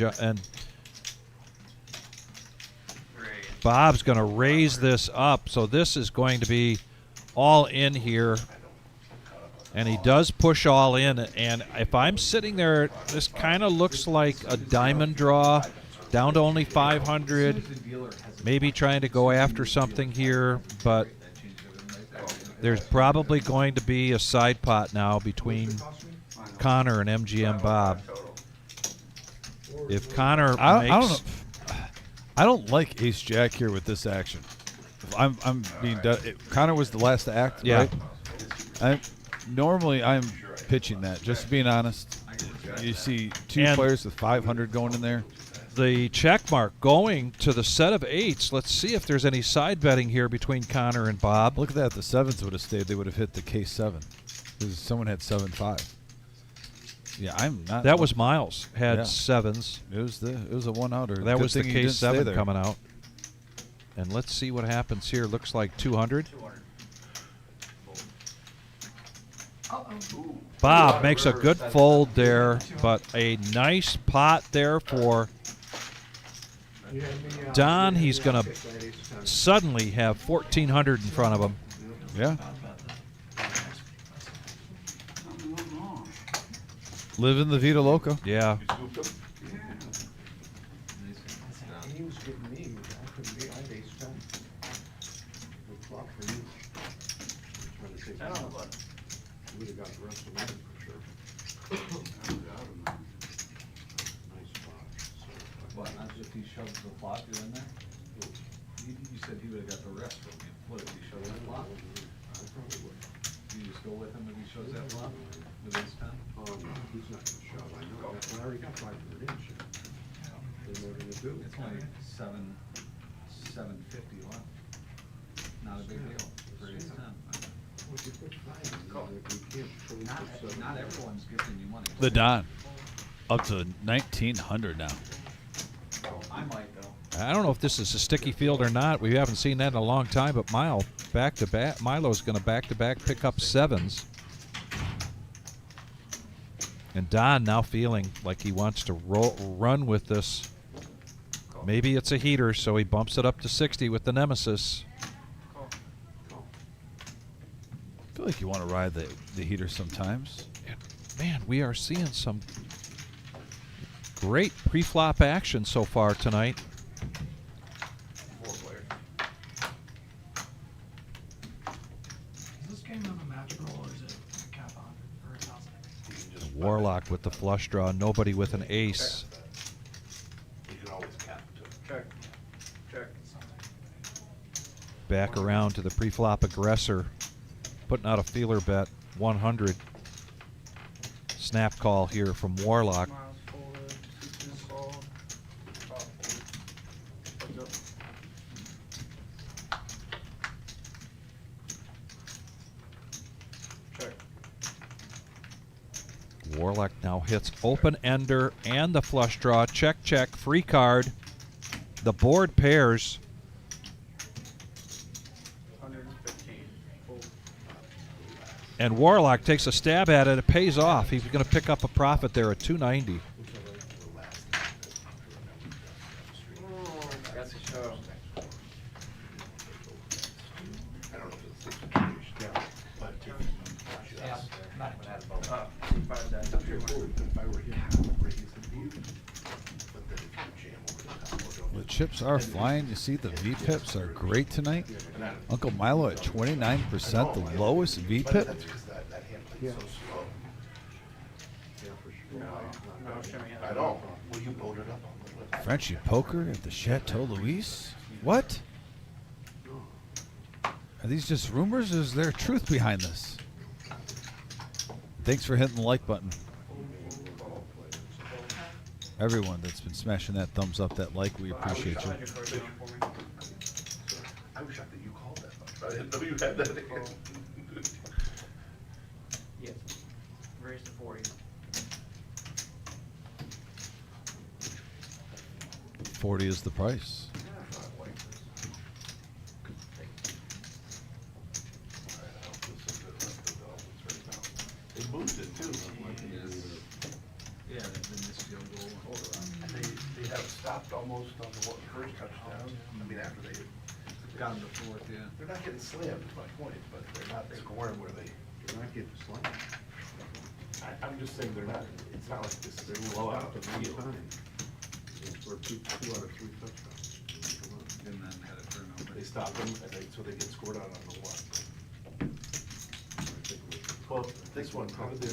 [SPEAKER 7] Bob's going to raise this up, so this is going to be all in here. And he does push all in, and if I'm sitting there, this kind of looks like a diamond draw, down to only 500. Maybe trying to go after something here, but there's probably going to be a side pot now between Connor and MGM Bob. If Connor
[SPEAKER 1] I don't
[SPEAKER 7] makes,
[SPEAKER 1] know. I don't like ace jack here with this action. I'm being Connor was the last to act,
[SPEAKER 7] Yeah.
[SPEAKER 1] right? Normally I'm pitching that. Just being honest, you see 2
[SPEAKER 7] And-
[SPEAKER 1] players with 500 going in there.
[SPEAKER 7] the check mark going to the set of 8s. Let's see if there's any side betting here between Connor and Bob.
[SPEAKER 1] Look at that. The 7s would have stayed. They would have hit the K7 because someone had 7-5. Yeah, I'm not.
[SPEAKER 7] That was Miles had
[SPEAKER 1] Yeah.
[SPEAKER 7] 7s.
[SPEAKER 1] It was a 1-outer.
[SPEAKER 7] That
[SPEAKER 1] Good
[SPEAKER 7] was the
[SPEAKER 1] thing he didn't stay
[SPEAKER 7] K7
[SPEAKER 1] there.
[SPEAKER 7] coming out. And let's see what happens here. Looks like 200. Bob makes a good fold there, but a nice pot there for Don. He's going to suddenly have 1,400 in front of him.
[SPEAKER 1] Yeah. Living the Vida Loca.
[SPEAKER 7] Yeah.
[SPEAKER 9] He was getting me, I couldn't be, I had ace 10. Good flop for you. Trying to take
[SPEAKER 3] I don't know
[SPEAKER 9] him out.
[SPEAKER 3] what.
[SPEAKER 9] You would've got the rest of mine for sure. Nice flop. So,
[SPEAKER 4] What, not if he shoves the flop, you're in there? You said he would've got the rest from you. What, if he shoves the flop?
[SPEAKER 9] I probably would.
[SPEAKER 4] You just go with him if he shows that flop with his 10?
[SPEAKER 9] Oh, no, he's not gonna shove, I know, I already got 500 in shit. Then what are you gonna do?
[SPEAKER 4] It's only $750 left. Not a big deal for his 10.
[SPEAKER 9] Well, if you put 5 in, then we can't fully put 7.
[SPEAKER 4] Not everyone's gifting you money.
[SPEAKER 1] The Don. Up to 1,900 now.
[SPEAKER 4] I might though.
[SPEAKER 7] I don't know if this is a sticky field or not. We haven't seen that in a long time, but Milo's going to back-to-back pick up 7s. And Don now feeling like he wants to run with this. Maybe it's a heater, so he bumps it up to 60 with the Nemesis.
[SPEAKER 1] I feel like you want to ride the heater sometimes.
[SPEAKER 7] And man, we are seeing some great pre-flop action so far tonight.
[SPEAKER 8] Is this game have a magic roll or is it a cap on or a thousand?
[SPEAKER 7] Warlock with the flush draw, nobody with an ace.
[SPEAKER 5] You can always cap it too.
[SPEAKER 3] Check. Check.
[SPEAKER 7] Back around to the pre-flop aggressor, putting out a feeler bet, 100. Snap call here from Warlock.
[SPEAKER 3] Miles forward, 2-2 call. Top. Heads up. Check.
[SPEAKER 7] Warlock now hits open ender and the flush draw. Check, check, free card. The board pairs.
[SPEAKER 8] 115. Full.
[SPEAKER 7] And Warlock takes a stab at it. It pays off. He's going to pick up a profit there at 290.
[SPEAKER 3] That's a show.
[SPEAKER 5] I don't know if it's a situation, but
[SPEAKER 2] Yeah, not even had a vote.
[SPEAKER 3] 5 dice.
[SPEAKER 5] I'm sure it would, but if I were him, I would raise the view. But then if you jam over the top, or don't
[SPEAKER 1] The chips are flying. You see the V-pips are great tonight. Uncle Milo at 29%, the lowest V-pip.
[SPEAKER 5] That's because that hand plays so slow.
[SPEAKER 9] Yeah, for sure.
[SPEAKER 3] No, show me how.
[SPEAKER 5] I know. Well, you load it up on the left.
[SPEAKER 1] Frenchie Poker at the Chateau Louis. What? Are these just rumors or is there truth behind this? Thanks for hitting the like button. Everyone that's been smashing that thumbs up, that like, we appreciate you.
[SPEAKER 5] I was shocked that you called that much, but I didn't know you had that in.
[SPEAKER 3] Yes. Raise to 40.
[SPEAKER 1] 40 is the price.
[SPEAKER 5] They moved it too.
[SPEAKER 4] Yeah, then this field goal.
[SPEAKER 5] And they have stopped almost on the first touchdown. I mean, after they,
[SPEAKER 4] Got him to fourth, yeah.
[SPEAKER 5] they're not getting slammed, is my point, but they're not scoring where they.
[SPEAKER 9] They're not getting slammed.
[SPEAKER 5] I'm just saying they're not, it's not like this, they're
[SPEAKER 9] They
[SPEAKER 5] blowout.
[SPEAKER 9] stopped at one time. They scored two out of three touchdowns.
[SPEAKER 4] And then had a turnover.
[SPEAKER 5] They stopped them, and they, so they get scored on the one. Well, this one, how did they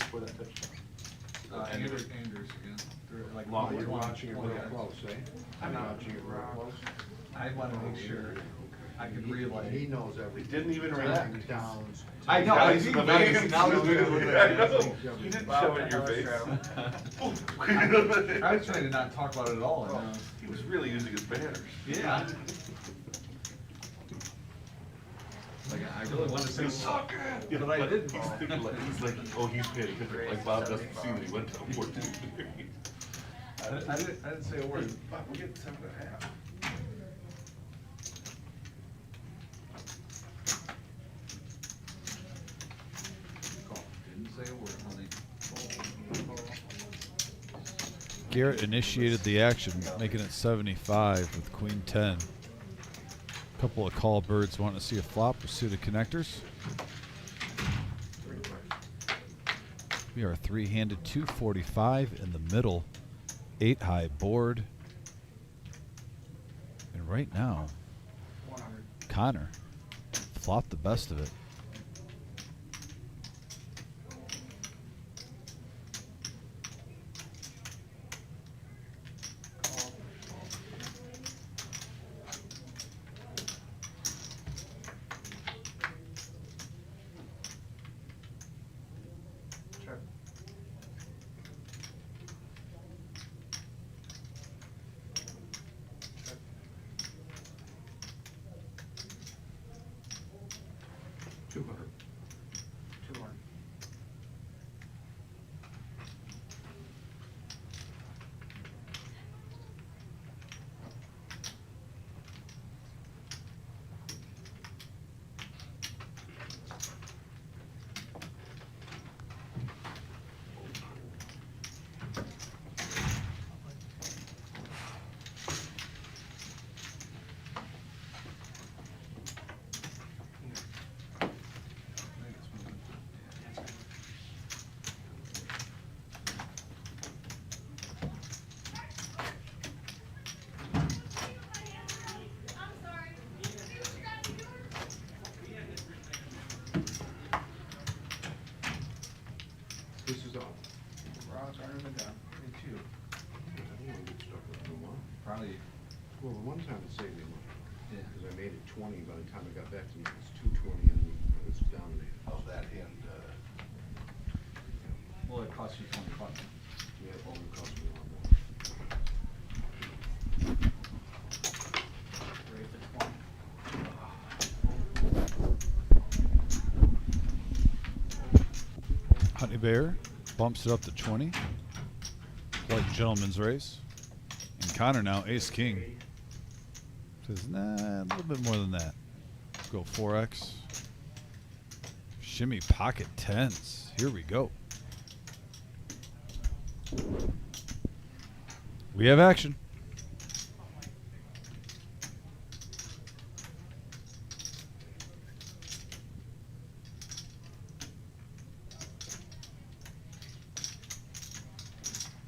[SPEAKER 5] score that touchdown?
[SPEAKER 4] Andrews again. They're like
[SPEAKER 5] Long,
[SPEAKER 4] one,
[SPEAKER 5] you're
[SPEAKER 4] one,
[SPEAKER 5] watching it
[SPEAKER 4] one,
[SPEAKER 5] real
[SPEAKER 4] yeah.
[SPEAKER 9] Close, eh?
[SPEAKER 5] I'm
[SPEAKER 9] watching it real close.
[SPEAKER 4] I want to make sure I could relay.
[SPEAKER 9] He knows everything.
[SPEAKER 5] They didn't even react.
[SPEAKER 9] Downs.
[SPEAKER 4] I know, I
[SPEAKER 5] Guys
[SPEAKER 4] see
[SPEAKER 5] in the
[SPEAKER 4] the veins.
[SPEAKER 5] veins.
[SPEAKER 4] Now he's doing it with
[SPEAKER 5] I know.
[SPEAKER 4] the
[SPEAKER 5] You didn't
[SPEAKER 3] Wow,
[SPEAKER 5] show it in your
[SPEAKER 3] that
[SPEAKER 5] face.
[SPEAKER 3] was
[SPEAKER 4] I was trying to not talk about it at all. And,
[SPEAKER 5] He was really using his banners.
[SPEAKER 4] yeah. Like, I really want to say sucker,
[SPEAKER 5] Yeah,
[SPEAKER 4] but I didn't.
[SPEAKER 5] He's thinking like, oh, he's paying attention, like Bob doesn't see that he went to a 14.
[SPEAKER 4] I didn't say a word.
[SPEAKER 5] Bob, we're getting 7.5.
[SPEAKER 4] Didn't say a word, honey.
[SPEAKER 1] Garrett initiated the action, making it 75 with Queen 10. Couple of call birds wanting to see a flop with suited connectors. We are three-handed 245 in the middle, 8-high board. And right now,
[SPEAKER 3] 100.
[SPEAKER 1] Connor flopped the best of it.
[SPEAKER 3] Check. $200.
[SPEAKER 9] This is off.
[SPEAKER 3] Ross, I remember that.
[SPEAKER 4] Me too.
[SPEAKER 9] I don't want to get stuck with no more.
[SPEAKER 4] Probably,
[SPEAKER 9] Well, the one time it saved me money,
[SPEAKER 4] yeah.
[SPEAKER 9] because I made it 20, by the time I got back to me, it was 220 and it was dominated.
[SPEAKER 5] How's that hand?
[SPEAKER 4] Well, it cost you 20 bucks.
[SPEAKER 9] Yeah, it only cost me a lot more.
[SPEAKER 3] Raise to 20.
[SPEAKER 1] Honey Bear bumps it up to 20. Like gentleman's race. And Connor now ace king. Says, nah, a little bit more than that. Let's go 4x. Shimmy pocket tens. Here we go. We have action.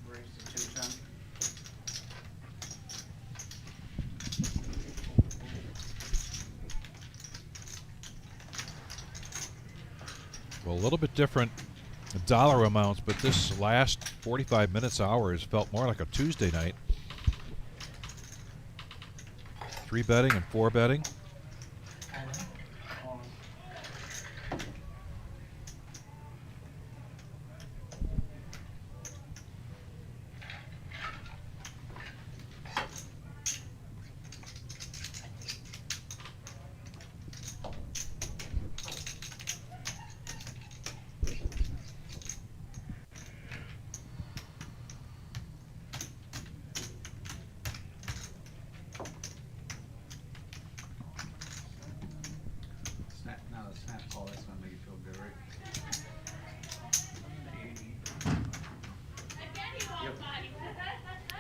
[SPEAKER 8] Raise to 210.
[SPEAKER 7] Well, a little bit different dollar amounts, but this last 45 minutes, hours felt more like a Tuesday night. 3 betting and 4 betting.
[SPEAKER 4] Snap, now the snap call, that's gonna make you feel good, right?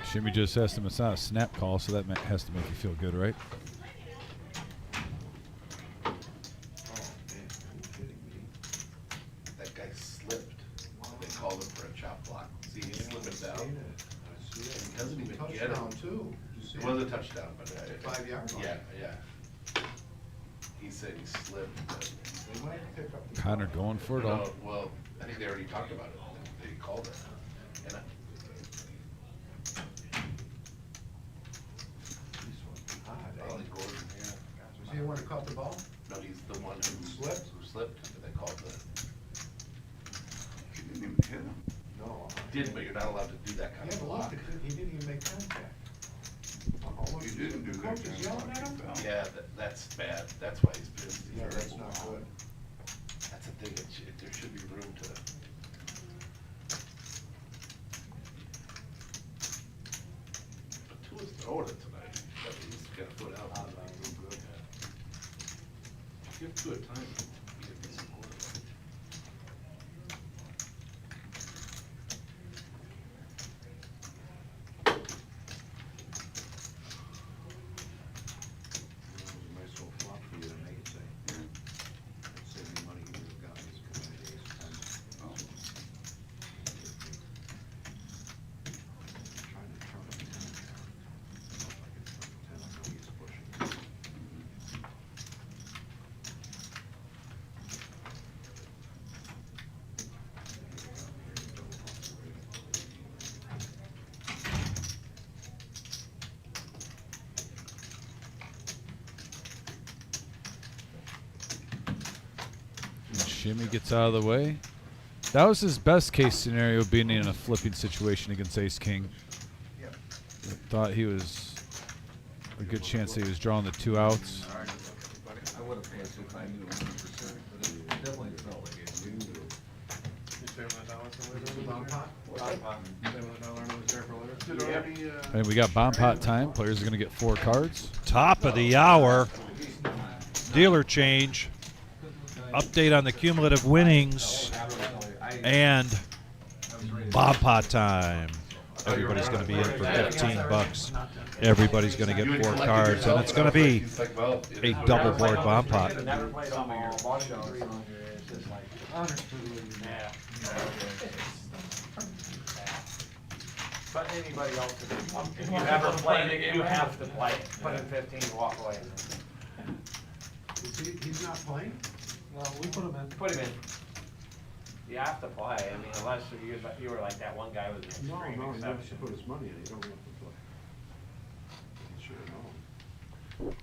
[SPEAKER 1] Shimmy just asked him, it's not a snap call, so that has to make you feel good, right?
[SPEAKER 5] That guy slipped. They called him for a chop block. See, he's slipping down. He doesn't even get it.
[SPEAKER 9] Touchdown too. You see
[SPEAKER 5] It was a touchdown, but.
[SPEAKER 9] 5 yards.
[SPEAKER 5] Yeah, yeah. He said he slipped. But
[SPEAKER 9] They might pick up the
[SPEAKER 1] Connor
[SPEAKER 9] ball.
[SPEAKER 1] going for it
[SPEAKER 5] No,
[SPEAKER 1] all.
[SPEAKER 5] well, I think they already talked about it. They called it. And Ollie Gordon, yeah.
[SPEAKER 9] Was he the one who caught the ball?
[SPEAKER 5] No, he's the one who
[SPEAKER 9] Slipped?
[SPEAKER 5] Who slipped, and they called the.
[SPEAKER 10] He didn't even hit him.
[SPEAKER 9] No.
[SPEAKER 5] Did, but you're not allowed to do that kind
[SPEAKER 9] Yeah,
[SPEAKER 5] of
[SPEAKER 9] but
[SPEAKER 5] block.
[SPEAKER 9] look, he didn't even make contact.
[SPEAKER 10] He didn't do
[SPEAKER 9] The
[SPEAKER 10] that
[SPEAKER 9] coach is
[SPEAKER 10] kind of
[SPEAKER 9] yelling at him?
[SPEAKER 10] blocking foul.
[SPEAKER 5] Yeah, that's bad. That's why he's pissed. He's
[SPEAKER 9] Yeah, that's
[SPEAKER 5] hurt.
[SPEAKER 9] not good.
[SPEAKER 5] That's the thing, there should be room to. But two is throwing it tonight. But he's got a foot out. Good. Give two a time. He's a decent quarterback.
[SPEAKER 9] Nice little flop for you to make it, say. Save me money, you would've got these coming days. Trying to turn it 10. I know he's pushing.
[SPEAKER 1] And Shimmy gets out of the way. That was his best case scenario, being in a flipping situation against ace king. Thought he was a good chance that he was drawing the 2 outs.
[SPEAKER 4] I would have paid it if I knew 100%, but it definitely felt like it.
[SPEAKER 5] Did already,
[SPEAKER 1] And we got bomb pot time. Players are going to get 4 cards.
[SPEAKER 7] Top of the hour. Dealer change. Update on the cumulative winnings. And bomb pot time. Everybody's going to be in for 15 bucks. Everybody's going to get 4 cards, and it's going to be a double board bomb pot.
[SPEAKER 2] Never played on my ball shows. It's just like, yeah. But anybody else, if you ever played it, you have to play it. Put in 15, walk away.
[SPEAKER 9] He's not playing?
[SPEAKER 6] No, we put him in.
[SPEAKER 2] Put him in. You have to play, I mean, unless you were like that one guy with an
[SPEAKER 9] No,
[SPEAKER 2] extreme
[SPEAKER 9] no, he has to
[SPEAKER 2] exception.
[SPEAKER 9] put his money in, he don't have to play. He should have known.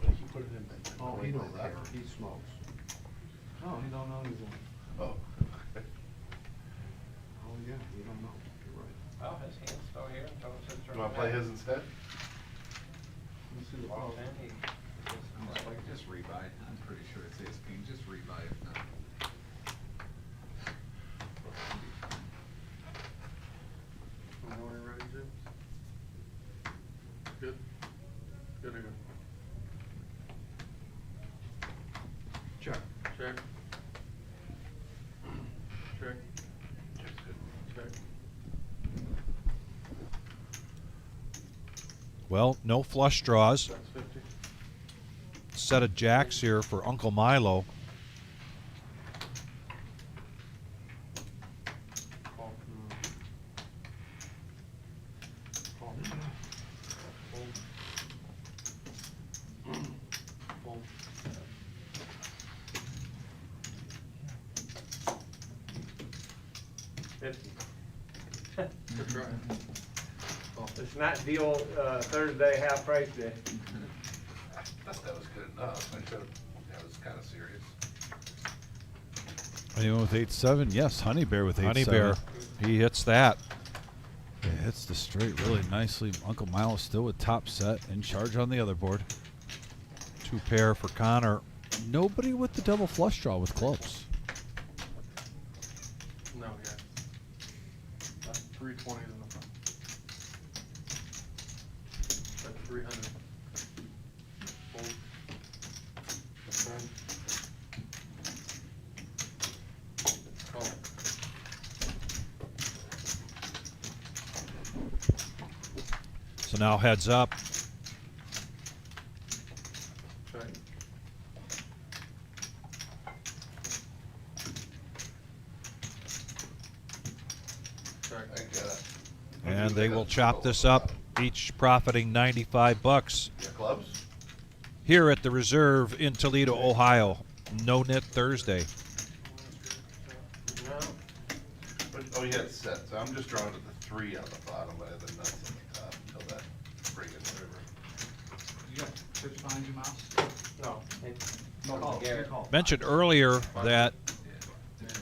[SPEAKER 5] But he put it in.
[SPEAKER 9] Oh, he don't care, he smokes.
[SPEAKER 6] No, he don't know he's in.
[SPEAKER 5] Oh.
[SPEAKER 9] Oh, yeah, you don't know, you're right.
[SPEAKER 2] Oh, his hand's still here until it sits right
[SPEAKER 5] You wanna play
[SPEAKER 2] there.
[SPEAKER 5] his instead?
[SPEAKER 6] Let me see the
[SPEAKER 2] Well,
[SPEAKER 6] ball.
[SPEAKER 2] then he-
[SPEAKER 4] Just rebuy. I'm pretty sure it's ace king. Just rebuy if not.
[SPEAKER 12] Check. Check. Check.
[SPEAKER 5] Check's good.
[SPEAKER 12] Check.
[SPEAKER 7] Well, no flush draws.
[SPEAKER 12] That's 50.
[SPEAKER 7] Set of jacks here for Uncle Milo.
[SPEAKER 12] Call. Call. Fold. Fold.
[SPEAKER 3] 50.
[SPEAKER 12] Good try.
[SPEAKER 3] It's not deal, Thursday, half price day.
[SPEAKER 5] I thought that was good enough. I should've, that was kinda serious.
[SPEAKER 1] Anyone with 8-7? Yes, Honey Bear with 8-7.
[SPEAKER 7] Honey Bear, he hits that.
[SPEAKER 1] Yeah, hits the straight really nicely. Uncle Milo still with top set, in charge on the other board.
[SPEAKER 7] 2 pair for Connor.
[SPEAKER 1] Nobody with the double flush draw with clubs.
[SPEAKER 12] No, yeah. That's 320s in the front. That's 300. Fold. Fold. Call.
[SPEAKER 7] So now heads up.
[SPEAKER 12] Check. Check.
[SPEAKER 5] I get it.
[SPEAKER 7] And they will chop this up, each profiting 95 bucks.
[SPEAKER 5] Yeah, clubs?
[SPEAKER 7] Here at the Reserve in Toledo, Ohio. No-Nit Thursday.
[SPEAKER 3] No.
[SPEAKER 5] Oh, yeah, it's set. So I'm just drawing to the 3 on the bottom, but I have the nuts on the top until that friggin' whatever.
[SPEAKER 4] You got chips behind your mouse?
[SPEAKER 3] No. It's
[SPEAKER 4] No call.
[SPEAKER 3] Garrett.
[SPEAKER 7] Mentioned earlier that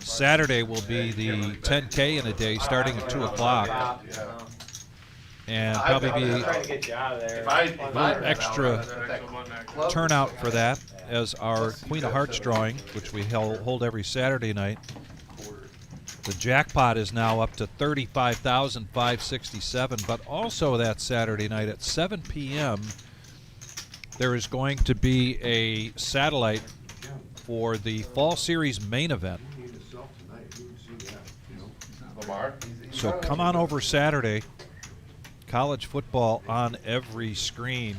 [SPEAKER 7] Saturday will be the 10K in a day starting at 2 o'clock.
[SPEAKER 5] Yeah.
[SPEAKER 7] And
[SPEAKER 5] I-
[SPEAKER 7] probably
[SPEAKER 5] I-
[SPEAKER 7] be
[SPEAKER 3] I'm trying to get you out of there.
[SPEAKER 5] If I
[SPEAKER 7] little extra
[SPEAKER 5] club
[SPEAKER 7] turnout
[SPEAKER 5] was
[SPEAKER 7] for that as our Queen of Hearts drawing, which we hold every Saturday night. The jackpot is now up to $35,567, but also that Saturday night at 7 p.m. there is going to be a satellite for the Fall Series main event.
[SPEAKER 5] Lamar?
[SPEAKER 7] So come on over Saturday. College football on every screen.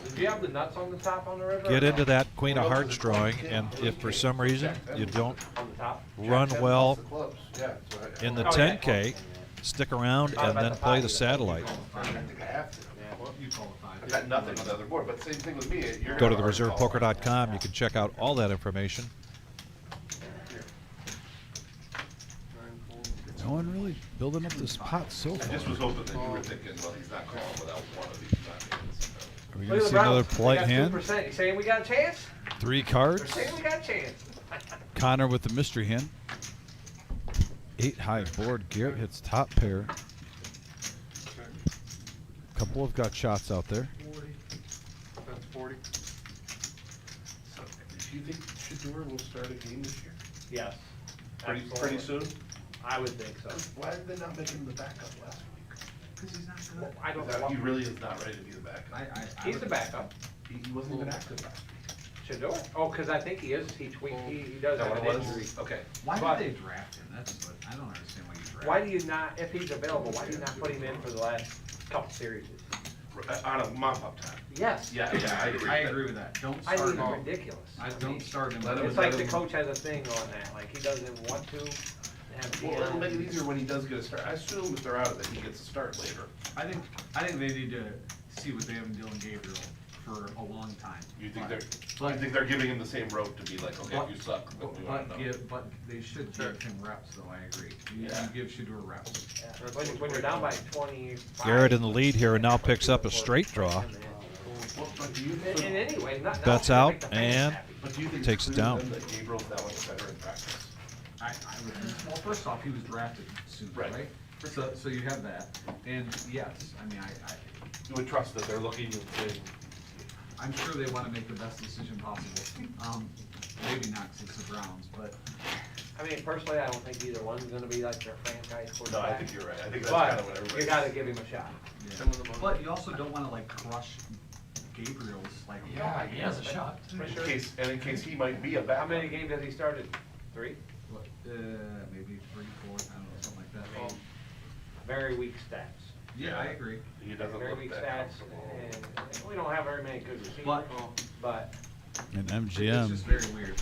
[SPEAKER 3] Did you have the nuts on the top on the river?
[SPEAKER 7] Get into that Queen of Hearts drawing, and if for some reason you don't
[SPEAKER 3] On the top?
[SPEAKER 7] run well
[SPEAKER 5] Clubs. Yeah, so I-
[SPEAKER 7] in the
[SPEAKER 3] Oh, yeah.
[SPEAKER 7] 10K, stick around and then play the satellite.
[SPEAKER 5] I think I have to.
[SPEAKER 4] Well, you qualify.
[SPEAKER 5] I've got nothing on the other board, but same thing with me. You're
[SPEAKER 7] Go to
[SPEAKER 5] gonna already call.
[SPEAKER 7] thereservepoker.com. You can check out all that information.
[SPEAKER 1] No one really building up this pot so
[SPEAKER 5] I
[SPEAKER 1] far.
[SPEAKER 5] just was hoping that you were thinking, well, he's not calling without one of these nine hands.
[SPEAKER 1] Are we
[SPEAKER 3] Look
[SPEAKER 1] going
[SPEAKER 3] at
[SPEAKER 1] to
[SPEAKER 3] the
[SPEAKER 1] see another
[SPEAKER 3] Browns. They
[SPEAKER 1] polite
[SPEAKER 3] got
[SPEAKER 1] hand?
[SPEAKER 3] 2%. You saying we got a chance?
[SPEAKER 1] 3
[SPEAKER 3] They're
[SPEAKER 1] cards.
[SPEAKER 3] saying we got a chance.
[SPEAKER 1] Connor with the mystery hand. 8 high board. Garrett hits top pair. Couple have got shots out there.
[SPEAKER 12] 40. That's 40.
[SPEAKER 5] So, do you think Shador will start a game this year?
[SPEAKER 3] Yes.
[SPEAKER 5] Pretty
[SPEAKER 3] Absolutely.
[SPEAKER 5] soon?
[SPEAKER 3] I would think so.
[SPEAKER 5] Why did they not make him the backup last week?
[SPEAKER 4] Because he's not
[SPEAKER 3] Well,
[SPEAKER 4] good.
[SPEAKER 3] I don't
[SPEAKER 5] Is that-
[SPEAKER 3] know.
[SPEAKER 5] He really is not ready to be the backup.
[SPEAKER 3] He's the backup.
[SPEAKER 5] He wasn't even active last week.
[SPEAKER 3] Shador? Oh, because I think he is. He tweaked. He does
[SPEAKER 5] Is that
[SPEAKER 3] have
[SPEAKER 5] what
[SPEAKER 3] an
[SPEAKER 5] it was?
[SPEAKER 3] injury.
[SPEAKER 5] Okay.
[SPEAKER 4] Why
[SPEAKER 3] But-
[SPEAKER 4] did they draft him? That's what, I don't understand why you draft him.
[SPEAKER 3] Why do you not, if he's available, why do you not put him in for the last couple series?
[SPEAKER 5] On a mop-up time.
[SPEAKER 3] Yes.
[SPEAKER 5] Yeah, I agree.
[SPEAKER 4] I agree with that. Don't
[SPEAKER 3] I
[SPEAKER 4] start
[SPEAKER 3] mean,
[SPEAKER 4] him.
[SPEAKER 3] ridiculous.
[SPEAKER 4] I don't start him.
[SPEAKER 5] Let him-
[SPEAKER 3] It's like the coach has a thing on that, like he doesn't want to have
[SPEAKER 5] Well, it'll make it
[SPEAKER 3] Dion.
[SPEAKER 5] easier when he does get a start. I assume if they're out of it, he gets a start later.
[SPEAKER 4] I think they need to see what they have in Dylan Gabriel for a long time.
[SPEAKER 5] You think
[SPEAKER 4] But-
[SPEAKER 5] they're giving him the same rope to be like, okay,
[SPEAKER 4] But-
[SPEAKER 5] you suck, but we want to know.
[SPEAKER 4] But they should give him reps, though, I agree. You
[SPEAKER 5] Yeah.
[SPEAKER 4] give Shador reps.
[SPEAKER 3] Yeah. When you're down by 20.
[SPEAKER 7] Garrett in the lead here and now picks up a straight draw.
[SPEAKER 5] Well, but do you
[SPEAKER 3] In
[SPEAKER 5] think,
[SPEAKER 3] any way, not.
[SPEAKER 7] Bets
[SPEAKER 3] not to
[SPEAKER 7] out
[SPEAKER 3] make the fans
[SPEAKER 7] and
[SPEAKER 3] happy.
[SPEAKER 5] but do you think
[SPEAKER 7] takes it
[SPEAKER 5] it's
[SPEAKER 7] down.
[SPEAKER 5] true then that Gabriel's that much better in practice?
[SPEAKER 4] I would, well, first off, he was drafted soon,
[SPEAKER 5] Right.
[SPEAKER 4] right? So you have that, and yes, I mean,
[SPEAKER 5] You would trust that they're looking and saying,
[SPEAKER 4] I'm sure they wanna make the best decision possible. Maybe not, 'cause it's the Browns, but
[SPEAKER 3] I mean, personally, I don't think either one's gonna be like their franchise
[SPEAKER 5] no,
[SPEAKER 3] quarterback.
[SPEAKER 5] I think you're right. I think that's kind of what
[SPEAKER 3] But
[SPEAKER 5] everybody.
[SPEAKER 3] you gotta give him a shot.
[SPEAKER 4] but you also don't wanna like crush Gabriel's like,
[SPEAKER 6] Yeah, he has a shot.
[SPEAKER 5] In case he might be a
[SPEAKER 3] How
[SPEAKER 5] backup.
[SPEAKER 3] many games has he started? 3?
[SPEAKER 4] what, maybe 3, 4, I don't know, something like that.
[SPEAKER 3] I mean, very weak stats.
[SPEAKER 4] Yeah, I agree.
[SPEAKER 5] He doesn't
[SPEAKER 3] Very
[SPEAKER 5] look
[SPEAKER 3] weak
[SPEAKER 5] that
[SPEAKER 3] stats,
[SPEAKER 5] comfortable.
[SPEAKER 3] and we don't have very many good receivers, but
[SPEAKER 1] And
[SPEAKER 4] It's
[SPEAKER 1] MGM
[SPEAKER 4] just very weird.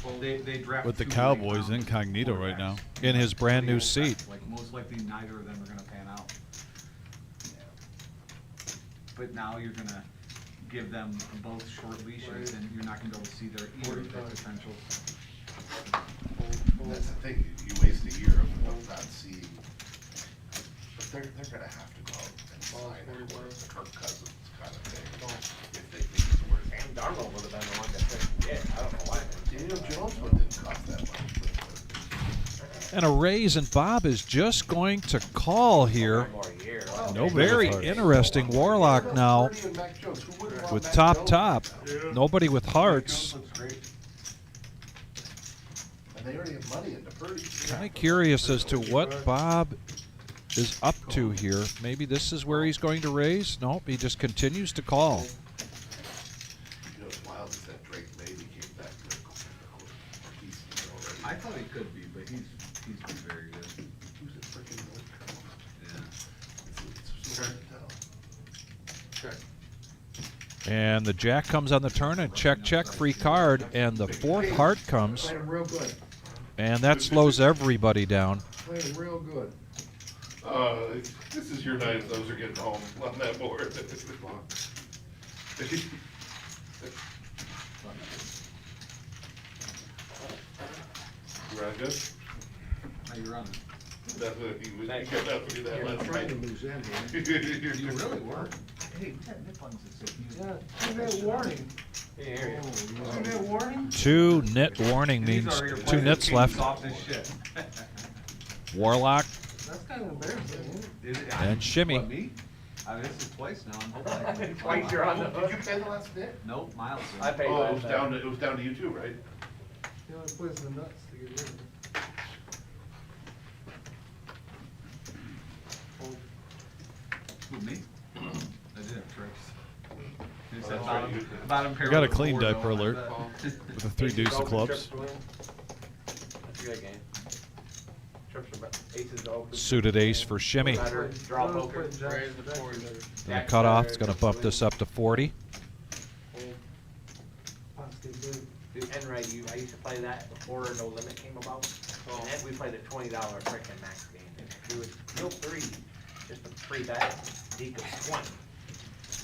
[SPEAKER 4] They draft
[SPEAKER 1] with the
[SPEAKER 4] 2
[SPEAKER 1] Cowboys
[SPEAKER 4] late-round
[SPEAKER 1] incognito right now
[SPEAKER 4] quarterbacks.
[SPEAKER 1] in his brand new
[SPEAKER 4] Yeah,
[SPEAKER 1] seat.
[SPEAKER 4] Like most likely neither of them are gonna pan out. But now you're gonna give them both short leashes and you're not gonna be able to see their potential.
[SPEAKER 5] That's the thing, you waste a year of not seeing, but they're gonna have to go out and sign a Kirk Cousins kind of thing, if they think it's worth it.
[SPEAKER 3] Sam Darnold would have been the one that took it. I don't know why.
[SPEAKER 5] Daniel Jones one didn't cost that much, but.
[SPEAKER 7] And a raise, and Bob is just going to call here.
[SPEAKER 3] One more year.
[SPEAKER 1] Nobody
[SPEAKER 7] Very
[SPEAKER 1] with hearts.
[SPEAKER 7] interesting Warlock now
[SPEAKER 5] Purdy and Mac Jones, who wouldn't want
[SPEAKER 7] with
[SPEAKER 5] Mac
[SPEAKER 7] top.
[SPEAKER 5] Jones?
[SPEAKER 7] Nobody with hearts.
[SPEAKER 5] Jones looks great. And they already have money into Purdy.
[SPEAKER 7] Kind of curious as to what Bob is up to here. Maybe this is where he's going to raise. Nope, he just continues to call.
[SPEAKER 5] You know, what's wild is that Drake May became that good. He's already.
[SPEAKER 4] I thought he could be, but he's been very good.
[SPEAKER 5] Who's it freaking North Carolina?
[SPEAKER 4] Yeah.
[SPEAKER 5] It's so hard to tell.
[SPEAKER 7] And the jack comes on the turn, and check, free card, and the 4th heart comes,
[SPEAKER 9] Playing real good.
[SPEAKER 7] and that slows everybody down.
[SPEAKER 9] Playing real good.
[SPEAKER 5] This is your night, those are getting home on that board. You run good?
[SPEAKER 4] How you running?
[SPEAKER 5] That's what he was, he kept asking me that
[SPEAKER 9] I'm
[SPEAKER 5] last
[SPEAKER 9] trying to
[SPEAKER 5] night.
[SPEAKER 9] lose end, man.
[SPEAKER 4] You really were? Hey, that nip on the sick.
[SPEAKER 9] Yeah, 2-net warning.
[SPEAKER 3] Here,
[SPEAKER 9] 2-net warning?
[SPEAKER 7] 2 nit warning means 2 nits left.
[SPEAKER 4] Soft as shit.
[SPEAKER 7] Warlock
[SPEAKER 9] That's kind of embarrassing, isn't it?
[SPEAKER 7] and shimmy.
[SPEAKER 4] What, me? I mean, this is twice now. I'm hoping I can-
[SPEAKER 3] Twice you're on the
[SPEAKER 5] Did you pay the last bit?
[SPEAKER 4] Nope, Miles. did.
[SPEAKER 3] I paid
[SPEAKER 5] Oh, it
[SPEAKER 3] last
[SPEAKER 5] was
[SPEAKER 3] time.
[SPEAKER 5] down to, you too, right?
[SPEAKER 9] You know, it plays the nuts to get rid of it.
[SPEAKER 4] Who, me? I did have tricks. He said
[SPEAKER 5] that's
[SPEAKER 4] bottom-
[SPEAKER 5] right, you-
[SPEAKER 4] bottom pair
[SPEAKER 1] Got a
[SPEAKER 4] of the
[SPEAKER 1] clean
[SPEAKER 4] board,
[SPEAKER 1] diaper
[SPEAKER 4] though, I
[SPEAKER 1] alert.
[SPEAKER 4] bet.
[SPEAKER 1] With the 3 deuce of clubs.
[SPEAKER 3] Trips win. That's a good game. Trips are better. Aces open.
[SPEAKER 7] Suited ace for shimmy.
[SPEAKER 3] Better. Draw
[SPEAKER 9] Well,
[SPEAKER 3] poker.
[SPEAKER 9] playing Jack-
[SPEAKER 3] Raise the
[SPEAKER 9] Jack's
[SPEAKER 3] board.
[SPEAKER 9] better.
[SPEAKER 7] And the cutoff is going to bump this up to 40.
[SPEAKER 9] Pots get good.
[SPEAKER 3] Dude, Enright, I used to play that before No Limit came about. And then we played a $20 frickin' max game. And it was real 3, just a free bet. He goes 20.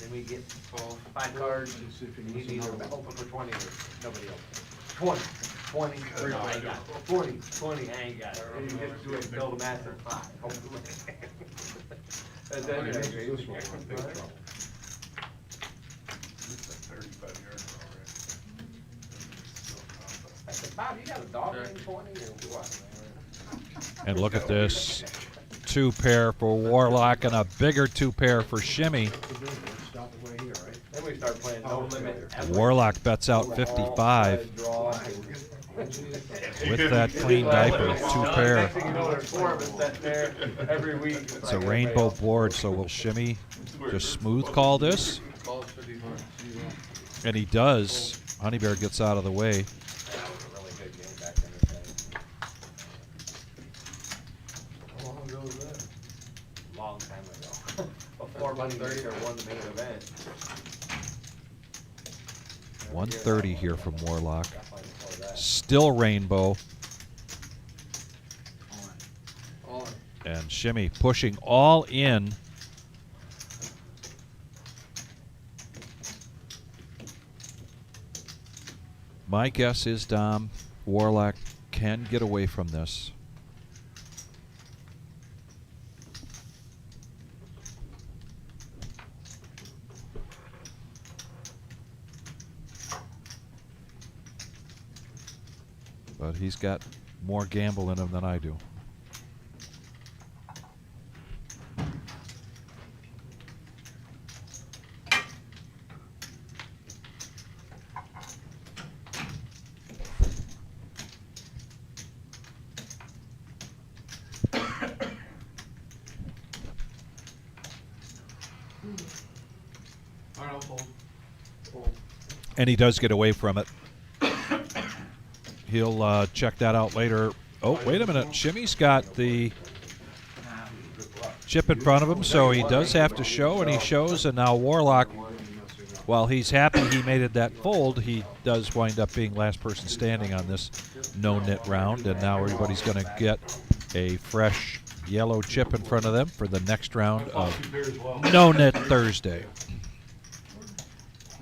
[SPEAKER 3] Then we get 5 cards.
[SPEAKER 9] Let's see if he
[SPEAKER 3] You
[SPEAKER 9] wins
[SPEAKER 3] either
[SPEAKER 9] another one.
[SPEAKER 3] open for 20 or nobody else. 20, 20, I ain't got it. 20, 20, I ain't got it. And you just do it, build a massive pot. hopefully. That's
[SPEAKER 9] He
[SPEAKER 3] it.
[SPEAKER 9] makes this one in big trouble.
[SPEAKER 5] It's like 35 yards already.
[SPEAKER 3] I said, Bob, you got a dog named 20 or what?
[SPEAKER 7] And look at this. 2 pair for Warlock and a bigger 2 pair for shimmy.
[SPEAKER 9] Stop it right here, right?
[SPEAKER 3] Then we start playing No Limit.
[SPEAKER 7] Warlock bets out 55
[SPEAKER 3] Draw.
[SPEAKER 7] with that clean diaper. 2 pair.
[SPEAKER 3] Next thing you know, there's 4 of us sitting there every week.
[SPEAKER 7] It's a rainbow board, so will shimmy just smooth call this?
[SPEAKER 12] Call it 55.
[SPEAKER 7] And he does. Honey Bear gets out of the way.
[SPEAKER 3] That was a really good game back in the day.
[SPEAKER 9] How long ago was that?
[SPEAKER 3] Long time ago. Before Money Maker won the main event.
[SPEAKER 7] 130 here from Warlock.
[SPEAKER 3] Definitely before that.
[SPEAKER 7] Still rainbow.
[SPEAKER 12] On.
[SPEAKER 7] And shimmy pushing all in. My guess is, Dom, Warlock can get away from this. But he's got more gamble in him than I do.
[SPEAKER 12] Alright, I'll fold.
[SPEAKER 9] Fold.
[SPEAKER 7] And he does get away from it. He'll check that out later. Oh, wait a minute. Shimmy's got the chip in front of him, so he does have to show, and he shows. And now Warlock, while he's happy he made it that fold, he does wind up being last person standing on this no-nit round. And now everybody's going to get a fresh yellow chip in front of them for the next round of No-Nit Thursday.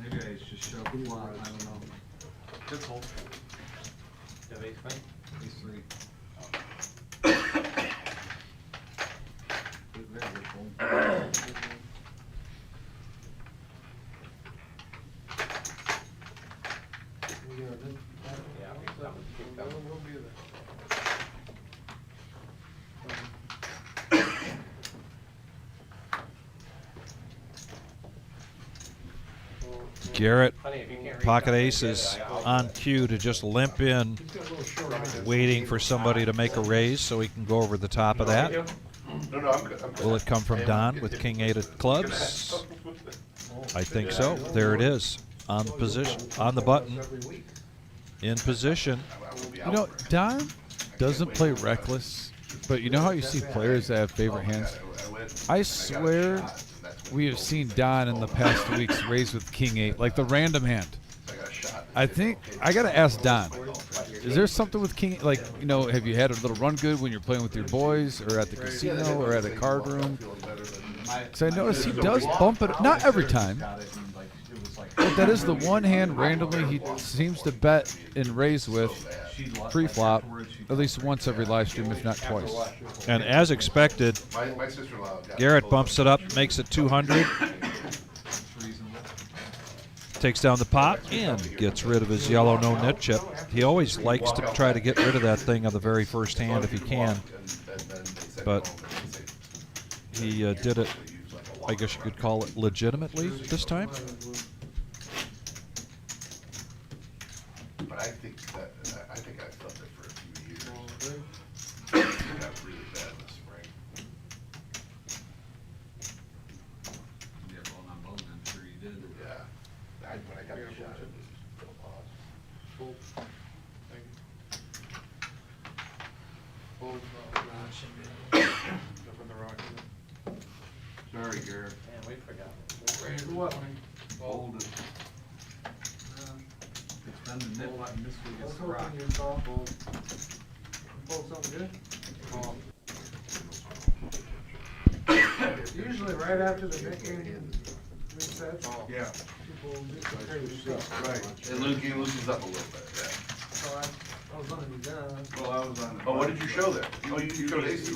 [SPEAKER 4] Maybe I just showed the flop, I don't know.
[SPEAKER 3] Good hole. You have ace queen?
[SPEAKER 4] These three. Very good hole.
[SPEAKER 3] Yeah, keep coming.
[SPEAKER 9] We'll be there.
[SPEAKER 7] Garrett,
[SPEAKER 3] Honey, if you can't read
[SPEAKER 7] pocket
[SPEAKER 3] something,
[SPEAKER 7] ace
[SPEAKER 3] get
[SPEAKER 7] is
[SPEAKER 3] it. I'll-
[SPEAKER 7] on cue to just limp in, waiting for somebody to make a raise so he can go over the top of that.
[SPEAKER 5] No, I'm good. I'm good.
[SPEAKER 7] Will it come from Don with king 8 of clubs? I think so. There it is. On position, on the button, in position.
[SPEAKER 1] You know, Don doesn't play reckless, but you know how you see players that have favorite hands? I swear we have seen Don in the past weeks raise with king 8, like the random hand. I think I gotta ask Don. Is there something with king? Like, you know, have you had a little run good when you're playing with your boys, or at the casino, or at a card room? Because I notice he does bump it. Not every time, but that is the one hand randomly he seems to bet and raise with pre-flop at least once every live stream, if not twice.
[SPEAKER 7] And as expected,
[SPEAKER 5] My sister-in-law got
[SPEAKER 7] Garrett bumps it up, makes it 200, takes down the pot, and gets rid of his yellow no-nit chip. He always likes to try to get rid of that thing on the very first hand if he can, but he did it, I guess you could call it legitimately this time.
[SPEAKER 5] But I think I felt it for a few years. It got really bad in the spring.
[SPEAKER 4] Yeah, well, not both, I'm sure you did.
[SPEAKER 5] Yeah. When I got the shot, it was a pause.
[SPEAKER 9] Fold. Thank you. Fold. Up in the rock.
[SPEAKER 10] Sorry, Garrett.
[SPEAKER 3] Man, we forgot.
[SPEAKER 9] What?
[SPEAKER 10] Hold it.
[SPEAKER 4] It's been the nit button this week, it's
[SPEAKER 9] Let's
[SPEAKER 4] the rock.
[SPEAKER 9] open your call. Fold something good? Usually right after the neck game resets.
[SPEAKER 10] Yeah.
[SPEAKER 9] People do some crazy stuff.
[SPEAKER 10] Right.
[SPEAKER 5] It loosens up a little bit, yeah.
[SPEAKER 9] So I was under the gun.
[SPEAKER 10] Well, I was on the.
[SPEAKER 5] Oh, what did you show there? Oh, you showed aces.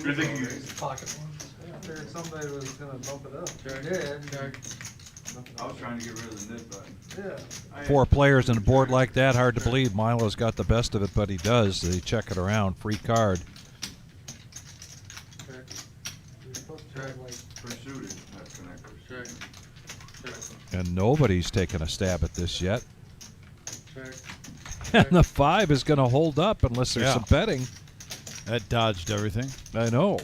[SPEAKER 5] You're thinking you.
[SPEAKER 8] Pocket ones.
[SPEAKER 9] I figured somebody was gonna bump it up. They did.
[SPEAKER 10] I was trying to get rid of the nit button.
[SPEAKER 9] Yeah.
[SPEAKER 7] 4 players on a board like that, hard to believe. Milo's got the best of it, but he does. They check it around. Free card.
[SPEAKER 9] Check. You're supposed to have like.
[SPEAKER 10] Pursued, not connectors.
[SPEAKER 7] And nobody's taken a stab at this yet.
[SPEAKER 9] Check.
[SPEAKER 7] And the 5 is going to hold up unless there's
[SPEAKER 1] Yeah.
[SPEAKER 7] some betting.
[SPEAKER 1] That dodged everything.
[SPEAKER 7] I know.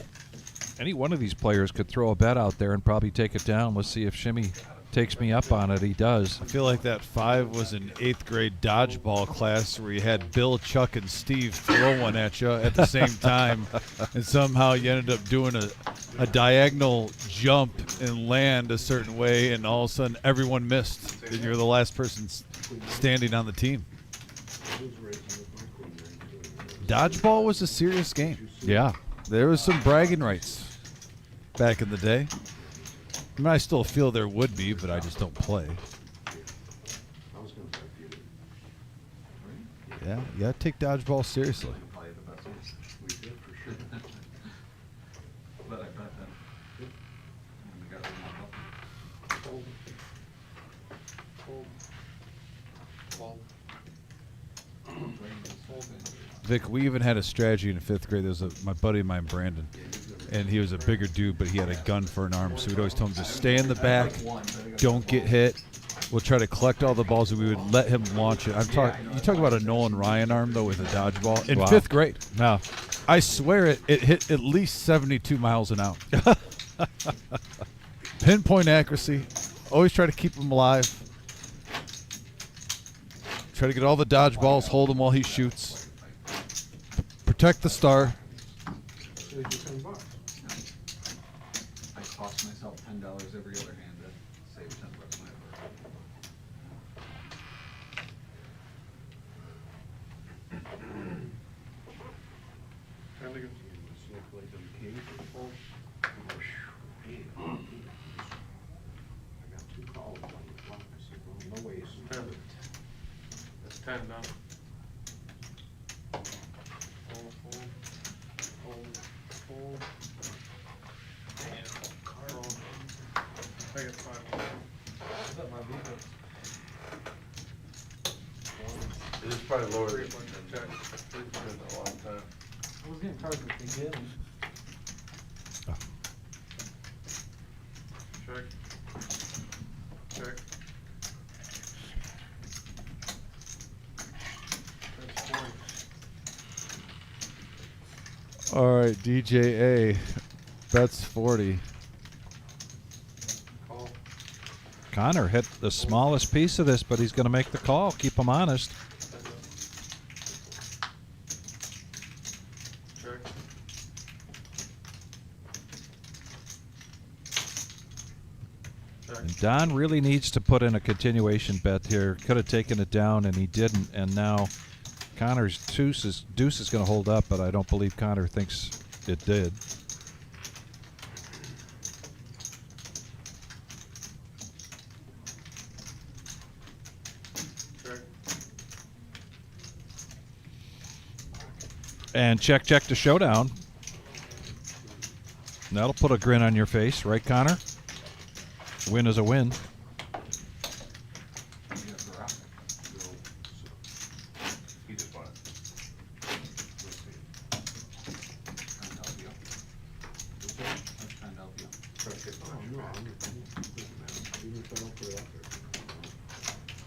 [SPEAKER 7] Any one of these players could throw a bet out there and probably take it down. Let's see if Shimmy takes me up on it. He does.
[SPEAKER 1] I feel like that 5 was an 8th grade dodgeball class where you had Bill, Chuck, and Steve throw one at you at the same time, and somehow you ended up doing a diagonal jump and land a certain way, and all of a sudden everyone missed, and you're the last person standing on the team. Dodgeball was a serious game.
[SPEAKER 7] Yeah.
[SPEAKER 1] There was some bragging rights back in the day. I mean, I still feel there would be, but I just don't play. Yeah, you gotta take dodgeball seriously.
[SPEAKER 4] Probably the best ones we did for sure. But I bet that. And we got rid of the button.
[SPEAKER 9] Fold. Fold. Fold.
[SPEAKER 1] Vic, we even had a strategy in 5th grade. There was my buddy of mine, Brandon, and he was a bigger dude, but he had a gun for an arm. So we'd always tell him, just stay in the back, don't get hit. We'll try to collect all the balls, and we would let him launch it. You talk about a Nolan Ryan arm, though, with a dodgeball. In 5th grade. Now, I swear it hit at least 72 miles an hour. Pinpoint accuracy. Always try to keep him alive. Try to get all the dodgeballs, hold him while he shoots. Protect the star.
[SPEAKER 9] Saves you $10.
[SPEAKER 4] I cost myself $10 every other hand to save $10 my
[SPEAKER 12] Time to go.
[SPEAKER 9] I got 2 calls on the clock. I said, well, no ways.
[SPEAKER 12] That's 10 done. Hold, hold, hold, hold. Hold. I got 5.
[SPEAKER 6] Is that my vehicle?
[SPEAKER 5] It is probably lower than
[SPEAKER 12] Check.
[SPEAKER 5] it's been a long time.
[SPEAKER 6] I was getting cards at the beginning.
[SPEAKER 12] Check. Check. That's 40.
[SPEAKER 1] All right, DJA. That's 40.
[SPEAKER 12] Call.
[SPEAKER 7] Connor hit the smallest piece of this, but he's going to make the call. Keep him honest.
[SPEAKER 12] Check. Check.
[SPEAKER 7] And Don really needs to put in a continuation bet here. Could have taken it down, and he didn't. And now Connor's deuce is going to hold up, but I don't believe Connor thinks it did.
[SPEAKER 12] Check.
[SPEAKER 7] And check to showdown. That'll put a grin on your face, right, Connor? Win is a win.
[SPEAKER 5] He just won it.
[SPEAKER 9] Oh, no, I'm not- doesn't matter. Even if I don't put it up there.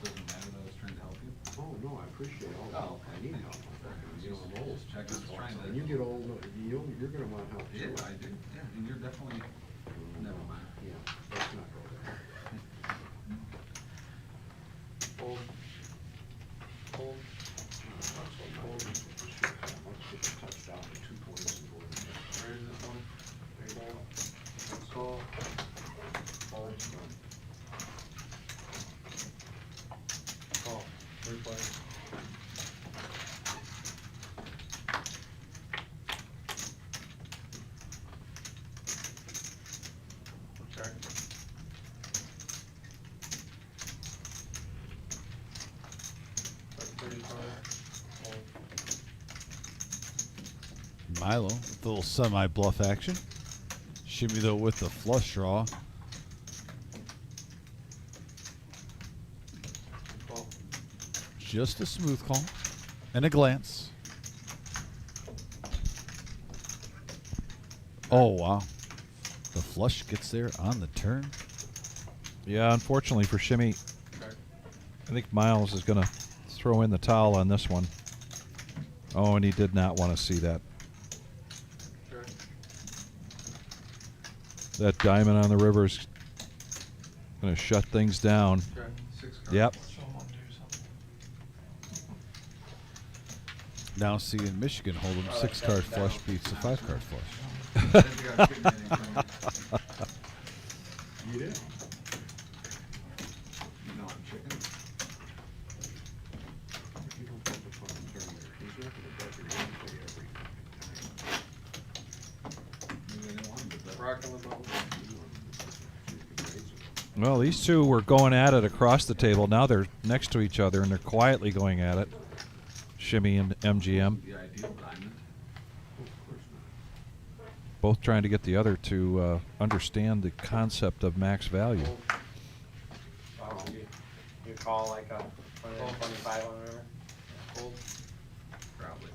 [SPEAKER 4] Doesn't matter that I was trying to help you.
[SPEAKER 9] Oh, no, I appreciate all the help. I need help. You know, I'm old.
[SPEAKER 4] Check, just trying to.
[SPEAKER 9] When you get old, you're gonna want help.
[SPEAKER 4] Yeah,
[SPEAKER 9] too.
[SPEAKER 4] I do. Yeah, and you're definitely. Never mind.
[SPEAKER 9] Yeah, let's not go there.
[SPEAKER 12] Hold. Hold.
[SPEAKER 9] Hold. Let's just touch down to 2 points and go in there.
[SPEAKER 12] Raise this one. Hold. Call. Hold. Call. Replay. Check. Check 35. Hold.
[SPEAKER 1] Milo, with a little semi-bluff action. Shimmy though with the flush draw.
[SPEAKER 12] Call.
[SPEAKER 1] Just a smooth call and a glance. Oh wow, the flush gets there on the turn.
[SPEAKER 7] Yeah, unfortunately for Shimmy,
[SPEAKER 12] Check.
[SPEAKER 7] I think Miles is going to throw in the towel on this one. Oh, and he did not want to see that.
[SPEAKER 12] Check.
[SPEAKER 7] That diamond on the river is going to shut things down.
[SPEAKER 12] Check.
[SPEAKER 4] 6 cards.
[SPEAKER 7] Yep.
[SPEAKER 12] Someone do something.
[SPEAKER 1] Now see in Michigan, Hold'em 6-card flush beats a 5-card flush.
[SPEAKER 9] You did.
[SPEAKER 4] You know I'm chicken.
[SPEAKER 9] You don't put the fun in turn there. He's not gonna bet your game for you every time.
[SPEAKER 4] Maybe I didn't want him to bet.
[SPEAKER 12] Rocking the boat.
[SPEAKER 7] Well, these two were going at it across the table. Now they're next to each other, and they're quietly going at it. Shimmy and MGM,
[SPEAKER 4] The ideal diamond.
[SPEAKER 7] both trying to get the other to understand the concept of max value.
[SPEAKER 3] You call like a 25 on the river?
[SPEAKER 12] Hold.
[SPEAKER 4] Probably.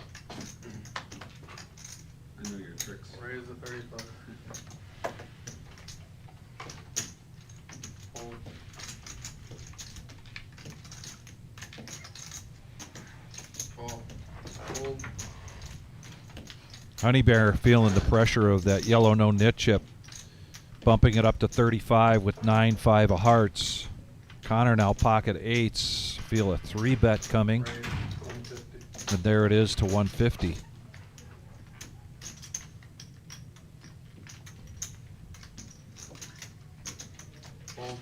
[SPEAKER 4] I know your tricks.
[SPEAKER 12] Raise the 35. Hold. Call. Hold.
[SPEAKER 7] Honey Bear feeling the pressure of that yellow no-nit chip, bumping it up to 35 with 9-5 of hearts. Connor now pocket eights, feel a 3-bet coming.
[SPEAKER 12] Raise 150.
[SPEAKER 7] And there it is to 150.
[SPEAKER 12] Fold.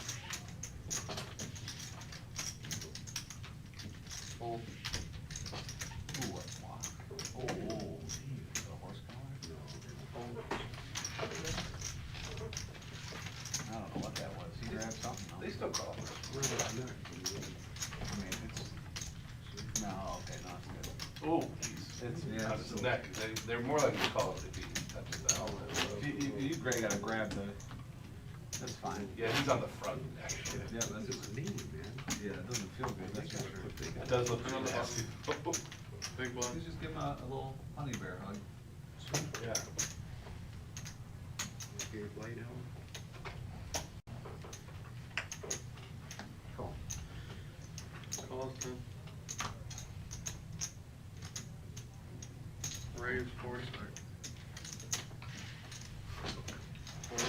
[SPEAKER 12] Fold.
[SPEAKER 4] Ooh, what block? Oh, gee, the horse collar?
[SPEAKER 12] Fold.
[SPEAKER 4] I don't know what that was. He grabbed something.
[SPEAKER 5] They still call it.
[SPEAKER 4] I mean, it's, no, okay, no, it's good.
[SPEAKER 5] Oh, jeez.
[SPEAKER 4] It's,
[SPEAKER 5] On
[SPEAKER 4] yeah,
[SPEAKER 5] his neck, they're more likely to call it if he touches that.
[SPEAKER 4] You, Greg, gotta grab the, that's fine.
[SPEAKER 5] Yeah, he's on the front, actually.
[SPEAKER 4] Yeah, that's just mean, man. Yeah, it doesn't feel good, that's for sure.
[SPEAKER 5] It does look pretty nasty.
[SPEAKER 12] Big blind.
[SPEAKER 4] You just give him a little honey bear hug.
[SPEAKER 5] Yeah.
[SPEAKER 12] Calls 10. Raise 40. Fold.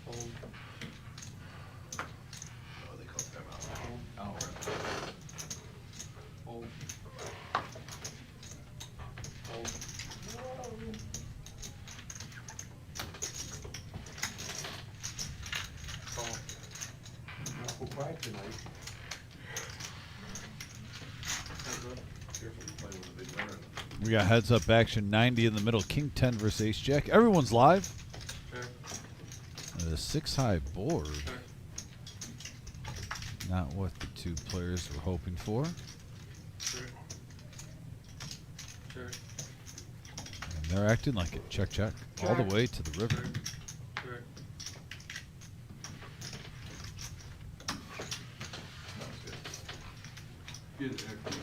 [SPEAKER 12] Fold.
[SPEAKER 5] Oh, they call timeout.
[SPEAKER 4] Oh, right.
[SPEAKER 12] Fold. Fold. Call.
[SPEAKER 9] Awful quiet tonight.
[SPEAKER 12] Heads up.
[SPEAKER 5] Careful, you play with a big runner.
[SPEAKER 1] We got heads up action 90 in the middle. King 10 versus Ace Jack. Everyone's live.
[SPEAKER 12] Check.
[SPEAKER 1] The 6-high board.
[SPEAKER 12] Check.
[SPEAKER 1] Not what the two players were hoping for.
[SPEAKER 12] Check. Check.
[SPEAKER 1] And they're acting like it. Check, check. All the way to the river.
[SPEAKER 12] Check.
[SPEAKER 10] Get it, actually.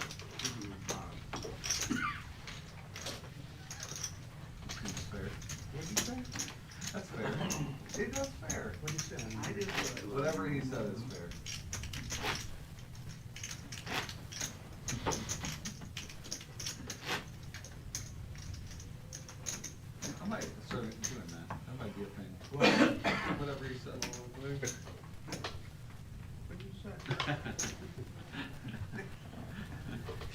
[SPEAKER 4] Seems fair. What'd you say? That's fair. See, that's fair. What'd you say? I did. Whatever he said is fair. I might start doing that. That might be a thing. Whatever he said.
[SPEAKER 9] What'd you say?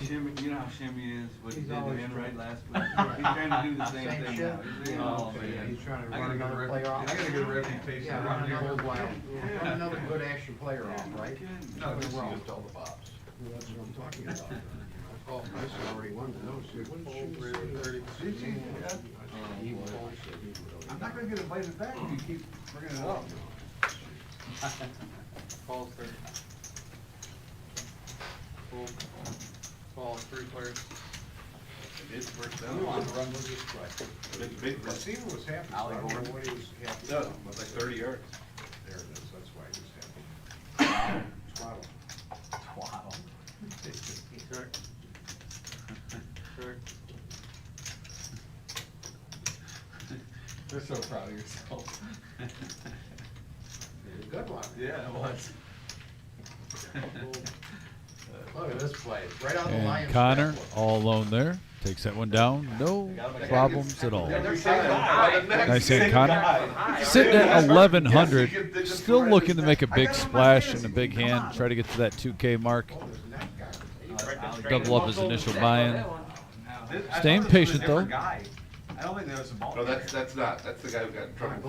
[SPEAKER 10] Shimmy, you know how Shimmy is, what he
[SPEAKER 9] He's
[SPEAKER 10] did to
[SPEAKER 9] always
[SPEAKER 10] Enright
[SPEAKER 9] trying-
[SPEAKER 10] last week? He's trying to do the same
[SPEAKER 9] Same
[SPEAKER 10] thing
[SPEAKER 9] shit?
[SPEAKER 10] now. He's saying,
[SPEAKER 9] Oh,
[SPEAKER 10] oh,
[SPEAKER 9] okay,
[SPEAKER 10] man.
[SPEAKER 9] he's trying to
[SPEAKER 4] I
[SPEAKER 9] run
[SPEAKER 4] got a good
[SPEAKER 9] another
[SPEAKER 4] rep-
[SPEAKER 9] player off.
[SPEAKER 4] I got a good reputation
[SPEAKER 9] Yeah,
[SPEAKER 4] around
[SPEAKER 9] run
[SPEAKER 4] here.
[SPEAKER 9] another while. Run another good action player off, right?
[SPEAKER 4] No,
[SPEAKER 9] In a
[SPEAKER 4] just
[SPEAKER 9] row.
[SPEAKER 5] Used all the bops.
[SPEAKER 9] Well, that's what I'm talking about. Oh, this already won the nose. What did
[SPEAKER 12] Fold.
[SPEAKER 9] she
[SPEAKER 12] Raise
[SPEAKER 9] say?
[SPEAKER 12] 30.
[SPEAKER 4] Did you? Yeah.
[SPEAKER 9] He was- said he would
[SPEAKER 4] I'm not gonna get invited back if you keep bringing it up.
[SPEAKER 12] Calls 30. Fold. Call 3 players.
[SPEAKER 5] It is first
[SPEAKER 9] You
[SPEAKER 5] down.
[SPEAKER 9] want to run with this play.
[SPEAKER 5] Big run.
[SPEAKER 9] Receiver was happy, so I don't know what he was happy
[SPEAKER 5] No,
[SPEAKER 9] about.
[SPEAKER 5] it was like 30 yards.
[SPEAKER 9] There it is, that's why he was happy. Twaddle.
[SPEAKER 4] Twaddle.
[SPEAKER 12] Check. Check.
[SPEAKER 4] You're so proud of yourself.
[SPEAKER 9] Good one.
[SPEAKER 4] Yeah, it was.
[SPEAKER 9] Look at this play, right on the
[SPEAKER 1] And
[SPEAKER 9] line.
[SPEAKER 1] Connor, all alone there. Takes that one down. No problems at all. Nice hit, Connor. Sitting at 1,100. Still looking to make a big splash and a big hand. Try to get to that 2K mark. Double up his initial buy-in. Staying patient, though.
[SPEAKER 4] I don't think there was a ball
[SPEAKER 5] No,
[SPEAKER 4] carrier.
[SPEAKER 5] that's not, that's the guy who got in trouble for the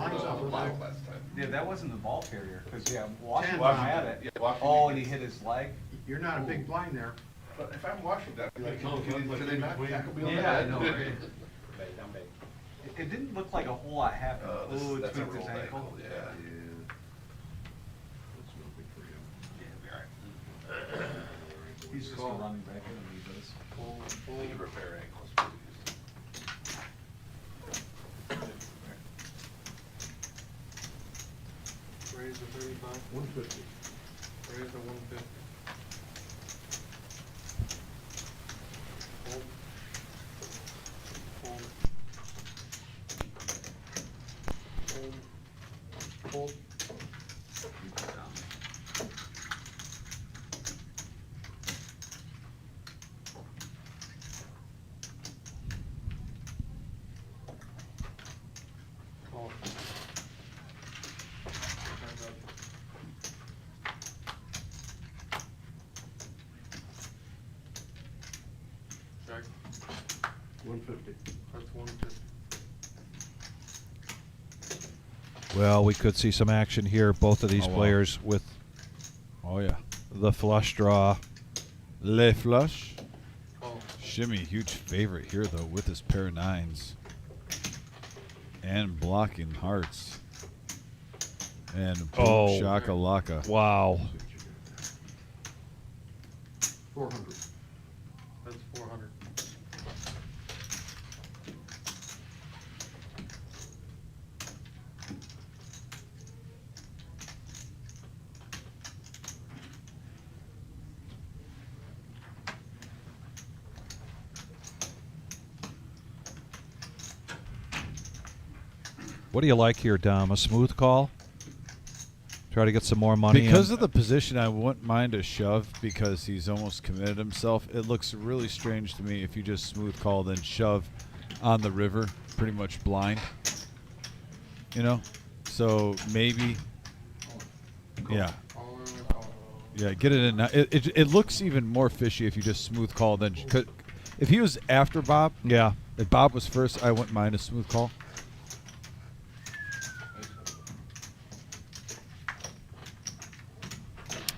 [SPEAKER 5] bottle last time.
[SPEAKER 4] Yeah, that wasn't the ball carrier, because, yeah, Washington
[SPEAKER 9] Washington.
[SPEAKER 4] had it.
[SPEAKER 5] Yeah, Washington.
[SPEAKER 4] Oh, and he hit his leg?
[SPEAKER 9] You're not a big blind there.
[SPEAKER 5] But if I'm watching that, I'd be like,
[SPEAKER 12] Oh,
[SPEAKER 5] can they not tackle me on the
[SPEAKER 4] Yeah, I
[SPEAKER 5] head?
[SPEAKER 4] know, right? It didn't look like a whole lot happened.
[SPEAKER 5] This-
[SPEAKER 4] Oh, it
[SPEAKER 5] that's a
[SPEAKER 4] tweaked his
[SPEAKER 5] rolled
[SPEAKER 4] ankle.
[SPEAKER 5] ankle, yeah.
[SPEAKER 9] That's no good for you.
[SPEAKER 4] He's just a running back, and he does.
[SPEAKER 12] Fold.
[SPEAKER 5] They
[SPEAKER 12] Fold.
[SPEAKER 5] can repair ankles pretty
[SPEAKER 12] Raise to 35.
[SPEAKER 9] 150.
[SPEAKER 12] Raise to 150. Fold. Fold. Fold. Fold. Call. Hands up. check.
[SPEAKER 5] 150.
[SPEAKER 12] That's 150.
[SPEAKER 7] Well, we could see some action here. Both of these
[SPEAKER 1] Oh, wow.
[SPEAKER 7] players with
[SPEAKER 1] Oh yeah.
[SPEAKER 7] the flush draw.
[SPEAKER 1] Le flush.
[SPEAKER 12] Oh,
[SPEAKER 1] Shimmy, huge favorite here though with his pair of nines. And blocking hearts. And boom,
[SPEAKER 7] Oh.
[SPEAKER 1] shakalaka.
[SPEAKER 7] Wow.
[SPEAKER 9] 400.
[SPEAKER 12] that's 400.
[SPEAKER 7] What do you like here, Dom? A smooth call? Try to get some more money
[SPEAKER 1] Because
[SPEAKER 7] in?
[SPEAKER 1] of the position, I wouldn't mind a shove because he's almost committed himself. It looks really strange to me if you just smooth call then shove on the river, pretty much blind. You know? So maybe, yeah.
[SPEAKER 12] All in with all.
[SPEAKER 1] Yeah, get it in. It looks even more fishy if you just smooth call than. If he was after Bob,
[SPEAKER 7] Yeah.
[SPEAKER 1] if Bob was first, I wouldn't mind a smooth call.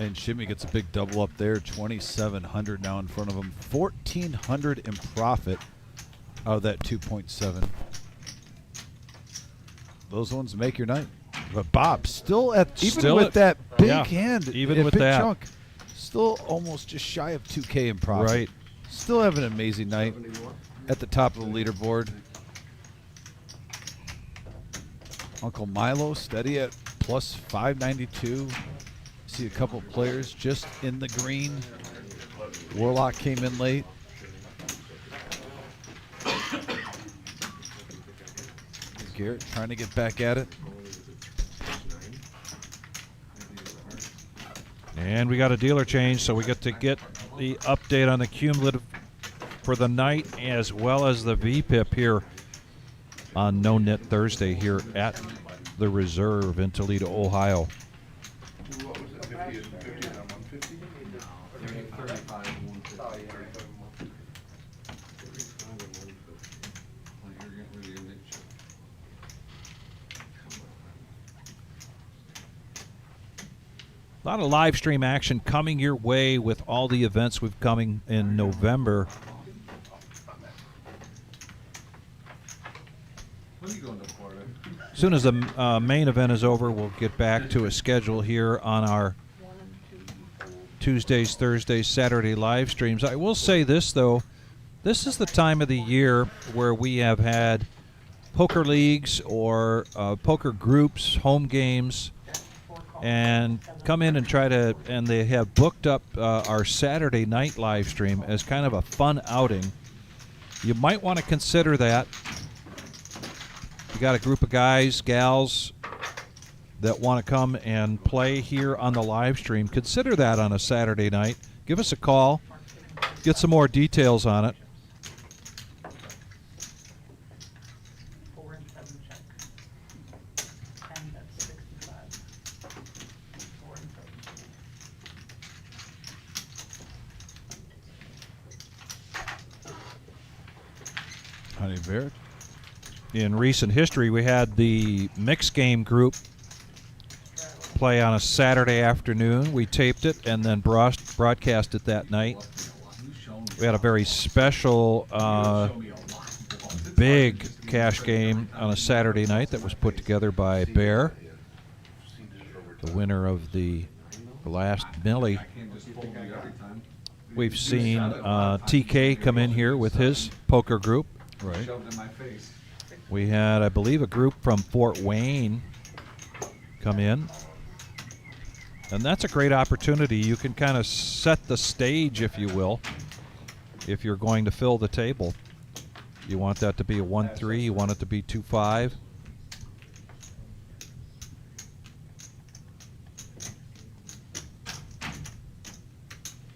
[SPEAKER 1] And Shimmy gets a big double up there, 2,700 now in front of him, 1,400 in profit out of that 2.7. Those ones make your night. But Bob still at even
[SPEAKER 7] Still
[SPEAKER 1] with
[SPEAKER 7] at-
[SPEAKER 1] that big
[SPEAKER 7] yeah,
[SPEAKER 1] hand,
[SPEAKER 7] even
[SPEAKER 1] a
[SPEAKER 7] with
[SPEAKER 1] big
[SPEAKER 7] that.
[SPEAKER 1] chunk, still almost just shy of 2K in profit.
[SPEAKER 7] Right.
[SPEAKER 1] Still have an amazing night at the top of the leaderboard. Uncle Milo steady at plus 592. See a couple players just in the green. Warlock came in late. Garrett trying to get back at it.
[SPEAKER 7] And we got a dealer change, so we get to get the update on the cumulative for the night as well as the VPIP here on No-Nit Thursday here at the Reserve in Toledo, Ohio.
[SPEAKER 5] What was it, 50 and 50 and 150?
[SPEAKER 4] 35 and 150.
[SPEAKER 12] Oh, yeah.
[SPEAKER 4] Well, you're getting rid of your late check.
[SPEAKER 7] A lot of live stream action coming your way with all the events we've coming in November.
[SPEAKER 4] When are you going to Florida?
[SPEAKER 7] As soon as the main event is over, we'll get back to a schedule here on our Tuesdays, Thursdays, Saturday live streams. I will say this, though. This is the time of the year where we have had poker leagues or poker groups, home games, and come in and try to, and they have booked up our Saturday night live stream as kind of a fun outing. You might want to consider that. You got a group of guys, gals that want to come and play here on the live stream. Consider that on a Saturday night. Give us a call. Get some more details on it.
[SPEAKER 11] 4 and 7 check. 10, that's 65. 4 and 7.
[SPEAKER 1] Honey Bear.
[SPEAKER 7] In recent history, we had the mixed game group play on a Saturday afternoon. We taped it and then broadcast it that night. We had a very special big cash game on a Saturday night that was put together by Bear, the winner of the last Millie. We've seen TK come in here with his poker group.
[SPEAKER 1] Right.
[SPEAKER 4] Shoved in my face.
[SPEAKER 7] We had, I believe, a group from Fort Wayne come in. And that's a great opportunity. You can kind of set the stage, if you will, if you're going to fill the table. You want that to be a 1-3, you want it to be 2-5.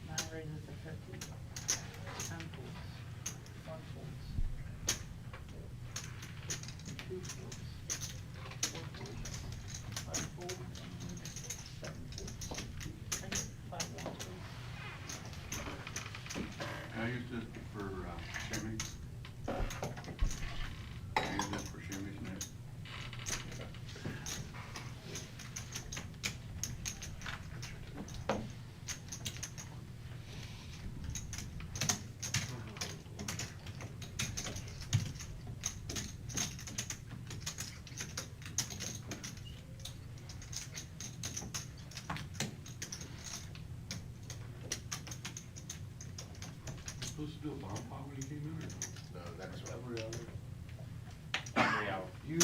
[SPEAKER 11] Nine raises to 50. 10 fools. 1 fools. 2 fools. 4 fools. 5 fools. 7 fools. 5 1 fools.
[SPEAKER 10] I used to, for supposed to do a bomb pot when you came in or no?
[SPEAKER 5] No, next one.
[SPEAKER 9] Every other.
[SPEAKER 3] Yeah.
[SPEAKER 9] You,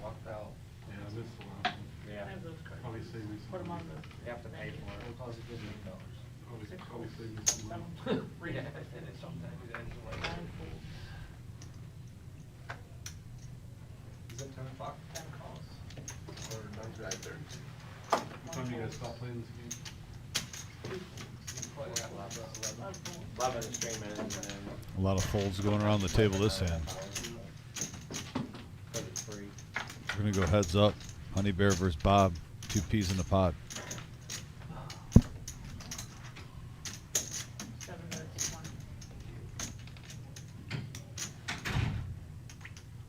[SPEAKER 9] walked out.
[SPEAKER 10] Yeah, I missed the last one.
[SPEAKER 3] Yeah.
[SPEAKER 11] I have those cards.
[SPEAKER 10] Probably saved me some.
[SPEAKER 11] Put 'em on
[SPEAKER 10] money.
[SPEAKER 11] the.
[SPEAKER 3] You have to pay for
[SPEAKER 9] It'll
[SPEAKER 3] it.
[SPEAKER 9] cost you $15.
[SPEAKER 10] Probably saved me some money.
[SPEAKER 3] Yeah, and it's sometimes anyway.
[SPEAKER 11] Nine fools,
[SPEAKER 9] Is it 10 o'clock?
[SPEAKER 11] 10 calls.
[SPEAKER 9] Or 9:30?
[SPEAKER 10] What time do you guys stop playing this game?
[SPEAKER 9] Play at 11.
[SPEAKER 11] 11 fools.
[SPEAKER 3] 11 streaming and then.
[SPEAKER 1] A lot of folds going around the table this hand.
[SPEAKER 3] Cause it's free.
[SPEAKER 1] We're gonna go heads up. Honey Bear versus Bob. 2 peas in the pot.
[SPEAKER 11] 7 minutes, 20.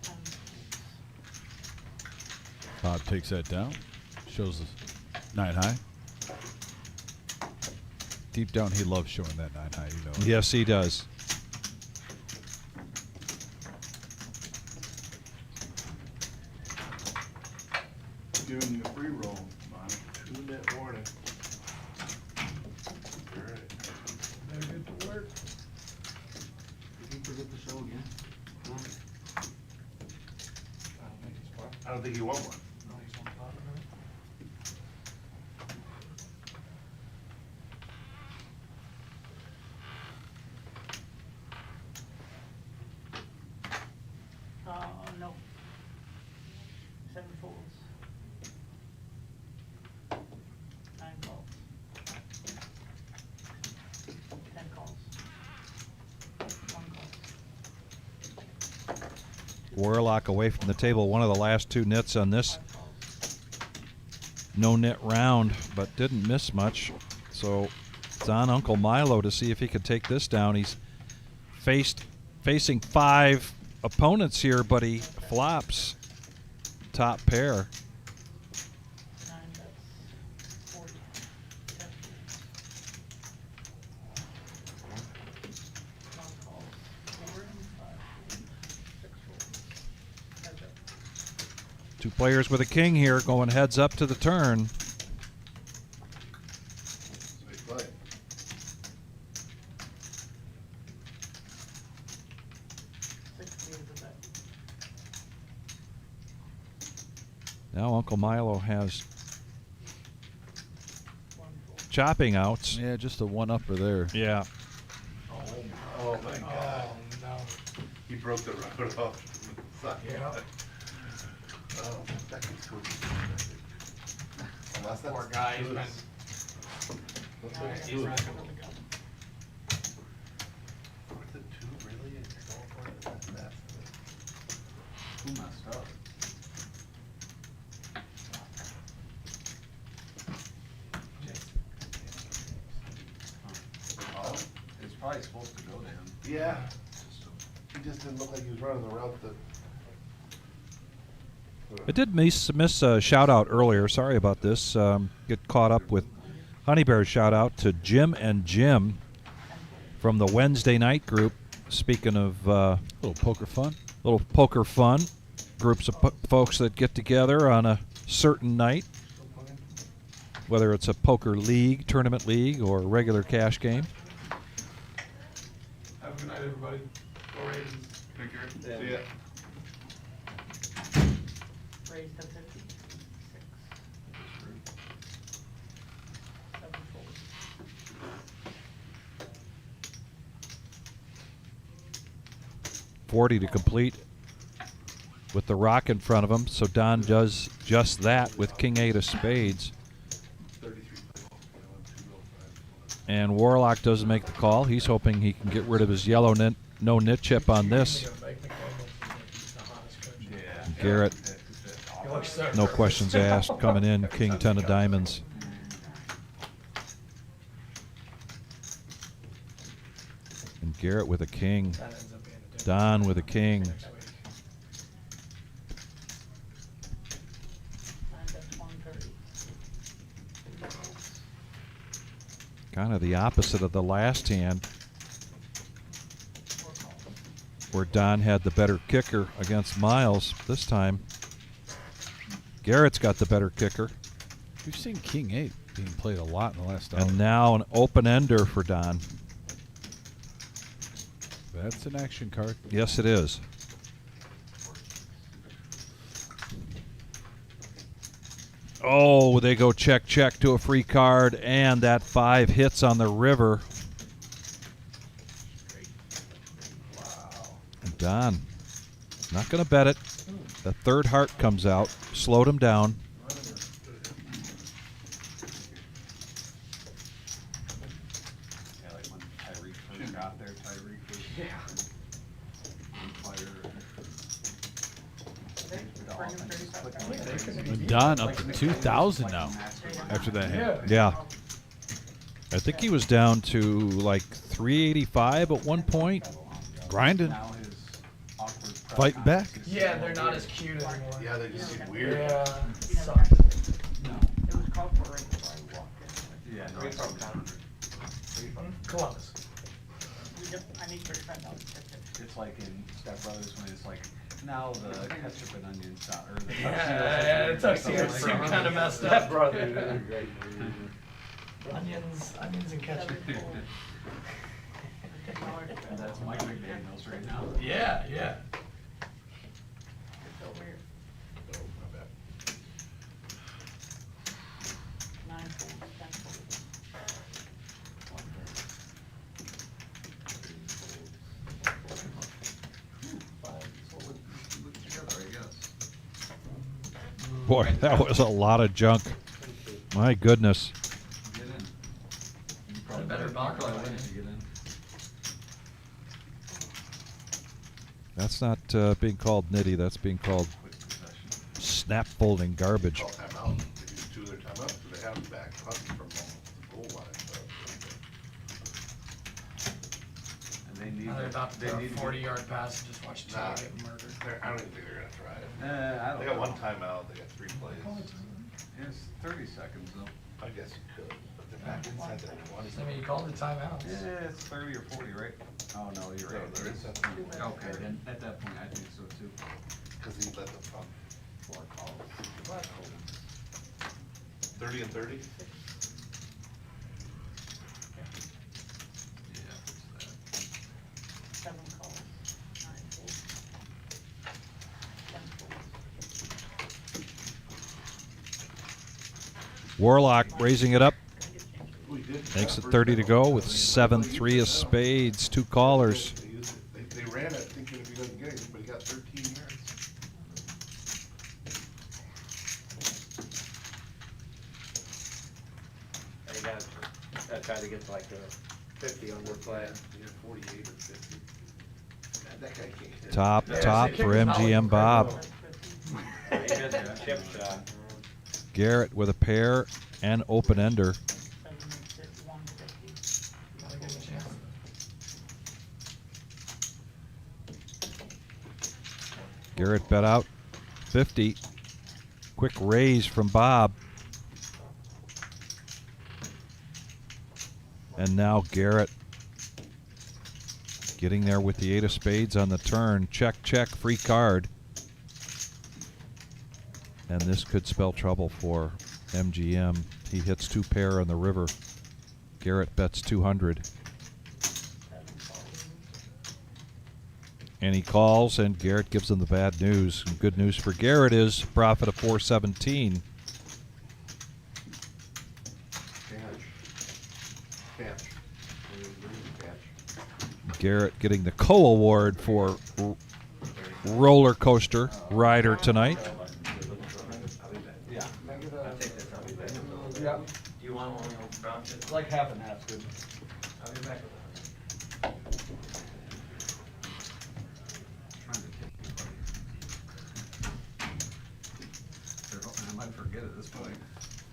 [SPEAKER 11] 10 fools.
[SPEAKER 1] Bob takes that down. Shows the 9 high. Deep down, he loves showing that 9 high. You know. it.
[SPEAKER 7] Yes, he does.
[SPEAKER 10] Giving you a free roll, man.
[SPEAKER 5] 2-minute warning. Alright.
[SPEAKER 9] Better get to work.
[SPEAKER 10] Did you forget the show again?
[SPEAKER 9] I don't think he's playing.
[SPEAKER 5] I don't think you want one.
[SPEAKER 9] No, he's on top of it.
[SPEAKER 11] No. 7 fools. 9 calls. 10 calls. 1 call.
[SPEAKER 7] Warlock away from the table. One of the last 2 nits on this no-nit round, but didn't miss much. So it's on Uncle Milo to see if he can take this down. He's facing 5 opponents here, but he flops top pair.
[SPEAKER 11] 9 bets. 40. 10 fools. 1 call. 4 and 5 fools. 6 fools. Heads up.
[SPEAKER 7] 2 players with a king here going heads up to the turn.
[SPEAKER 5] Sweet play.
[SPEAKER 7] Now Uncle Milo has chopping outs.
[SPEAKER 1] Yeah, just a 1-upper there.
[SPEAKER 7] Yeah.
[SPEAKER 5] Oh my god.
[SPEAKER 9] Oh, no.
[SPEAKER 5] He broke the road off.
[SPEAKER 9] Yeah.
[SPEAKER 5] Oh, that gets good. Unless that's
[SPEAKER 12] Poor guy, he's
[SPEAKER 5] good.
[SPEAKER 12] been.
[SPEAKER 5] Looks
[SPEAKER 11] Yeah,
[SPEAKER 5] like
[SPEAKER 11] he's
[SPEAKER 5] two.
[SPEAKER 11] running with the gun.
[SPEAKER 5] With the 2 really? It's going for it? That's
[SPEAKER 10] Who messed up?
[SPEAKER 5] Oh,
[SPEAKER 4] It's probably supposed to go to him.
[SPEAKER 5] yeah. He just didn't look like he was running the route that.
[SPEAKER 7] I did miss a shout out earlier. Sorry about this. Get caught up with Honey Bear's shout out to Jim and Jim from the Wednesday night group. Speaking of
[SPEAKER 1] Little poker fun.
[SPEAKER 7] little poker fun, groups of folks that get together on a certain night, whether it's a poker league, tournament league, or a regular cash game.
[SPEAKER 10] Have a good night, everybody. Go Ravens. Take care.
[SPEAKER 5] See ya.
[SPEAKER 11] Raised to 50. 6. 7 fools.
[SPEAKER 7] .40 to complete with the rock in front of him. So Don does just that with King 8 of spades.
[SPEAKER 10] 33.
[SPEAKER 7] And Warlock doesn't make the call. He's hoping he can get rid of his yellow no-nit chip on this.
[SPEAKER 10] Yeah.
[SPEAKER 7] Garrett, no questions asked, coming in, King 10 of diamonds. And Garrett with a king.
[SPEAKER 9] That ends up being a different
[SPEAKER 7] Don with a king.
[SPEAKER 9] next week.
[SPEAKER 11] 9 bets. 130. 2 calls.
[SPEAKER 7] Kind of the opposite of the last hand,
[SPEAKER 11] 4 calls.
[SPEAKER 7] where Don had the better kicker against Miles. This time, Garrett's got the better kicker.
[SPEAKER 1] We've seen King 8 being played a lot in the last hour.
[SPEAKER 7] And now an open ender for Don.
[SPEAKER 1] That's an action card.
[SPEAKER 7] Yes, it is. Oh, they go check, check to a free card, and that 5 hits on the river. And Don, not going to bet it. The third heart comes out, slowed him down.
[SPEAKER 4] Yeah, like when Tyreek first got there, Tyreek was.
[SPEAKER 3] Yeah.
[SPEAKER 1] And Don up to 2,000 now after that hit.
[SPEAKER 7] Yeah. I think he was down to like 385 at one point.
[SPEAKER 1] Grinding. Fighting back.
[SPEAKER 6] Yeah, they're not as cute anymore.
[SPEAKER 5] Yeah, they just seem weird.
[SPEAKER 6] Yeah, suck.
[SPEAKER 11] It was called for right before I walked in.
[SPEAKER 4] Yeah, no,
[SPEAKER 3] Three
[SPEAKER 4] it's
[SPEAKER 3] from town.
[SPEAKER 6] Columbus.
[SPEAKER 11] I need $35 ticket.
[SPEAKER 4] It's like in Step Brothers when it's like, now the ketchup and onion sauce, or the
[SPEAKER 6] Yeah, the tuxedo suit kind of messed
[SPEAKER 3] That
[SPEAKER 6] up.
[SPEAKER 3] brother is a great movie.
[SPEAKER 6] Onions and ketchup.
[SPEAKER 4] And that's Mike McDaniels right now.
[SPEAKER 6] Yeah, yeah.
[SPEAKER 11] So weird.
[SPEAKER 5] No, not bad.
[SPEAKER 11] 9 folds, 10 folds.
[SPEAKER 7] Boy, that was a lot of junk. My goodness.
[SPEAKER 4] Get in. You
[SPEAKER 6] Had a better buckle, I wouldn't.
[SPEAKER 4] Get in.
[SPEAKER 7] That's not being called nitty. That's being called
[SPEAKER 4] Quick possession.
[SPEAKER 7] snap folding garbage.
[SPEAKER 5] Call timeout. They use 2 of their timeouts, so they have them back hunting from the goal line, so.
[SPEAKER 4] And they need.
[SPEAKER 6] Now they're about to
[SPEAKER 4] they
[SPEAKER 6] throw a
[SPEAKER 4] need to
[SPEAKER 6] 40-yard pass and just watch
[SPEAKER 5] Nah,
[SPEAKER 6] Taylor get murdered.
[SPEAKER 5] I don't even think they're gonna try it.
[SPEAKER 4] I don't
[SPEAKER 5] They got
[SPEAKER 4] know.
[SPEAKER 5] 1 timeout, they got 3 plays.
[SPEAKER 4] It's 30 seconds though.
[SPEAKER 5] I guess you could, but they're back inside the 20.
[SPEAKER 6] I mean, you called the timeouts.
[SPEAKER 4] Yeah, it's 30 or 40, right? Oh, no, you're
[SPEAKER 5] No,
[SPEAKER 4] right.
[SPEAKER 5] there is that.
[SPEAKER 4] Okay, then at that point, I think so too.
[SPEAKER 5] Cause he let them run 4 calls. 30 and 30?
[SPEAKER 4] Yeah, it's that.
[SPEAKER 11] 7 calls, 9 folds. 10 folds.
[SPEAKER 7] Warlock raising it up.
[SPEAKER 5] We did.
[SPEAKER 7] Makes it 30 to go with 7-3 of spades, 2 callers.
[SPEAKER 5] They used it. They ran it thinking if he doesn't get anything, but he got 13 yards.
[SPEAKER 3] And you gotta try to get to like a 50 on your play.
[SPEAKER 5] He had 48 or 50. Man, that guy can't hit.
[SPEAKER 7] Top for MGM Bob.
[SPEAKER 3] He missed a chip shot.
[SPEAKER 7] Garrett with a pair and open ender.
[SPEAKER 11] 7 makes it 150.
[SPEAKER 6] Gotta give him a chance.
[SPEAKER 7] Garrett bet out 50. Quick raise from Bob. And now Garrett getting there with the 8 of spades on the turn. Check, check, free card. And this could spell trouble for MGM. He hits 2 pair on the river. Garrett bets 200. And he calls, and Garrett gives him the bad news. And good news for Garrett is profit of 417.
[SPEAKER 5] Catch.
[SPEAKER 7] Garrett getting the co-award for roller coaster rider tonight.
[SPEAKER 3] Yeah. I'll take this, I'll be back.
[SPEAKER 6] Yeah.
[SPEAKER 3] Do you want one of those?
[SPEAKER 6] It's like half and half, good. I'll be back.
[SPEAKER 4] I might forget at this point.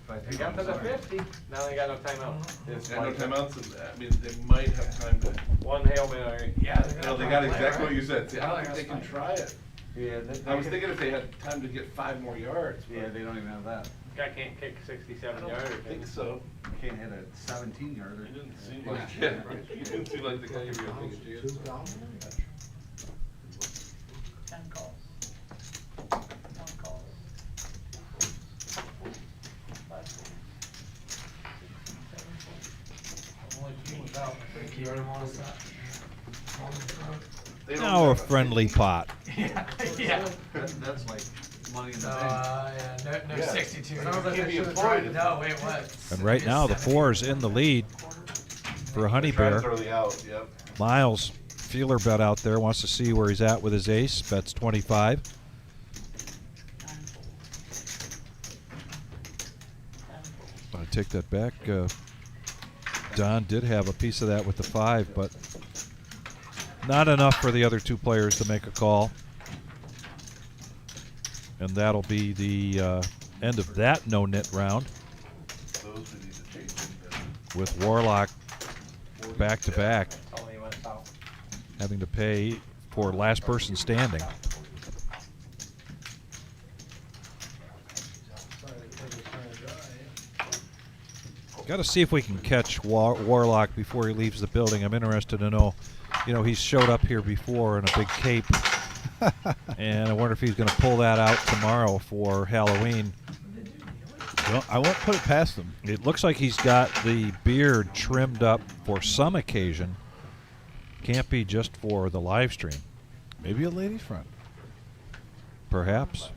[SPEAKER 4] If I
[SPEAKER 3] They
[SPEAKER 4] think
[SPEAKER 3] got
[SPEAKER 4] I'm
[SPEAKER 3] to the
[SPEAKER 4] sorry.
[SPEAKER 3] 50, now they got no timeout. It's
[SPEAKER 5] Yeah, no
[SPEAKER 3] like
[SPEAKER 5] timeouts, and I mean, they might have time to.
[SPEAKER 3] one Hail Mary.
[SPEAKER 6] Yeah,
[SPEAKER 5] No, they got exactly what you said. See, I don't think they can try it.
[SPEAKER 3] Yeah,
[SPEAKER 5] I was thinking if they had time to get 5 more yards. but
[SPEAKER 4] Yeah, they don't even have that.
[SPEAKER 3] Guy can't kick 67
[SPEAKER 5] I
[SPEAKER 3] yards.
[SPEAKER 5] don't think so.
[SPEAKER 4] You can't hit a 17-yarder.
[SPEAKER 5] He didn't seem like, yeah, he didn't seem like the guy you were thinking.
[SPEAKER 11] 10 calls. 1 call. 2 folds. 5 folds. 6 and 7 folds.
[SPEAKER 6] Only team without, I think you already want to stop.
[SPEAKER 5] They don't
[SPEAKER 7] Now a
[SPEAKER 5] have
[SPEAKER 7] friendly pot.
[SPEAKER 6] Yeah, yeah.
[SPEAKER 4] That's like money in the bank.
[SPEAKER 6] Yeah, no
[SPEAKER 5] Yeah.
[SPEAKER 6] 62.
[SPEAKER 5] Sounds like I should've tried it.
[SPEAKER 6] No, wait, what?
[SPEAKER 7] And right now the 4's in the lead for a Honey
[SPEAKER 5] Try to
[SPEAKER 7] Bear.
[SPEAKER 5] throw the out, yep.
[SPEAKER 7] Miles, feeler bet out there, wants to see where he's at with his ace. Bets 25. I take that back. Don did have a piece of that with the 5, but not enough for the other two players to make a call. And that'll be the end of that no-nit round,
[SPEAKER 5] Those we need to change in.
[SPEAKER 7] with Warlock back-to-back
[SPEAKER 3] Only went south.
[SPEAKER 7] having to pay for last person standing. Got to see if we can catch Warlock before he leaves the building. I'm interested to know. You know, he's showed up here before in a big cape, and I wonder if he's going to pull that out tomorrow for Halloween.
[SPEAKER 1] Well, I won't put it past him.
[SPEAKER 7] It looks like he's got the beard trimmed up for some occasion. Can't be just for the live stream.
[SPEAKER 1] Maybe a lady friend.
[SPEAKER 7] Perhaps.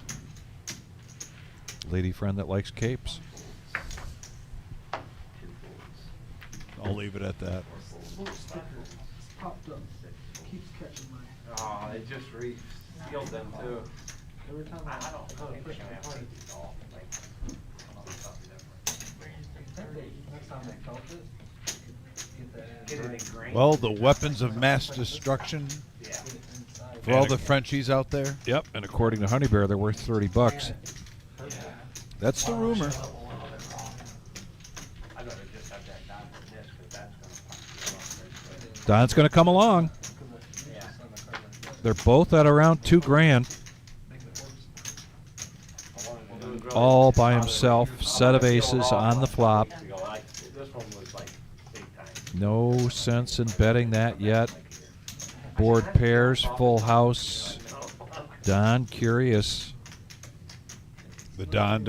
[SPEAKER 7] Lady friend that likes capes.
[SPEAKER 1] I'll leave it at that.
[SPEAKER 6] Popped up. Keeps catching my.
[SPEAKER 3] Oh, they just re-sealed them too.
[SPEAKER 6] Every time
[SPEAKER 3] I don't think
[SPEAKER 6] push
[SPEAKER 3] they
[SPEAKER 6] my
[SPEAKER 3] have
[SPEAKER 6] button.
[SPEAKER 3] safety at all. Like, come up with something different.
[SPEAKER 6] Next time they felt it, get that
[SPEAKER 3] Get
[SPEAKER 6] in.
[SPEAKER 3] it ingrained.
[SPEAKER 1] Well, the weapons of mass destruction
[SPEAKER 3] Yeah.
[SPEAKER 1] for all the Frenchies out there.
[SPEAKER 7] Yep, and according to Honey Bear, they're worth 30 bucks.
[SPEAKER 1] That's the rumor.
[SPEAKER 3] I'd rather just have that done than this, because that's gonna pop you off pretty quick.
[SPEAKER 7] Don's going to come along.
[SPEAKER 3] Yeah.
[SPEAKER 7] They're both at around 2 grand. All by himself. Set of aces on the flop.
[SPEAKER 3] This one was like big time.
[SPEAKER 7] No sense in betting that yet. Board pairs, full house. Don curious.
[SPEAKER 1] The Don.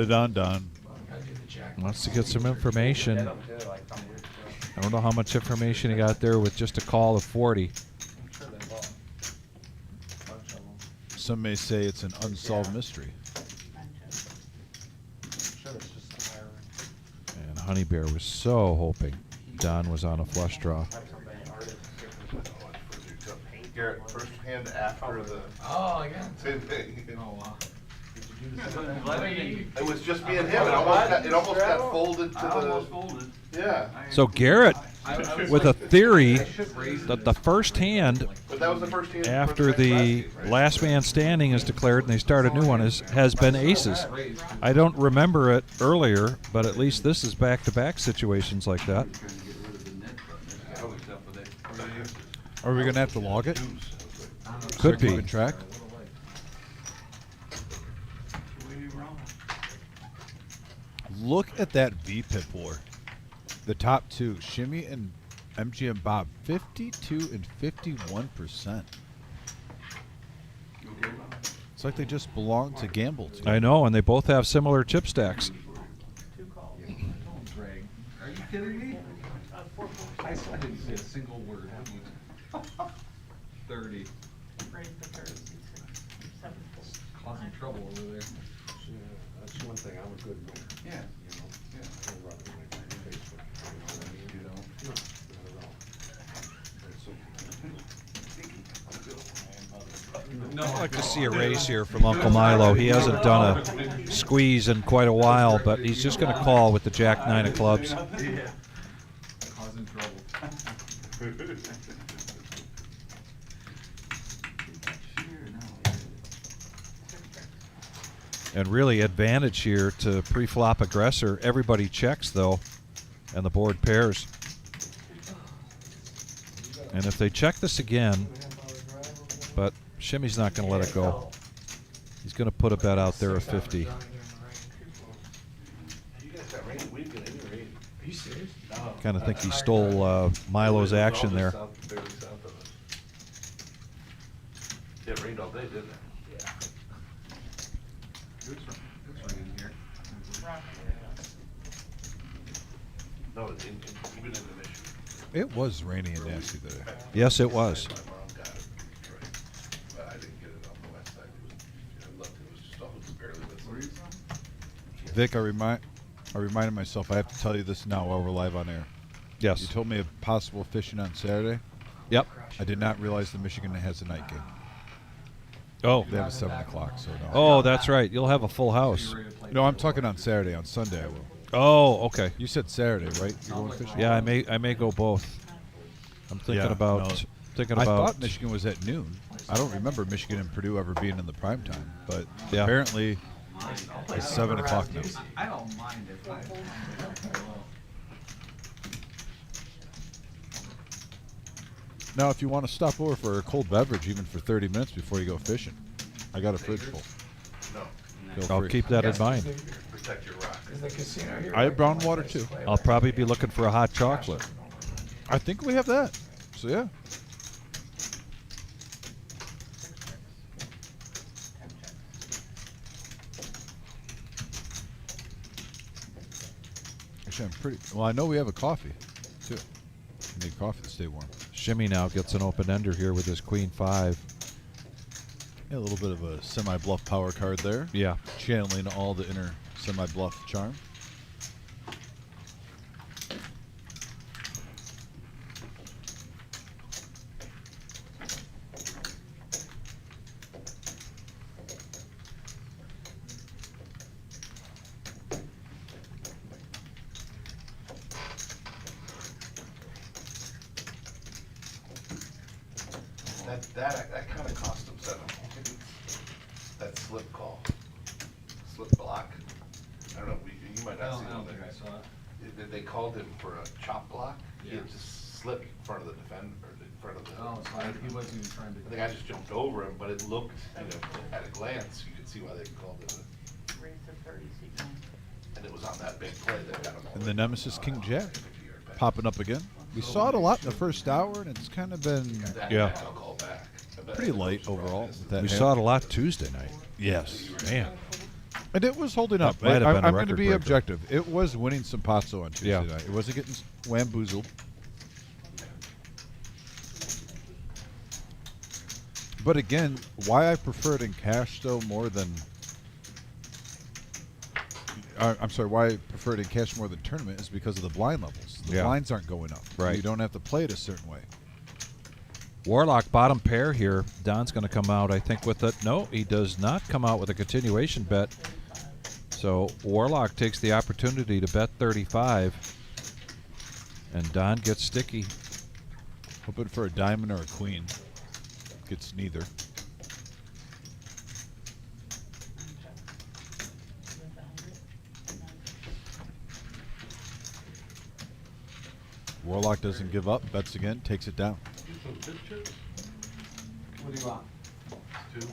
[SPEAKER 7] Wants to get some information. I don't know how much information he got there with just a call of 40.
[SPEAKER 1] Some may say it's an unsolved mystery.
[SPEAKER 7] And Honey Bear was so hoping Don was on a flush draw.
[SPEAKER 5] Garrett, first hand after the
[SPEAKER 6] Oh, again.
[SPEAKER 5] same thing.
[SPEAKER 6] Oh, wow.
[SPEAKER 5] It was just me and him. It almost got folded to
[SPEAKER 10] I almost
[SPEAKER 5] the.
[SPEAKER 10] folded.
[SPEAKER 5] Yeah.
[SPEAKER 7] So Garrett, with a theory that the first hand
[SPEAKER 5] But that was the first hand.
[SPEAKER 7] after the last man standing is declared and they start a new one has been aces. I don't remember it earlier, but at least this is back-to-back situations like that.
[SPEAKER 1] Are we going to have to log it?
[SPEAKER 7] Could be.
[SPEAKER 1] Keeping track? Look at that VPIP war. The top two, Shimmy and MGM Bob, 52 and 51%. It's like they just belong to gamble.
[SPEAKER 7] I know, and they both have similar chip stacks.
[SPEAKER 4] Don't drag. Are you kidding me? I didn't say a single word. 30.
[SPEAKER 11] Raise the third,
[SPEAKER 4] Causing trouble over there.
[SPEAKER 9] Yeah, that's one thing, I'm a good winner.
[SPEAKER 10] Yeah.
[SPEAKER 9] You know,
[SPEAKER 10] Yeah.
[SPEAKER 9] I don't run it like my Facebook, you know what I mean?
[SPEAKER 10] You don't?
[SPEAKER 9] No, not at all. It's okay.
[SPEAKER 7] I'd like to see a raise here from Uncle Milo. He hasn't done a squeeze in quite a while, but he's just going to call with the Jack-9 of clubs.
[SPEAKER 4] Yeah. Causing trouble.
[SPEAKER 7] And really advantage here to pre-flop aggressor. Everybody checks, though, and the board pairs. And if they check this again, but Shimmy's not going to let it go. He's going to put a bet out there of 50.
[SPEAKER 5] You guys got rain weekend anyway.
[SPEAKER 6] Are you serious?
[SPEAKER 7] Kind of think he stole Milo's action there.
[SPEAKER 5] Barely south of us. Yeah, it rained all day, didn't it?
[SPEAKER 6] Yeah.
[SPEAKER 4] It's raining here.
[SPEAKER 5] No, even in the Michigan.
[SPEAKER 1] It was rainy and nasty today.
[SPEAKER 7] Yes, it was.
[SPEAKER 5] My mom got
[SPEAKER 1] Vic, I reminded myself I have to tell you this now while we're live on air.
[SPEAKER 7] Yes.
[SPEAKER 1] You told me of possible fishing on Saturday.
[SPEAKER 7] Yep.
[SPEAKER 1] I did not realize that Michigan has a night game.
[SPEAKER 7] Oh.
[SPEAKER 1] They have a 7 o'clock, so no.
[SPEAKER 7] Oh, that's right. You'll have a full house.
[SPEAKER 1] No, I'm talking on Saturday. On Sunday, I will.
[SPEAKER 7] Oh, okay.
[SPEAKER 1] You said Saturday, right? You're going fishing?
[SPEAKER 7] Yeah, I may go both. I'm thinking
[SPEAKER 1] Yeah,
[SPEAKER 7] about
[SPEAKER 1] no.
[SPEAKER 7] thinking
[SPEAKER 1] I
[SPEAKER 7] about.
[SPEAKER 1] thought Michigan was at noon. I don't remember Michigan and Purdue ever being in the prime time, but
[SPEAKER 7] Yeah.
[SPEAKER 1] apparently it's 7 o'clock now.
[SPEAKER 4] I don't mind it. I will.
[SPEAKER 1] Now, if you want to stop over for a cold beverage, even for 30 minutes before you go fishing, I got a fridge full.
[SPEAKER 5] No.
[SPEAKER 1] Feel
[SPEAKER 7] I'll
[SPEAKER 1] free.
[SPEAKER 7] keep that in mind.
[SPEAKER 5] Protect your rock.
[SPEAKER 9] Is the casino here?
[SPEAKER 1] I have brown water too.
[SPEAKER 7] I'll probably be looking for a hot chocolate.
[SPEAKER 1] I think we have that. So yeah. Actually, I'm pretty. Well, I know we have a coffee too. We need coffee to stay warm.
[SPEAKER 7] Shimmy now gets an open ender here with his queen 5.
[SPEAKER 1] Yeah, a little bit of a semi-bluff power card there.
[SPEAKER 7] Yeah.
[SPEAKER 1] Channeling all the inner semi-bluff charm.
[SPEAKER 5] That kind of cost them 7 points. That slip call, slip block. I don't know. You might
[SPEAKER 4] I
[SPEAKER 5] not see
[SPEAKER 4] don't
[SPEAKER 5] it.
[SPEAKER 4] think I saw it.
[SPEAKER 5] They called him for a chop block. He
[SPEAKER 4] Yeah.
[SPEAKER 5] had just slipped in front of the defender, or in front of the.
[SPEAKER 4] Oh, so he wasn't even trying to.
[SPEAKER 5] I think I just jumped over him, but it looked, at a glance, you could see why they called it.
[SPEAKER 11] Raise to 30, so you can.
[SPEAKER 5] And it was on that big play that got him.
[SPEAKER 1] And the Nemesis King Jack popping up again. We saw it a lot in the first hour, and it's kind of been
[SPEAKER 7] Yeah.
[SPEAKER 5] I'll call back.
[SPEAKER 1] pretty light overall. With that
[SPEAKER 7] We
[SPEAKER 1] hand.
[SPEAKER 7] saw it a lot Tuesday night.
[SPEAKER 1] Yes.
[SPEAKER 7] Man.
[SPEAKER 1] And it was holding up.
[SPEAKER 7] That might have been a
[SPEAKER 1] I'm going to
[SPEAKER 7] record
[SPEAKER 1] be
[SPEAKER 7] breaker.
[SPEAKER 1] objective. It was winning some pozzo on Tuesday
[SPEAKER 7] Yeah.
[SPEAKER 1] night. It wasn't getting wamboozled. But again, why I prefer it in cash though more than I'm sorry, why I prefer it in cash more than tournament is because of the blind levels. The
[SPEAKER 7] Yeah.
[SPEAKER 1] blinds aren't going up.
[SPEAKER 7] Right.
[SPEAKER 1] You don't have to play it a certain way.
[SPEAKER 7] Warlock bottom pair here. Don's going to come out, I think, with it. No, he does not come out with a continuation bet. So Warlock takes the opportunity to bet 35. And Don gets sticky.
[SPEAKER 1] Hoping for a diamond or a queen. Gets neither. Warlock doesn't give up, bets again, takes it down.
[SPEAKER 6] What do you want?
[SPEAKER 5] 2.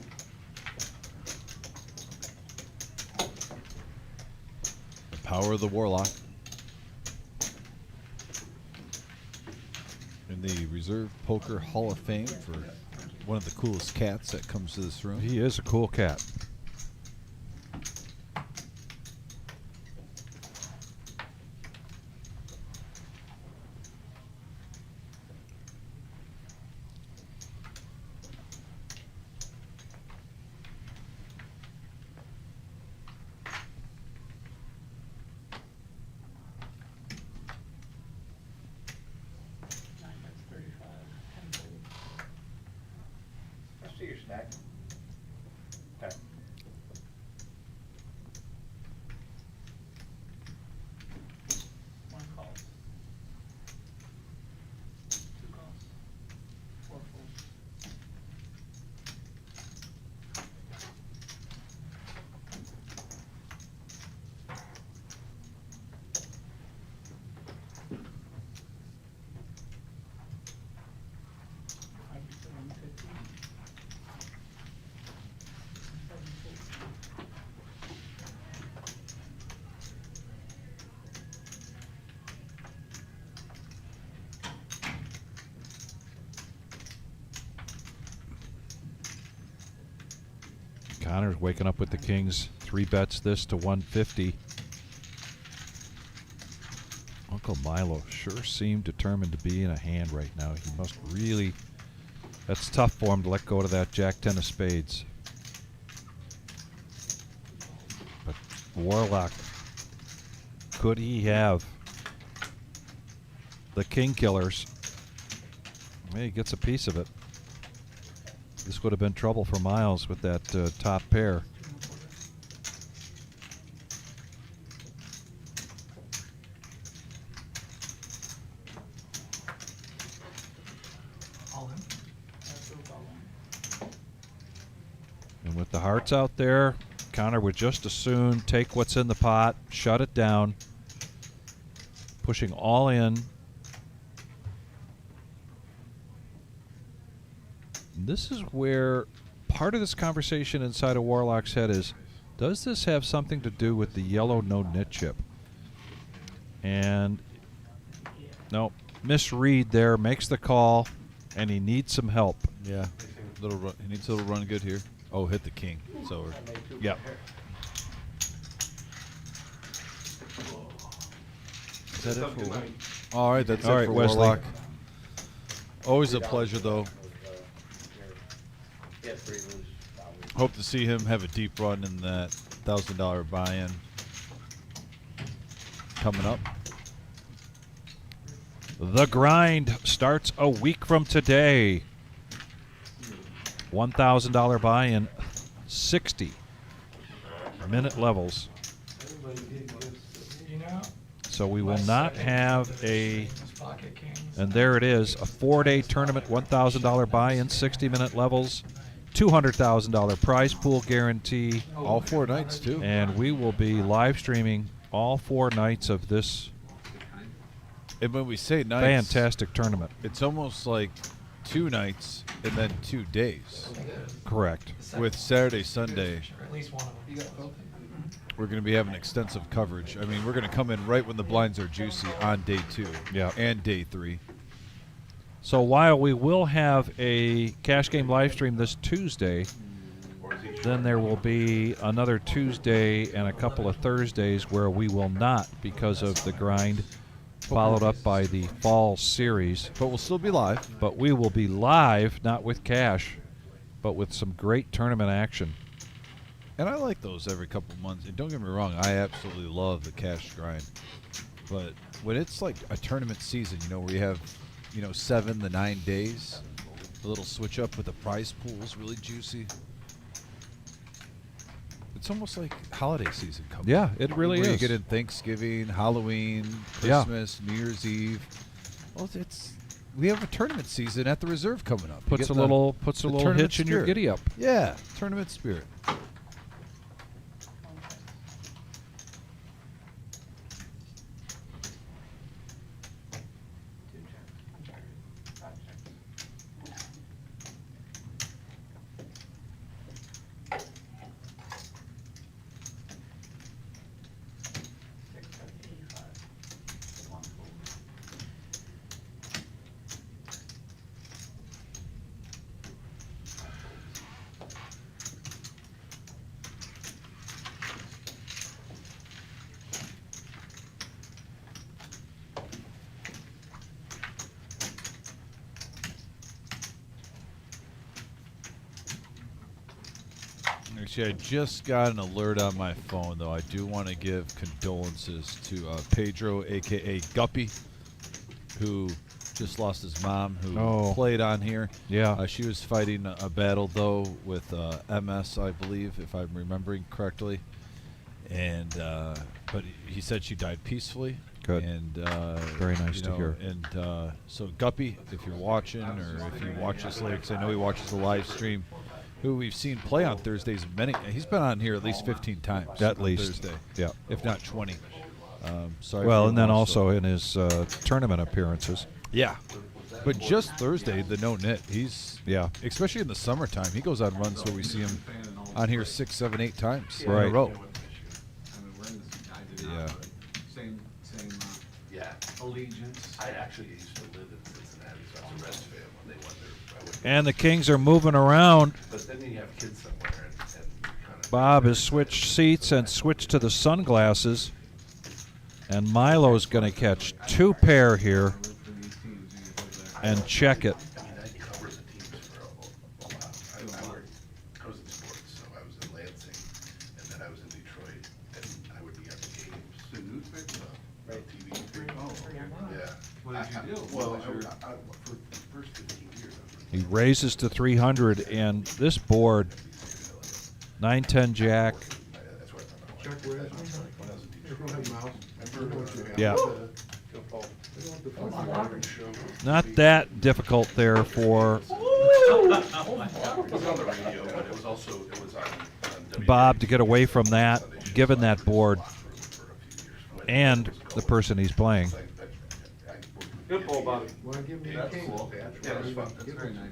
[SPEAKER 1] The power of the Warlock. In the Reserve Poker Hall of Fame for one of the coolest cats that comes to this room.
[SPEAKER 7] He is a cool cat.
[SPEAKER 2] Let's see your stack. Okay.
[SPEAKER 11] One call. Two calls. 4 fulls.
[SPEAKER 7] Connor's waking up with the Kings. 3 bets this to 150. Uncle Milo sure seemed determined to be in a hand right now. He must really. That's tough for him to let go to that Jack 10 of spades. But Warlock could he have the king killers? He gets a piece of it. This would have been trouble for Miles with that top pair.
[SPEAKER 6] All in.
[SPEAKER 7] And with the hearts out there, Connor would just as soon take what's in the pot, shut it down, pushing all in. This is where part of this conversation inside of Warlock's head is, does this have something to do with the yellow no-nit chip? And no, misread there, makes the call, and he needs some help.
[SPEAKER 1] Yeah, little run, he needs a little run good here. Oh, hit the king. It's over.
[SPEAKER 7] Yep.
[SPEAKER 1] Is that it for All right, that's
[SPEAKER 7] All
[SPEAKER 1] it
[SPEAKER 7] right,
[SPEAKER 1] for
[SPEAKER 7] Wesley.
[SPEAKER 1] Warlock. Always a pleasure, though.
[SPEAKER 3] Yeah, 3 loose.
[SPEAKER 1] Hope to see him have a deep run in that $1,000 buy-in coming up.
[SPEAKER 7] The grind starts a week from today. $1,000 buy-in, 60-minute levels. So we will not have a, and there it is, a 4-day tournament, $1,000 buy-in, 60-minute levels, $200,000 prize pool guarantee.
[SPEAKER 1] All 4 nights, too.
[SPEAKER 7] And we will be live streaming all 4 nights of this
[SPEAKER 1] And when we say nights,
[SPEAKER 7] fantastic tournament.
[SPEAKER 1] it's almost like 2 nights and then 2 days.
[SPEAKER 7] Correct.
[SPEAKER 1] With Saturday, Sunday,
[SPEAKER 6] At least one of them.
[SPEAKER 1] we're going to be having extensive coverage. I mean, we're going to come in right when the blinds are juicy on day 2 and day 3.
[SPEAKER 7] So while we will have a cash game live stream this Tuesday, then there will be another Tuesday and a couple of Thursdays where we will not, because of the grind, followed up by the fall series.
[SPEAKER 1] But we'll still be live.
[SPEAKER 7] But we will be live, not with cash, but with some great tournament action.
[SPEAKER 1] And I like those every couple months. And don't get me wrong, I absolutely love the cash grind. But when it's like a tournament season, you know, where you have, 7 to 9 days, a little switch up with the prize pool is really juicy. It's almost like holiday season coming.
[SPEAKER 7] Yeah, it really
[SPEAKER 1] where
[SPEAKER 7] is.
[SPEAKER 1] You get in Thanksgiving, Halloween,
[SPEAKER 7] Yeah.
[SPEAKER 1] Christmas, New Year's Eve. Well, we have a tournament season at the reserve coming up. You
[SPEAKER 7] Puts
[SPEAKER 1] get
[SPEAKER 7] a
[SPEAKER 1] the-
[SPEAKER 7] little
[SPEAKER 1] the
[SPEAKER 7] hitch
[SPEAKER 1] tournament
[SPEAKER 7] in your
[SPEAKER 1] spirit.
[SPEAKER 7] giddy up.
[SPEAKER 1] Yeah, tournament spirit. Actually, I just got an alert on my phone, though. I do want to give condolences to Pedro, a.k.a. Guppy, who just lost his mom, who played on here.
[SPEAKER 7] Yeah.
[SPEAKER 1] She was fighting a battle, though, with MS, I believe, if I'm remembering correctly. And but he said she died peacefully.
[SPEAKER 7] Good.
[SPEAKER 1] And
[SPEAKER 7] very nice to hear.
[SPEAKER 1] And so Guppy, if you're watching, or if you watch this later, because I know he watches the live stream, who we've seen play on Thursdays he's been on here at least 15 times.
[SPEAKER 7] At
[SPEAKER 1] on
[SPEAKER 7] least.
[SPEAKER 1] Thursday.
[SPEAKER 7] Yeah.
[SPEAKER 1] If not 20. Sorry.
[SPEAKER 7] Well,
[SPEAKER 1] for
[SPEAKER 7] and then
[SPEAKER 1] the loss,
[SPEAKER 7] also
[SPEAKER 1] though.
[SPEAKER 7] in his tournament appearances.
[SPEAKER 1] Yeah. But just Thursday, the No-Nit, he's, especially in the summertime, he goes on runs where we see him on here 6, 7, 8 times in a row. Yeah.
[SPEAKER 4] Same, allegiance.
[SPEAKER 5] I actually used to live in Cincinnati, so I was a Reds fan when they won their.
[SPEAKER 7] And the Kings are moving around.
[SPEAKER 5] But then you have kids somewhere and kind of.
[SPEAKER 7] Bob has switched seats and switched to the sunglasses. And Milo's going to catch 2 pair here and check it.
[SPEAKER 5] I mean, I covered the teams for a while. I was in sports, so I was in Lansing, and then I was in Detroit, and I would be at the games.
[SPEAKER 10] The newspaper?
[SPEAKER 4] What did you do?
[SPEAKER 5] Well,
[SPEAKER 4] What was your-
[SPEAKER 5] for the first 15 years.
[SPEAKER 7] He raises to 300, and this board, 9-10 jack.
[SPEAKER 9] Check where it's Go ahead, Miles. I know what you have.
[SPEAKER 7] Yeah.
[SPEAKER 9] They don't have to fucking-
[SPEAKER 7] Not that difficult there for
[SPEAKER 5] It was on the radio, but it was also, it was on
[SPEAKER 7] Bob to get away from that, given that board and the person he's playing.
[SPEAKER 2] Good pull, Bobby.
[SPEAKER 9] Wanna give me a
[SPEAKER 5] That's
[SPEAKER 9] king,
[SPEAKER 5] cool.
[SPEAKER 9] Pat?
[SPEAKER 5] Yeah, it was fun.
[SPEAKER 4] That's very nice.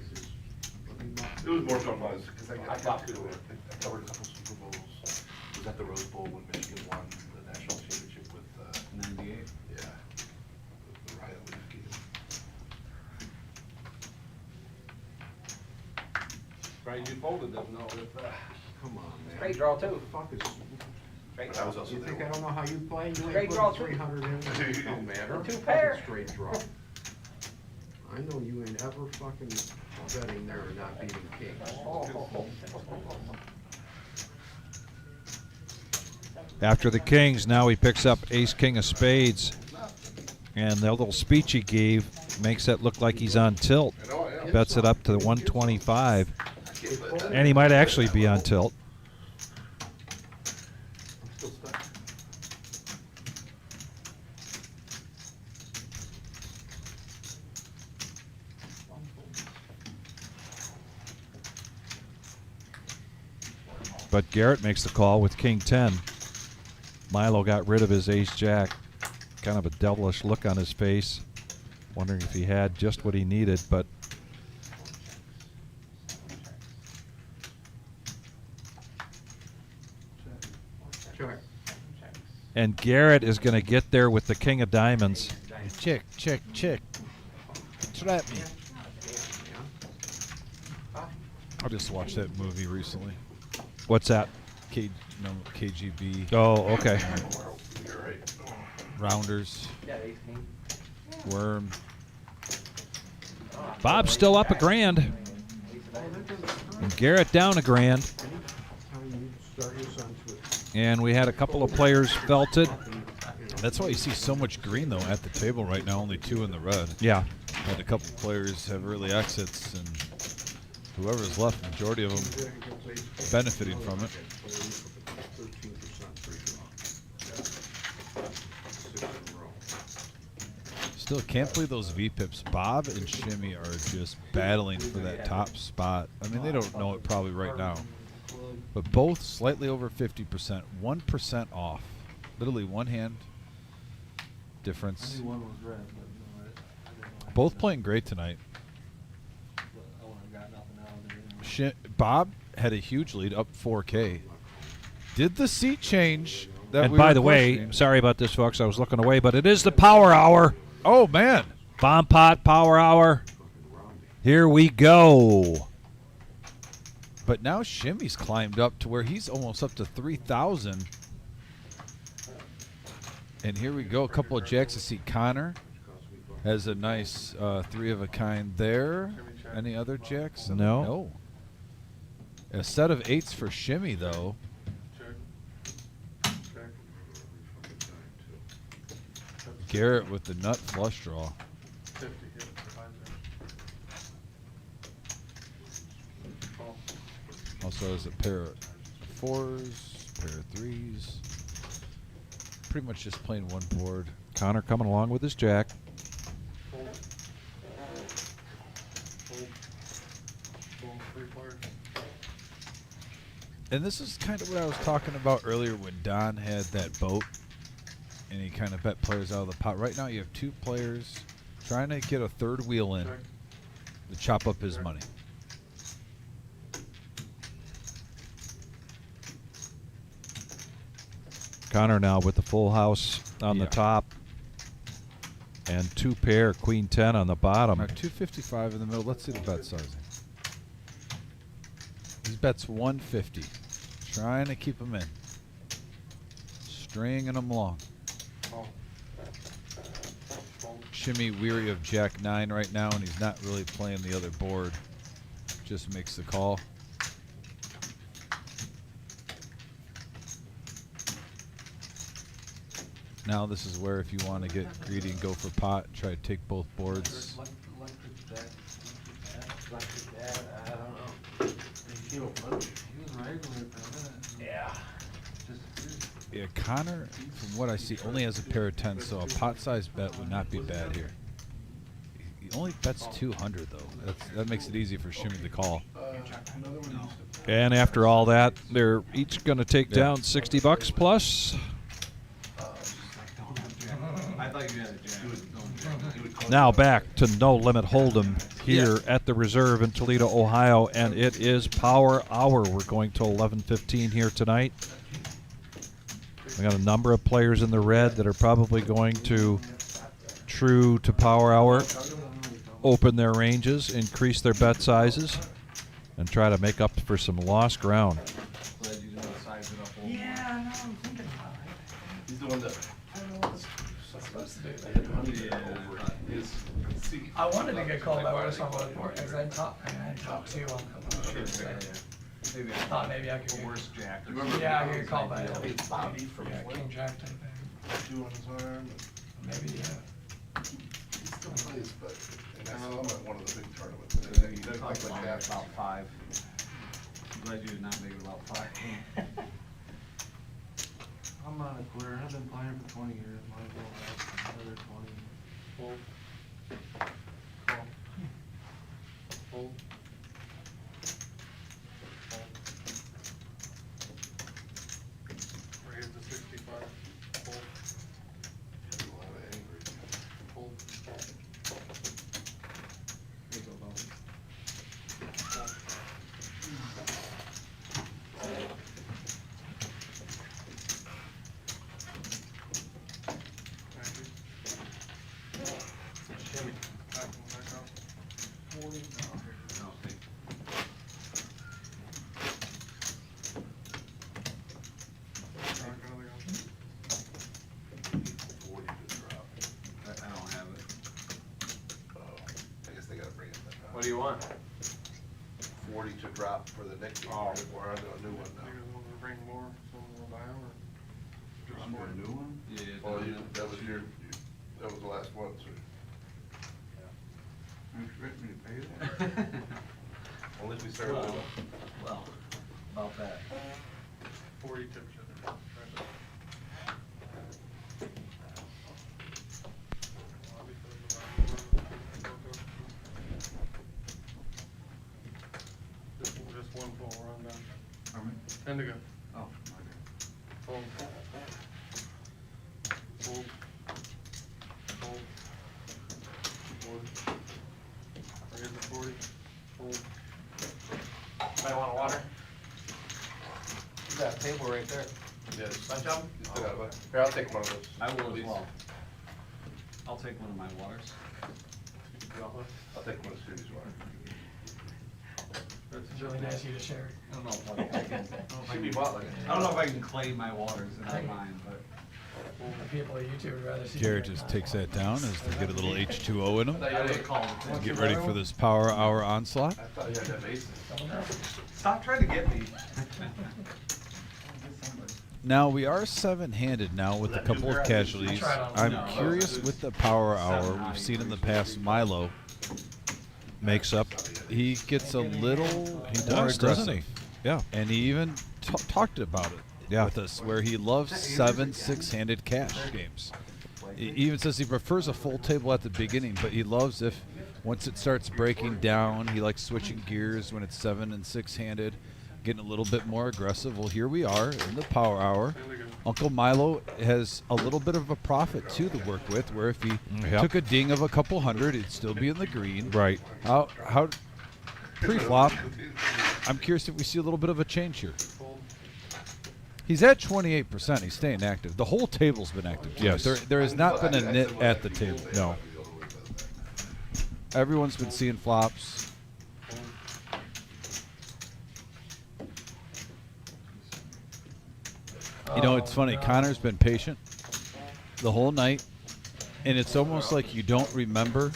[SPEAKER 5] It was more fun was because
[SPEAKER 2] I talked to him.
[SPEAKER 5] I covered a couple Super Bowls. Was at the Rose Bowl when Michigan won the national championship with
[SPEAKER 4] 98.
[SPEAKER 5] yeah, the Ryan Leaf game.
[SPEAKER 2] Right, you folded them, no, with,
[SPEAKER 9] Come on, man.
[SPEAKER 3] Straight draw too.
[SPEAKER 9] What the fuck is,
[SPEAKER 3] Straight
[SPEAKER 5] But I
[SPEAKER 3] draw.
[SPEAKER 5] was also
[SPEAKER 9] you
[SPEAKER 5] there.
[SPEAKER 9] think I don't know how you play? You
[SPEAKER 3] Straight
[SPEAKER 9] ain't
[SPEAKER 3] draw
[SPEAKER 9] putting
[SPEAKER 3] too.
[SPEAKER 9] 300 in. It don't matter.
[SPEAKER 3] Two
[SPEAKER 9] Fucking
[SPEAKER 3] pair.
[SPEAKER 9] Straight draw. I know you ain't ever fucking betting there and not beating kings.
[SPEAKER 7] After the kings, now he picks up ace king of spades, and that little speech he gave makes it look like he's on tilt.
[SPEAKER 5] I know I am.
[SPEAKER 7] Bets it up to 125,
[SPEAKER 5] I can't let that-
[SPEAKER 7] and he might actually be on tilt.
[SPEAKER 5] I'm still stuck.
[SPEAKER 7] But Garrett makes the call with king 10. Milo got rid of his ace jack. Kind of a devilish look on his face, wondering if he had just what he needed, but
[SPEAKER 9] Check.
[SPEAKER 7] and Garrett is going to get there with the king of diamonds.
[SPEAKER 1] Check, check, check. Trap me. I just watched that movie recently.
[SPEAKER 7] What's that?
[SPEAKER 1] KGB.
[SPEAKER 7] Oh, okay.
[SPEAKER 5] You're right.
[SPEAKER 1] Rounders.
[SPEAKER 3] Yeah, ace king.
[SPEAKER 1] Worm.
[SPEAKER 7] Bob's still up a grand, and Garrett down a grand.
[SPEAKER 9] Anytime you start your son to it.
[SPEAKER 7] And we had a couple of players felted.
[SPEAKER 1] That's why you see so much green though at the table right now. Only 2 in the red.
[SPEAKER 7] Yeah.
[SPEAKER 1] Had a couple players have early exits, and whoever's left, majority of them benefiting from it.
[SPEAKER 9] 13% free draw. 6 in a row.
[SPEAKER 1] Still can't believe those V-pips. Bob and Shimmy are just battling for that top spot. I mean, they don't know it probably right now. But both slightly over 50%, 1% off. Literally one hand difference.
[SPEAKER 4] I knew one was red, but no, I didn't know.
[SPEAKER 1] Both playing great tonight.
[SPEAKER 4] But I wouldn't have got nothing out of there.
[SPEAKER 1] Bob had a huge lead, up 4K. Did the seat change? That
[SPEAKER 7] And
[SPEAKER 1] we
[SPEAKER 7] by
[SPEAKER 1] were
[SPEAKER 7] the way,
[SPEAKER 1] questioning?
[SPEAKER 7] sorry about this, folks. I was looking away, but it is the power hour.
[SPEAKER 1] Oh man,
[SPEAKER 7] Bomb pot power hour. Here we go.
[SPEAKER 1] but now Shimmy's climbed up to where he's almost up to 3,000. And here we go, a couple of jacks. I see Connor has a nice 3 of a kind there. Any other jacks?
[SPEAKER 7] No.
[SPEAKER 1] No. A set of 8s for Shimmy though. Garrett with the nut flush draw. Also has a pair of 4s, pair of 3s. Pretty much just playing one board.
[SPEAKER 7] Connor coming along with his jack.
[SPEAKER 1] And this is kind of what I was talking about earlier when Don had that boat and he kind of bet players out of the pot. Right now you have 2 players trying to get a third wheel in to chop up his money.
[SPEAKER 7] Connor now with the full house on the
[SPEAKER 1] Yeah.
[SPEAKER 7] top. And 2 pair, queen 10 on the bottom.
[SPEAKER 1] Now 255 in the middle. Let's see the bet sizing. He bets 150. Trying to keep him in. Stringing him along. Shimmy weary of Jack 9 right now, and he's not really playing the other board. Just makes the call. Now this is where if you want to get greedy and go for pot, try to take both boards.
[SPEAKER 3] Electric dad, I don't know.
[SPEAKER 6] He was regular for a minute.
[SPEAKER 3] Yeah.
[SPEAKER 1] Yeah, Connor, from what I see, only has a pair of 10, so a pot-sized bet would not be bad here. He only bets 200 though. That makes it easy for Shimmy to call.
[SPEAKER 7] And after all that, they're each going to take down $60 plus.
[SPEAKER 4] I thought you had a jam.
[SPEAKER 7] Now back to No Limit Hold'em here at the Reserve in Toledo, Ohio, and it is Power Hour. We're going till 11:15 here tonight. We got a number of players in the red that are probably going to, true to Power Hour, open their ranges, increase their bet sizes, and try to make up for some lost ground.
[SPEAKER 4] Glad you didn't size it up.
[SPEAKER 6] Yeah, I know, I'm thinking about it.
[SPEAKER 5] He's the one that.
[SPEAKER 6] I don't know what it's supposed to do. I wanted to get called by West on board because I talked to you on a couple of days.
[SPEAKER 4] Maybe
[SPEAKER 6] I thought maybe I could get,
[SPEAKER 4] worse jack.
[SPEAKER 6] yeah, I could get called by
[SPEAKER 5] Bobby from
[SPEAKER 6] yeah,
[SPEAKER 5] Flint.
[SPEAKER 6] King Jack type thing.
[SPEAKER 5] Two on his arm.
[SPEAKER 6] Maybe,
[SPEAKER 5] He still plays, but and I saw him at one of the big tournaments. And he does like half.
[SPEAKER 4] About 5. I'm glad you did not make it about 5.
[SPEAKER 6] I'm not a quitter. I've been playing for 20 years. Might as well have another 20.
[SPEAKER 8] Fold. Call. Fold. Raise the 65. Fold.
[SPEAKER 5] A lot of angry.
[SPEAKER 8] Fold.
[SPEAKER 4] Here you go, Bo.
[SPEAKER 8] Shimmy. Back up. 40.
[SPEAKER 4] No, take.
[SPEAKER 8] Back another go.
[SPEAKER 5] 40 to drop.
[SPEAKER 4] I don't have it.
[SPEAKER 5] I guess they gotta bring it back up.
[SPEAKER 3] What do you want?
[SPEAKER 5] 40 to drop for the next game.
[SPEAKER 3] Oh.
[SPEAKER 5] We're on to a new one
[SPEAKER 8] You
[SPEAKER 5] now.
[SPEAKER 8] guys want to bring more, so we'll buy them, or? Just
[SPEAKER 10] Under
[SPEAKER 8] more?
[SPEAKER 10] a new one?
[SPEAKER 4] Yeah.
[SPEAKER 5] Well, that was that was the last one, so.
[SPEAKER 10] You expect me to pay that?
[SPEAKER 5] Only if we start with.
[SPEAKER 4] Well, about that.
[SPEAKER 8] 40 tip shot. Just one full rundown.
[SPEAKER 10] How many?
[SPEAKER 8] 10 to go.
[SPEAKER 10] Oh, okay.
[SPEAKER 8] Fold. Fold. Fold. Fold. Raise the 40. Fold.
[SPEAKER 3] Anybody want water? You got a table right there.
[SPEAKER 5] Yes.
[SPEAKER 3] Bunch of 'em?
[SPEAKER 5] You still got one? Here, I'll take one of those.
[SPEAKER 4] I will as
[SPEAKER 5] Please.
[SPEAKER 4] well. I'll take one of my waters.
[SPEAKER 3] You want one?
[SPEAKER 5] I'll take one of Sudy's water.
[SPEAKER 6] It's really nice of you to share.
[SPEAKER 4] I don't know if I can.
[SPEAKER 5] Should be bought like
[SPEAKER 4] I don't know if I can claim my waters in my mind, but.
[SPEAKER 6] The people at YouTube would rather see.
[SPEAKER 1] Jared just takes that down as they get a little H2O in them
[SPEAKER 4] I would call
[SPEAKER 1] to
[SPEAKER 4] it.
[SPEAKER 1] get ready for this Power Hour onslaught.
[SPEAKER 5] I thought you had that basin.
[SPEAKER 4] Stop trying to get me.
[SPEAKER 1] Now we are 7-handed now with a couple of casualties. I'm curious with the Power Hour. We've seen in the past Milo makes up. He gets a little
[SPEAKER 7] He
[SPEAKER 1] more
[SPEAKER 7] does, doesn't
[SPEAKER 1] aggressive.
[SPEAKER 7] he? Yeah.
[SPEAKER 1] And he even talked about it with us, where he loves 7 6-handed cash games. He even says he prefers a full table at the beginning, but he loves if once it starts breaking down, he likes switching gears when it's 7 and 6-handed, getting a little bit more aggressive. Well, here we are in the Power Hour. Uncle Milo has a little bit of a profit too to work with, where if he took a ding of a couple hundred, he'd still be in the green.
[SPEAKER 7] Right.
[SPEAKER 1] How pre-flop? I'm curious if we see a little bit of a change here. He's at 28%. He's staying active. The whole table's been active.
[SPEAKER 7] Yes.
[SPEAKER 1] There has not been a nit at the table.
[SPEAKER 7] No.
[SPEAKER 1] Everyone's been seeing flops. You know, it's funny. Connor's been patient the whole night, and it's almost like you don't remember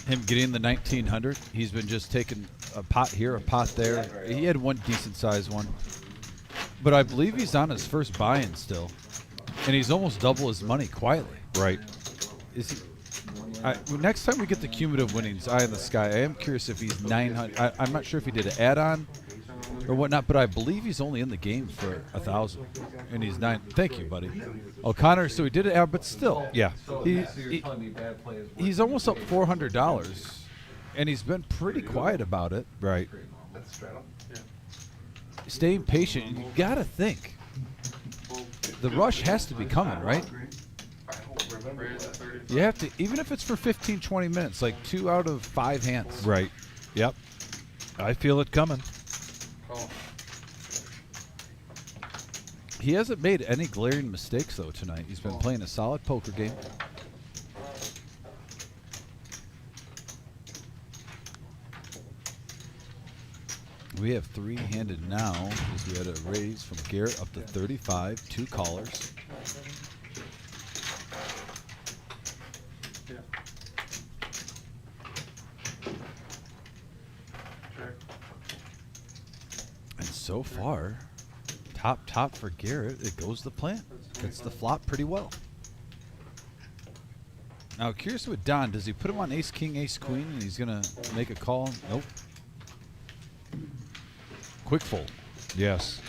[SPEAKER 1] him getting the 1900. He's been just taking a pot here, a pot there. He had one decent-sized one. But I believe he's on his first buy-in still. and he's almost double his money quietly.
[SPEAKER 7] Right.
[SPEAKER 1] Is he? Next time we get the cumulative winnings, eye in the sky. I am curious if he's 900. I'm not sure if he did an add-on or whatnot, but I believe he's only in the game for 1,000, and he's 9. Thank you, buddy. O'Connor. So he did it, but still,
[SPEAKER 7] Yeah.
[SPEAKER 4] So
[SPEAKER 1] He-
[SPEAKER 4] so you're
[SPEAKER 1] he-
[SPEAKER 4] telling me bad play is worse
[SPEAKER 1] he's
[SPEAKER 4] than
[SPEAKER 1] almost up
[SPEAKER 4] good?
[SPEAKER 1] $400, and he's been pretty quiet about it.
[SPEAKER 7] Right.
[SPEAKER 5] That's straddle.
[SPEAKER 1] Staying patient. And you gotta think the rush has to be coming, right?
[SPEAKER 5] I don't remember that.
[SPEAKER 1] You have to, even if it's for 15, 20 minutes, like 2 out of 5 hands.
[SPEAKER 7] Right. Yep. I feel it coming.
[SPEAKER 1] He hasn't made any glaring mistakes though tonight. He's been playing a solid poker game. We have 3-handed now because we had a raise from Garrett up to 35, 2 callers. And so far, top for Garrett, it goes the plan. Gets the flop pretty well. Now, curious with Don, does he put him on ace, king, ace, queen, and he's going to make a call? Nope. Quick fold.
[SPEAKER 7] Yes.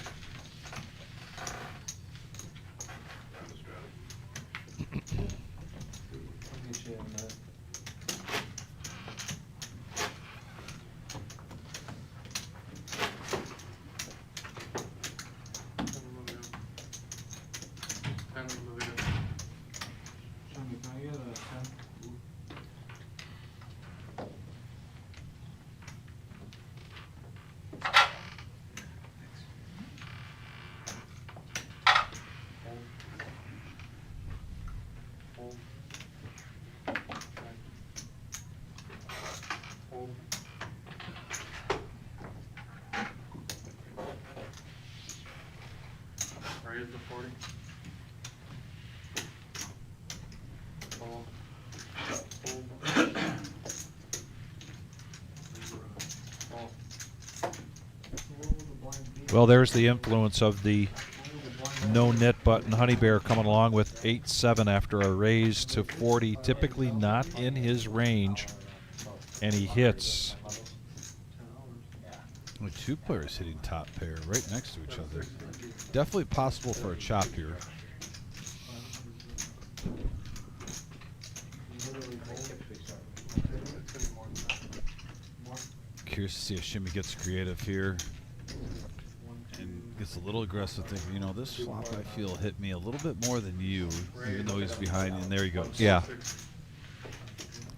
[SPEAKER 12] Raise the 40. Fold. Fold.
[SPEAKER 7] Well, there's the influence of the no-nit button. Honey Bear coming along with 8-7 after a raise to 40. Typically not in his range, and he hits.
[SPEAKER 1] With 2 players hitting top pair right next to each other. Definitely possible for a chop here. Curious to see if Shimmy gets creative here and gets a little aggressive, thinking, you know, this flop I feel hit me a little bit more than you, even though he's behind, and there he goes.
[SPEAKER 7] Yeah.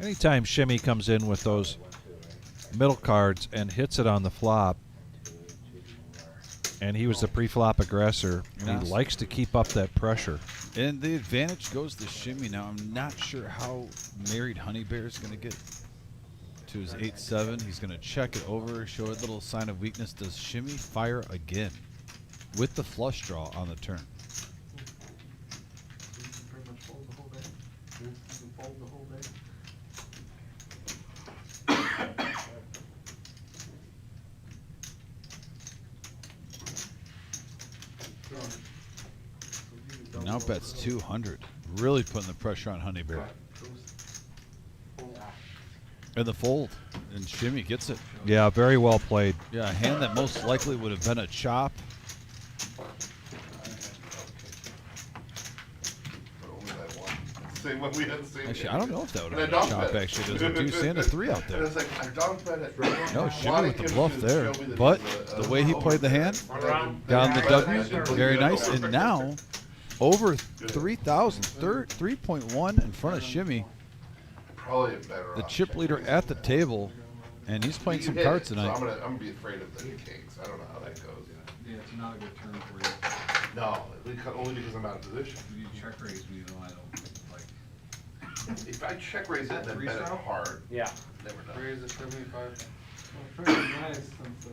[SPEAKER 7] Anytime Shimmy comes in with those middle cards and hits it on the flop, and he was the pre-flop aggressor, and he likes to keep up that pressure.
[SPEAKER 1] And the advantage goes to Shimmy now. I'm not sure how married Honey Bear is going to get to his 8-7. He's going to check it over, show a little sign of weakness. Does Shimmy fire again with the flush draw on the turn?
[SPEAKER 12] Pretty much fold the whole day. You can fold the whole day.
[SPEAKER 1] Now bets 200. Really putting the pressure on Honey Bear. And the fold. And Shimmy gets it.
[SPEAKER 7] Yeah, very well played.
[SPEAKER 1] Yeah, a hand that most likely would have been a chop.
[SPEAKER 5] But only that one. Same one we had the same.
[SPEAKER 1] Actually, I don't know if that would
[SPEAKER 5] And
[SPEAKER 1] have
[SPEAKER 5] I
[SPEAKER 1] been a
[SPEAKER 5] donk
[SPEAKER 1] chop,
[SPEAKER 5] bet.
[SPEAKER 1] actually. There's a deuce and a 3 out
[SPEAKER 5] And
[SPEAKER 1] there.
[SPEAKER 5] it's like, I donk bet it.
[SPEAKER 1] No, Shimmy
[SPEAKER 5] Wanted
[SPEAKER 1] with the
[SPEAKER 5] him
[SPEAKER 1] bluff
[SPEAKER 5] to
[SPEAKER 1] there.
[SPEAKER 5] show me that
[SPEAKER 1] But
[SPEAKER 5] he's
[SPEAKER 1] the way he played the hand, down the W, very nice. And now, over 3,000, 3.1 in front of Shimmy.
[SPEAKER 5] Probably a better
[SPEAKER 1] The
[SPEAKER 5] off
[SPEAKER 1] chip
[SPEAKER 5] check
[SPEAKER 1] leader
[SPEAKER 5] raise.
[SPEAKER 1] at the table, and he's playing
[SPEAKER 5] You
[SPEAKER 1] some
[SPEAKER 5] hit
[SPEAKER 1] cards
[SPEAKER 5] it,
[SPEAKER 1] tonight.
[SPEAKER 5] So I'm gonna be afraid of the kings. I don't know how that goes.
[SPEAKER 4] Yeah, it's not a good turn for you.
[SPEAKER 5] No, only because I'm out of position.
[SPEAKER 4] If you check raise me, though, I don't like.
[SPEAKER 5] If I check raise it, then bet it
[SPEAKER 4] Three-style?
[SPEAKER 5] hard.
[SPEAKER 2] Yeah.
[SPEAKER 5] Never know.
[SPEAKER 12] Raise at 75.
[SPEAKER 6] Well, pretty nice since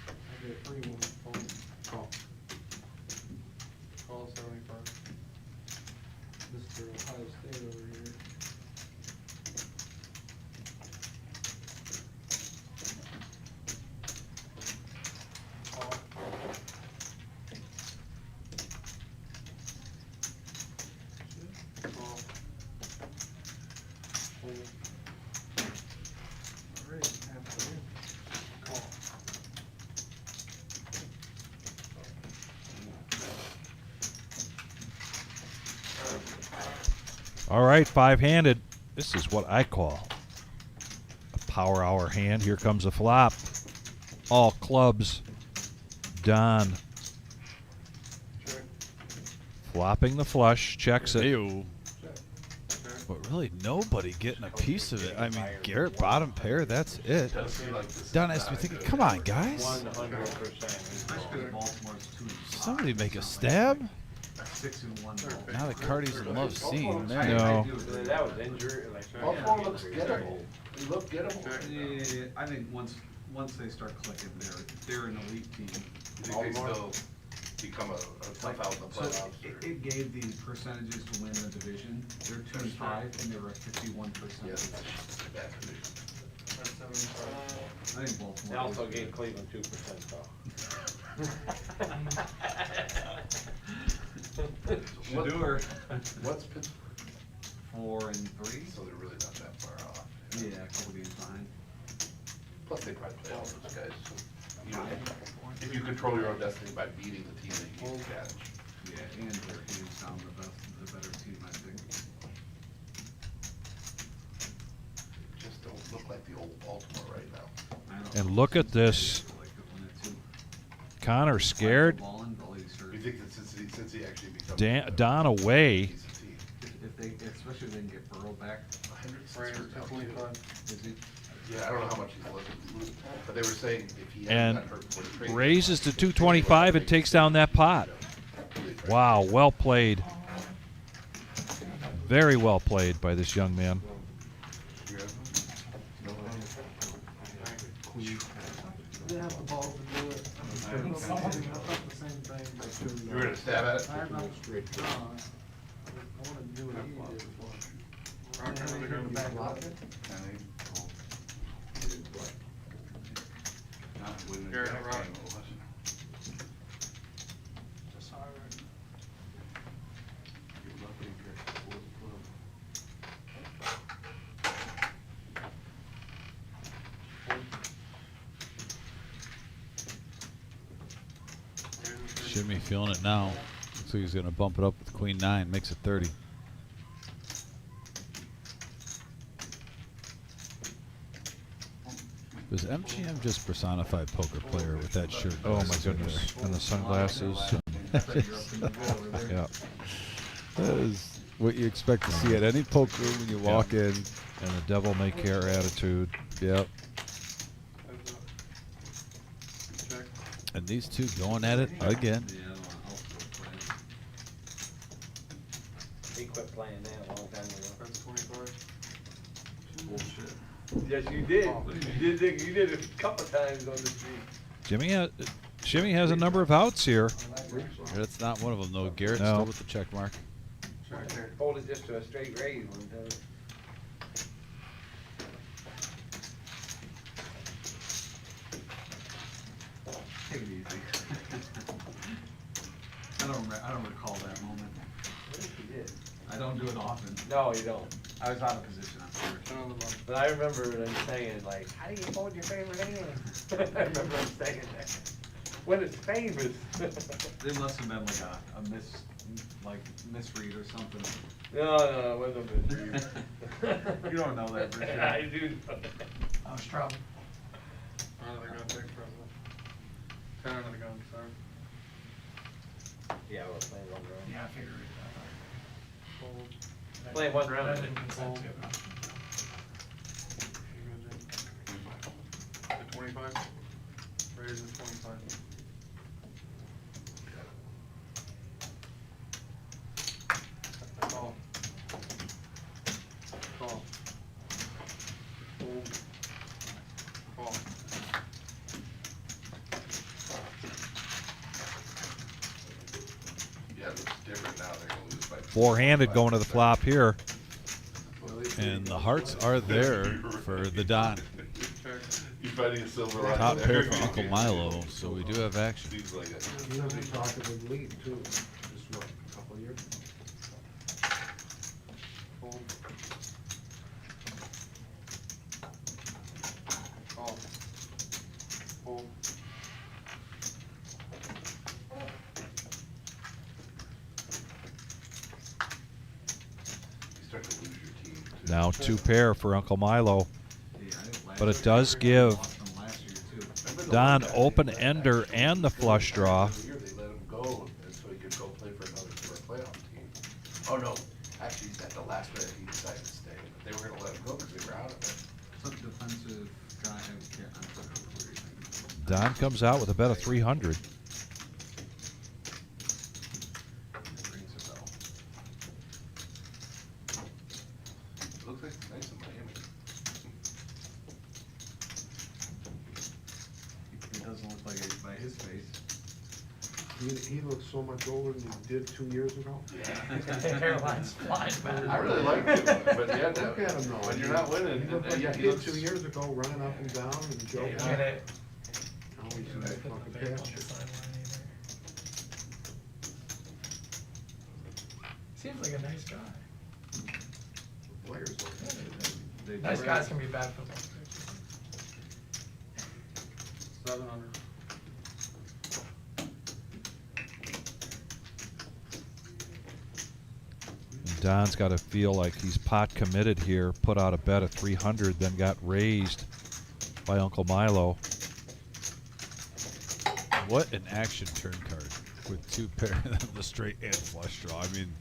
[SPEAKER 6] I get free one.
[SPEAKER 12] Fold. Call. Call 75.
[SPEAKER 6] Mr. Ohio State over here.
[SPEAKER 7] All right, five-handed. This is what I call a power hour hand. Here comes a flop. All clubs. Don. Flopping the flush. Checks it.
[SPEAKER 1] Ew. But really, nobody getting a piece of it. I mean, Garrett bottom pair, that's it. Don has to be thinking, come on, guys.
[SPEAKER 3] 100%.
[SPEAKER 1] Somebody make a stab?
[SPEAKER 4] 6-1.
[SPEAKER 1] Now the Cardi's in love scene. There.
[SPEAKER 7] No.
[SPEAKER 3] That was injury.
[SPEAKER 5] Baltimore looks gettable. They look gettable.
[SPEAKER 4] Yeah, I think once they start clicking, they're an elite team.
[SPEAKER 5] You think they still become a tough out in the
[SPEAKER 4] So
[SPEAKER 5] playoffs?
[SPEAKER 4] it gave the percentages to win the division. They're 2-5 and they were at 51%.
[SPEAKER 5] Yes, bad condition.
[SPEAKER 4] I think Baltimore.
[SPEAKER 3] They also gave Cleveland 2% though.
[SPEAKER 4] Shador.
[SPEAKER 5] What's Pittsburgh?
[SPEAKER 4] 4-3.
[SPEAKER 5] So they're really not that far off.
[SPEAKER 4] Yeah, a couple games behind.
[SPEAKER 5] Plus they probably play all those guys. You know, if you control your own destiny by beating the team that you catch.
[SPEAKER 4] Yeah, and they're hands down the better team, I think.
[SPEAKER 5] Just don't look like the old Baltimore right now.
[SPEAKER 7] And look at this. Connor scared.
[SPEAKER 5] You think that since he actually becomes
[SPEAKER 7] Don away.
[SPEAKER 5] decent team?
[SPEAKER 4] If they, especially if they can get Burrow back.
[SPEAKER 5] 125. Is he? Yeah, I don't know how much he's looking, but they were saying if he
[SPEAKER 7] And
[SPEAKER 5] hadn't got hurt before the trade.
[SPEAKER 7] raises to 225 and takes down that pot. Wow, well played. Very well played by this young man.
[SPEAKER 9] They have the balls to do it.
[SPEAKER 5] You were gonna stab at it?
[SPEAKER 9] I wanna do what he did.
[SPEAKER 1] Jimmy feeling it now. Looks like he's going to bump it up with Queen 9, makes it 30. Does MGM just personify poker player with that shirt?
[SPEAKER 7] Oh my goodness. And the sunglasses. Yeah.
[SPEAKER 1] That is what you expect to see at any poker when you walk in.
[SPEAKER 7] And the devil may care attitude.
[SPEAKER 1] Yep. And these two going at it again.
[SPEAKER 3] He quit playing that a long time ago.
[SPEAKER 12] That's 25.
[SPEAKER 4] Bullshit.
[SPEAKER 3] Yes, you did. You did it a couple times on the street.
[SPEAKER 7] Jimmy has a number of outs here.
[SPEAKER 1] That's not one of them, though. Garrett's
[SPEAKER 7] No.
[SPEAKER 1] still with the check mark.
[SPEAKER 3] Folded just to a straight raise one time.
[SPEAKER 4] Take it easy. I don't recall that moment.
[SPEAKER 3] I think he did.
[SPEAKER 4] I don't do it often.
[SPEAKER 3] No, you don't.
[SPEAKER 4] I was out of position, I'm sure.
[SPEAKER 3] But I remember them saying, like, how do you fold your favorite hand? I remember them saying that. When it's famous.
[SPEAKER 4] There must have been like a misread or something.
[SPEAKER 3] No, it wasn't a misread.
[SPEAKER 4] You don't know that for sure.
[SPEAKER 3] I do know that.
[SPEAKER 6] I was trouble.
[SPEAKER 12] They're gonna take from the 10 of the gun, sorry.
[SPEAKER 3] Yeah, we're playing one round.
[SPEAKER 6] Yeah, I figured it.
[SPEAKER 3] Playing one round.
[SPEAKER 6] That didn't consent to it.
[SPEAKER 12] The 25? Raise the 25. Call. Call. Hold. Call.
[SPEAKER 5] Yeah, it looks different now. They're gonna lose by
[SPEAKER 7] Four-handed going to the flop here.
[SPEAKER 1] And the hearts are there for the Don.
[SPEAKER 5] He's fighting a silver line.
[SPEAKER 1] Top pair
[SPEAKER 5] there.
[SPEAKER 1] for Uncle Milo, so we do have action.
[SPEAKER 5] Seems like it.
[SPEAKER 9] He was talking with lead too, just what, a couple of years?
[SPEAKER 12] Hold. Call. Hold.
[SPEAKER 5] He starts
[SPEAKER 7] Now 2 pair for Uncle Milo.
[SPEAKER 4] Yeah, I think last
[SPEAKER 7] But it
[SPEAKER 4] year
[SPEAKER 7] does
[SPEAKER 4] we
[SPEAKER 7] give
[SPEAKER 4] lost them last year, too.
[SPEAKER 7] Don open ender and the flush draw.
[SPEAKER 5] Every year they let him go, and so he could go play for another playoff team. Oh, no, actually, at the last minute, he decided to stay, but they were gonna let him go because they were out of it.
[SPEAKER 4] Some defensive guy, I can't, I'm not sure what you're saying.
[SPEAKER 7] Don comes out with a bet of 300.
[SPEAKER 4] It rings a bell.
[SPEAKER 5] Looks like it's nice in Miami.
[SPEAKER 4] It doesn't look like it by his face.
[SPEAKER 9] He looks so much older than he did 2 years ago.
[SPEAKER 6] Hairline's flying, man.
[SPEAKER 5] I really like him, but yeah,
[SPEAKER 9] Look at him though.
[SPEAKER 5] when you're not winning,
[SPEAKER 9] He looked like
[SPEAKER 5] yeah,
[SPEAKER 9] he
[SPEAKER 5] he
[SPEAKER 9] did
[SPEAKER 5] looks.
[SPEAKER 9] 2 years ago, running up and down and joking.
[SPEAKER 6] Get it.
[SPEAKER 9] Now he's in that fucking
[SPEAKER 6] Big on the
[SPEAKER 9] pasture.
[SPEAKER 6] sideline either. Seems like a nice guy.
[SPEAKER 9] Players like that.
[SPEAKER 4] They
[SPEAKER 6] Nice
[SPEAKER 4] do.
[SPEAKER 6] guys can be bad football players.
[SPEAKER 8] 700.
[SPEAKER 7] Don's got to feel like he's pot committed here. Put out a bet of 300, then got raised by Uncle Milo.
[SPEAKER 1] What an action turn card with 2 pair of the straight and flush draw. I mean,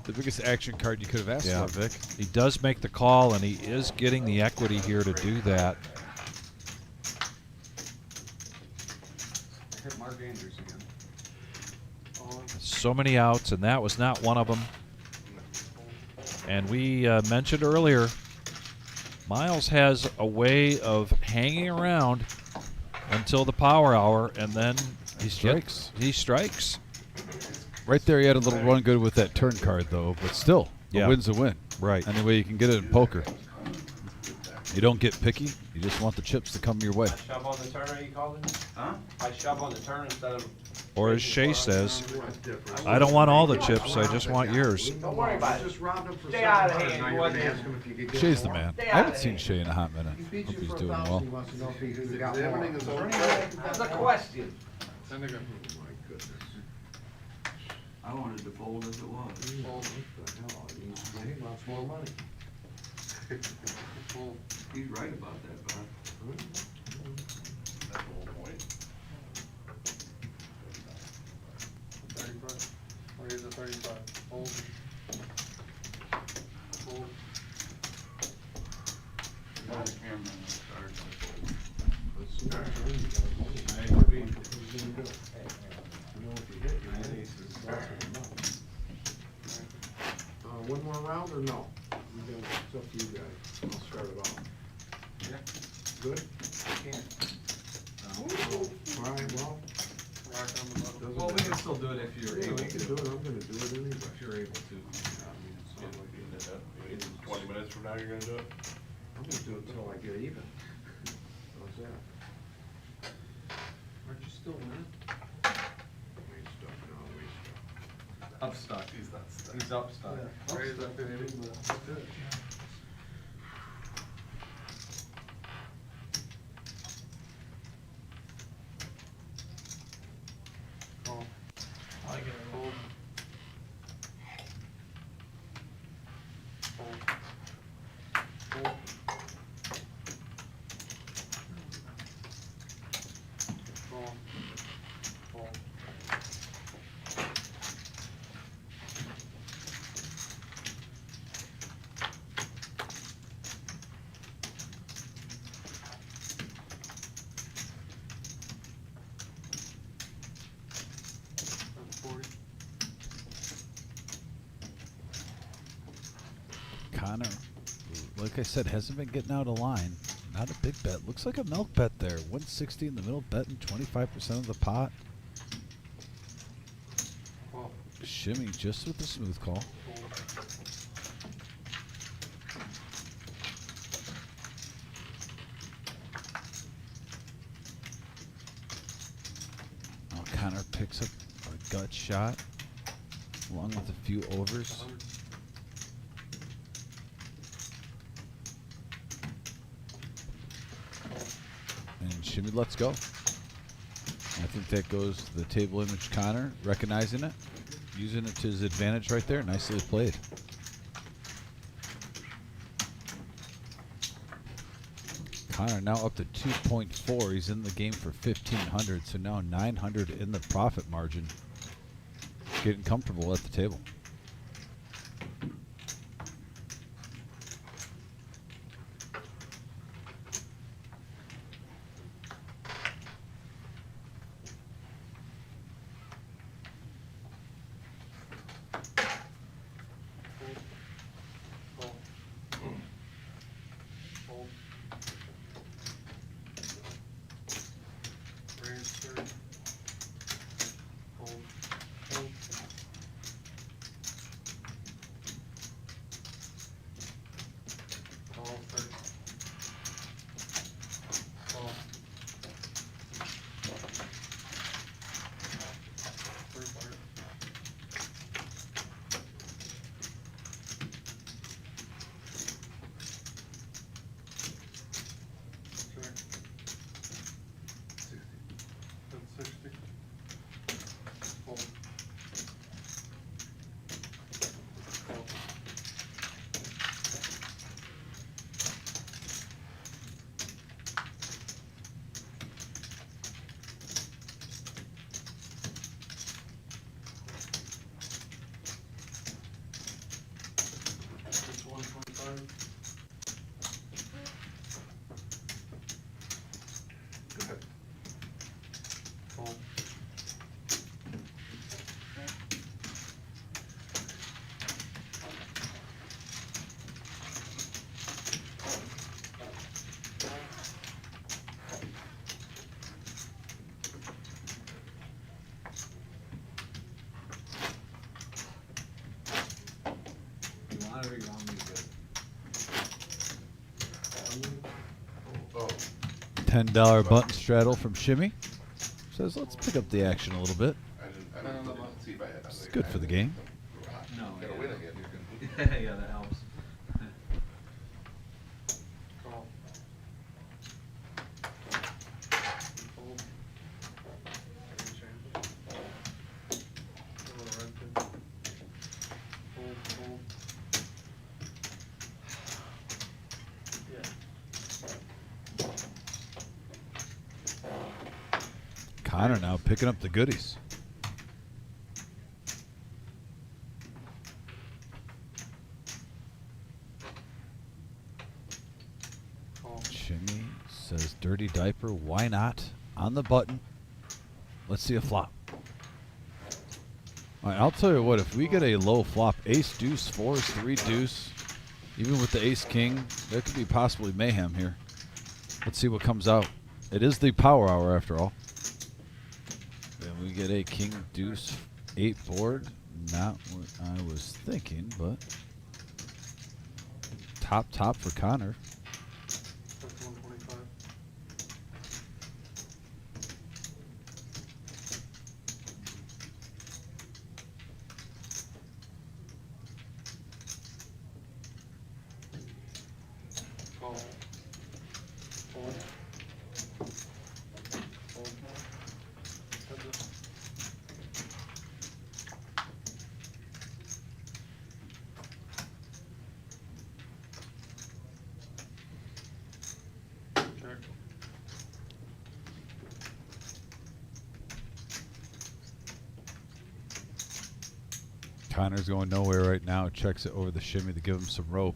[SPEAKER 1] the biggest action card you could have asked
[SPEAKER 7] Yeah.
[SPEAKER 1] for, Vic.
[SPEAKER 7] He does make the call, and he is getting the equity here to do that.
[SPEAKER 4] Hit Mark Andrews again.
[SPEAKER 7] So many outs, and that was not one of them. And we mentioned earlier, Miles has a way of hanging around until the power hour, and then
[SPEAKER 1] He strikes.
[SPEAKER 7] He strikes.
[SPEAKER 1] Right there, he had a little run good with that turn card, though. But still,
[SPEAKER 7] Yeah.
[SPEAKER 1] a win's a win.
[SPEAKER 7] Right.
[SPEAKER 1] Any way you can get it in poker. You don't get picky. You just want the chips to come your way.
[SPEAKER 3] I shove on the turner, you called it?
[SPEAKER 10] Huh?
[SPEAKER 3] I shove on the turn instead of.
[SPEAKER 7] Or as Shay says,
[SPEAKER 9] That's different.
[SPEAKER 7] I don't want all the chips, I just want yours.
[SPEAKER 3] Don't worry about it.
[SPEAKER 9] Just robbed him for
[SPEAKER 3] Stay out of
[SPEAKER 9] 700,
[SPEAKER 3] hand,
[SPEAKER 9] now
[SPEAKER 3] you
[SPEAKER 9] you're gonna
[SPEAKER 3] wasn't-
[SPEAKER 9] ask him if you could get
[SPEAKER 1] Shay's the
[SPEAKER 9] more?
[SPEAKER 1] man.
[SPEAKER 3] Stay
[SPEAKER 1] I
[SPEAKER 3] out
[SPEAKER 1] haven't
[SPEAKER 3] of
[SPEAKER 1] seen
[SPEAKER 3] it.
[SPEAKER 1] Shay in a hot minute.
[SPEAKER 9] He beat
[SPEAKER 1] Hope
[SPEAKER 9] you
[SPEAKER 1] he's
[SPEAKER 9] for
[SPEAKER 1] doing
[SPEAKER 9] 1,000,
[SPEAKER 1] well.
[SPEAKER 9] he wants to know if he
[SPEAKER 5] He's
[SPEAKER 9] got
[SPEAKER 5] examining
[SPEAKER 9] more.
[SPEAKER 5] his own
[SPEAKER 3] That's a question.
[SPEAKER 9] Oh my goodness.
[SPEAKER 10] I wanted to fold as it was.
[SPEAKER 9] What the hell, he wants more money.
[SPEAKER 10] He's right about that, Bob.
[SPEAKER 5] That's the whole point.
[SPEAKER 8] 35. Or here's a 35. Hold. Hold.
[SPEAKER 10] Got a camera in the card.
[SPEAKER 9] Let's see what turn you got. What are you gonna do? You know, if you hit, you're in. That's what I'm not. One more round or no? It's up to you guys. I'll start it off.
[SPEAKER 4] Yeah.
[SPEAKER 9] Good? All right, well,
[SPEAKER 8] Rock on the button.
[SPEAKER 4] Well, we can still do it if you're
[SPEAKER 9] yeah,
[SPEAKER 4] able
[SPEAKER 9] we can
[SPEAKER 4] to.
[SPEAKER 9] do it. I'm gonna do it anyway.
[SPEAKER 4] If you're able to.
[SPEAKER 5] Yeah, like you did that. 20 minutes from now, you're gonna do it?
[SPEAKER 9] I'm gonna do it till I get even. How's that? Aren't you still winning? Wait, stop now, wait, stop.
[SPEAKER 4] Up stuck. He's not stuck. He's up stuck.
[SPEAKER 8] Raise that 50.
[SPEAKER 9] That's good.
[SPEAKER 8] Call.
[SPEAKER 6] I like it.
[SPEAKER 8] Hold. Hold. Hold. Call. Call. That's 40.
[SPEAKER 1] Connor, like I said, hasn't been getting out of line. Not a big bet. Looks like a milk bet there. 160 in the middle, betting 25% of the pot.
[SPEAKER 8] Call.
[SPEAKER 1] Shimmy just with the smooth call. Now Connor picks up a gut shot along with a few overs. And Shimmy lets go. I think that goes to the table image Connor, recognizing it, using it to his advantage right there. Nicely played. Connor now up to 2.4. He's in the game for 1,500, so now 900 in the profit margin. Getting comfortable at the table. $10 button straddle from Shimmy. Says, let's pick up the action a little bit.
[SPEAKER 5] I didn't see if I had.
[SPEAKER 1] It's good for the game.
[SPEAKER 4] No,
[SPEAKER 5] Gotta win again.
[SPEAKER 4] Yeah, that helps.
[SPEAKER 8] Call. Fold. Fold, fold. Yeah.
[SPEAKER 1] Connor now picking up the goodies. Shimmy says dirty diaper, why not? On the button. Let's see a flop. All right, I'll tell you what, if we get a low flop, ace, deuce, fours, 3 deuce, even with the ace king, there could be possibly mayhem here. Let's see what comes out. It is the power hour after all. Then we get a king, deuce, 8 board. Not what I was thinking, but top for Connor.
[SPEAKER 8] That's 125. Call. Fold. Fold. Heads up. Check.
[SPEAKER 1] Connor's going nowhere right now. Checks it over the shimmy to give him some rope.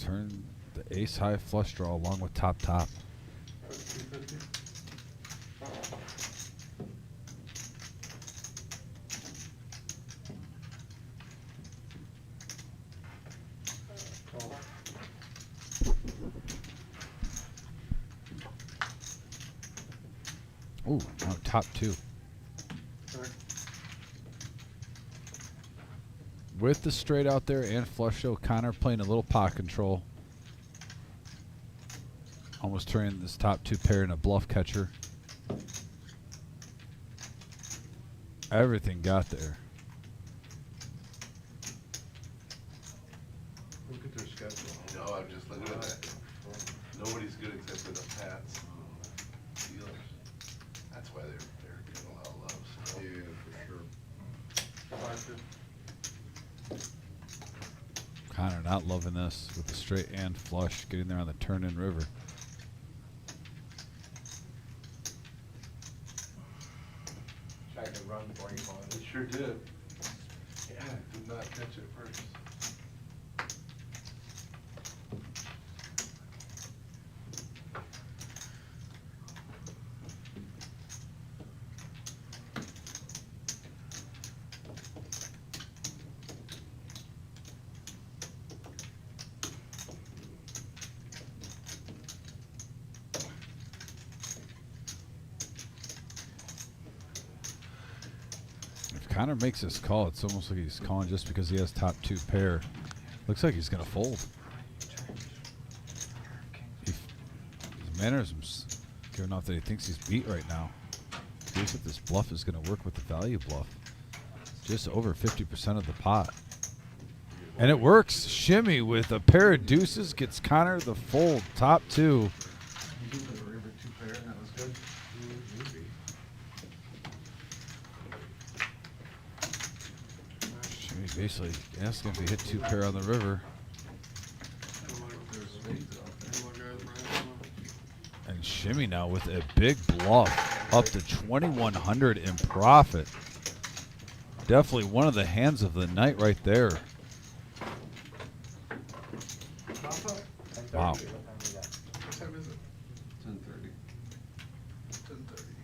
[SPEAKER 1] Turn the ace high flush draw along with top.
[SPEAKER 8] That's 250. Call.
[SPEAKER 1] Ooh, now top 2.
[SPEAKER 8] Check.
[SPEAKER 1] With the straight out there and flush show, Connor playing a little pot control. Almost turning this top 2 pair into a bluff catcher. Everything got there.
[SPEAKER 9] Look at their schedule.
[SPEAKER 5] No, I'm just looking at that. Nobody's good except for the Pats. Steelers. That's why they're getting a lot of love. So.
[SPEAKER 9] Yeah, for sure.
[SPEAKER 8] 550.
[SPEAKER 1] Connor not loving this with the straight and flush, getting there on the turn-in river.
[SPEAKER 2] Tried to run for you, Paul.
[SPEAKER 5] It sure did. Yeah, did not catch it first.
[SPEAKER 1] If Connor makes this call, it's almost like he's calling just because he has top 2 pair. Looks like he's gonna fold. His mannerisms giving off that he thinks he's beat right now. Here's if this bluff is gonna work with the value bluff. Just over 50% of the pot. And it works. Shimmy with a pair of deuces gets Connor the fold. Top 2.
[SPEAKER 4] You did the river 2 pair, and that was good.
[SPEAKER 1] Shimmy basically asking if he hit 2 pair on the river.
[SPEAKER 4] There's spades out there.
[SPEAKER 1] And Shimmy now with a big bluff up to 2,100 in profit. Definitely one of the hands of the night right there. Wow.
[SPEAKER 12] What time is it?
[SPEAKER 4] 10:30.
[SPEAKER 12] 10:30.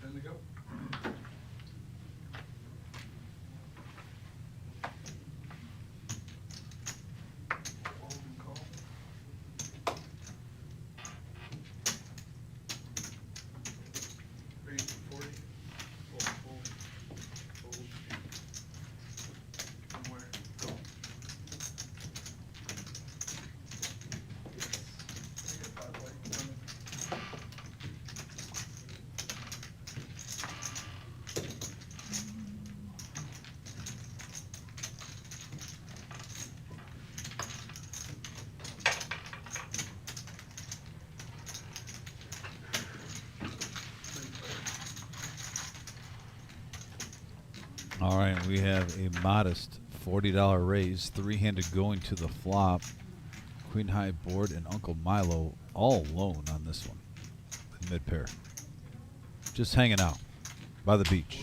[SPEAKER 4] Time to go.
[SPEAKER 12] Fold and call. Raise to 40. Fold, fold, fold. Somewhere. Go. I get 5 white.
[SPEAKER 1] All right, we have a modest $40 raise, 3-handed going to the flop. Queen high board and Uncle Milo all alone on this one. In mid pair. Just hanging out by the beach.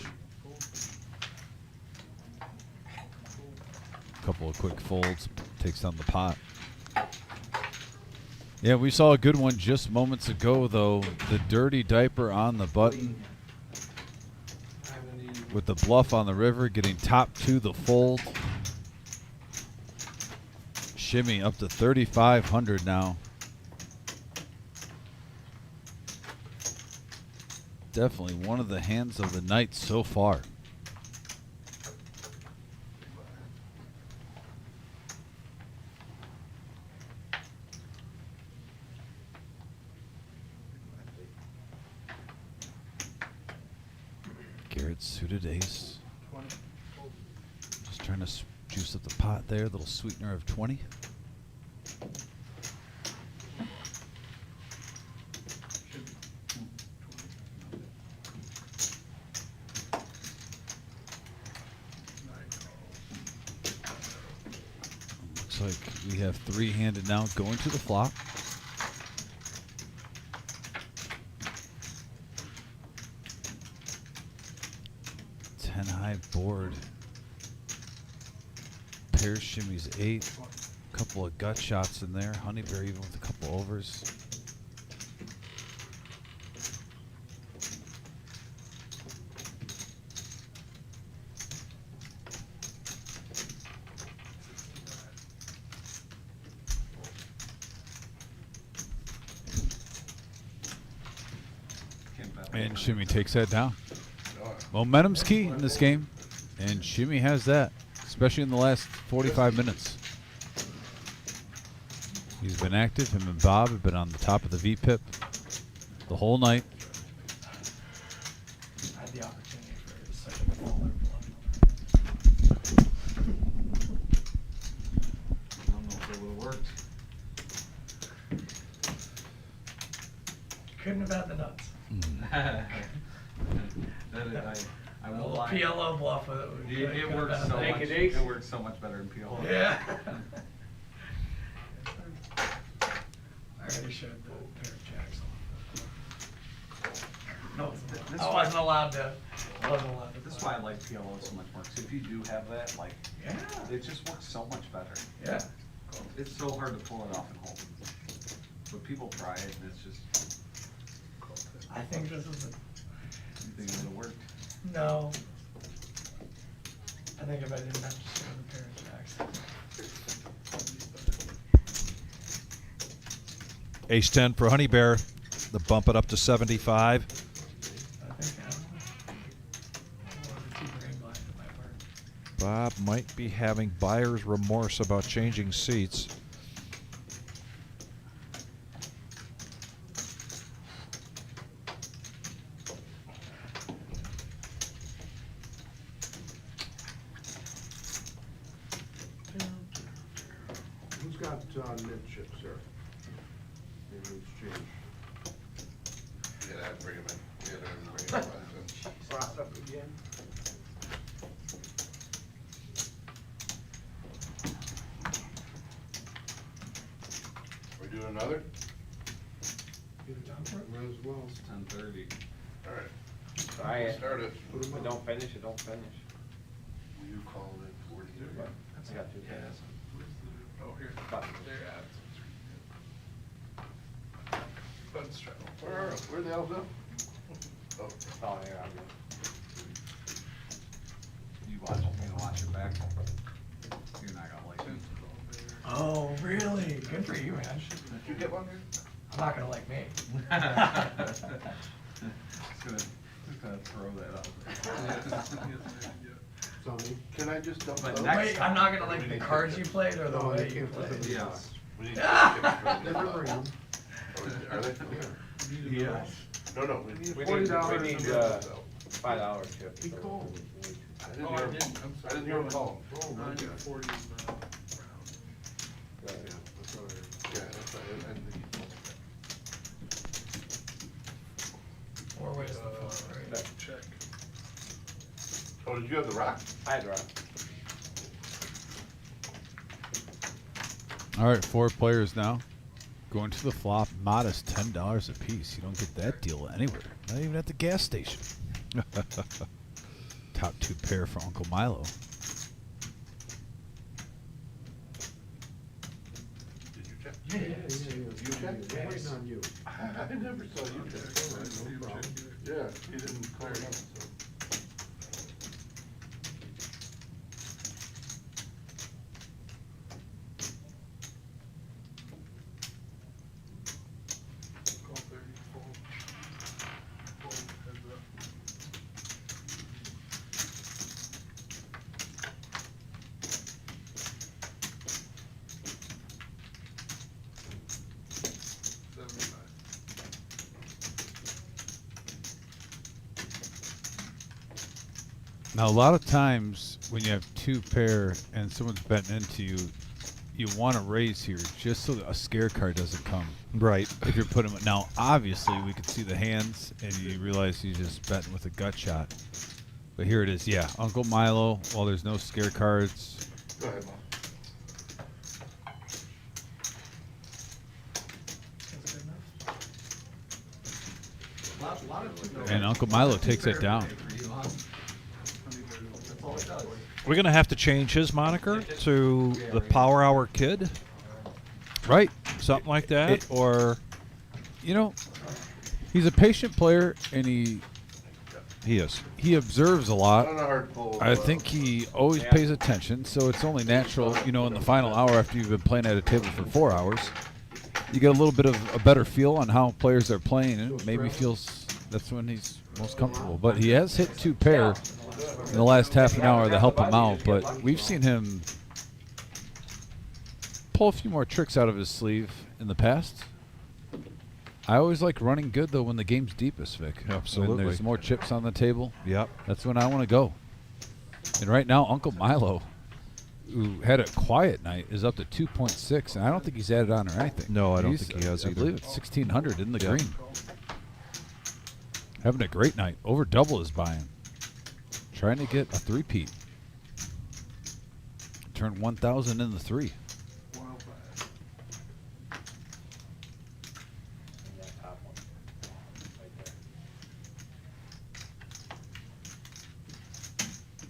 [SPEAKER 1] Couple of quick folds, takes down the pot. Yeah, we saw a good one just moments ago though. The dirty diaper on the button. With the bluff on the river, getting top 2 the fold. Shimmy up to 3,500 now. Definitely one of the hands of the night so far. Garrett suited ace.
[SPEAKER 12] 20.
[SPEAKER 1] Just trying to juice up the pot there. Little sweetener of 20. Looks like we have 3-handed now going to the flop. High board. Pair shimmies 8. Couple of gut shots in there. Honeybear even with a couple overs. And Shimmy takes that down. Momentum's key in this game, and Shimmy has that, especially in the last 45 minutes. He's been active. Him and Bob have been on the top of the VPIP the whole night.
[SPEAKER 6] I had the opportunity for such a baller bluff.
[SPEAKER 4] I don't know if it would've worked.
[SPEAKER 6] Couldn't have had the nuts.
[SPEAKER 4] I
[SPEAKER 6] A
[SPEAKER 4] won't
[SPEAKER 6] little
[SPEAKER 4] lie.
[SPEAKER 6] PLO bluff.
[SPEAKER 4] It works so
[SPEAKER 2] Take
[SPEAKER 4] much.
[SPEAKER 2] it easy.
[SPEAKER 4] It works so much better in PLO.
[SPEAKER 6] Yeah. I already showed the pair of jacks on.
[SPEAKER 4] No, this
[SPEAKER 6] I wasn't allowed to. I wasn't allowed to.
[SPEAKER 4] This is why I like PLO so much more. Because if you do have that, like,
[SPEAKER 6] Yeah.
[SPEAKER 4] it just works so much better.
[SPEAKER 6] Yeah.
[SPEAKER 4] It's so hard to pull it off and hold. But people try it, and it's just.
[SPEAKER 6] I think this is
[SPEAKER 4] You think it would've worked?
[SPEAKER 6] no. I think if I didn't have to show the pair of jacks.
[SPEAKER 7] Ace 10 for Honey Bear. The bump it up to 75.
[SPEAKER 6] I think the two green blinds it might work.
[SPEAKER 7] Bob might be having buyer's remorse about changing seats.
[SPEAKER 9] Who's got mint chips there? In exchange.
[SPEAKER 5] Yeah, I'd bring him in. Yeah, I'd bring him in.
[SPEAKER 3] Brought up again.
[SPEAKER 5] We doing another?
[SPEAKER 6] Get it done for it?
[SPEAKER 9] Might as well.
[SPEAKER 4] It's 10:30.
[SPEAKER 5] All right.
[SPEAKER 3] Try it.
[SPEAKER 5] Start it.
[SPEAKER 9] Put 'em
[SPEAKER 3] If it
[SPEAKER 9] up.
[SPEAKER 3] don't finish, it don't finish.
[SPEAKER 5] You called it 42.
[SPEAKER 3] But I got two
[SPEAKER 4] Yeah.
[SPEAKER 3] hands.
[SPEAKER 12] Oh, here.
[SPEAKER 3] But-
[SPEAKER 12] They're at. Bud's trying to.
[SPEAKER 5] Where the hell's up? Oh,
[SPEAKER 3] Oh, yeah, I'm good.
[SPEAKER 4] You watch your back. You're not gonna like it.
[SPEAKER 6] Oh, really? Good for you, man.
[SPEAKER 5] did you get one here?
[SPEAKER 6] I'm not gonna like me.
[SPEAKER 4] Just gonna throw that out.
[SPEAKER 9] It's on me.
[SPEAKER 5] Can I just dump
[SPEAKER 4] But
[SPEAKER 5] those?
[SPEAKER 4] next
[SPEAKER 6] Wait, I'm not gonna like the cards you played or the
[SPEAKER 9] No,
[SPEAKER 6] way
[SPEAKER 9] you
[SPEAKER 6] you
[SPEAKER 9] can't put
[SPEAKER 6] played.
[SPEAKER 9] them in the
[SPEAKER 4] Yeah.
[SPEAKER 9] box.
[SPEAKER 5] We need to get chips
[SPEAKER 9] Never
[SPEAKER 5] from
[SPEAKER 9] bring them.
[SPEAKER 5] the- Are they?
[SPEAKER 4] Yes.
[SPEAKER 5] No, we need
[SPEAKER 3] We
[SPEAKER 5] $40.
[SPEAKER 3] need, $5 chips.
[SPEAKER 9] He called.
[SPEAKER 5] I didn't hear him. I didn't hear him call.
[SPEAKER 9] Oh, my God.
[SPEAKER 12] 40 brown.
[SPEAKER 9] Yeah, that's all right.
[SPEAKER 5] Yeah, that's right. And the-
[SPEAKER 6] Or ways to flip, right?
[SPEAKER 12] Check.
[SPEAKER 5] Oh, did you have the rock?
[SPEAKER 3] I had rock.
[SPEAKER 1] All right, 4 players now. Going to the flop, modest $10 apiece. You don't get that deal anywhere, not even at the gas station. Top 2 pair for Uncle Milo.
[SPEAKER 5] Did you check?
[SPEAKER 9] Yeah.
[SPEAKER 5] You checked?
[SPEAKER 9] We're waiting on you.
[SPEAKER 5] I never saw you check.
[SPEAKER 9] No problem.
[SPEAKER 5] Yeah, he didn't clear it up, so.
[SPEAKER 12] Call 30, fold. Fold, heads up.
[SPEAKER 1] Now, a lot of times when you have 2 pair and someone's betting into you, you want to raise here just so that a scare card doesn't come.
[SPEAKER 7] Right.
[SPEAKER 1] If you're putting them, now obviously we could see the hands and you realize he's just betting with a gut shot. But here it is, yeah, Uncle Milo. While there's no scare cards,
[SPEAKER 5] Go ahead, Mom.
[SPEAKER 6] Is it good enough?
[SPEAKER 4] Lot of two-
[SPEAKER 1] and Uncle Milo takes it down.
[SPEAKER 4] For you, huh? That's all it does.
[SPEAKER 7] We're going to have to change his moniker to the Power Hour Kid,
[SPEAKER 1] Right?
[SPEAKER 7] something like that,
[SPEAKER 1] It-
[SPEAKER 7] or
[SPEAKER 1] You know, he's a patient player and he
[SPEAKER 7] is.
[SPEAKER 1] observes a lot.
[SPEAKER 5] Not a hard pull.
[SPEAKER 1] I think he always pays attention, so it's only natural, you know, in the final hour after you've been playing at a table for 4 hours, you get a little bit of a better feel on how players are playing, and maybe feels that's when he's most comfortable. But he has hit 2 pair in the last half an hour to help him out, but we've seen him pull a few more tricks out of his sleeve in the past. I always like running good, though, when the game's deepest, Vic.
[SPEAKER 7] Absolutely.
[SPEAKER 1] When there's more chips on the table.
[SPEAKER 7] Yep.
[SPEAKER 1] That's when I want to go. And right now, Uncle Milo, who had a quiet night, is up to 2.6, and I don't think he's added on or anything.
[SPEAKER 7] No, I don't think he has
[SPEAKER 1] I
[SPEAKER 7] either.
[SPEAKER 1] believe it's 1,600 in the green. Having a great night. Over double his buy-in. Trying to get a three-peat. Turn 1,000 in the 3.
[SPEAKER 3] And that top one, right there.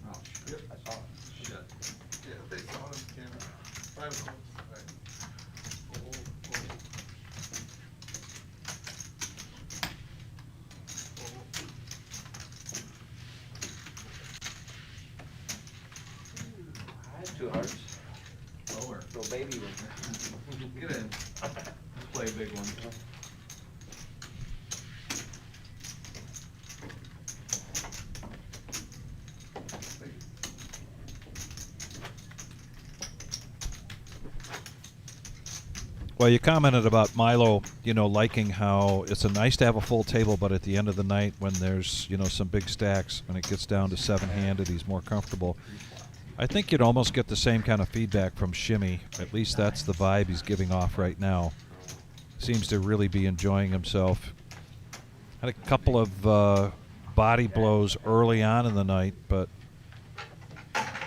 [SPEAKER 4] Oh, shit.
[SPEAKER 3] I saw it.
[SPEAKER 4] Shit.
[SPEAKER 12] Yeah, they saw it on camera. 5 of them. Right.
[SPEAKER 3] I had 2 hearts.
[SPEAKER 4] Lower.
[SPEAKER 3] Little baby one.
[SPEAKER 4] Get in. Let's play a big one.
[SPEAKER 7] Well, you commented about Milo, you know, liking how it's a nice to have a full table, but at the end of the night when there's, you know, some big stacks, when it gets down to 7-handed, he's more comfortable. I think you'd almost get the same kind of feedback from Shimmy. At least that's the vibe he's giving off right now. Seems to really be enjoying himself. Had a couple of body blows early on in the night, but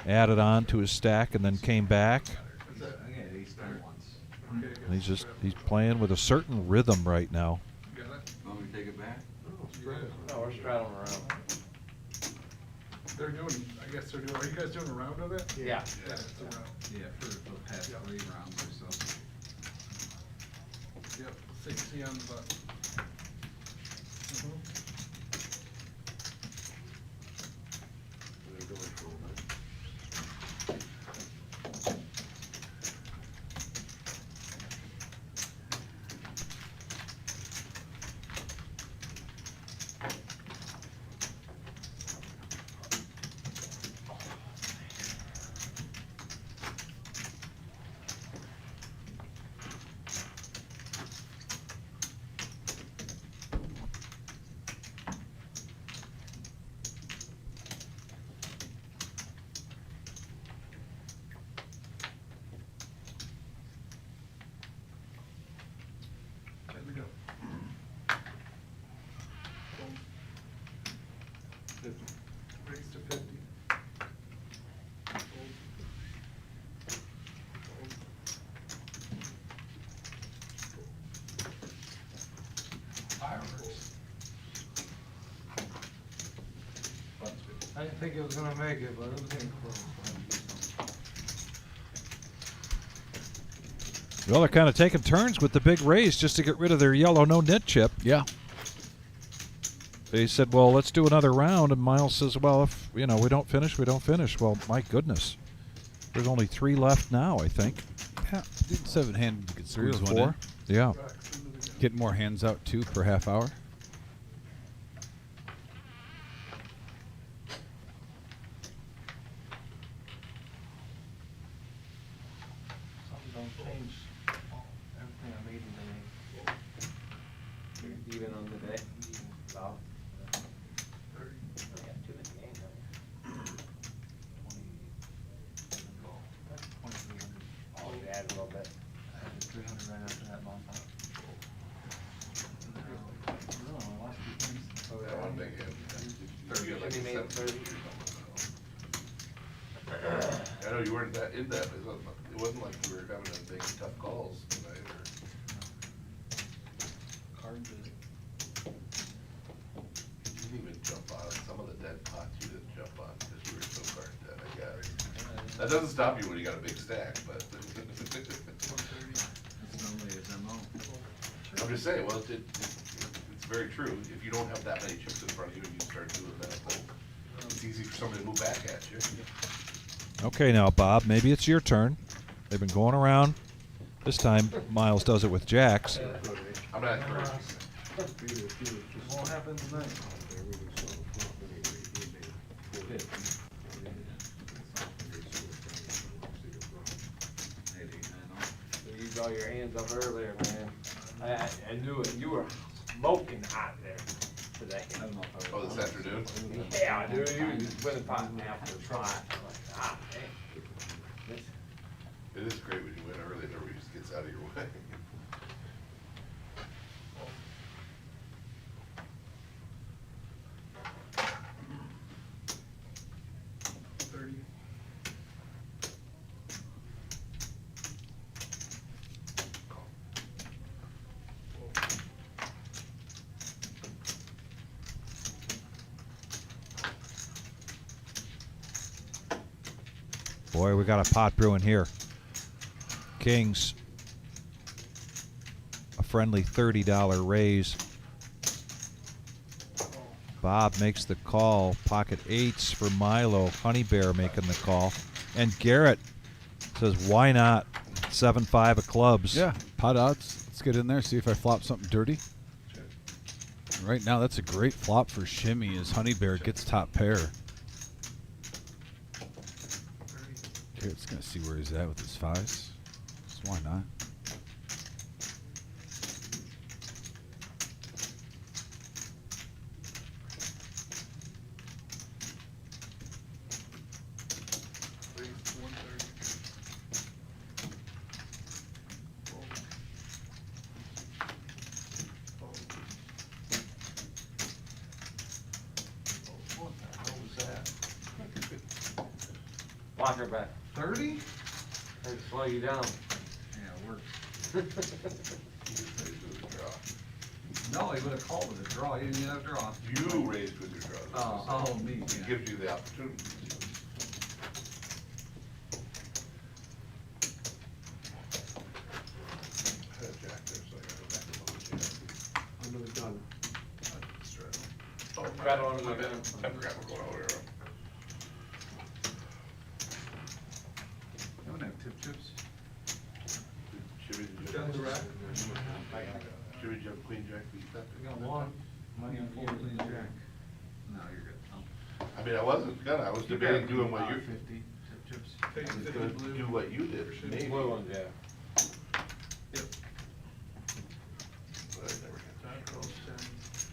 [SPEAKER 7] added on to his stack and then came back.
[SPEAKER 4] I got ace 10 once.
[SPEAKER 7] And he's playing with a certain rhythm right now.
[SPEAKER 12] Got it?
[SPEAKER 10] Want me to take it back?
[SPEAKER 3] No, we're straddling around.
[SPEAKER 12] They're doing, I guess they're doing, are you guys doing a round of it?
[SPEAKER 3] Yeah.
[SPEAKER 12] Yeah, it's a round.
[SPEAKER 4] Yeah, for the past 3 rounds or so.
[SPEAKER 12] Yep, 60 on the button. Let me go. 50. Raise to 50.
[SPEAKER 6] Fireworks.
[SPEAKER 9] I didn't think it was gonna make it, but it was getting close.
[SPEAKER 7] Well, they're kind of taking turns with the big raise just to get rid of their yellow no-nit chip.
[SPEAKER 1] Yeah.
[SPEAKER 7] They said, well, let's do another round. And Miles says, well, if, you know, we don't finish, we don't finish. Well, my goodness. There's only 3 left now, I think.
[SPEAKER 1] Yeah. 7-handed, you could
[SPEAKER 7] 3 or
[SPEAKER 1] squeeze one
[SPEAKER 7] 4. Yeah.
[SPEAKER 1] Getting more hands out, too, per half hour.
[SPEAKER 2] Something don't change everything I'm eating today.
[SPEAKER 3] You're even on the day? About. We got 2 in the game, Oh, you add a little bit.
[SPEAKER 2] I had 300 right after that bump up. No, I lost 2 points.
[SPEAKER 5] Yeah, one big hit.
[SPEAKER 3] Usually made 30.
[SPEAKER 5] I know you weren't that in that, it wasn't like we were having to make tough calls tonight, or.
[SPEAKER 2] Cards is.
[SPEAKER 5] You didn't even jump on some of the dead pots you didn't jump on because you were so card dead, I guess. That doesn't stop you when you got a big stack, but.
[SPEAKER 4] That's normally his MO.
[SPEAKER 5] I'm just saying, well, it's very true. If you don't have that many chips in front of you and you start doing that, then it's easy for somebody to move back at you.
[SPEAKER 7] Okay, now, Bob, maybe it's your turn. They've been going around. This time, Miles does it with jacks.
[SPEAKER 5] I'm not encouraging.
[SPEAKER 9] Won't happen tonight.
[SPEAKER 4] Had 8, 9 off.
[SPEAKER 2] saw your hands up earlier, man. I knew it. You were smoking hot there today.
[SPEAKER 4] I don't know if I
[SPEAKER 5] Oh,
[SPEAKER 4] was.
[SPEAKER 5] this afternoon?
[SPEAKER 2] Yeah, dude, you were just winning pot after the pot. I'm like, ah, man. This-
[SPEAKER 5] It is great when you win early and everybody just gets out of your way.
[SPEAKER 7] Boy, we got a pot brewing here. Kings. A friendly $30 raise. Bob makes the call. Pocket eights for Milo. Honey Bear making the call. And Garrett says, why not? 7-5 of clubs.
[SPEAKER 1] Yeah, pot odds. Let's get in there, see if I flop something dirty. Right now, that's a great flop for Shimmy as Honey Bear gets top pair. Garrett's going to see where he's at with his fives. So why not?
[SPEAKER 2] Blocker back.
[SPEAKER 4] 30?
[SPEAKER 2] Trying to slow you down.
[SPEAKER 4] Yeah, it works. No, he would have called with a draw. He didn't even have a draw.
[SPEAKER 5] You raised with your draw.
[SPEAKER 4] Oh, me.
[SPEAKER 5] It
[SPEAKER 4] Yeah.
[SPEAKER 5] gives you the opportunity. I had a jack there, so I gotta go back and look at jack.
[SPEAKER 9] Another gun.
[SPEAKER 5] Oh,
[SPEAKER 2] Rattle on my
[SPEAKER 5] my bad.
[SPEAKER 2] gun.
[SPEAKER 5] I forgot we're going over there.
[SPEAKER 4] You don't have tip chips?
[SPEAKER 5] Jimmy, did you
[SPEAKER 4] Guns
[SPEAKER 5] have?
[SPEAKER 4] rack.
[SPEAKER 5] Jimmy, did you have queen jack beat that?
[SPEAKER 4] I got one. Money on full clean jack. No, you're good. Oh.
[SPEAKER 5] I mean, I wasn't gonna, I was debating doing what you,
[SPEAKER 4] 50 tip chips.
[SPEAKER 5] I was gonna do what you did, maybe.
[SPEAKER 2] Blue ones, yeah.
[SPEAKER 4] Yep.
[SPEAKER 5] But I never got that.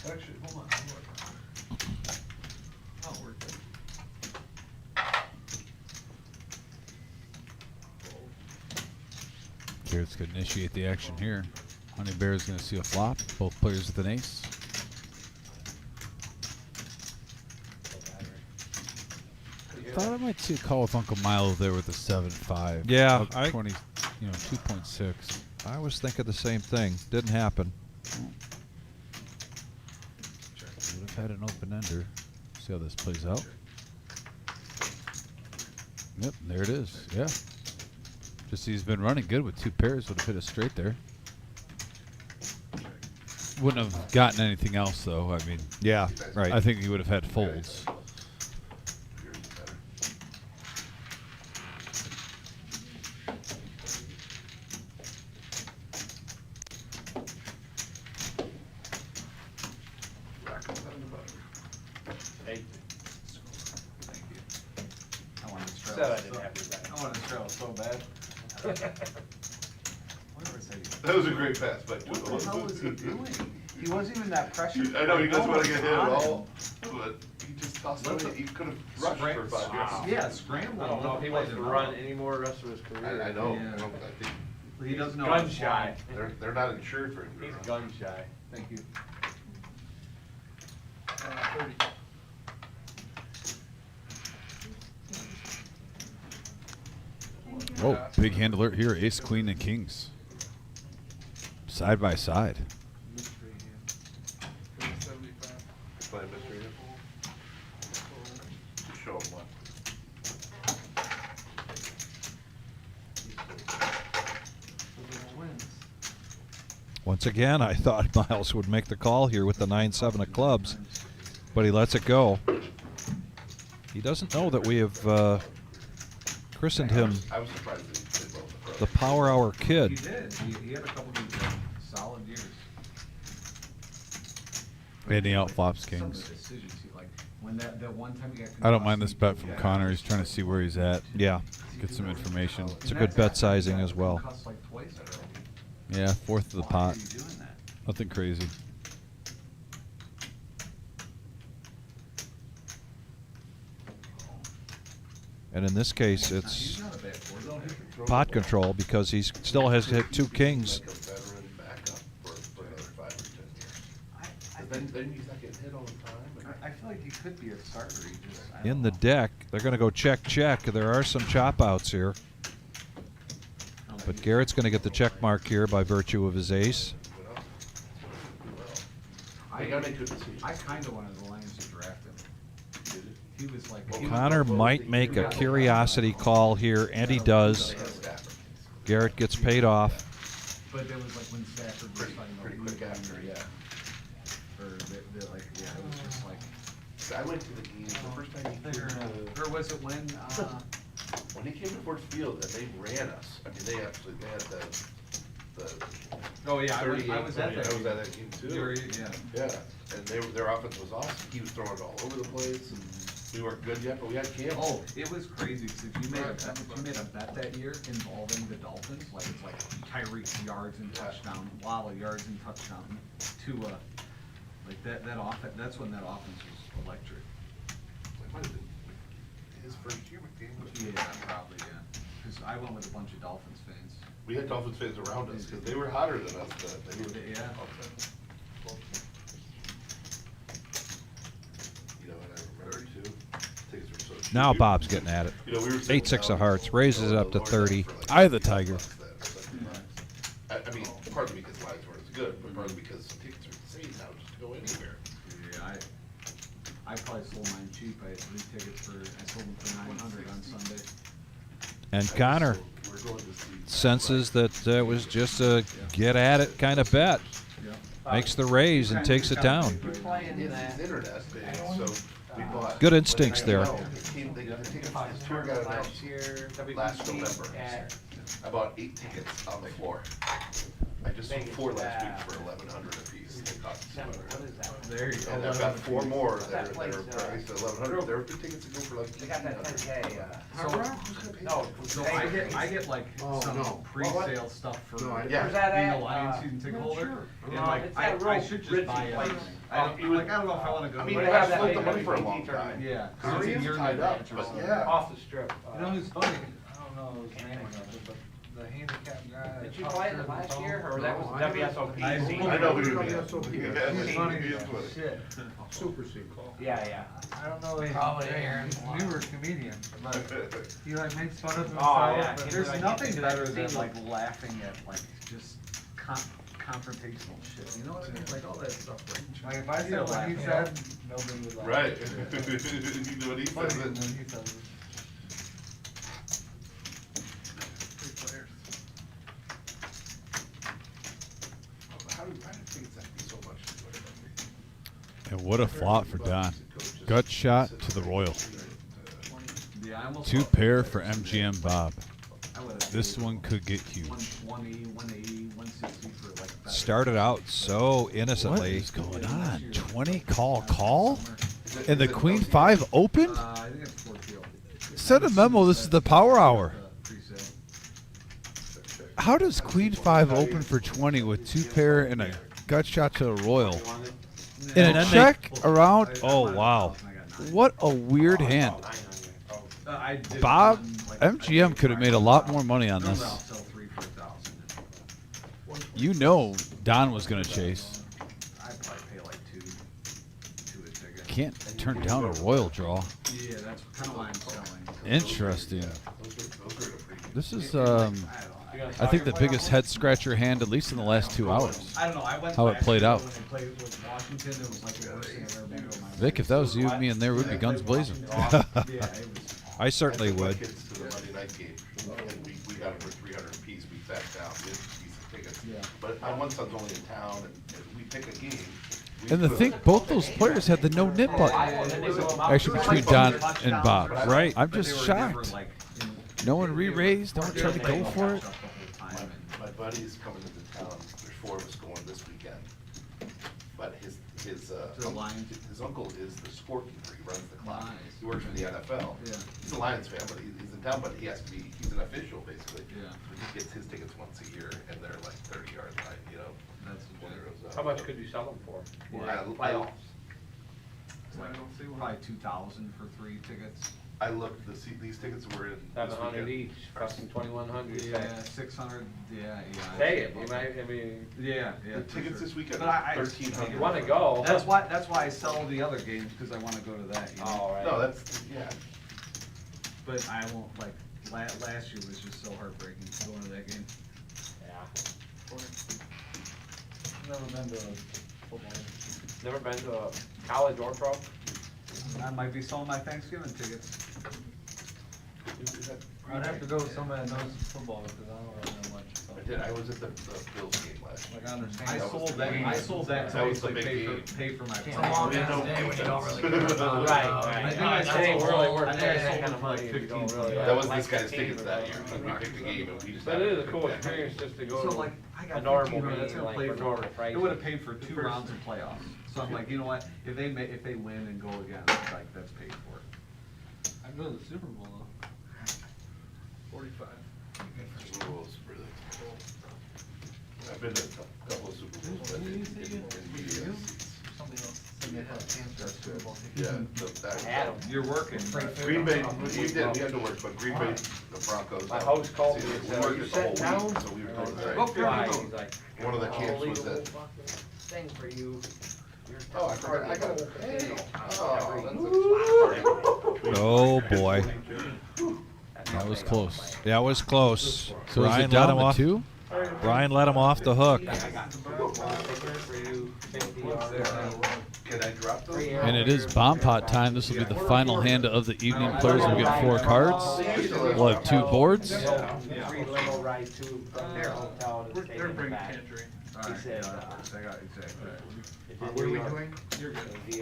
[SPEAKER 4] Actually, hold on. Oh, we're good.
[SPEAKER 1] Garrett's going to initiate the action here. Honey Bear is going to see a flop. Both players with an ace. Thought I might see a call with Uncle Milo there with a 7-5.
[SPEAKER 7] Yeah,
[SPEAKER 1] Up 20, 2.6.
[SPEAKER 7] I was thinking the same thing. Didn't happen.
[SPEAKER 1] Would have had an open ender. See how this plays out. Yep, there it is. Yeah. Just he's been running good with two pairs. Would have hit a straight there. Wouldn't have gotten anything else though. I mean,
[SPEAKER 7] Yeah, right.
[SPEAKER 1] I think he would have had folds.
[SPEAKER 5] Yours is better.
[SPEAKER 2] Hey,
[SPEAKER 4] Thank you. I wanted to
[SPEAKER 2] said
[SPEAKER 4] travel.
[SPEAKER 2] I didn't have your back.
[SPEAKER 4] I wanted to travel so bad. Whatever it's like.
[SPEAKER 5] That was a great pass, but.
[SPEAKER 4] What the hell was he doing? He wasn't even that pressured.
[SPEAKER 5] I know, he doesn't wanna get hit at
[SPEAKER 4] On him.
[SPEAKER 5] all, but he just tossed it, he could have rushed for 5 yards.
[SPEAKER 4] Yeah, scrambling.
[SPEAKER 2] I don't know if he wants to run any more the rest of his career.
[SPEAKER 5] I know,
[SPEAKER 4] Yeah.
[SPEAKER 5] I think
[SPEAKER 4] He doesn't know.
[SPEAKER 2] Gun shy.
[SPEAKER 5] they're not insured for him to
[SPEAKER 2] He's
[SPEAKER 5] run.
[SPEAKER 2] gun shy.
[SPEAKER 4] Thank you.
[SPEAKER 12] 30.
[SPEAKER 1] Whoa, big hand alert here. Ace, queen, and kings. Side by side.
[SPEAKER 12] Mystery hand. 75.
[SPEAKER 5] Play a mystery hand. Just show him one.
[SPEAKER 7] Once again, I thought Miles would make the call here with the 9-7 of clubs, but he lets it go. He doesn't know that we have christened him
[SPEAKER 5] I was surprised that he played well in the
[SPEAKER 7] the
[SPEAKER 5] pro.
[SPEAKER 7] Power Hour
[SPEAKER 4] He
[SPEAKER 7] Kid.
[SPEAKER 4] did. He had a couple of solid years.
[SPEAKER 1] Banding out flops
[SPEAKER 4] Some of
[SPEAKER 1] kings.
[SPEAKER 4] the decisions, like, when that one time he got.
[SPEAKER 1] I don't mind this bet
[SPEAKER 4] concussed,
[SPEAKER 1] from
[SPEAKER 4] he
[SPEAKER 1] Connor. He's trying to see where he's at.
[SPEAKER 7] Yeah.
[SPEAKER 1] Get some information.
[SPEAKER 7] It's a good bet sizing as well.
[SPEAKER 4] Concussed like twice already.
[SPEAKER 1] Yeah, fourth of the
[SPEAKER 4] Why are
[SPEAKER 1] pot.
[SPEAKER 4] you doing that?
[SPEAKER 1] Nothing crazy.
[SPEAKER 7] And in this case, it's
[SPEAKER 4] He's not a bad board.
[SPEAKER 7] pot control because he still has hit 2 kings.
[SPEAKER 5] Like a veteran backup for another 5 or 10 years. But then he's not getting hit all the time.
[SPEAKER 4] I feel like he could be a starter. He just, I
[SPEAKER 7] In
[SPEAKER 4] don't
[SPEAKER 7] the
[SPEAKER 4] know.
[SPEAKER 7] deck, they're going to go check, check. There are some chop outs here. But Garrett's going to get the check mark here by virtue of his ace.
[SPEAKER 5] I gotta make good decisions.
[SPEAKER 4] I kind of wanted the Lions to draft him. He was like. he was
[SPEAKER 7] Connor
[SPEAKER 4] like,
[SPEAKER 7] might make a curiosity call here, and he does. Garrett gets paid off.
[SPEAKER 4] But there was like when Stafford was talking about
[SPEAKER 5] Pretty quick
[SPEAKER 4] leaving,
[SPEAKER 5] after, yeah.
[SPEAKER 4] Or like, yeah, it was just like.
[SPEAKER 5] I went to the game the first time he came to,
[SPEAKER 4] Or was it when,
[SPEAKER 5] when he came to Ford Field and they ran us. I mean, they had the
[SPEAKER 4] oh yeah, I
[SPEAKER 5] 38.
[SPEAKER 4] was at that.
[SPEAKER 5] I was at that game too.
[SPEAKER 4] Yeah.
[SPEAKER 5] Yeah, and their offense was awesome. He was throwing it all over the place. And we weren't good yet, but we had Campbell.
[SPEAKER 4] Oh, it was crazy because if you made a bet that year involving the Dolphins, like it's like Tyreek yards and touchdown, Waddle yards and touchdown, to like that offense. That's when that offense was electric.
[SPEAKER 5] It might have been his first year with Campbell.
[SPEAKER 4] Yeah, probably yeah. Because I went with a bunch of Dolphins fans.
[SPEAKER 5] We had Dolphins fans around us because they were hotter than us. They were,
[SPEAKER 4] Yeah.
[SPEAKER 5] You know, and I remember too. Tickets were so cheap.
[SPEAKER 7] Now Bob's getting at it.
[SPEAKER 5] You know, we were sitting
[SPEAKER 7] 8-6
[SPEAKER 5] down,
[SPEAKER 7] of hearts, raises it up to
[SPEAKER 5] Lord,
[SPEAKER 7] 30.
[SPEAKER 5] for like
[SPEAKER 1] I have the Tiger.
[SPEAKER 5] $50 then, or something. I mean, partly because lines weren't as good, but partly because tickets are insane now just to go anywhere.
[SPEAKER 4] Yeah, I probably sold mine cheap. I had 3 tickets I sold them for 900 on Sunday.
[SPEAKER 7] And Connor
[SPEAKER 5] So we're going to see.
[SPEAKER 7] senses that it was just a get at it kind of bet.
[SPEAKER 4] Yeah.
[SPEAKER 7] Makes the raise and takes it down.
[SPEAKER 5] It's internet, so we bought.
[SPEAKER 7] Good instincts there.
[SPEAKER 5] The tickets, the tour got announced last November. I bought 8 tickets on the floor. I just sold 4 last week for 1,100 apiece. They cost $200.
[SPEAKER 4] There you go.
[SPEAKER 5] And I've got 4 more that are priced at 1,100. There are good tickets that go for like
[SPEAKER 3] They got that
[SPEAKER 5] 1,500.
[SPEAKER 3] 10K, no.
[SPEAKER 4] So I get like some pre-sale stuff for
[SPEAKER 5] No,
[SPEAKER 4] being
[SPEAKER 5] yeah.
[SPEAKER 3] Where's that at?
[SPEAKER 4] a Lions season ticket holder. And
[SPEAKER 3] No,
[SPEAKER 4] like
[SPEAKER 3] it's
[SPEAKER 4] I
[SPEAKER 3] that real
[SPEAKER 4] should just
[SPEAKER 3] ritzy
[SPEAKER 4] buy
[SPEAKER 3] place.
[SPEAKER 4] everything. I don't know if I want to go.
[SPEAKER 5] I mean,
[SPEAKER 4] to
[SPEAKER 5] they
[SPEAKER 4] the-
[SPEAKER 5] have
[SPEAKER 3] that
[SPEAKER 5] split the
[SPEAKER 3] big
[SPEAKER 5] money for a
[SPEAKER 3] BT
[SPEAKER 5] long
[SPEAKER 3] tournament.
[SPEAKER 5] time.
[SPEAKER 4] Yeah.
[SPEAKER 5] It's
[SPEAKER 4] It's a year in
[SPEAKER 5] tied up,
[SPEAKER 4] advance or
[SPEAKER 5] but
[SPEAKER 4] something.
[SPEAKER 5] yeah.
[SPEAKER 3] Off the strip.
[SPEAKER 4] You know who's funny?
[SPEAKER 6] I don't know his name of it, but the handicap guy.
[SPEAKER 3] Did you play it last year, or that was
[SPEAKER 6] No, I never-
[SPEAKER 3] WSOP?
[SPEAKER 5] I know who you mean.
[SPEAKER 6] He's funny
[SPEAKER 5] He is
[SPEAKER 6] as
[SPEAKER 5] funny.
[SPEAKER 6] shit. Super seat.
[SPEAKER 3] Yeah, yeah.
[SPEAKER 6] I don't know his
[SPEAKER 3] Probably
[SPEAKER 6] name.
[SPEAKER 3] Aaron.
[SPEAKER 6] He's a newer comedian, but he like makes fun of himself.
[SPEAKER 3] Oh, yeah.
[SPEAKER 6] but
[SPEAKER 4] There's
[SPEAKER 3] I
[SPEAKER 4] nothing
[SPEAKER 3] can't
[SPEAKER 4] better
[SPEAKER 3] think
[SPEAKER 4] than
[SPEAKER 3] of
[SPEAKER 4] like laughing at like just confrontational shit. You know what I mean? Like all that stuff.
[SPEAKER 6] Like if I
[SPEAKER 4] You're
[SPEAKER 6] said what he
[SPEAKER 4] laughing.
[SPEAKER 6] said, nobody would laugh.
[SPEAKER 5] Right. You know what he
[SPEAKER 6] Funny
[SPEAKER 5] says.
[SPEAKER 6] when he says it.
[SPEAKER 5] How do tickets have to be so much?
[SPEAKER 1] And what a flop for Don. Gut shot to the Royal.
[SPEAKER 4] Yeah, I almost
[SPEAKER 1] 2
[SPEAKER 4] thought-
[SPEAKER 1] pair for MGM Bob.
[SPEAKER 4] I would've
[SPEAKER 1] This
[SPEAKER 4] paid
[SPEAKER 1] one could get huge.
[SPEAKER 4] 120, 180, 160 for like. better.
[SPEAKER 7] Started out so
[SPEAKER 1] What
[SPEAKER 7] innocently.
[SPEAKER 1] is going on? 20 call? And the Queen 5 open?
[SPEAKER 4] I think it's 4
[SPEAKER 1] Send a memo, this is the power hour.
[SPEAKER 4] Pre-sale.
[SPEAKER 1] How does Queen 5 open for 20 with 2 pair and a gut shot to the Royal? And a check around?
[SPEAKER 7] Oh, wow.
[SPEAKER 1] What a weird hand.
[SPEAKER 4] I did
[SPEAKER 1] Bob,
[SPEAKER 4] one, like,
[SPEAKER 1] MGM could have made a lot more money on
[SPEAKER 4] Normally I'll
[SPEAKER 1] this.
[SPEAKER 4] sell 3 for 1,000.
[SPEAKER 1] You know Don was going to chase.
[SPEAKER 4] I'd probably pay like 2 a ticket.
[SPEAKER 1] Can't turn down a Royal draw.
[SPEAKER 4] Yeah, that's kind of why I'm selling.
[SPEAKER 1] Interesting. This is,
[SPEAKER 4] I don't know.
[SPEAKER 1] I think the biggest head scratcher hand, at least in the last 2 hours.
[SPEAKER 4] I don't know. I went
[SPEAKER 1] How it
[SPEAKER 4] last
[SPEAKER 1] played
[SPEAKER 4] year
[SPEAKER 1] out.
[SPEAKER 4] When they played with Washington, it was like the worst thing I've ever been to in my life.
[SPEAKER 1] Vic, if that was you, me, and there would be guns blazing.
[SPEAKER 4] Yeah, it was.
[SPEAKER 7] I certainly
[SPEAKER 5] I took my
[SPEAKER 7] would.
[SPEAKER 5] kids to the Monday night game, and we got it for 300 apiece. We sat down, we had a piece of tickets.
[SPEAKER 4] Yeah.
[SPEAKER 5] But my one son's only in town, and we pick a game. we
[SPEAKER 1] And the
[SPEAKER 5] put-
[SPEAKER 1] thing, both those players had the no-nit button. Actually, between Don and Bob.
[SPEAKER 7] Right.
[SPEAKER 1] I'm
[SPEAKER 4] But
[SPEAKER 1] just
[SPEAKER 4] they were never,
[SPEAKER 1] shocked.
[SPEAKER 4] like, in-
[SPEAKER 1] No one re-raised, no one tried to go for it.
[SPEAKER 5] My buddy's coming into town, there's 4 of us going this weekend. But his,
[SPEAKER 4] The Lions?
[SPEAKER 5] his uncle is the scorekeeper, he runs the clock.
[SPEAKER 4] Nice.
[SPEAKER 5] He works for the NFL.
[SPEAKER 4] Yeah.
[SPEAKER 5] He's a Lions fan, but he's in town, but he has to be, he's an official, basically.
[SPEAKER 4] Yeah.
[SPEAKER 5] So he gets his tickets once a year, and they're like 30 yards line, you know?
[SPEAKER 4] That's
[SPEAKER 5] when it goes up.
[SPEAKER 3] How much could you sell them for?
[SPEAKER 5] Yeah,
[SPEAKER 3] Playoffs.
[SPEAKER 4] Like, probably 2,000 for 3 tickets.
[SPEAKER 5] I looked, these tickets were in this
[SPEAKER 3] 700
[SPEAKER 5] weekend.
[SPEAKER 3] each, costing 2,100.
[SPEAKER 4] Yeah, 600, yeah.
[SPEAKER 3] Say it, you might, I mean,
[SPEAKER 4] Yeah.
[SPEAKER 5] The
[SPEAKER 4] for
[SPEAKER 5] tickets
[SPEAKER 4] sure.
[SPEAKER 5] this weekend
[SPEAKER 4] But
[SPEAKER 5] are
[SPEAKER 4] I-
[SPEAKER 5] 1,300.
[SPEAKER 3] you wanna go.
[SPEAKER 4] That's why I sell the other games, because I wanna go to that, you know?
[SPEAKER 3] All right.
[SPEAKER 5] No, that's, yeah.
[SPEAKER 4] But I won't, like, last year was just so heartbreaking going to that game.
[SPEAKER 3] Yeah.
[SPEAKER 6] Never been to football.
[SPEAKER 3] Never been to a college or pro?
[SPEAKER 4] I might be selling my Thanksgiving tickets.
[SPEAKER 6] I'd have to go with somebody that knows football, because I don't really know much. so.
[SPEAKER 5] I did, I was at the Bills game last year.
[SPEAKER 6] Like, I understand.
[SPEAKER 4] I
[SPEAKER 5] That was
[SPEAKER 4] sold
[SPEAKER 5] the
[SPEAKER 4] that,
[SPEAKER 5] big-
[SPEAKER 4] I sold that to
[SPEAKER 5] that was the
[SPEAKER 4] basically
[SPEAKER 5] big game.
[SPEAKER 4] pay for my.
[SPEAKER 6] It's a long ass day when you don't really care about it.
[SPEAKER 3] Right,
[SPEAKER 4] I
[SPEAKER 3] right.
[SPEAKER 4] think I
[SPEAKER 3] It ain't
[SPEAKER 4] sold-
[SPEAKER 3] really worth
[SPEAKER 4] I think I
[SPEAKER 3] paying that
[SPEAKER 4] sold
[SPEAKER 3] kind
[SPEAKER 4] it
[SPEAKER 3] of
[SPEAKER 4] for like
[SPEAKER 3] money if you don't
[SPEAKER 4] 15.
[SPEAKER 3] really
[SPEAKER 5] That was
[SPEAKER 3] like
[SPEAKER 5] this guy's
[SPEAKER 3] the
[SPEAKER 5] tickets
[SPEAKER 3] team
[SPEAKER 5] that
[SPEAKER 3] or
[SPEAKER 5] year,
[SPEAKER 3] something.
[SPEAKER 5] we picked the game and we just.
[SPEAKER 3] But it is a cool
[SPEAKER 5] happened to pick that.
[SPEAKER 3] experience just to go
[SPEAKER 4] So
[SPEAKER 3] to
[SPEAKER 4] like, I got
[SPEAKER 3] a normal
[SPEAKER 4] 1,500, that's
[SPEAKER 3] game,
[SPEAKER 4] gonna
[SPEAKER 3] like
[SPEAKER 4] play
[SPEAKER 3] for
[SPEAKER 4] for,
[SPEAKER 3] normal price.
[SPEAKER 4] it would've paid for 2 rounds of playoffs. So I'm like, you know what, if they win and go again, it's like, that's paid for.
[SPEAKER 6] I'd go to the Super Bowl though. 45.
[SPEAKER 5] Super Bowl's really cool. I've been to a couple of Super Bowls, but in media seats.
[SPEAKER 6] Somebody else said they had a chance at Super Bowl.
[SPEAKER 5] Yeah,
[SPEAKER 3] Adam.
[SPEAKER 4] You're working.
[SPEAKER 5] Green Bay, we had to work, but Green Bay, the Broncos.
[SPEAKER 3] My host called me and
[SPEAKER 5] we
[SPEAKER 3] said, "Are
[SPEAKER 5] worked
[SPEAKER 3] you
[SPEAKER 5] it the whole
[SPEAKER 3] sitting down?"
[SPEAKER 5] week, so we were
[SPEAKER 3] I was
[SPEAKER 5] doing
[SPEAKER 3] like,
[SPEAKER 5] great.
[SPEAKER 3] "Why?" He's like,
[SPEAKER 5] One of the
[SPEAKER 3] "I'll
[SPEAKER 5] camps
[SPEAKER 3] leave
[SPEAKER 5] was
[SPEAKER 3] the whole
[SPEAKER 5] that.
[SPEAKER 3] fucking thing for you.
[SPEAKER 5] Oh, I forgot, I got a, hey,
[SPEAKER 7] Oh, boy.
[SPEAKER 1] That was close.
[SPEAKER 7] That was close.
[SPEAKER 1] So is
[SPEAKER 7] Brian
[SPEAKER 1] it
[SPEAKER 7] let
[SPEAKER 1] down
[SPEAKER 7] him
[SPEAKER 1] to
[SPEAKER 7] off.
[SPEAKER 1] 2?
[SPEAKER 7] Brian let him off the hook.
[SPEAKER 3] For you, 50 yards.
[SPEAKER 5] Can I drop those?
[SPEAKER 1] And it is bomb pot time. This will be the final hand of the evening. Players will get 4 cards. We'll have 2 boards.
[SPEAKER 3] Free limo ride to, from their hotel to stay in the back.
[SPEAKER 4] Alright,
[SPEAKER 3] He said,
[SPEAKER 4] yeah, I got exactly.
[SPEAKER 9] What are we doing?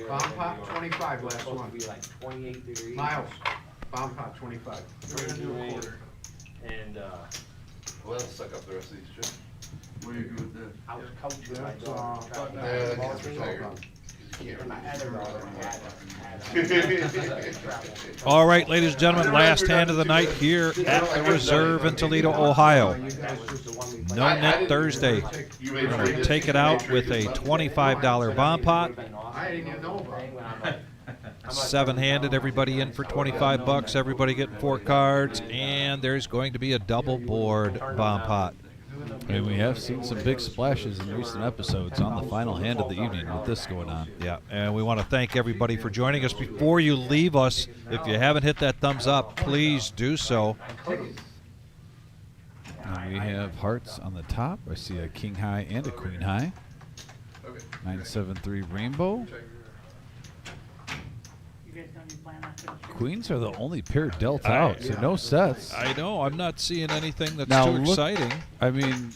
[SPEAKER 9] Bomb pot, 25 last
[SPEAKER 3] Supposed
[SPEAKER 9] one.
[SPEAKER 3] to be like 28 degrees.
[SPEAKER 9] Miles, bomb pot, 25.
[SPEAKER 3] We're gonna do a quarter. And,
[SPEAKER 5] Well, that'll suck up the rest of these chips.
[SPEAKER 10] What do you do with that?
[SPEAKER 3] I was coaching my
[SPEAKER 9] That's,
[SPEAKER 3] daughter. track and
[SPEAKER 5] Yeah,
[SPEAKER 3] field
[SPEAKER 5] that's
[SPEAKER 3] team.
[SPEAKER 5] retired. You
[SPEAKER 3] And my
[SPEAKER 5] can't
[SPEAKER 3] other
[SPEAKER 5] really
[SPEAKER 3] daughter
[SPEAKER 5] use
[SPEAKER 3] had
[SPEAKER 5] it.
[SPEAKER 3] travel.
[SPEAKER 7] All right, ladies and gentlemen, last hand of the night here at the Reserve in Toledo, Ohio. No-Nit Thursday. We're going to take it out with a $25 bomb pot.
[SPEAKER 9] I didn't even know about it.
[SPEAKER 7] 7-handed, everybody in for 25 bucks, everybody getting 4 cards, and there's going to be a double board bomb pot.
[SPEAKER 1] And we have seen some big splashes in recent episodes on the final hand of the evening with this going on.
[SPEAKER 7] Yeah, and we want to thank everybody for joining us. Before you leave us, if you haven't hit that thumbs up, please do so.
[SPEAKER 1] And we have hearts on the top. I see a king high and a queen high. 973 rainbow. Queens are the only pair dealt out, so no sets.
[SPEAKER 7] I know, I'm not seeing anything that's
[SPEAKER 1] Now
[SPEAKER 7] too
[SPEAKER 1] look-
[SPEAKER 7] exciting.
[SPEAKER 1] I mean,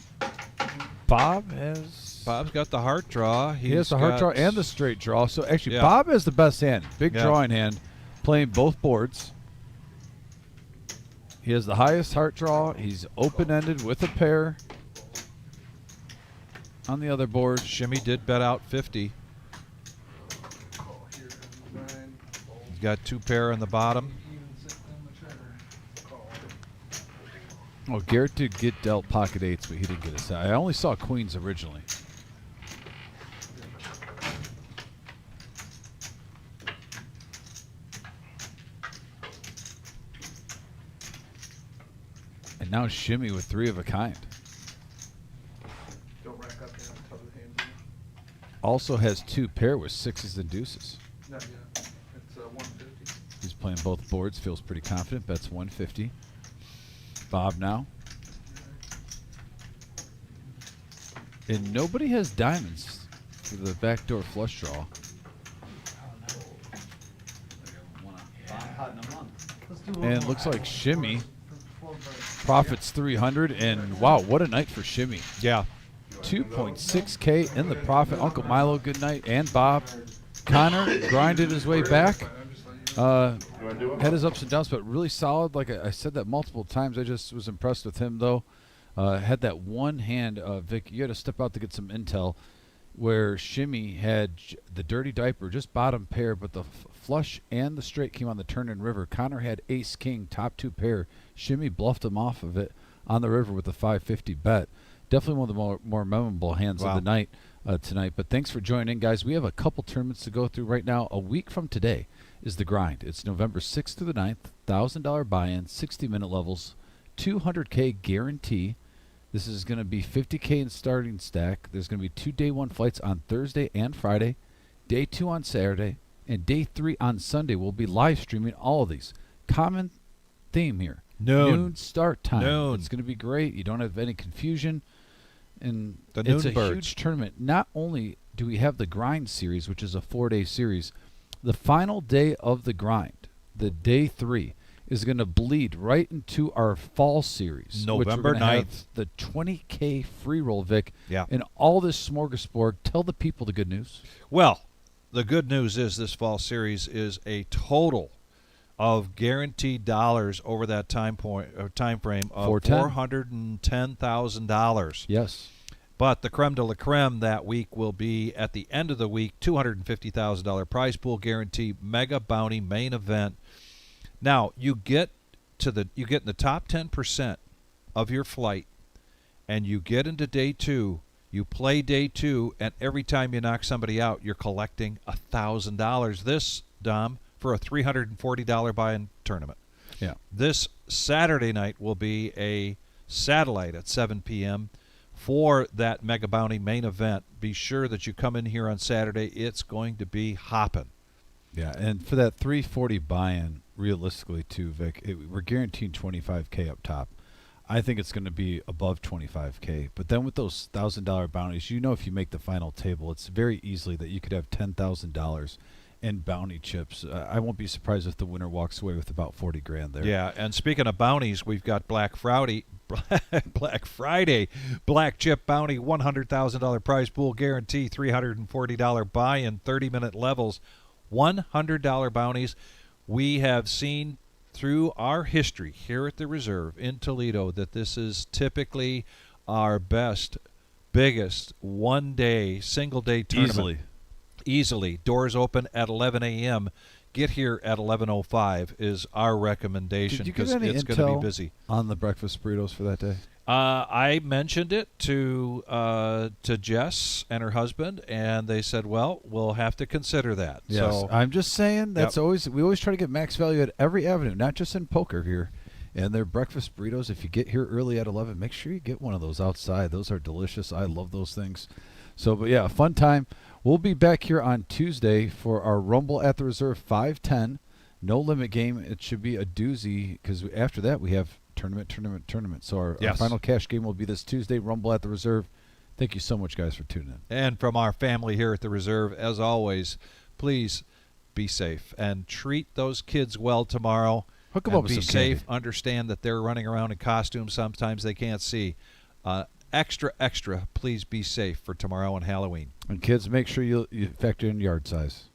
[SPEAKER 1] Bob has.
[SPEAKER 7] Bob's got the heart draw.
[SPEAKER 1] He has the heart draw and the straight draw. So actually,
[SPEAKER 7] Yeah.
[SPEAKER 1] Bob has the best hand. Big
[SPEAKER 7] Yeah.
[SPEAKER 1] drawing hand, playing both boards. He has the highest heart draw. He's open-ended with a pair. On the other board,
[SPEAKER 7] Shimmy did bet out 50. He's got 2 pair on the bottom.
[SPEAKER 1] oh, Garrett did get dealt pocket 8s, but he didn't get a set. I only saw queens originally. And now Shimmy with 3 of a kind.
[SPEAKER 12] Don't rack up the top of the hand.
[SPEAKER 1] Also has 2 pair with 6s and deuces.
[SPEAKER 12] Not yet. It's 150.
[SPEAKER 1] He's playing both boards, feels pretty confident, bets 150. Bob now. And nobody has diamonds for the backdoor flush draw. And it looks like Shimmy profits 300, and wow, what a night for Shimmy.
[SPEAKER 7] Yeah.
[SPEAKER 1] 2.6K in the profit. Uncle Milo, good night, and Bob. Connor grinded his way back. Had his ups and downs, but really solid. Like I said that multiple times. I just was impressed with him, though. Had that one hand, Vic, you had to step out to get some intel. where Shimmy had the dirty diaper, just bottom pair, but the flush and the straight came on the turn and river. Connor had ace king, top 2 pair. Shimmy bluffed him off of it on the river with a 550 bet. Definitely one of the more memorable hands of the night tonight. But thanks for joining in, guys. We have a couple tournaments to go through right now. A week from today is the grind. It's November 6th through the 9th, $1,000 buy-in, 60-minute levels, $200K guarantee. This is going to be $50K in starting stack. There's going to be 2 day 1 flights on Thursday and Friday, day 2 on Saturday, and day 3 on Sunday. We'll be live streaming all of these. Common theme here. Noon start time.
[SPEAKER 7] Noon.
[SPEAKER 1] It's going to be great. You don't have any confusion. And
[SPEAKER 7] The
[SPEAKER 1] it's a
[SPEAKER 7] Noon Birds.
[SPEAKER 1] huge tournament. Not only do we have the grind series, which is a 4-day series, the final day of the grind, the day 3, is going to bleed right into our fall series.
[SPEAKER 7] November
[SPEAKER 1] which we're gonna have
[SPEAKER 7] 9th.
[SPEAKER 1] the 20K free roll, Vic.
[SPEAKER 7] Yeah.
[SPEAKER 1] And all this smorgasbord. Tell the people the good news.
[SPEAKER 7] Well, the good news is this fall series is a total of guaranteed dollars over that time frame of $410,000.
[SPEAKER 1] Yes.
[SPEAKER 7] But the creme de la creme that week will be at the end of the week, $250,000 prize pool guarantee, mega bounty main event. Now you get in the top 10% of your flight, and you get into day 2. You play day 2, and every time you knock somebody out, you're collecting $1,000. This, Dom, for a $340 buy-in tournament.
[SPEAKER 1] Yeah.
[SPEAKER 7] This Saturday night will be a satellite at 7 p.m. for that Mega Bounty main event. Be sure that you come in here on Saturday. It's going to be hopping.
[SPEAKER 1] Yeah, and for that 340 buy-in, realistically too, Vic, we're guaranteeing 25K up top. I think it's going to be above 25K. But then with those $1,000 bounties, if you make the final table, it's very easily that you could have $10,000 in bounty chips. I won't be surprised if the winner walks away with about 40 grand there.
[SPEAKER 7] Yeah, and speaking of bounties, we've got Black Friday, Black Chip Bounty, $100,000 prize pool guarantee, $340 buy-in, 30-minute levels, $100 bounties. We have seen through our history here at the Reserve in Toledo that this is typically our best, biggest one-day, single-day tournament. Easily. Doors open at 11 a.m. Get here at 11:05 is our recommendation because it's going to be busy.
[SPEAKER 1] On the breakfast burritos for that day?
[SPEAKER 7] I mentioned it to Jess and her husband, and they said, "Well, we'll have to consider that."
[SPEAKER 1] Yes,
[SPEAKER 7] So
[SPEAKER 1] I'm just saying we always try to get max value at every avenue, not just in poker here. And their breakfast burritos, if you get here early at 11, make sure you get one of those outside. Those are delicious. I love those things. So, but yeah, a fun time. We'll be back here on Tuesday for our Rumble at the Reserve 510 no limit game. It should be a doozy because after that we have tournament. So our final cash game will be this Tuesday, Rumble at the Reserve. Thank you so much, guys, for tuning in.
[SPEAKER 7] And from our family here at the Reserve, as always, please be safe and treat those kids well tomorrow.
[SPEAKER 1] Hook them up with
[SPEAKER 7] be
[SPEAKER 1] some
[SPEAKER 7] safe.
[SPEAKER 1] candy.
[SPEAKER 7] Understand that they're running around in costumes. Sometimes they can't see. Extra, please be safe for tomorrow and Halloween.
[SPEAKER 1] And kids, make sure you factor in yard size.